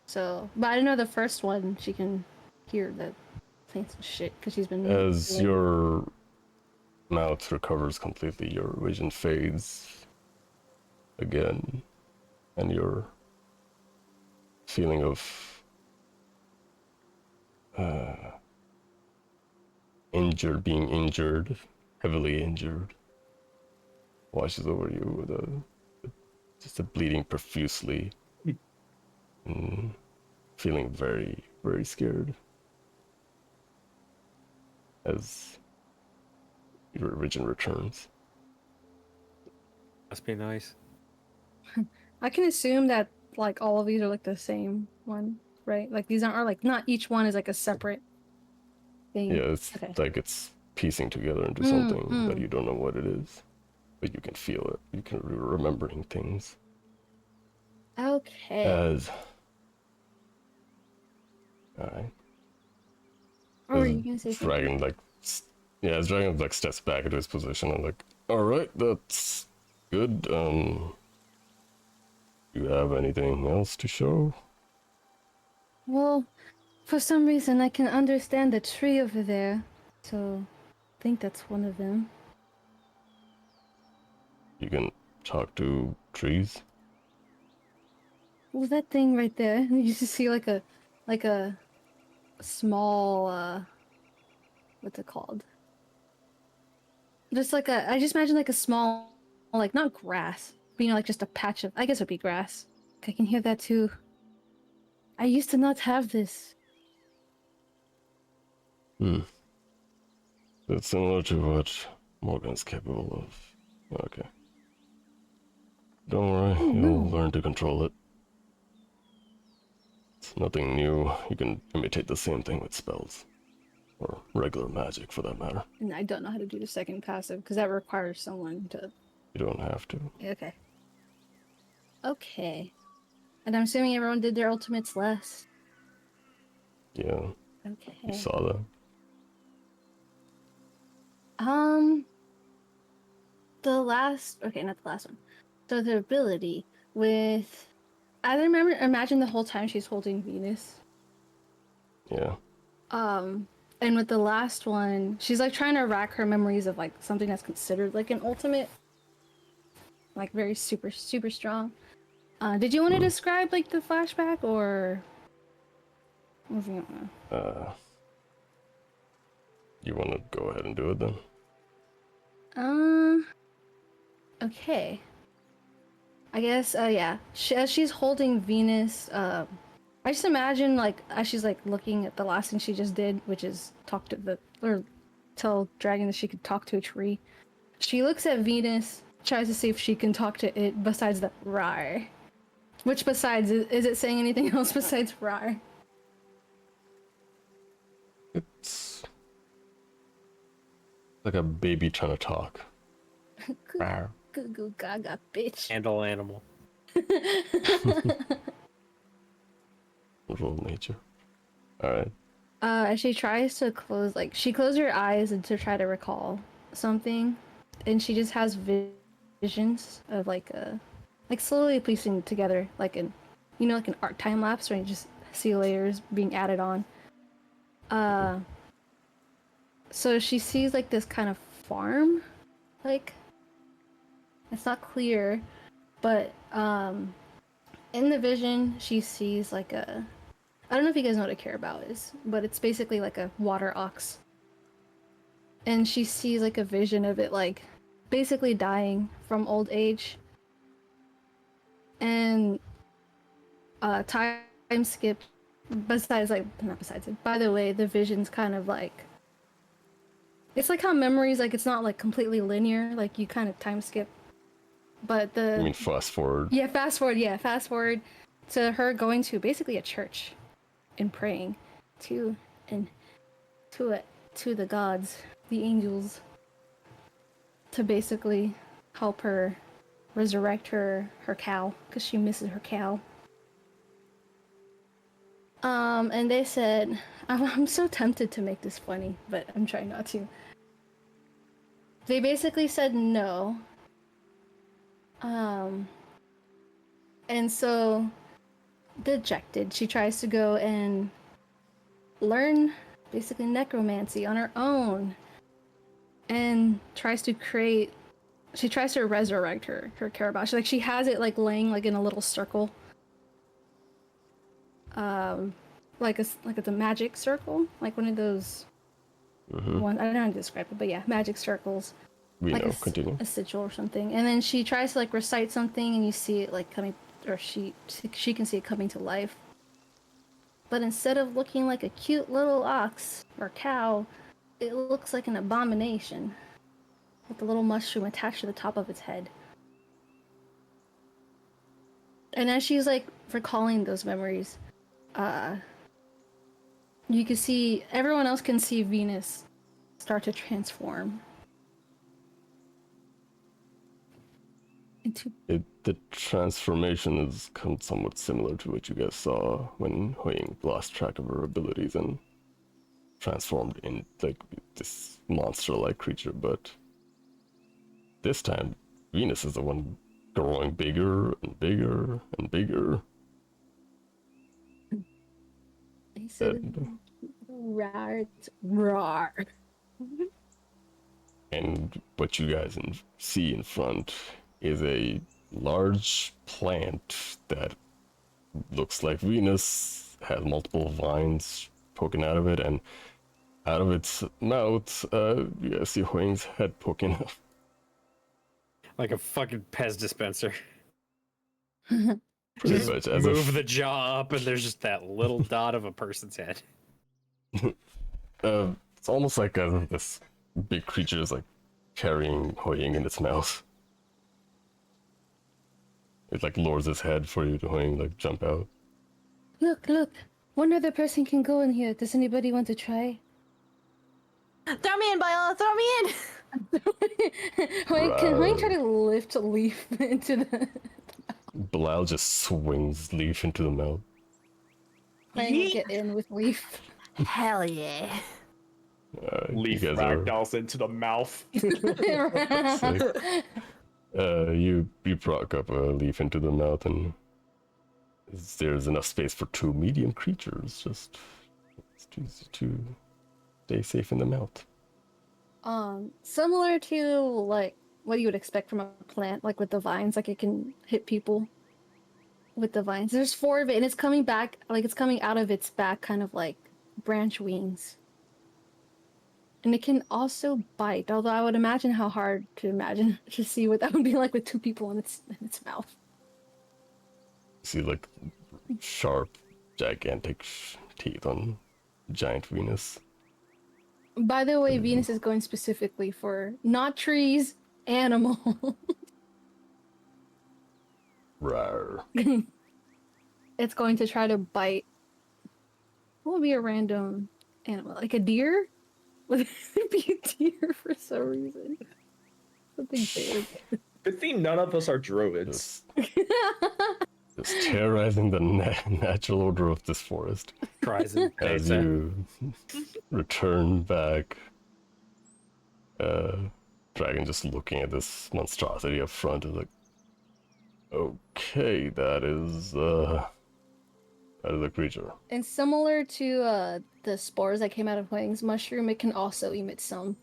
So, but I know the first one. She can hear the saying some shit because she's been. As your mouth recovers completely, your vision fades again, and your feeling of being injured, heavily injured, washes over you with just a bleeding profusely, and feeling very, very scared as your vision returns. Must be nice. I can assume that like all of these are like the same one, right? Like these aren't like not each one is like a separate thing. Yeah, it's Okay. like it's piecing together into something that you don't know what it is. but you can feel it. You can remembering things Okay. as. Alright. Or are As you gonna say something? Dragon like, yeah, as Dragon like steps back into his position and like, all right, that's good. You have anything else to show? Well, for some reason I can understand the tree over there, so I think that's one of them. You can talk to trees. Well, that thing right there. You just see like a small what's it called? Just like I just imagine like a small, like not grass, but you know, like just a patch of, I guess it'd be grass. I can hear that too. I used to not have this. It's similar to what Morgan's capable of. Okay. Don't worry, Oh, you'll no. learn to control it. It's nothing new. You can imitate the same thing with spells. Or regular magic, for that matter. And I don't know how to do the second passive because that requires someone to. You don't have to. Okay. Okay. And I'm assuming everyone did their ultimates last. Yeah, Okay. you saw that. The last. Okay, not the last one. So the ability with. I remember. Imagine the whole time she's holding Venus. Yeah. And with the last one, she's like trying to rack her memories of like something that's considered like an ultimate, like very super strong. Did you want to describe like the flashback or? You want to go ahead and do it then? Okay. I guess. Yeah. As she's holding Venus, I just imagine like as she's like looking at the last thing she just did, which is talk to the or tell Dragon that she could talk to a tree. She looks at Venus, tries to see if she can talk to it besides the rar. Which besides is it saying anything else besides rar? It's like a baby trying to talk. Rawr. Goo goo gaga, bitch. Handle animal. Control of nature. Alright. As she tries to close, like she closes her eyes and to try to recall something, and she just has visions of like slowly piecing together like an, you know, like an art time lapse where you just see layers being added on. So she sees like this kind of farm, like it's not clear, but in the vision she sees like a, I don't know if you guys know what a carabao is, but it's basically like a water ox. And she sees like a vision of it like basically dying from old age. And time skip besides like not besides it. By the way, the vision's kind of like, it's like how memories, like it's not like completely linear, like you kind of time skip. But the I mean, fast forward. yeah, fast forward to her going to basically a church and praying to the gods, the angels, to basically help her resurrect her cow because she misses her cow. And they said, I'm so tempted to make this funny, but I'm trying not to. They basically said no. And so, dejected, she tries to go and learn basically necromancy on her own. And tries to resurrect her carabao. She has it like laying like in a little circle. Like it's a magic circle, like one of those one, I don't know how to describe it, but yeah, magic circles. We like know, continue. a sigil or something. And then she tries to like recite something and you see it like coming, or she can see it coming to life. But instead of looking like a cute little ox or cow, it looks like an abomination with a little mushroom attached to the top of its head. And as she's like recalling those memories, you can see, everyone else can see Venus start to transform. Into The transformation is somewhat similar to what you guys saw when HuiYing lost track of her abilities and transformed in like this monster-like creature, but this time Venus is the one growing bigger and bigger and bigger. he said, And, "Rar, rar." and what you guys see in front is a large plant that looks like Venus, has multiple vines poking out of it, and out of its mouth, you guys see HuiYing's head poking out. Like a fucking Pez dispenser. Pretty Just much, as move if the jaw up, and there's just that little dot of a person's head. it's almost like this big creature is like carrying HuiYing in its mouth. It like lowers its head for you to HuiYing like jump out. Look, look. One other person can go in here. Does anybody want to try? Throw me in, Viola. Throw me in. Can Hoying try Rar. to lift Leaf into the? Bilal just swings Leif into the mouth. Hoying will get in with Leaf. Hell yeah. Leaf you guys are ragdolls into the mouth. you brought up a Leif into the mouth, and there's enough space for 2 medium creatures. Just it's too easy to stay safe in the mouth. Similar to like what you would expect from a plant, like with the vines, like it can hit people with the vines. There's 4 of it, and it's coming back, like it's coming out of its back, kind of like branch wings. And it can also bite, although I would imagine how hard to imagine to see what that would be like with 2 people in its mouth. See like sharp, gigantic teeth on giant Venus. By the way, Venus is going specifically for not trees, animal. Rawr. It's going to try to bite. What would be a random animal? Like a deer? Would it be a deer for some reason? Something big. Good thing none of us are druids. Just terrorizing the natural order of this forest. Tries and As beta. you return back, Dragon just looking at this monstrosity up front is like, okay, that is a creature. And similar to the spores that came out of Huang's mushroom, it can also emit some.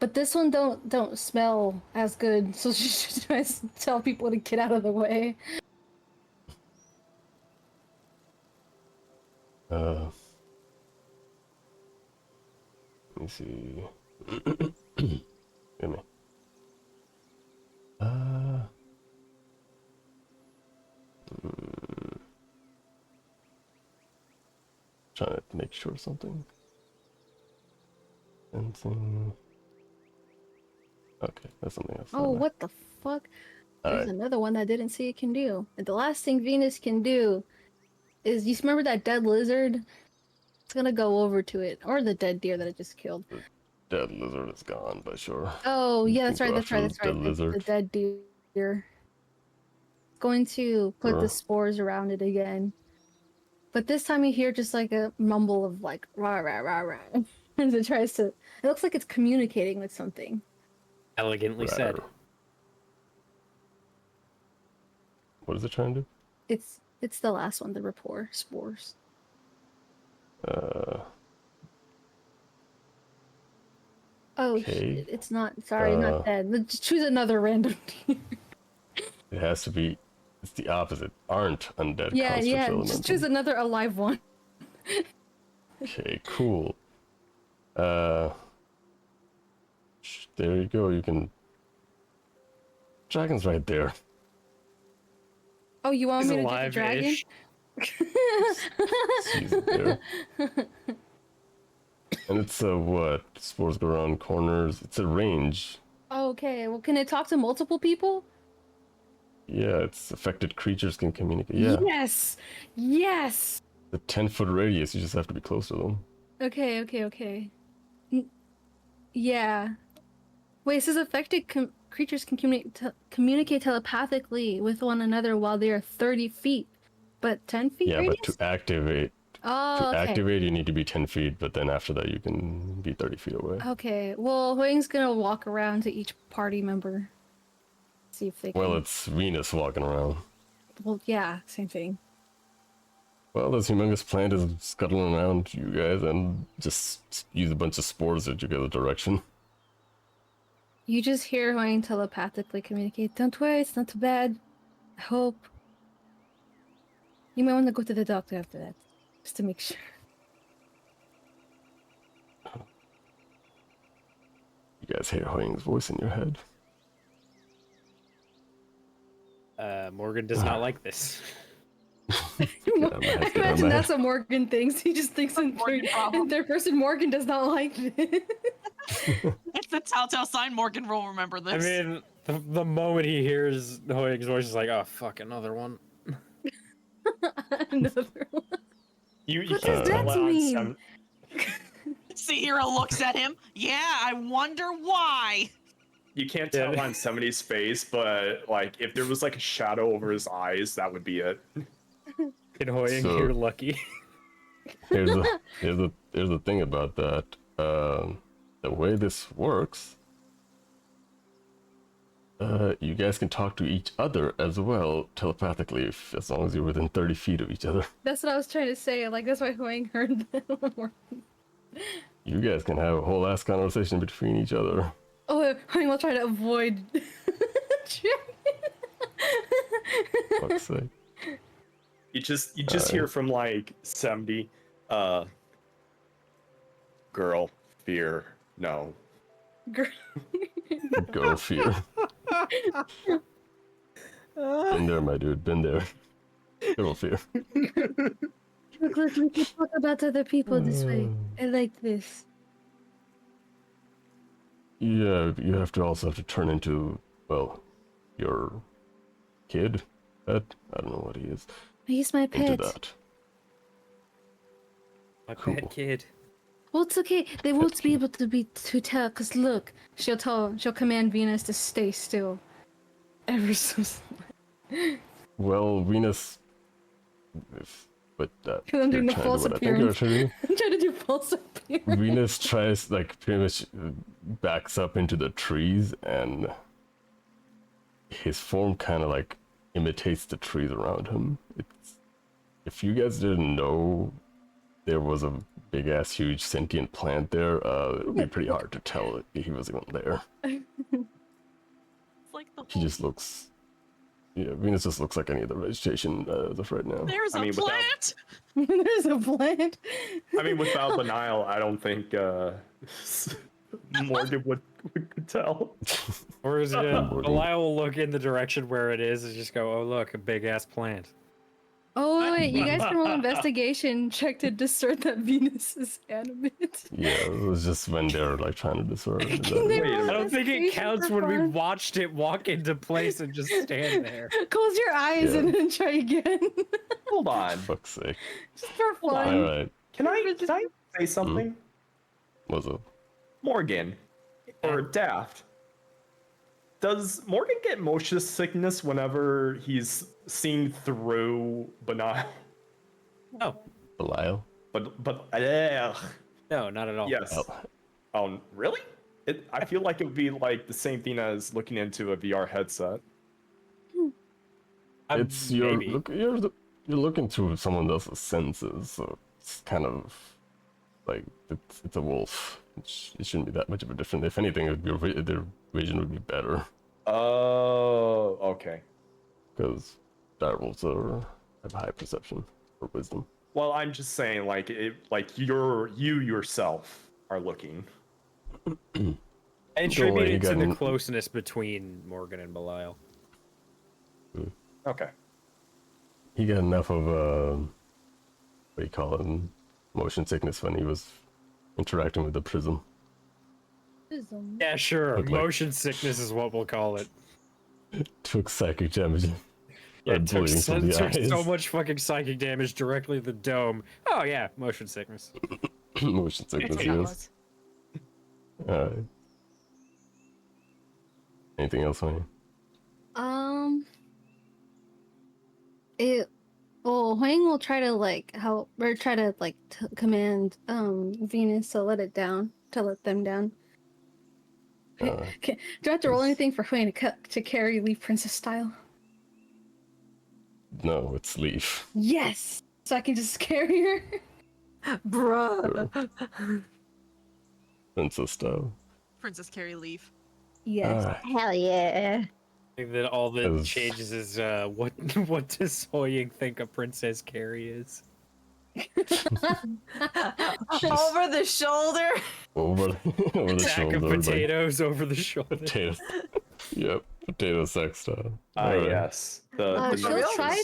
But this one don't smell as good, so she just tries to tell people to get out of the way. Let me see. Give me. Trying to make sure something. Fencing. Okay, that's something else. Oh, what the fuck? There's Alright. another one that I didn't see it can do. And the last thing Venus can do is, you remember that dead lizard? It's gonna go over to it. Or the dead deer that it just killed. Dead lizard is gone, but sure. Oh, You yeah, can that's right, go that's right, after that's the right. dead The lizard. dead deer. Going to put Sure. the spores around it again. But this time you hear just like a mumble of like rah rah rah rah. As it tries to, it looks like it's communicating with something. Elegantly said. Rawr. What is it trying to do? It's the last one, the rapport spores. Oh Okay. shit, it's not, sorry, Uh, not dead. Let's choose another random deer. It has to be. It's the opposite. Aren't undead Yeah, constructs yeah, just elemental. choose another alive one. Okay, cool. There you go. You can. Dragon's right there. Oh, you want He's me to do the dragon? alive-ish. Sees it there. And it's a what? Spores go around corners. It's a range. Okay, well, can it talk to multiple people? Yeah, it's affected creatures can communicate. Yeah, Yes! Yes! the 10-foot radius. You just have to be close to them. Okay. Yeah. Wait, it says affected creatures can communicate telepathically with one another while they are 30 feet, but 10 feet Yeah, radius? but to activate, Oh, okay. you need to be 10 feet, but then after that, you can be 30 feet away. Okay, well, HuiYing's gonna walk around to each party member. See if they can... Well, it's Venus walking around. Well, yeah, same thing. Well, this humongous plant is scuttling around you guys and just use a bunch of spores at your other direction. You just hear HuiYing telepathically communicate. Don't worry, it's not too bad. I hope. You might want to go to the doctor after that, just to make sure. You guys hear HuiYing's voice in your head. Morgan does not like this. I imagine that's what Morgan thinks. He just thinks in third person Morgan does not like this. It's the telltale sign Morgan will remember this. I mean, the moment he hears HuiYing's voice, is like, oh, fuck, another one. Another one. You What can't does tell that on mean? some- Sahirah looks at him. Yeah, I wonder why. You can't tell on somebody's face, but like if there was like a shadow over his eyes, that would be it. In HuiYing, So- you're lucky. Here's the thing about that. The way this works, you guys can talk to each other as well telepathically, as long as you're within 30 feet of each other. That's what I was trying to say. Like, that's why HuiYing heard that. You guys can have a whole ass conversation between each other. Oh, HuiYing will try to avoid. Fuck's sake. You just hear from like 70 girl fear no. Girl fear. Been there, my dude. Been there. Girl fear. Look, we can talk about other people this way. I like this. Yeah, you also have to turn into, well, your kid. Pet? I don't know what he is. He's my Into pet. that. My Cool. pet kid. Well, it's okay. They won't be able to tell. Cause look, she'll command Venus to stay still. Ever so slightly. Well, Venus. But that. Cause I'm doing the false appearance. I'm I'm trying to do false appearance. Venus tries, like, pretty much backs up into the trees, and his form kind of like imitates the trees around him. If you guys didn't know there was a big ass huge sentient plant there, it would be pretty hard to tell if he was even there. It's like the He just looks. Yeah, Venus just looks like any other vegetation as of right now. There's I a mean, without- plant. There's a plant. I mean without Belial, I don't think Morgan would could tell. Or is it Morgan. Belial will look in the direction where it is and just go, oh look, a big ass plant. Oh wait, you guys can roll investigation check to discern that Venus is animate. Yeah, it was just when they're like trying to discern. Can they Wait, roll I don't think it investigation counts for when we fun? watched it walk into place and just stand there. Close your eyes Yeah. and then try again. Hold on. Fuck's sake. Just for Hold on. fun. Alright, Can I say something? what's up? Morgan or Daft. Does Morgan get motion sickness whenever he's seen through Belial? No, Belial? no, not at all. Yes. Really? I feel like it would be like the same thing as looking into a VR headset. It's maybe. you're looking through someone else's senses, so it's kind of like it's a wolf. It shouldn't be that much of a difference. If anything, their vision would be better, Oh, okay. because direwolves have high perception or wisdom. Well, I'm just saying, like, you yourself are looking. I Don't attribute worry, you it to got the an- closeness between Morgan and Belial. Okay. He got enough of what do you call it, motion sickness when he was interacting with the prism. Yeah, sure. Look like- Motion sickness is what we'll call it. Took psychic damage. Yeah, Red it took, bleeding from the took so eyes. much fucking psychic damage directly to the dome. Oh yeah, motion sickness. Motion sickness, That's yes. what it was. Alright. Anything else, honey? It. Well, HuiYing will try to like help or try to like command Venus to let them down. Alright. Do I have to roll Yes. anything for HuiYing to carry Leaf Princess style? No, it's Leif. Yes, so I can just carry her. Bruh. Princess style. Princess Carrie Leaf. Yes. Alright. Hell yeah. I think that all that As- changes is what does HuiYing think a Princess Carrie is? Over the shoulder. Over, over the Sack of shoulder. Like, potatoes over the shoulder. potatoes. Yep, potato sex style. Ah, Alright. yes. The She'll real- try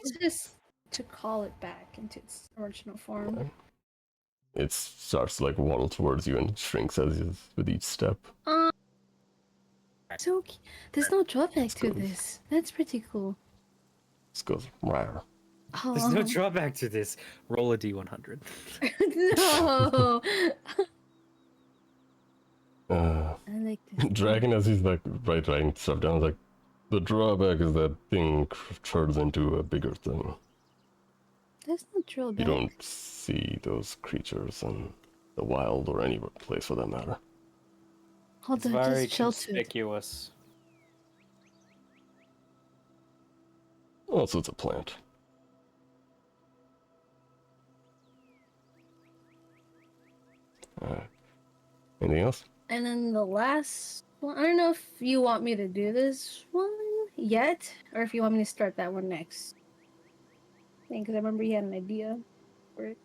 to call it back into its original form. It starts to like waddle towards you and shrinks with each step. So there's no drawback to Good. this. That's pretty cool. Just goes rawr. There's no Oh. drawback to this. Roll a d100. No. Uh, I like this. Dragon, as he's like writing stuff down, is like, the drawback is that thing turns into a bigger thing. There's no You drawback. don't see those creatures in the wild or any place for that matter. Hold It's on, very just sheltered. conspicuous. Also, it's a plant. Anything else? And then the last one, I don't know if you want me to do this one yet, or if you want me to start that one next. Because I remember you had an idea for it.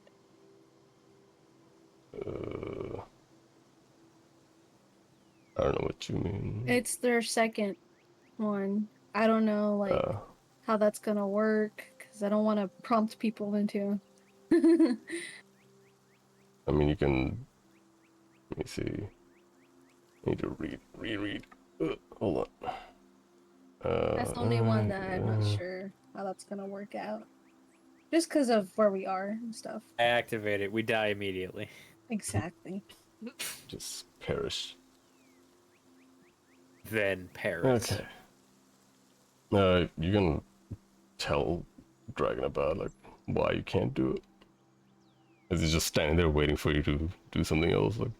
I don't know what you mean. It's their second one. I don't know like how that's gonna work because I don't want to prompt people into. I mean, you can. Let me see. I need to reread. Hold on. That's the only one that I'm not sure how that's gonna work out. Just because of where we are and stuff. I activate it. We die immediately. Exactly. Just perish. Then Paris. Okay. You can tell Dragon about like why you can't do it. Is he just standing there waiting for you to do something else? Like,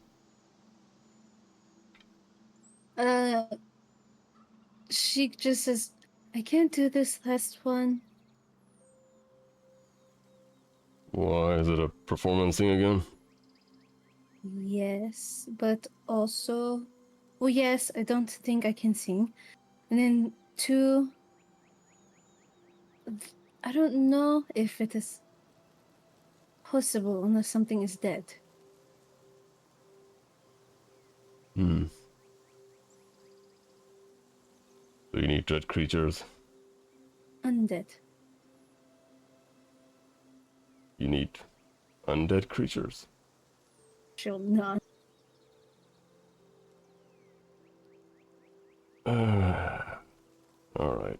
She just says, I can't do this last one. why is it a performance thing again? Yes, but also, well, yes, I don't think I can sing. And then two, I don't know if it is possible unless something is dead. Hmm. So you need dead creatures. Undead. You need undead creatures. She'll not. Alright.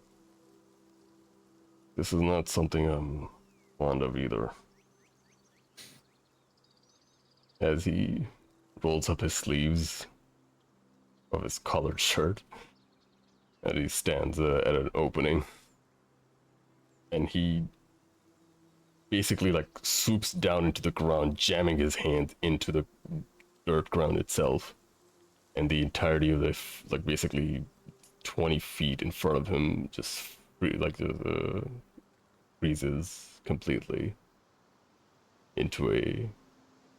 This is not something I'm fond of either. As he rolls up his sleeves of his collared shirt, and he stands at an opening, and he basically like swoops down into the ground, jamming his hand into the dirt ground itself, and the entirety of the like basically 20 feet in front of him just freezes completely into a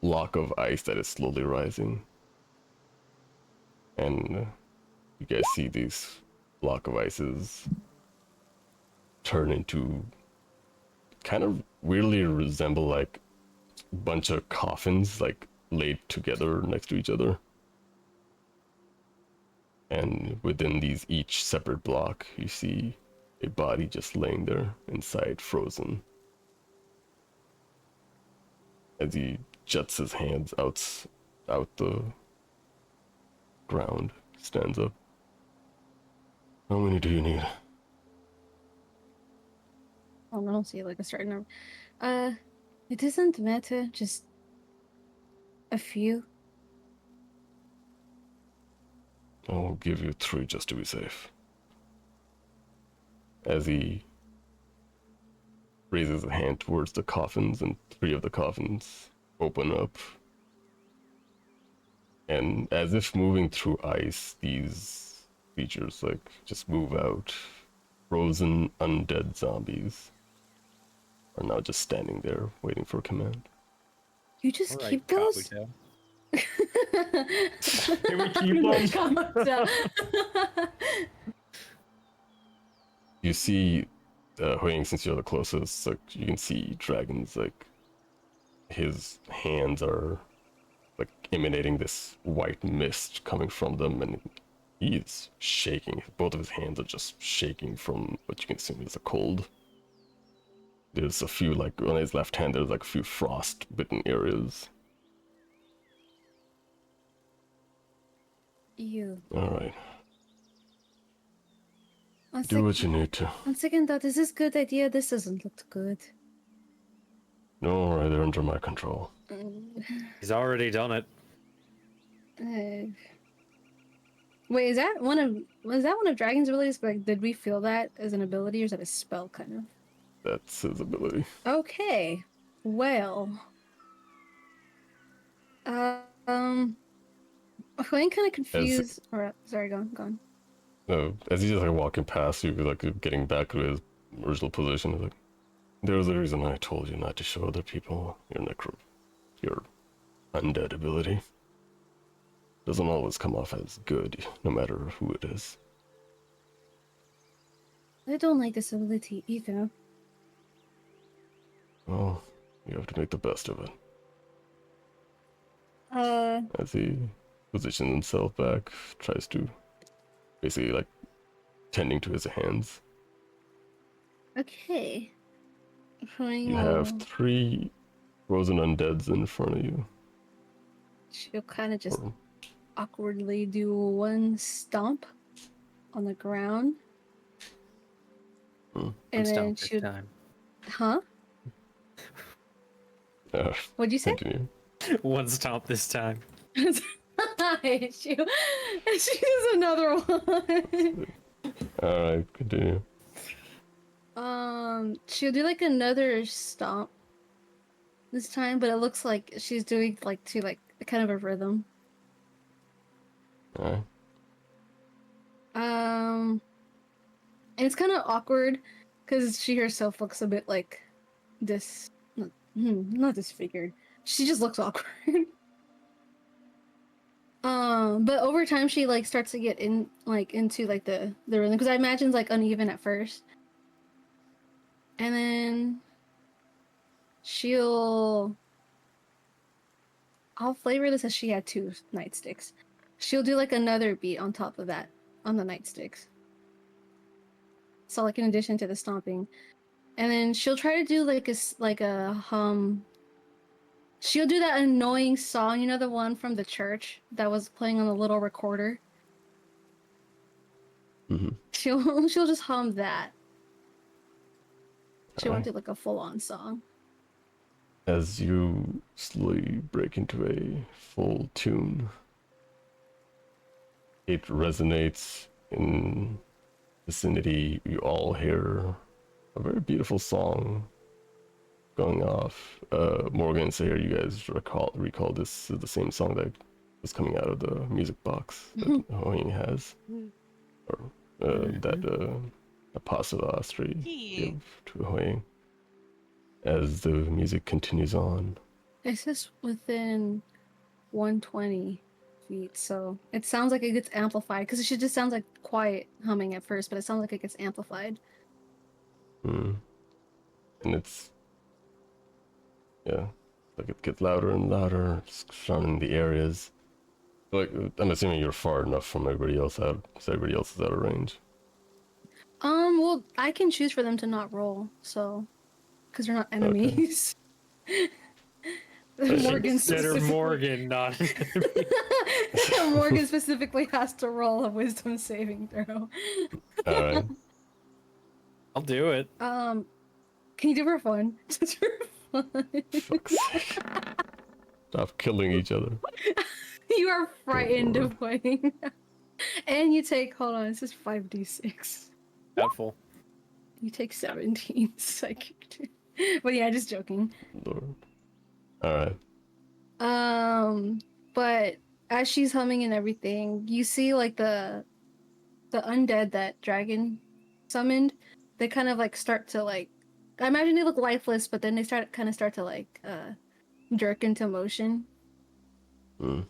block of ice that is slowly rising. And you guys see these block of ices turn into kind of weirdly resemble like a bunch of coffins like laid together next to each other. And within these each separate block, you see a body just laying there inside, frozen. As he juts his hands out the ground, stands up. How many do you need? I don't see like a certain number. It doesn't matter, just a few. I'll give you 3 just to be safe. as he raises a hand towards the coffins, and 3 of the coffins open up. And as if moving through ice, these creatures like just move out. Frozen undead zombies are now just standing there waiting for command. You just Alright, keep those? Kabuto. Can we keep them? You see, HuiYing, since you're the closest, like you can see dragons, like his hands are like emanating this white mist coming from them, and he's shaking. Both of his hands are just shaking from what you can assume is a cold. There's a few, like on his left hand, there's like a few frost-bitten areas. You. All right, On do what you need to. on second thought, is this a good idea? This doesn't look good. No, right, they're under my control. He's already done it. Wait, is that one of Dragon's abilities? Like, did we feel that as an ability, or is that a spell kind of? That's his ability. Okay. Well. I'm kind of confused. Or sorry, go on. As he's just like walking past you, like getting back to his original position, he's like, "There's a reason I told you not to show other people your undead ability. Doesn't always come off as good, no matter who it is." I don't like this ability either. Well, you have to make the best of it. As he positions himself back, tries to basically like tending to his hands. Okay. You have 3 frozen undeads in front of you. She'll kind of just Or- awkwardly do one stomp on the ground. Hmm. And then Stomp this she'll. time. Huh? What'd you say? Continue. One stomp this time. she does another one. Alright, continue. She'll do like another stomp this time, but it looks like she's doing like to like kind of a rhythm. Alright. And it's kind of awkward because she herself looks a bit like not disfigured. She just looks awkward. But over time she like starts to get in like into like the rhythm, because I imagine it's like uneven at first. And then I'll flavor this as she had 2 nightsticks. She'll do like another beat on top of that on the nightsticks. So like in addition to the stomping. And then she'll try to do like a hum. She'll do that annoying song, you know, the one from the church that was playing on the little recorder. Mm-hmm. She'll just hum that. She won't do like a full-on song. As you slowly break into a full tune, it resonates in vicinity. You all hear a very beautiful song going off. Morgan and Sahirah, you guys recall this is the same song that was coming out of the music box that HuiYing has, or that Apostle Astri gave to HuiYing. As the music continues on, It's just within 120 feet, so it sounds like it gets amplified, because it just sounds like quiet humming at first, but it sounds like it gets amplified. and it's like it gets louder and louder, surrounding the areas. Like, I'm assuming you're far enough from everybody else out, so everybody else is out of range. Well, I can choose for them to not roll, so because they're not enemies. Morgan Consider specifically... Morgan not. Morgan specifically has to roll a wisdom saving throw. Alright. I'll do it. Can you do it for fun? Just for fun. Fuck's sake. Stop killing each other. You are frightened Lord. of winning. And you take, hold on, this is 5d6. Helpful. You take 17 psychic. But yeah, just joking. Lord. Alright. But as she's humming and everything, you see like the undead that dragon summoned. They kind of like start to like. I imagine they look lifeless, but then they start to like jerk into motion. Mm.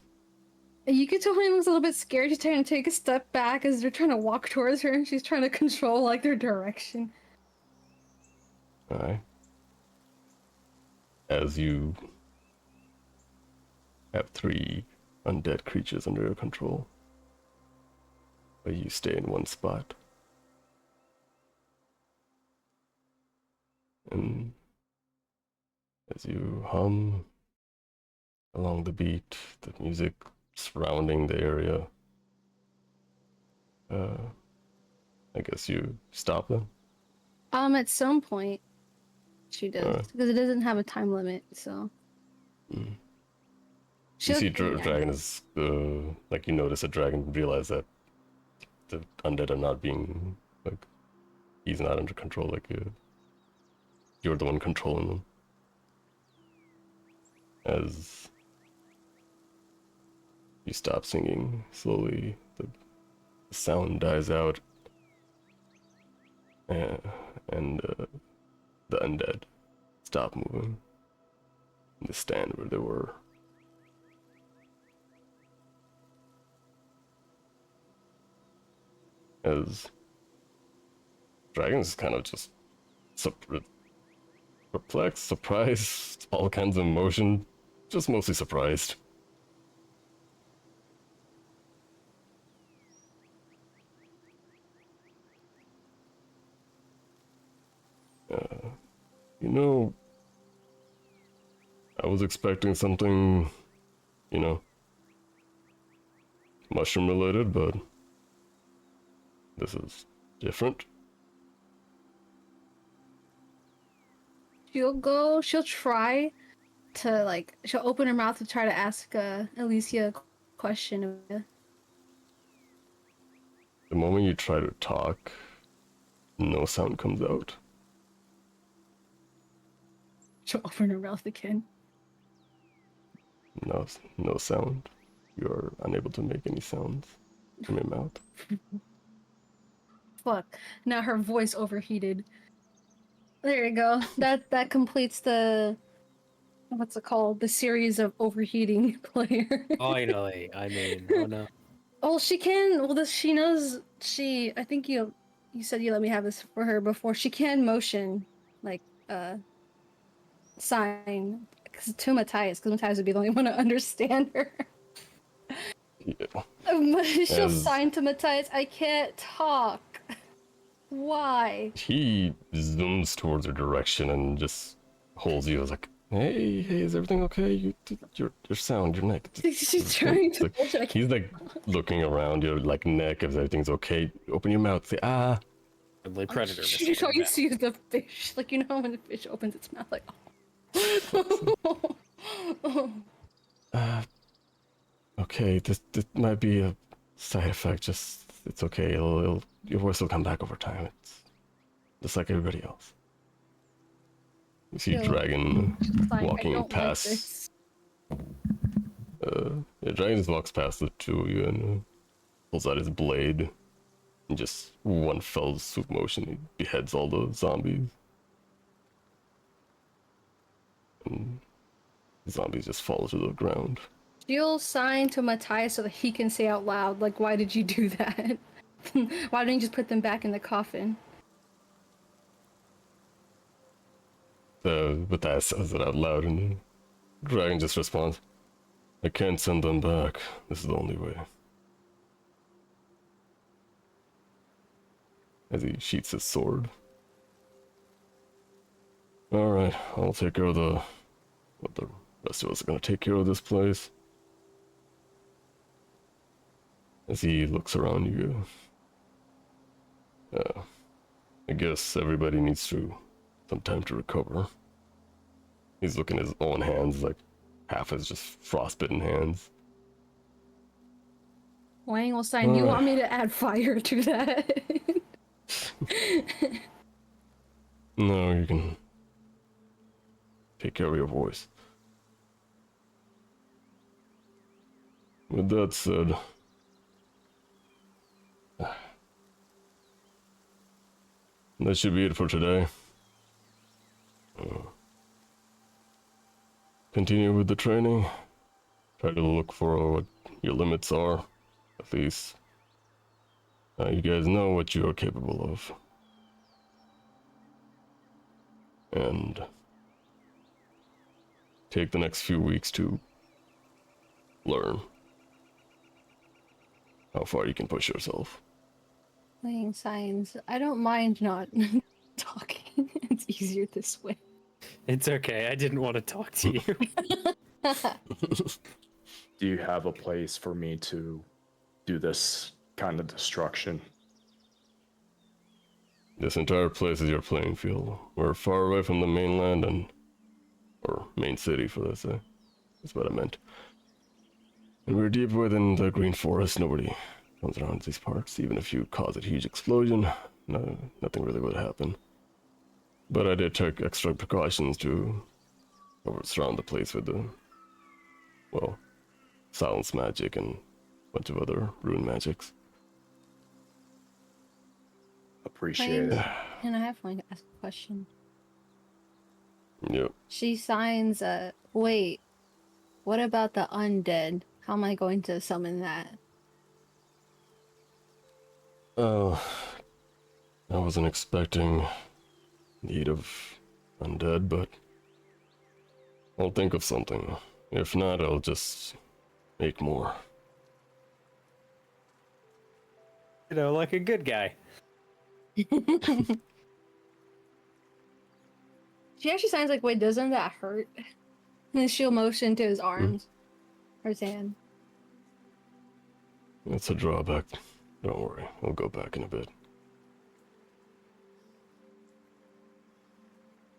And you can tell her looks a little bit scared. She's trying to take a step back as they're trying to walk towards her, and she's trying to control like their direction. Alright. As you have 3 undead creatures under your control, but you stay in one spot. And as you hum along the beat, the music surrounding the area, I guess you stop them. At some point, she does because it doesn't have a time limit. So You she'll see, dragon is like you notice a dragon realize that the undead are not being like he's not under control. Like you're the one controlling them. As you stop singing, slowly the sound dies out, and the undead stop moving. They stand where they were. As dragons kind of just perplexed, surprised, all kinds of emotion, just mostly surprised. You know, I was expecting something, you know, mushroom related, but this is different. she'll try to like she'll open her mouth to try to ask Alicia a question. The moment you try to talk, no sound comes out. She'll open her mouth again. No sound. You are unable to make any sounds from your mouth. Fuck. Now her voice overheated. There you go. That completes the what's it called? The series of overheating player. Finally, I mean, oh no. Well, she can. Well, she knows. I think you said you let me have this for her before. She can motion, like sign to Matthias, because Matthias would be the only one to understand her. Yeah. She'll sign to Matthias. I can't talk. Why? He zooms towards her direction and just holds you. I was like, hey, is everything okay? Your sound, your neck. She's trying to. He's like looking around your like neck. If everything's okay, open your mouth. Say ah. The predator. She always sees the fish, like you know when the fish opens its mouth, like. Okay, this might be a side effect. Just it's okay. Your voice will come back over time. It's just like everybody else. You see dragon walking past. Dragon just walks past the two of you and pulls out his blade. And just one fell swoop motion, he beheads all the zombies. And the zombies just fall to the ground. She'll sign to Matthias so that he can say out loud, like, why did you do that? Why didn't you just put them back in the coffin? Matthias says it out loud and the dragon just responds, I can't send them back. This is the only way. As he sheaths his sword. Alright, I'll take care of the rest of us are gonna take care of this place. As he looks around you, I guess everybody needs some time to recover. He's looking at his own hands, like half his just frostbitten hands. Wang will sign. You want me to add fire to that? No, you can take care of your voice. With that said, that should be it for today. Continue with the training. Try to look for what your limits are. At least you guys know what you are capable of. And take the next few weeks to learn how far you can push yourself. Playing signs. I don't mind not talking. It's easier this way. It's okay. I didn't want to talk to you. Do you have a place for me to do this kind of destruction? This entire place is your playing field. We're far away from the mainland or main city, for that say. That's what I meant. And we're deep within the green forest. Nobody comes around these parts. Even if you cause a huge explosion, nothing really would happen. But I did take extra precautions to surround the place with the, well, silence magic and a bunch of other rune magics. Appreciate it. Can I have one to ask a question? Yep. She signs wait, what about the undead? How am I going to summon that? Oh, I wasn't expecting need of undead, but I'll think of something. If not, I'll just make more. You know, like a good guy. She actually signs like, wait, doesn't that hurt? And then she'll motion to his arms. Or his hand. That's a drawback. Don't worry, I'll go back in a bit.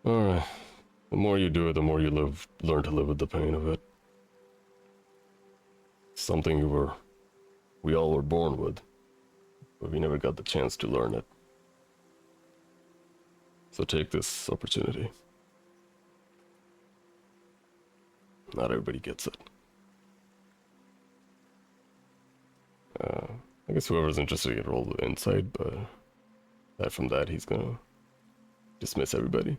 Alright. The more you do it, the more you learn to live with the pain of it. Something we all were born with, but we never got the chance to learn it. So take this opportunity. Not everybody gets it. I guess whoever's interested can roll the insight, but aside from that, he's gonna dismiss everybody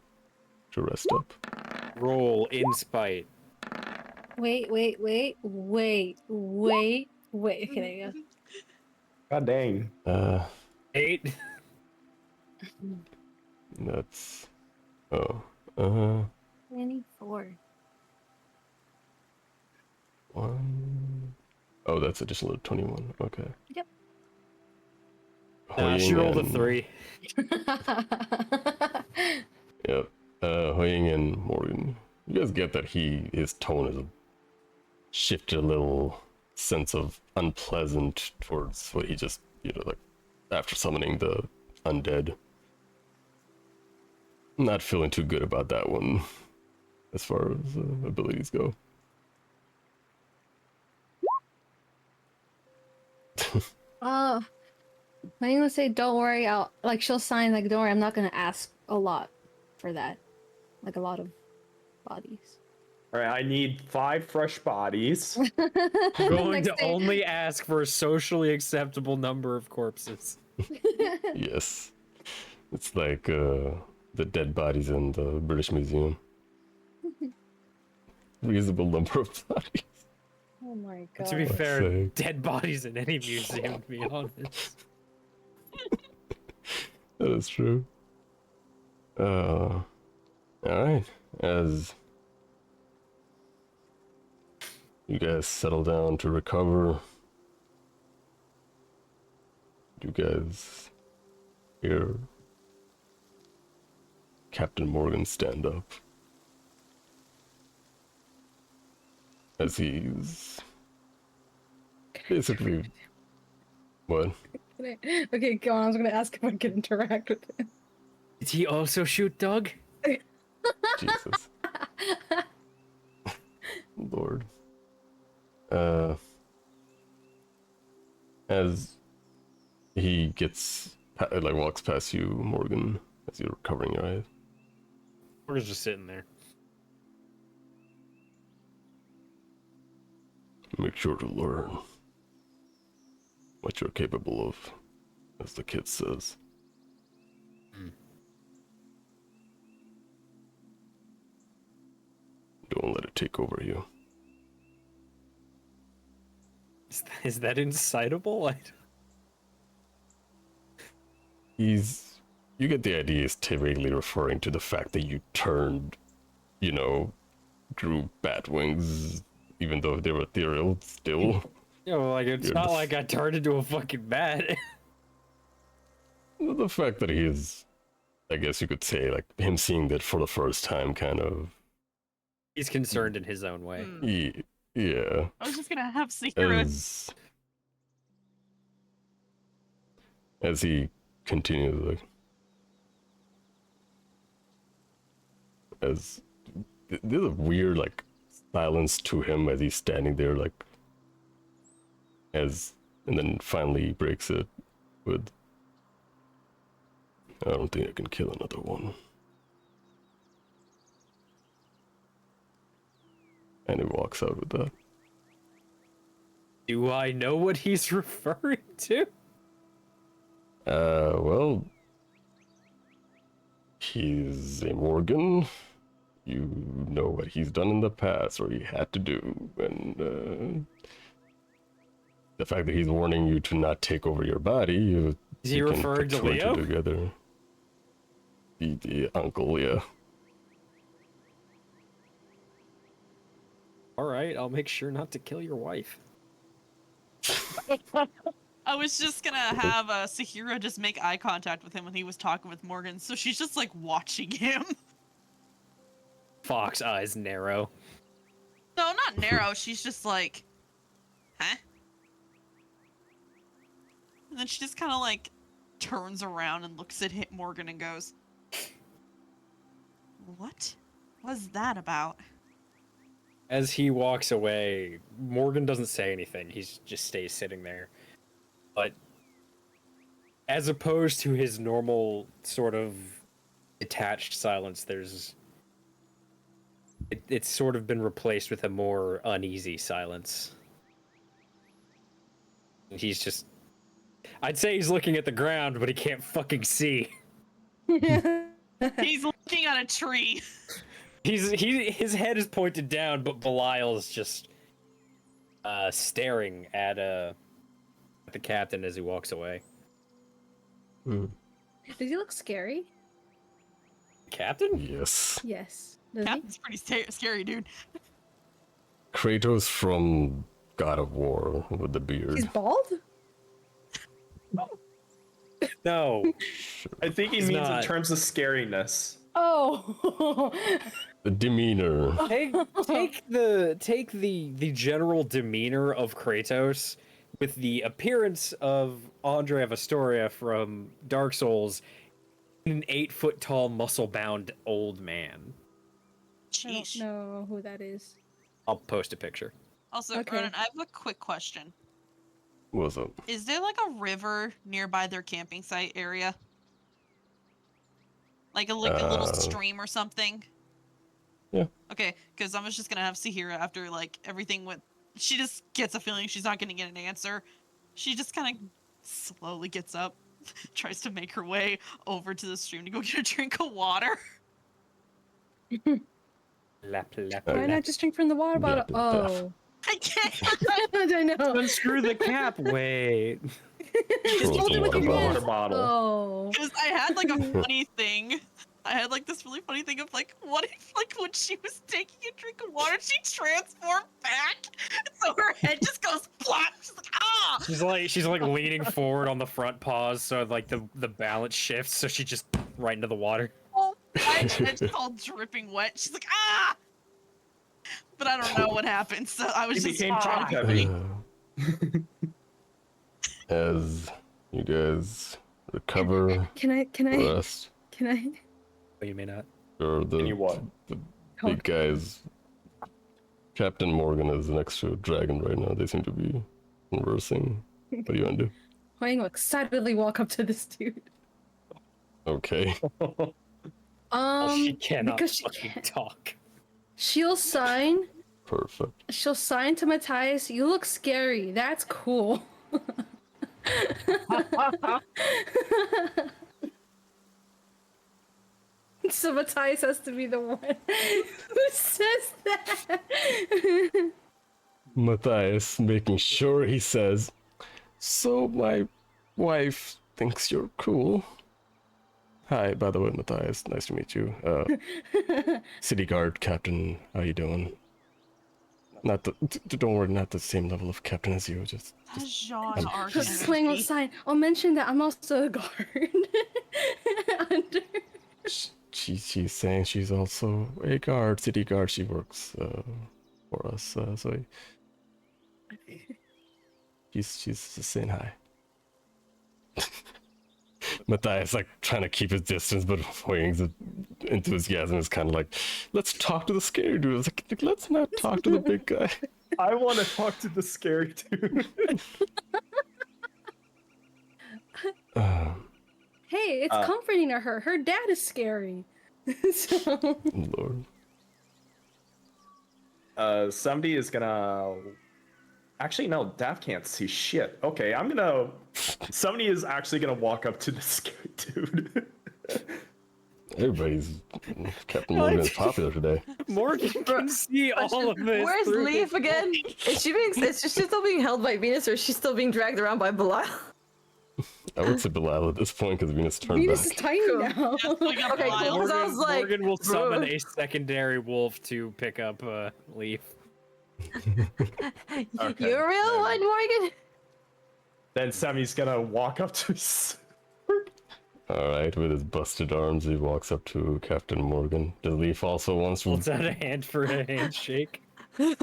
to rest up. Roll in spite. Wait. Okay, there you go. God dang. 8. That's 24. 1. Oh, that's additional to 21. Okay. Yep. She HuiYing rolled a and- 3. Yep. HuiYing and Morgan. You guys get that his tone has shifted a little sense of unpleasant towards what he just, like after summoning the undead. Not feeling too good about that one as far as abilities go. I'm gonna say, don't worry, she'll sign, like, don't worry, I'm not gonna ask a lot for that. Like, a lot of bodies. Alright, I need 5 fresh bodies. Going Next to day- only ask for a socially acceptable number of corpses. Yes. It's like the dead bodies in the British Museum. Reasonable number of bodies. Oh my But god. to be Fuck's fair, sake. dead bodies in any museum, to be honest. That is true. Alright. As you guys settle down to recover, you guys hear Captain Morgan stand up as he's basically what? Okay, go on. I was gonna ask if I could interact with him. Did he also shoot Doug? Jesus. Lord. As he walks past you, Morgan, as you're covering your eyes, Morgan's just sitting there. Make sure to learn what you're capable of, as the kid says. Don't let it take over you. Is that incitable? You get the idea, he's typically referring to the fact that you turned, grew bat wings, even though they were ethereal, still. Like, it's not like I turned into a fucking bat. The fact that he's, I guess you could say, like, him seeing that for the first time, kind of. He's concerned in his own way. Yeah. I was just gonna have Sahirah. As he continues, like, there's a weird, like, silence to him as he's standing there, like, and then finally breaks it with, I don't think I can kill another one. And he walks out with that. Do I know what he's referring to? Well, he's a Morgan. You know what he's done in the past, or he had to do, and the fact that he's warning you to not take over your body, Is he referring to Leo? Together. The uncle, yeah. All right, I'll make sure not to kill your wife. I was just gonna have Sahirah just make eye contact with him when he was talking with Morgan, so she's just like watching him. Fox eyes narrow. No, not narrow. She's just like, huh? And then she just kind of like turns around and looks at Morgan and goes, "What was that about?" As he walks away, Morgan doesn't say anything. He just stays sitting there. But as opposed to his normal sort of detached silence, it's sort of been replaced with a more uneasy silence. He's just, I'd say he's looking at the ground, but he can't fucking see. He's looking at a tree. His head is pointed down, but Belial's just staring at the captain as he walks away. Does he look scary? Captain? Yes. Yes. Does Captain's pretty scary, dude. Kratos from God of War with the he? beard. He's bald? No. I think he He's means not. in terms of scariness. Oh. The demeanor. Take the general demeanor of Kratos with the appearance of Andre of Astoria from Dark Souls, an 8-foot tall, muscle-bound old man. I don't Sheesh. know who that is. I'll post a picture. Also, Okay. Ronan, I have a quick question. What's up? Is there like a river nearby their camping site area? Like a little stream or something? Yeah. Okay, because I was just gonna have Sahirah after like everything went. She just gets a feeling she's not gonna get an answer. She just kind of slowly gets up, tries to make her way over to the stream to go get a drink of water. Lap, lap, Why lap. not just drink from the water bottle? Yeah, Oh. I can't. I know. Unscrew the cap. Wait. Just Throw hold the it with water your bottle. hands. Water bottle. Oh. Because I had like a funny thing. I had like this really funny thing of like, what if like when she was taking a drink of water, she transformed back, so her head just goes plop. She's like, ah! She's like leaning forward on the front paws, so like the balance shifts, so she just right into the water. Oh, my head's all dripping wet. She's like, ah! But I don't know what happened, so I was He just became trying top to heavy. As you guys recover, Can I? rest, But you may not. or Can you what? the big guys. Captain Morgan is next to a dragon right now. They seem to be conversing. What do you want to do? HuiYing will excitedly walk up to this dude. Okay. She cannot because she fucking can't. talk. She'll sign. Perfect. She'll sign to Matthias. You look scary. That's cool. So Matthias has to be the one who says that. Matthias making sure he says, "So my wife thinks you're cool." Hi, by the way, Matthias. Nice to meet you. City Guard Captain. How you doing? Not the. Don't worry, not the same level of captain as you. Just Jean Arc Just playing with sign. I'll mention that I'm also a guard. Under. she's saying she's also a guard, city guard. She works for us. So she's just saying hi. Matthias like trying to keep his distance, but HuiYing's enthusiasm is kind of like, let's talk to the scary dude. I was like, let's not talk to the big guy. I want to talk to the scary dude. Hey, it's comforting to her. Her dad is scary. So... Lord. Somebody is gonna. Actually, no, Daft can't see shit. Okay, I'm gonna. Somebody is actually gonna walk up to the scary dude. Everybody's Captain Morgan's popular today. Morgan can see all of this. Where's through Leif his- again? Is she still being held by Venus, or is she still being dragged around by Belial? I would say Belial at this point because Venus turned Venus is back. tiny Cool. now. Okay, cool. 'Cause I was like, Morgan will summon "Ugh." a secondary wolf to pick up Leif. Okay, You a real then- one, Morgan? Then Sammy's gonna walk up to. Alright, with his busted arms, he walks up to Captain Morgan. Does Leif also wants to... Holds out a hand for a handshake. No,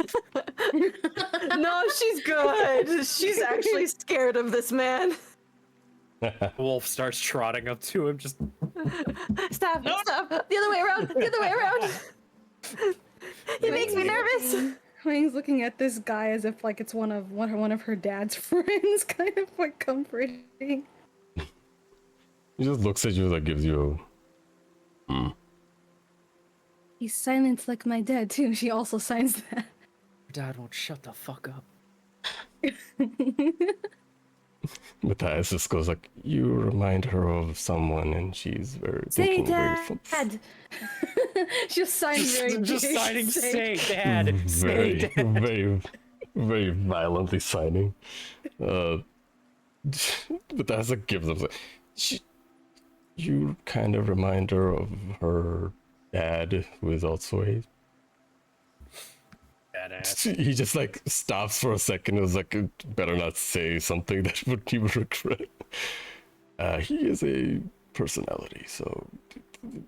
she's good. She's actually scared of this man. Wolf starts trotting up to him, just Stop, stop. The other way around. The other way around. He makes me nervous. HuiYing's looking at this guy as if like it's one of her dad's friends, kind of like comforting. He just looks at you like gives you a... He's silent like my dad too. She also signs that. Dad won't shut the fuck up. Matthias just goes like, you remind her of someone and she's very... Say thinking very dad. She'll sign very Just big. signing, say dad, say very, dad. very violently signing. Matthias like gives up like, you kind of remind her of her dad, who is also a... Badass. He just like stops for a second. It was like, better not say something that he would regret. He is a personality, so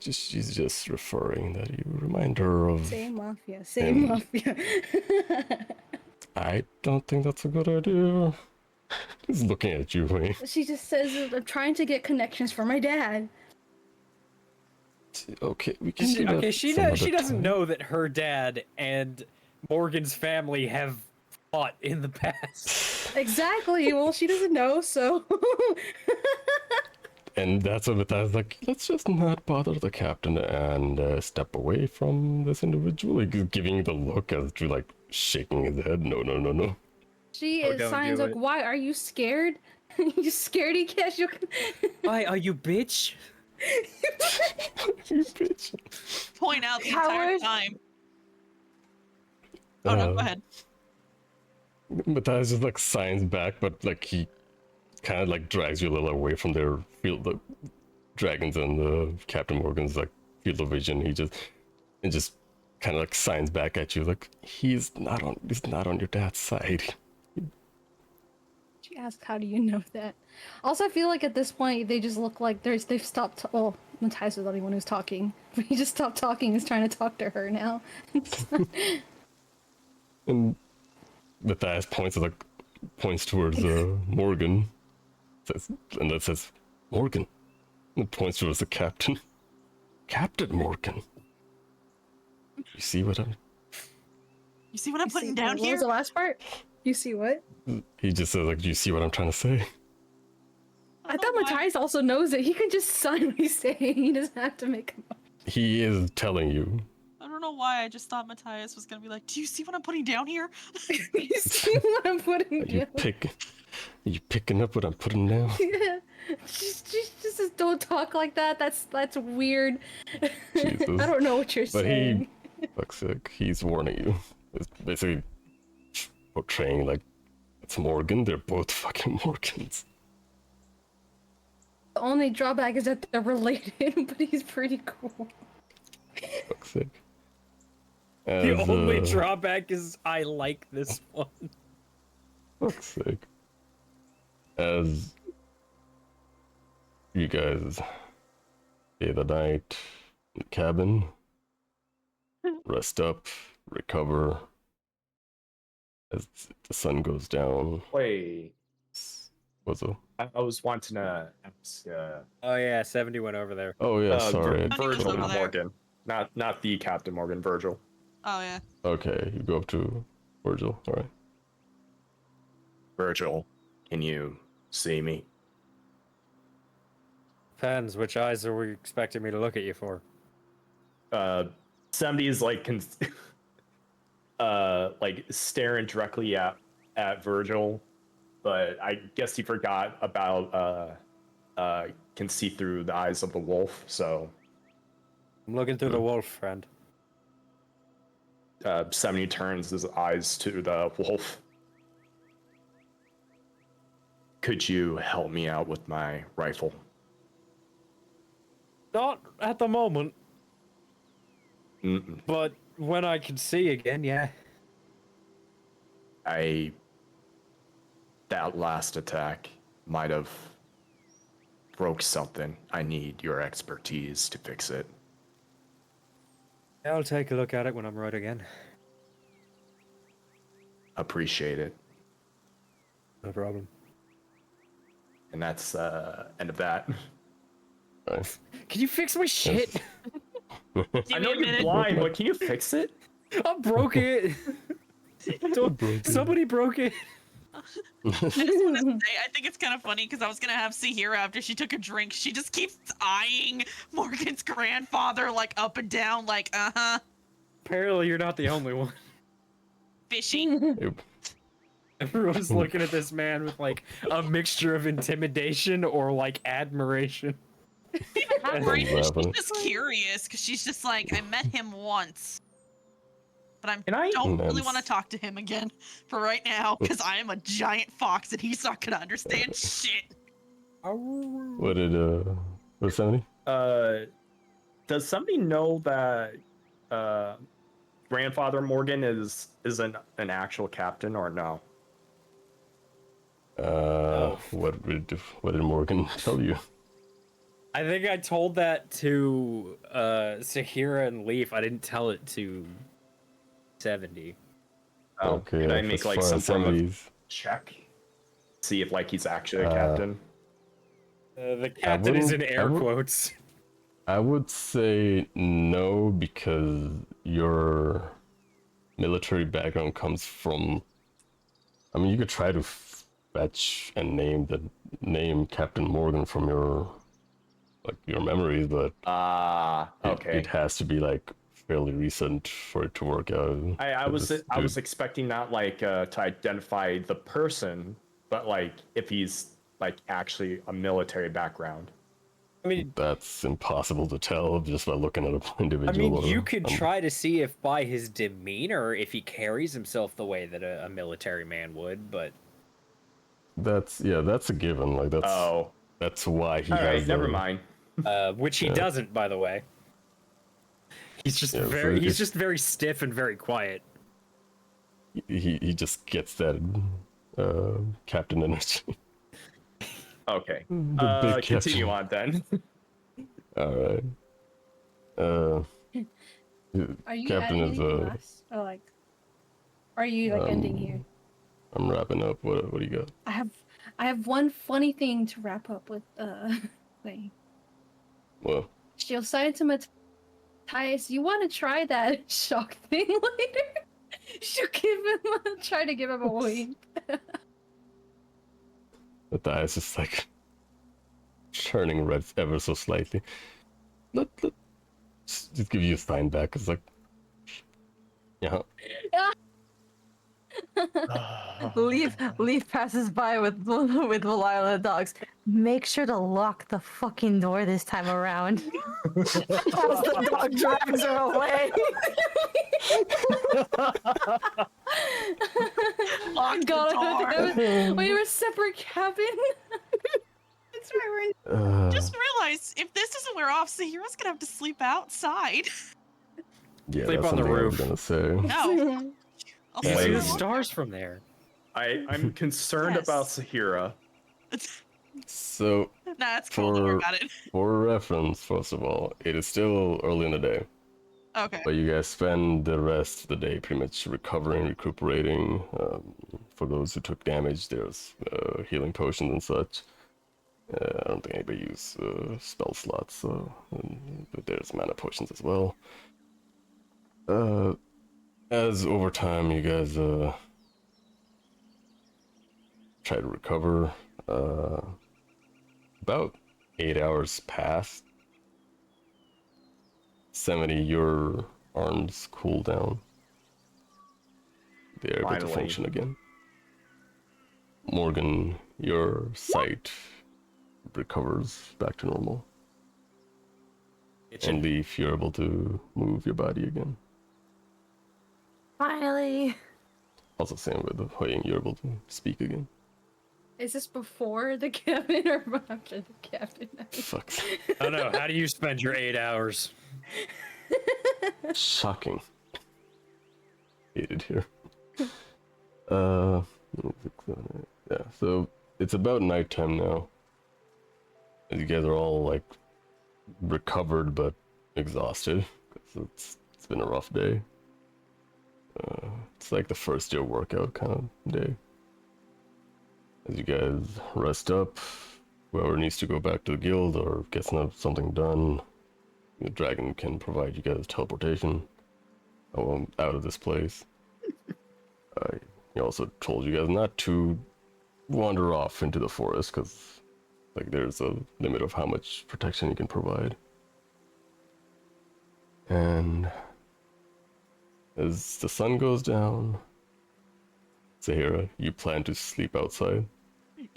she's just referring that you remind her of... Same mafia. Same mafia. I don't think that's a good idea. He's looking at you, Wayne. She just says, I'm trying to get connections for my dad. Okay, we can do that Okay, some she other doesn't time. know that her dad and Morgan's family have fought in the past. Exactly. Well, she doesn't know, so. And that's what Matthias like, let's just not bother the captain and step away from this individual. Like, giving the look as to like shaking his head. No, no, no, no. She Oh, is don't signs do like, it. why are you scared? You scaredy cat? Why are you bitch? You bitch. Point out the entire Howard? time. Oh no, go ahead. Matthias just like signs back, but like he kind of like drags you a little away from their field, the dragons and the Captain Morgan's like field of vision. He just kind of like signs back at you, like he's not on your dad's side. She asked, how do you know that? Also, I feel like at this point, they just look like they've stopped. Well, Matthias was the only one who's talking. But he just stopped talking. He's trying to talk to her now. And Matthias points towards Morgan, and that says Morgan, and points towards the captain. Captain Morgan. You see what I'm? You see what I'm You see- putting down what here? was the last part? You see what? He just says like, do you see what I'm trying to say? I thought Matthias also knows it. He can just sign what he's saying. He doesn't have to make a he is telling you. I don't know why I just thought Matthias was gonna be like, do you see what I'm putting down here? You see what I'm putting Are you down? you picking up what I'm putting down? Yeah. Just don't talk like that. That's weird. Jesus. I don't know what you're But saying. fuck's sake, he's warning you. It's basically portraying like it's Morgan. They're both fucking Morgans. The only drawback is that they're related, but he's pretty cool. Fuck's sake. The As, only drawback is I like this one. Fuck's sake. As you guys stay the night in the cabin, rest up, recover. As the sun goes down, Wait, what's up? I was wanting to ask. Oh yeah, 70 went over there. Oh yeah, sorry. Honey was Virgil, over not there. Morgan, not the Captain Morgan. Virgil. Oh yeah. Okay, you go up to Virgil. All right. Virgil, can you see me? Depends. Which eyes are we expecting me to look at you for? 70 is like like staring directly at Virgil, but I guess he forgot about can see through the eyes of the wolf. So I'm looking through the wolf, friend. 70 turns his eyes to the wolf. Could you help me out with my rifle? Not at the moment, Mm-mm. but when I can see again, yeah. That last attack might have broke something. I need your expertise to fix it. I'll take a look at it when I'm right again. Appreciate it. No problem. And that's end of that. Nice. Can you fix my shit? Give I me know a you're minute. blind, but can you fix it? I broke it. Somebody broke it. I just want to say, I think it's kind of funny because I was gonna have Sahirah after she took a drink. She just keeps eyeing Morgan's grandfather like up and down, like Apparently, you're not the only one. fishy. Yep. Everyone's looking at this man with like a mixture of intimidation or like admiration. Worried. She's laughing. just curious because she's just like, I met him once, but I And I- don't really Nice. want to talk to him again for right now because I am a giant fox and he's not gonna understand shit. What did 70? Does somebody know that grandfather Morgan is an actual captain or no? What did Morgan tell you? I think I told that to Sahirah and Leif. I didn't tell it to 70. Oh, Okay, can I as make like far some as form of 70s, check? See if like he's actually a captain. The captain is in wouldn't- air quotes. I would say no because your military background comes from. I mean, you could try to fetch and name Captain Morgan from your memories, but Okay. it has to be like fairly recent for it to work out. I But was this I was dude- expecting not like to identify the person, but like if he's like actually a military background. I mean, That's impossible to tell just by looking at an individual. you could um, try to see if by his demeanor, if he carries himself the way that a military man would, but That's a given. Like that's why he All has. right, never mind. which he Yeah. doesn't, by the way. He's just Yeah, so he's it's- just very stiff and very quiet. He just gets that captain energy. Okay. The big Continue captain. on then. All right. Are you Captain adding is anything else? Or like, are you like ending here? I'm wrapping up. What do you got? I have one funny thing to wrap up with. Thing. Well, She'll sign to Matthias. You want to try that shock thing later? She'll try to give him a wink. the eyes just like turning red ever so slightly. just give you a sign back. It's like, yeah. Leaf passes by with Valila and the dogs. Make sure to lock the fucking door this time around. As the dog drags her away. Lock the door. We were a separate cabin. That's right, we're Just realized if this doesn't wear off, Sahirah's gonna have to sleep outside. Yeah, Sleep that's on the something I roof. was gonna say. No. I'll You Yeah, see sleep the on stars from there. I'm concerned Yes. about Sahirah. So, Nah, it's cool. Don't worry about it. for reference, first of all, it is still early in the day, Okay. but you guys spend the rest of the day pretty much recovering, recuperating. For those who took damage, there's healing potions and such. I don't think anybody used spell slots, but there's mana potions as well. As over time, you guys try to recover. About 8 hours passed. 70, your arms cool down. They're able to Finally. function again. Morgan, your sight recovers back to normal. And Leif, you're able to move your body again. finally. Also, same with the HuiYing, you're able to speak again. Is this before the cabin or after the cabin? Fuck. I don't know. How do you spend your 8 hours? Shocking. Hated here. Yeah, so it's about nighttime now. As you guys are all like recovered but exhausted. 'Cause it's been a rough day. It's like the first day of workout kind of day. As you guys rest up, whoever needs to go back to the guild or get something done, the dragon can provide you guys teleportation out of this place. He also told you guys not to wander off into the forest because like there's a limit of how much protection you can provide. And as the sun goes down, Sahirah, you plan to sleep outside?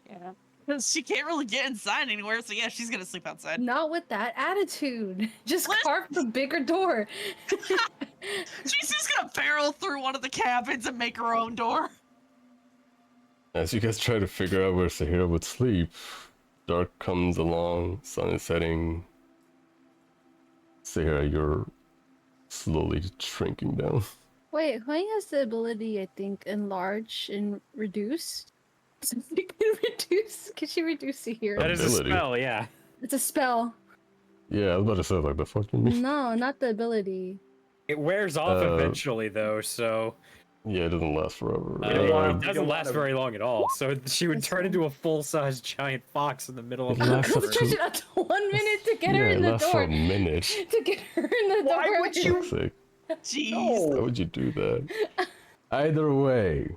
Yeah. Because she can't really get inside anywhere, so yeah, she's gonna sleep outside. Not with that attitude. Just What? carve the bigger door. She's just gonna barrel through one of the cabins and make her own door. As you guys try to figure out where Sahirah would sleep, dark comes along, sun is setting. Sahirah, you're slowly shrinking down. Wait, HuiYing has the ability, I think, enlarge and reduce. So she can reduce. Can she reduce the hero? That is a Ability. spell, yeah. It's a spell. Yeah, I was about to say, like, the fuck you mean? No, not the ability. It wears off Uh, eventually, though, so Yeah, it doesn't last forever. it doesn't last very long at all. So she would That's turn fine. into a full-sized giant fox in the middle of It the lasts up Concentration to- up to 1 minute to get her Yeah, in it the lasts for door. a minute. To get her in the door. Why would you- Fuck's sake. Jeez. Why would you do that? Either way,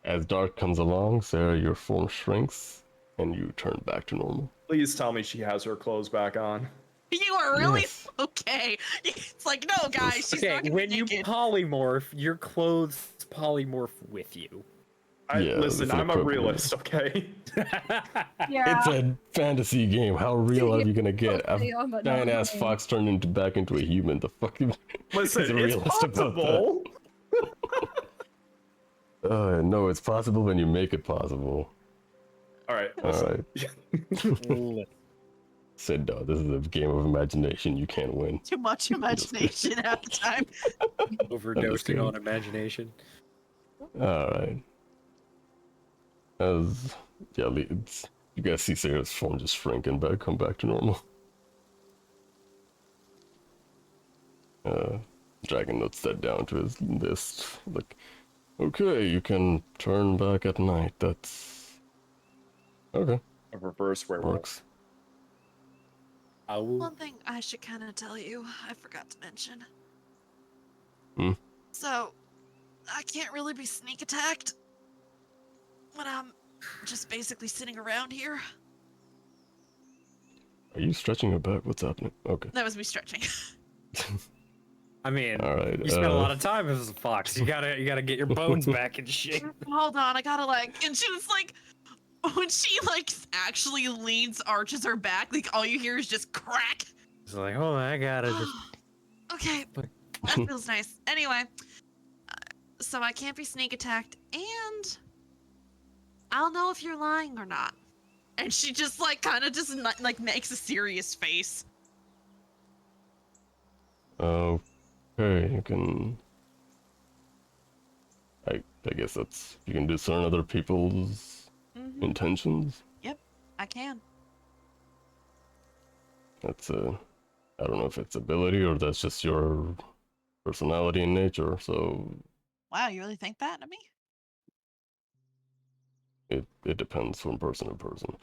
as dark comes along, Sarah, your form shrinks and you turn back to normal. Please tell me she has her clothes back on. You are really Yes. okay. It's like, no, guys, she's not Okay, gonna when be you naked. polymorph, your clothes polymorph with you. Yeah, Listen, it's an I'm a equivalent. realist, okay? Yeah. It's a fantasy game. How real are you gonna get? A Okay, but not giant ass mine. fox turned back into a human. The fuck is Listen, is it's realist about possible. that? No, it's possible when you make it possible. All right, All listen. right. Said no, this is a game of imagination. You can't win. Too much imagination at the time. Overdosing kidding. on imagination. All right. As yeah, you guys see Sarah's form just shrinking back, come back to normal. Dragon notes that down to his list. Like, okay, you can turn back at night. That's okay. A reverse werewolf. Works. One thing I should kind of tell you, I forgot to mention. Hmm? So, I can't really be sneak attacked when I'm just basically sitting around here. Are you stretching your back? What's happening? Okay. That was me stretching. I mean, All right. you spent a lot of time as a fox. You gotta get your bones back in shape. Hold on, I gotta like, and she was like, when she like actually leans, arches her back, like all you hear is just crack. It's like, oh, I gotta just. Okay, that feels nice. Anyway, so I can't be sneak attacked, and I'll know if you're lying or not. And she just like kind of just like makes a serious face. Okay, you can. I guess that's you can discern other people's intentions. Yep, I can. That's I don't know if it's ability or that's just your personality and nature. So Wow, you really think that of me? it depends from person to person.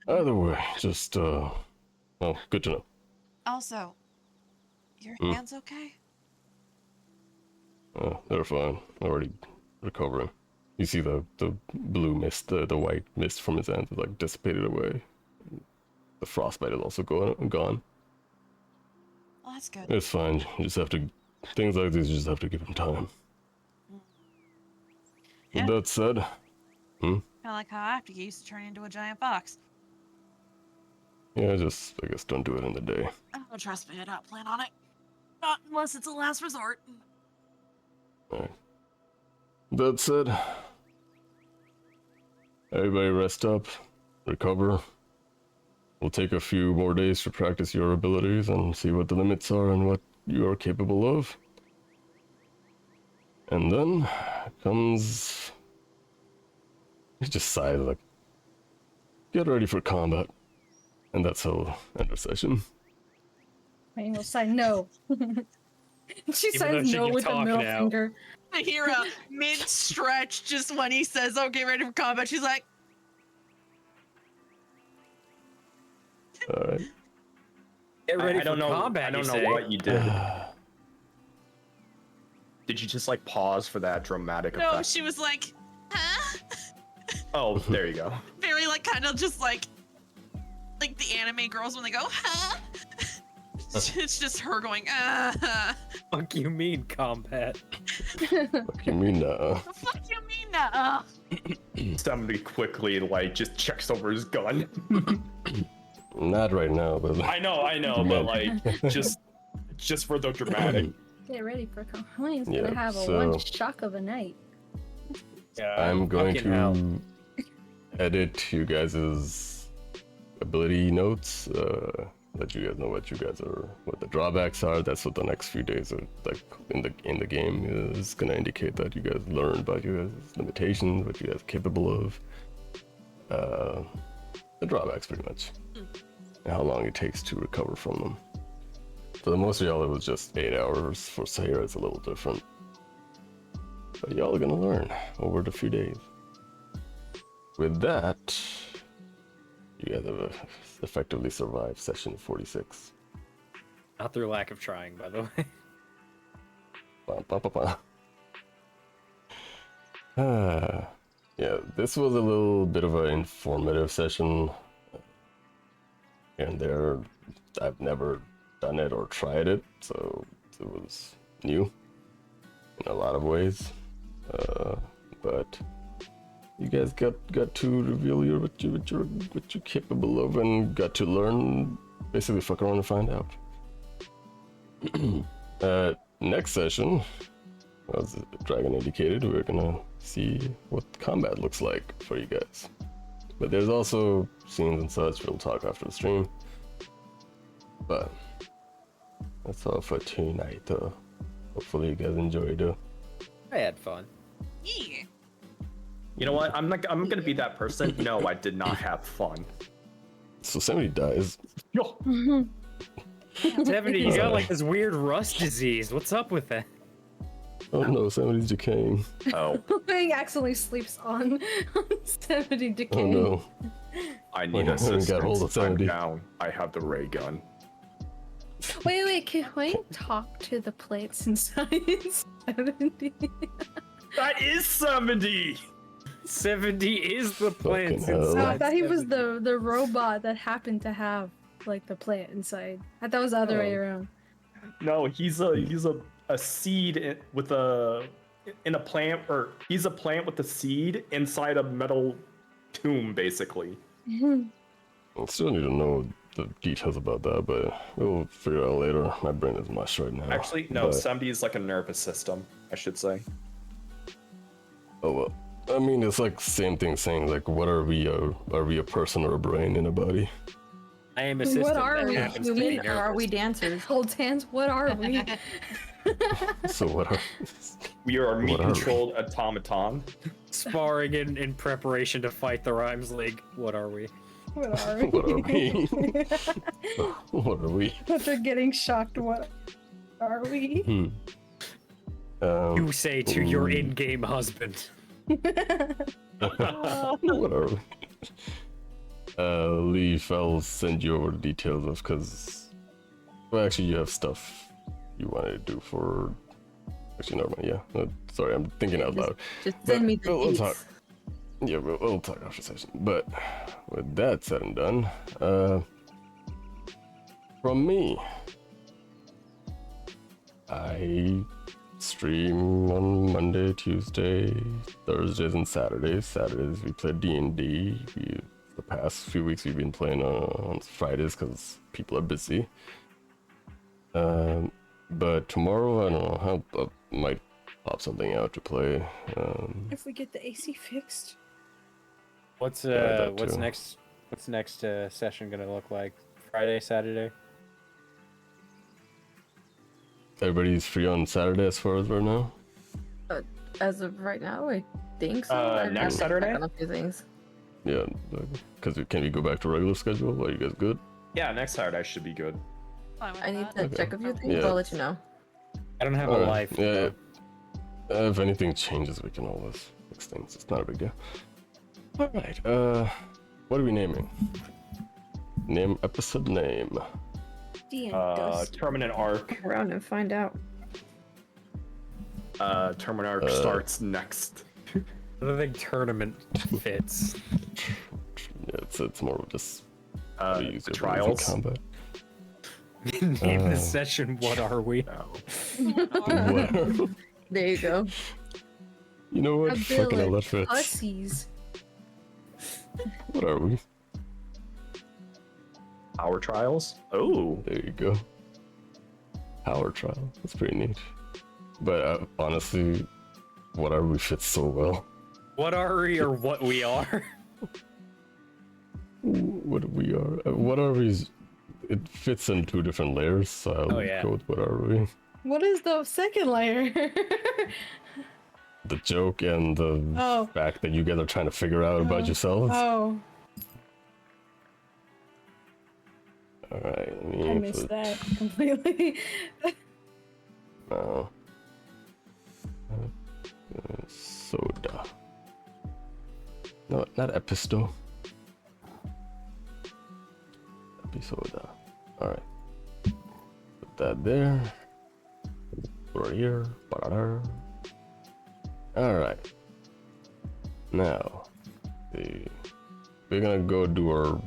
Either way, just well, good to know. Also, your hands okay? They're fine. Already recovering. You see the blue mist, the white mist from his hands is like dissipated away. The frostbite is also gone. Well, that's good. It's fine. You just have to things like this. You just have to give him time. Yeah. With that said, Kind of like how I have to get used to turning into a giant fox. yeah, I guess don't do it in the day. Oh, trust me, I don't plan on it. Not unless it's a last resort. Alright. That said, everybody rest up, recover. We'll take a few more days to practice your abilities and see what the limits are and what you are capable of. And then comes... He just sighs like, get ready for combat. And that's how we'll end our session. Wayne will sign no. She Even though signs she no can with the talk middle now. finger. Sahirah, mid-stretch, just when he says, okay, ready for combat, she's like, Alright. Get ready I don't for know. combat. I don't you know say. what you did. Did you just like pause for that dramatic no, effect? she was like, huh? Oh, there you go. Very, like, kind of just like the anime girls when they go, huh? It's just her going, Fuck you mean combat? What you mean, fuck you mean that? Somebody quickly like just checks over his gun. Not right now, but... I know, but like just for the dramatic. Get ready for Wayne's Yeah, gonna have a so- one shock of a night. Yeah, I'm going fucking to hell. edit you guys' ability notes, let you guys know what the drawbacks are. That's what the next few days are like in the game is gonna indicate that you guys learn about your guys' limitations, what you guys are capable of. The drawbacks pretty much. And how long it takes to recover from them. For the most of y'all it was just 8 hours. For Sahirah it's a little different. But y'all are gonna learn over the few days. With that, you guys have effectively survived session 46. Not through lack of trying, by the way. Ba, ba, ba, ba. Yeah, this was a little bit of an informative session. And there, I've never done it or tried it, so it was new in a lot of ways. But you guys got to reveal what you're capable of, and got to learn, basically fuck around and find out. Next session, as the dragon indicated, we're gonna see what combat looks like for you guys. But there's also scenes and such we'll talk after the stream. But that's all for tonight. Hopefully you guys enjoyed. I had fun. Yeah. You know what? I'm gonna be that person. No, I did not have fun. So somebody dies. Yo, 70, you got like this weird rust disease. What's up with that? Oh no, somebody's decaying. oh, Wayne accidentally sleeps on 70 decay. Oh no. I Wait, need I haven't assistance. got hold of I'm 70. down. I have the ray gun. Wait, can Wayne talk to the plates inside 70? That is 70. 70 is the plant Fucking hell. Oh, I inside thought he was 70. the robot that happened to have like the plant inside. I thought it was the other way Oh. around. No, he's a seed with a in a plant, or he's a plant with a seed inside a metal tomb, basically. I still need to know the details about that, but we'll figure it out later. My brain is mush right now. Actually, no, But, Sembi is like a nervous system, I should say. oh well. I mean, it's like same thing saying like, what are we? Are we a person or a brain in a body? I am a system What are that we, happens to be Human, or are nervous. we dancers? Holds hands. What are we? So what are? We are a What are we? meat-controlled automaton. Sparring in preparation to fight the Rhymes League. What are we? What are we? What are we? What are we? After getting shocked, what are we? Hmm. You say to your ooh. in-game husband. What are we? Leif, I'll send you over the details of, because, well, actually, you have stuff you wanted to do for. Actually, never mind. Yeah, sorry, I'm thinking out loud. Just But send me the we'll deets. talk. Yeah, we'll talk after session. But with that said and done, from me, I stream on Monday, Tuesday, Thursdays, and Saturdays. Saturdays we play D&D. The past few weeks we've been playing on Fridays because people are busy. But tomorrow, I don't know, I might pop something out to play. If we get the AC fixed. What's Yeah, that what's too. next? What's next session gonna look like? Friday, Saturday? Everybody's free on Saturday as far as right now. As of right now, I think so. Uh, I have to next check Saturday? on a few things. Yeah, because can we go back to regular schedule? Are you guys good? Yeah, next Saturday should be good. Fine with I need that. to Okay. check a few things. Yeah. I'll let you know. I don't have a Alright, life. yeah. If anything changes, we can always fix things. It's not a big deal. All right. What are we naming? Name episode name. Terminant Arc. Look around and find out. Terminant Arc starts next. I don't think tournament fits. Yeah, it's more of just how to use The it in Trials. combat. Name the session. What are we? What? There you go. You know what? A Fucking hell, that village. fits. Pussies. What are we? Our Trials. Oh. There you go. Power trial. That's pretty neat. But honestly, what are we fits so well. What are we or what we are? What we are. What are we? It fits in two different layers, so I'll Oh, yeah. go with what are we. What is the second layer? The joke and the Oh. fact that you guys are trying to figure out about Oh. yourselves. Oh, Alright, let me I missed put, that completely. uh, soda. No, not episto. Episoda. Alright. Put that there. Put it here. Alright. Now, we're gonna go do our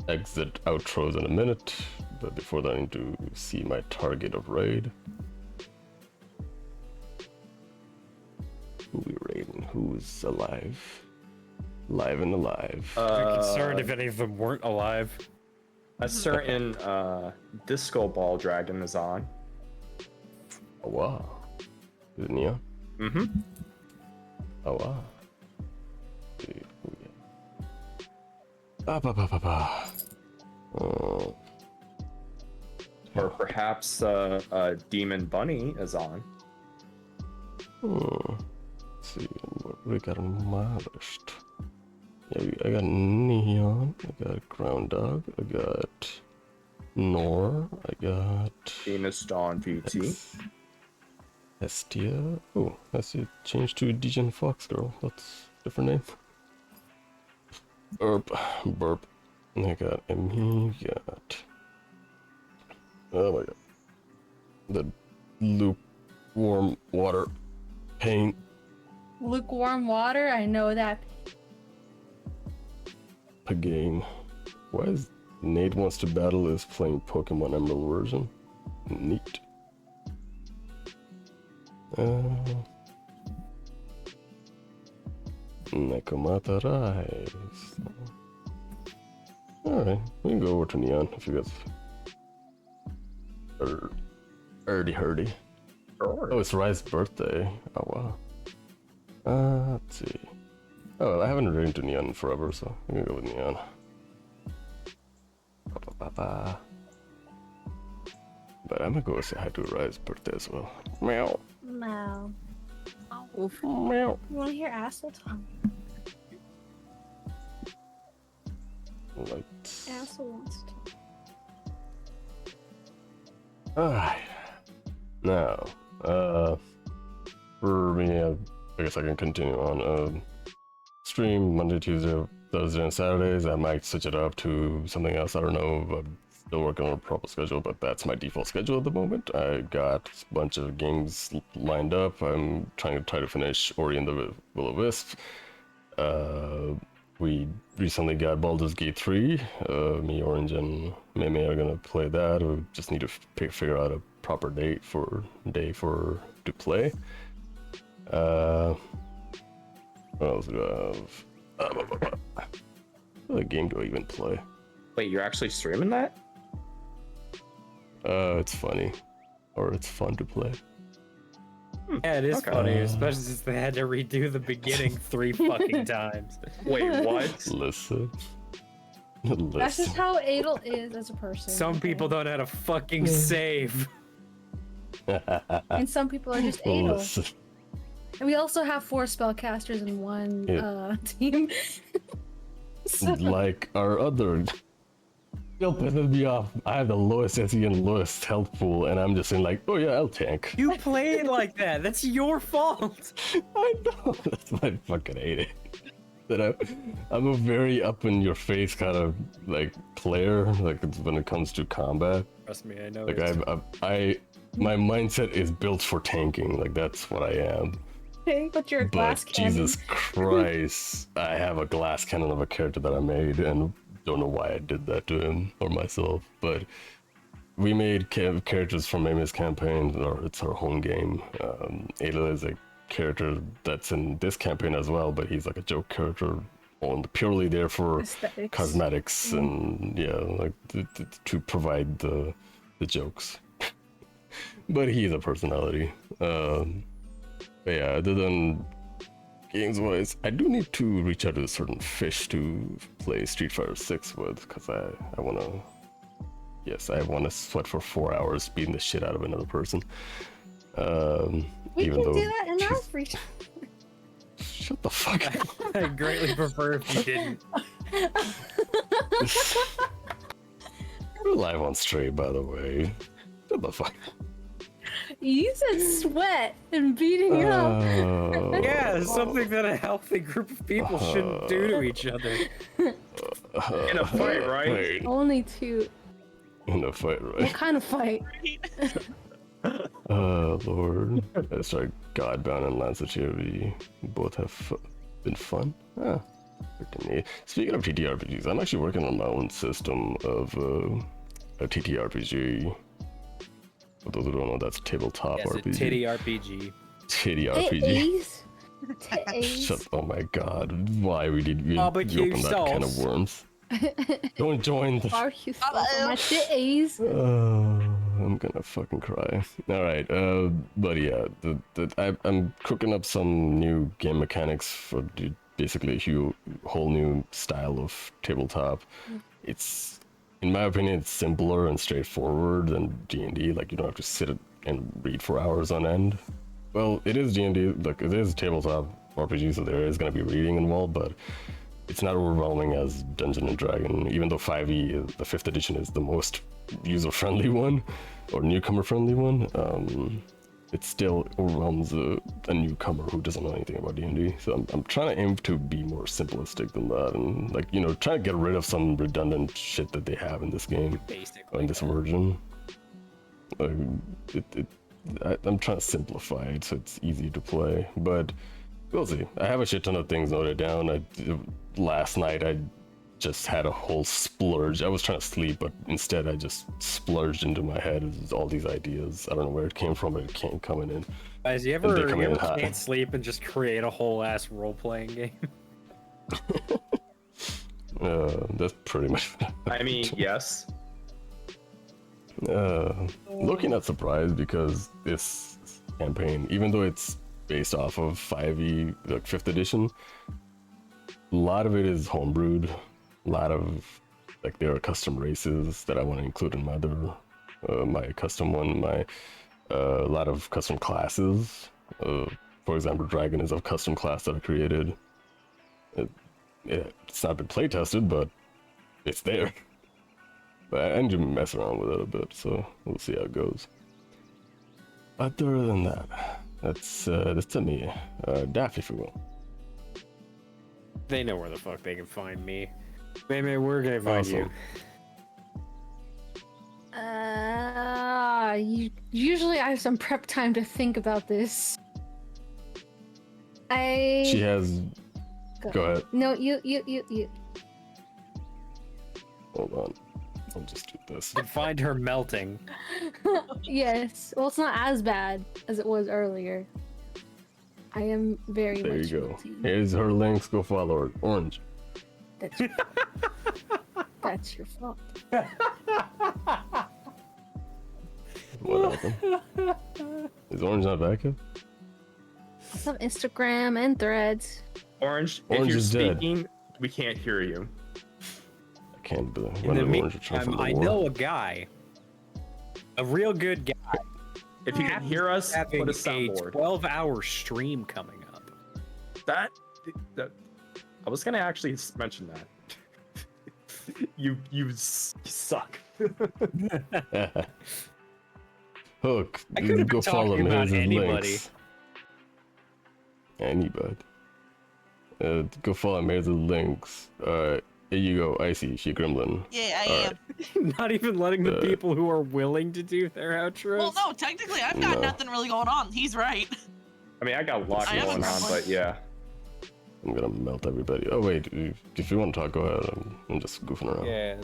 exit outros in a minute, but before that I need to see my target of raid. Who we raiding? Who's alive? Live and alive. I'm concerned if any of them weren't alive. A certain disco ball dragon is on. Oh wow. Is it Neon? Mm-hmm. Oh wow. See, who we got? Oh. Or perhaps Demon Bunny is on. Let's see what we got on my list. Yeah, I got Neon, I got Ground Dog, I got Nor, I got Venus Dawn VT. Hestia. Oh, Hestia changed to Degen Fox Girl. That's a different name. Burp. And I got Emmy, got. Oh my god. The lukewarm water paint. Lukewarm water. I know that. Again. Why is Nate Wants to Battle is playing Pokemon Emerald version. Neat. Nekomata Rise. Alright, we can go over to Neon if you guys are hurdy. Oh, it's Rise's birthday. Oh wow. Let's see. Oh, I haven't written to Neon in forever, so I'm gonna go with Neon. But I'm gonna go say hi to Rise's birthday as well. Meow. Wow. Meow. You want to hear asshole talk? Lights. Asshole wants to. Alright. Now, for me, I guess I can continue on. Stream Monday, Tuesday, Thursday, and Saturdays. I might switch it up to something else. I don't know. I'm still working on a proper schedule, but that's my default schedule at the moment. I got a bunch of games lined up. I'm trying to finish Ori and the Will-O-Wisp. We recently got Baldur's Gate 3. Me, Orange, and Meimay are gonna play that. We just need to figure out a proper date to play. What else do I have? What game do I even play? Wait, you're actually streaming that? It's funny, or it's fun to play. Yeah, it is Okay. funny, especially since they had to redo the beginning 3 fucking times. Wait, what? Listen. That's just how Adel is as a person. Some okay? people don't know how to fucking save. And some people are just Adel. Listen. And we also have 4 spellcasters in one team. So, Like our other. Still pisses me off. I have the lowest SE and lowest health pool, and I'm just saying like, oh yeah, I'll tank. You played like that. That's your fault. I know. That's why I fucking hate it. That I'm a very up in your face kind of like player. Like when it comes to combat. Trust me, I know. Like my mindset is built for tanking. Like that's what I am. but you're a glass But cannon. Jesus Christ, I have a glass cannon of a character that I made, and don't know why I did that to him or myself. But we made characters from Maimay's campaign, or it's our home game. Ayla is a character that's in this campaign as well, but he's like a joke character, purely there for Aesthetics. cosmetics and like to provide the jokes. But he's a personality. But yeah, other than games wise, I do need to reach out to a certain fish to play Street Fighter 6 with, because I want to sweat for 4 hours beating the shit out of another person. We Even can though do that in our free time. Shut the fuck up. I greatly prefer if you didn't. We're live on stream, by the way. Shut the fuck up. You said sweat and beating up. Yeah, it's something that a healthy group of people shouldn't do to each other. In a fight, right? Wait, Only 2. in a fight, What right? kind of fight? Oh, Lord. I started Godbound and Lancer TRV. Both have been fun. Freaking neat. Speaking of TTRPGs, I'm actually working on my own system of a TTRPG. For those who don't know, that's tabletop Yes, a RPG. titty RPG. Titty RPG. Titties. Titties. Shut. Oh my God! Why we did you Barbecue open that can of sauce. worms? Don't join the. Barbecue sauce on my titties. I'm gonna fucking cry. All right, but yeah, I'm cooking up some new game mechanics for basically a whole new style of tabletop. It's, in my opinion, it's simpler and straightforward than D&D. Like you don't have to sit and read for hours on end. Well, it is D&D. Like it is tabletop RPG, so there is gonna be reading involved, but it's not overwhelming as Dungeon and Dragon, even though 5e, the 5th edition, is the most user-friendly one, or newcomer-friendly one. It still overwhelms a newcomer who doesn't know anything about D&D. So I'm trying to aim to be more simplistic than that, and like try to get rid of some redundant shit that they have in this game, Basically. in this version. I'm trying to simplify it so it's easy to play, but we'll see. I have a shit ton of things noted down. Last night I just had a whole splurge. I was trying to sleep, but instead I just splurged into my head with all these ideas. I don't know where it came from, but it came coming in. Guys, you And they ever come in hot. can't sleep and just create a whole ass role playing game? That's pretty much. I mean, yes. Looking at surprised because this campaign, even though it's based off of 5e, like 5th edition, a lot of it is homebrewed. A lot of like there are custom races that I want to include in my other, my custom one. A lot of custom classes. For example, Dragon is a custom class that I created. It's not been play tested, but it's there. But I need to mess around with it a bit, so we'll see how it goes. Other than that, that's to me. Daffy, if you will. They know where the fuck they can find me. Meimay, where can I find you? Usually I have some prep time to think about this. She has. Go ahead. No, you. Hold on. I'll just do this. You can find her melting. Yes. Well, it's not as bad as it was earlier. I am very There much you go. guilty. Here's her links. Go follow her. Orange. That's, that's your fault. What happened? Is Orange not back yet? It's on Instagram and Threads. Orange, Orange if you're is dead. speaking, we can't hear you. I can't believe. In When the did Orange return from meantime, the I war? know a guy, a real good guy, If you can hear us, having put a a soundboard. 12-hour stream coming up. That I was gonna actually mention that. you suck. Hook. I could've been Go follow talking him. about Here's his anybody. links. Anybody. Go follow him. Here's the links. Here you go. Icy. She Gremlin. Yeah, I Alright. am. Not even letting the Uh, people who are willing to do their outros. Well, no, technically, I've got No. nothing really going on. He's right. I mean, I got a lot I am a going on, gremlin. but yeah. I'm gonna melt everybody. Oh wait, if you want to talk, go ahead. I'm just goofing around. Yeah.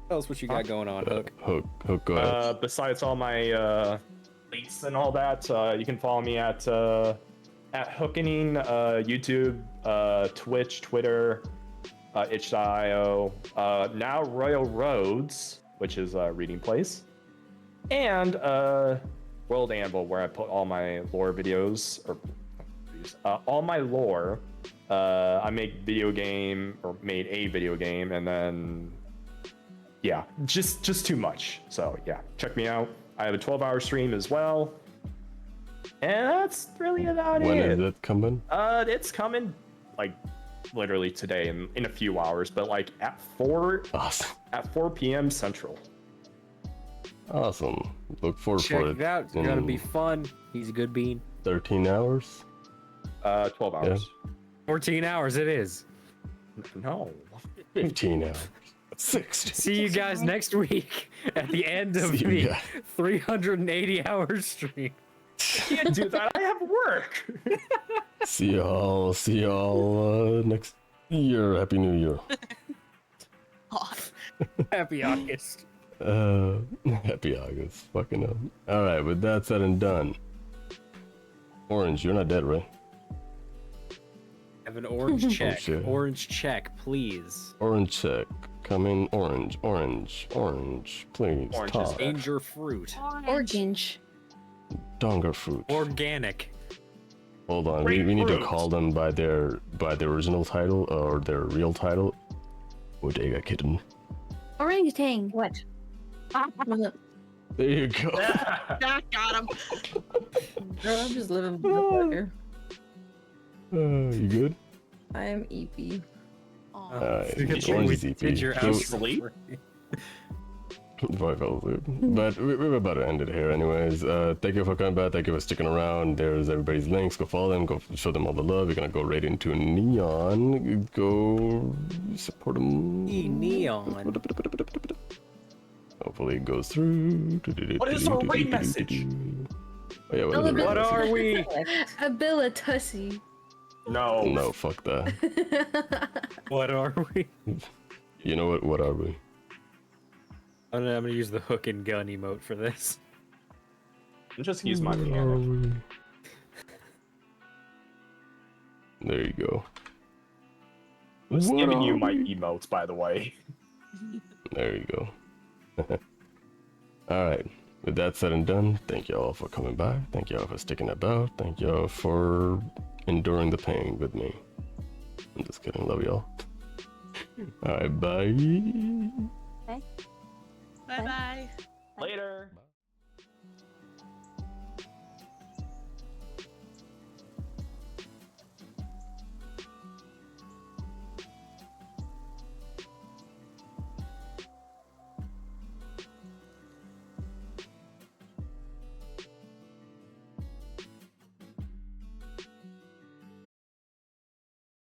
Tell us what you got going on, Hook. Hook, go ahead. Besides all my links and all that, you can follow me at HuiYing, YouTube, Twitch, Twitter, itch.io, now Royal Roads, which is a reading place, and World Anvil, where I put all my lore videos, or all my lore. I made a video game, and then yeah, just too much. So yeah, check me out. I have a 12-hour stream as well, and that's really about When it. is it coming? It's coming like literally today in a few hours, but like at 4 Awesome. p.m. Central. Awesome. Look forward Check for it it. out. It's gonna be in fun. He's a good bean. 13 hours. 12 hours. 14 hours it is. No. 15 hours. 60. See you guys next week at the end of See you the guys. 380-hour stream. Can't do that. I have work. See y'all next year. Happy New Year. God. Happy August. Happy August. Fucking hell. Alright, with that said and done. Orange, you're not dead, right? Have an orange check. shit. Orange check, please. Orange check. Come in orange. Orange. Orange. Please. Orange is talk. dead. Danger fruit. Orange. Donger fruit. Organic. Hold on. We need to call them by their original title or their real title. Bodega kitten. Orangutan. What? There you go. Got him. Girl, I'm just living by here. You good? I am EP. Aw. Alright. Orange is EP. Did your So- house Sleep? Before I fell asleep. But we're about to end it here anyways. Thank you for coming back. Thank you for sticking around. There's everybody's links. Go follow them. Go show them all the love. You're gonna go right into Neon. Go support them. Neon. Hopefully it goes through. What is our raid message? Oh, yeah, what is What our raid are message? we? Abila Tussie. No. No, fuck that. What are we? You know what? What are we? I'm gonna use the hook and gun emote for this. Just use my What are mechanic. we? There you go. I'm just What giving you are my we? emotes, by the way. There you go. Alright. With that said and done, thank y'all for coming by. Thank y'all for sticking about. Thank y'all for enduring the pain with me. I'm just kidding. Love y'all. Alright, bye. Bye bye. Later. Bye.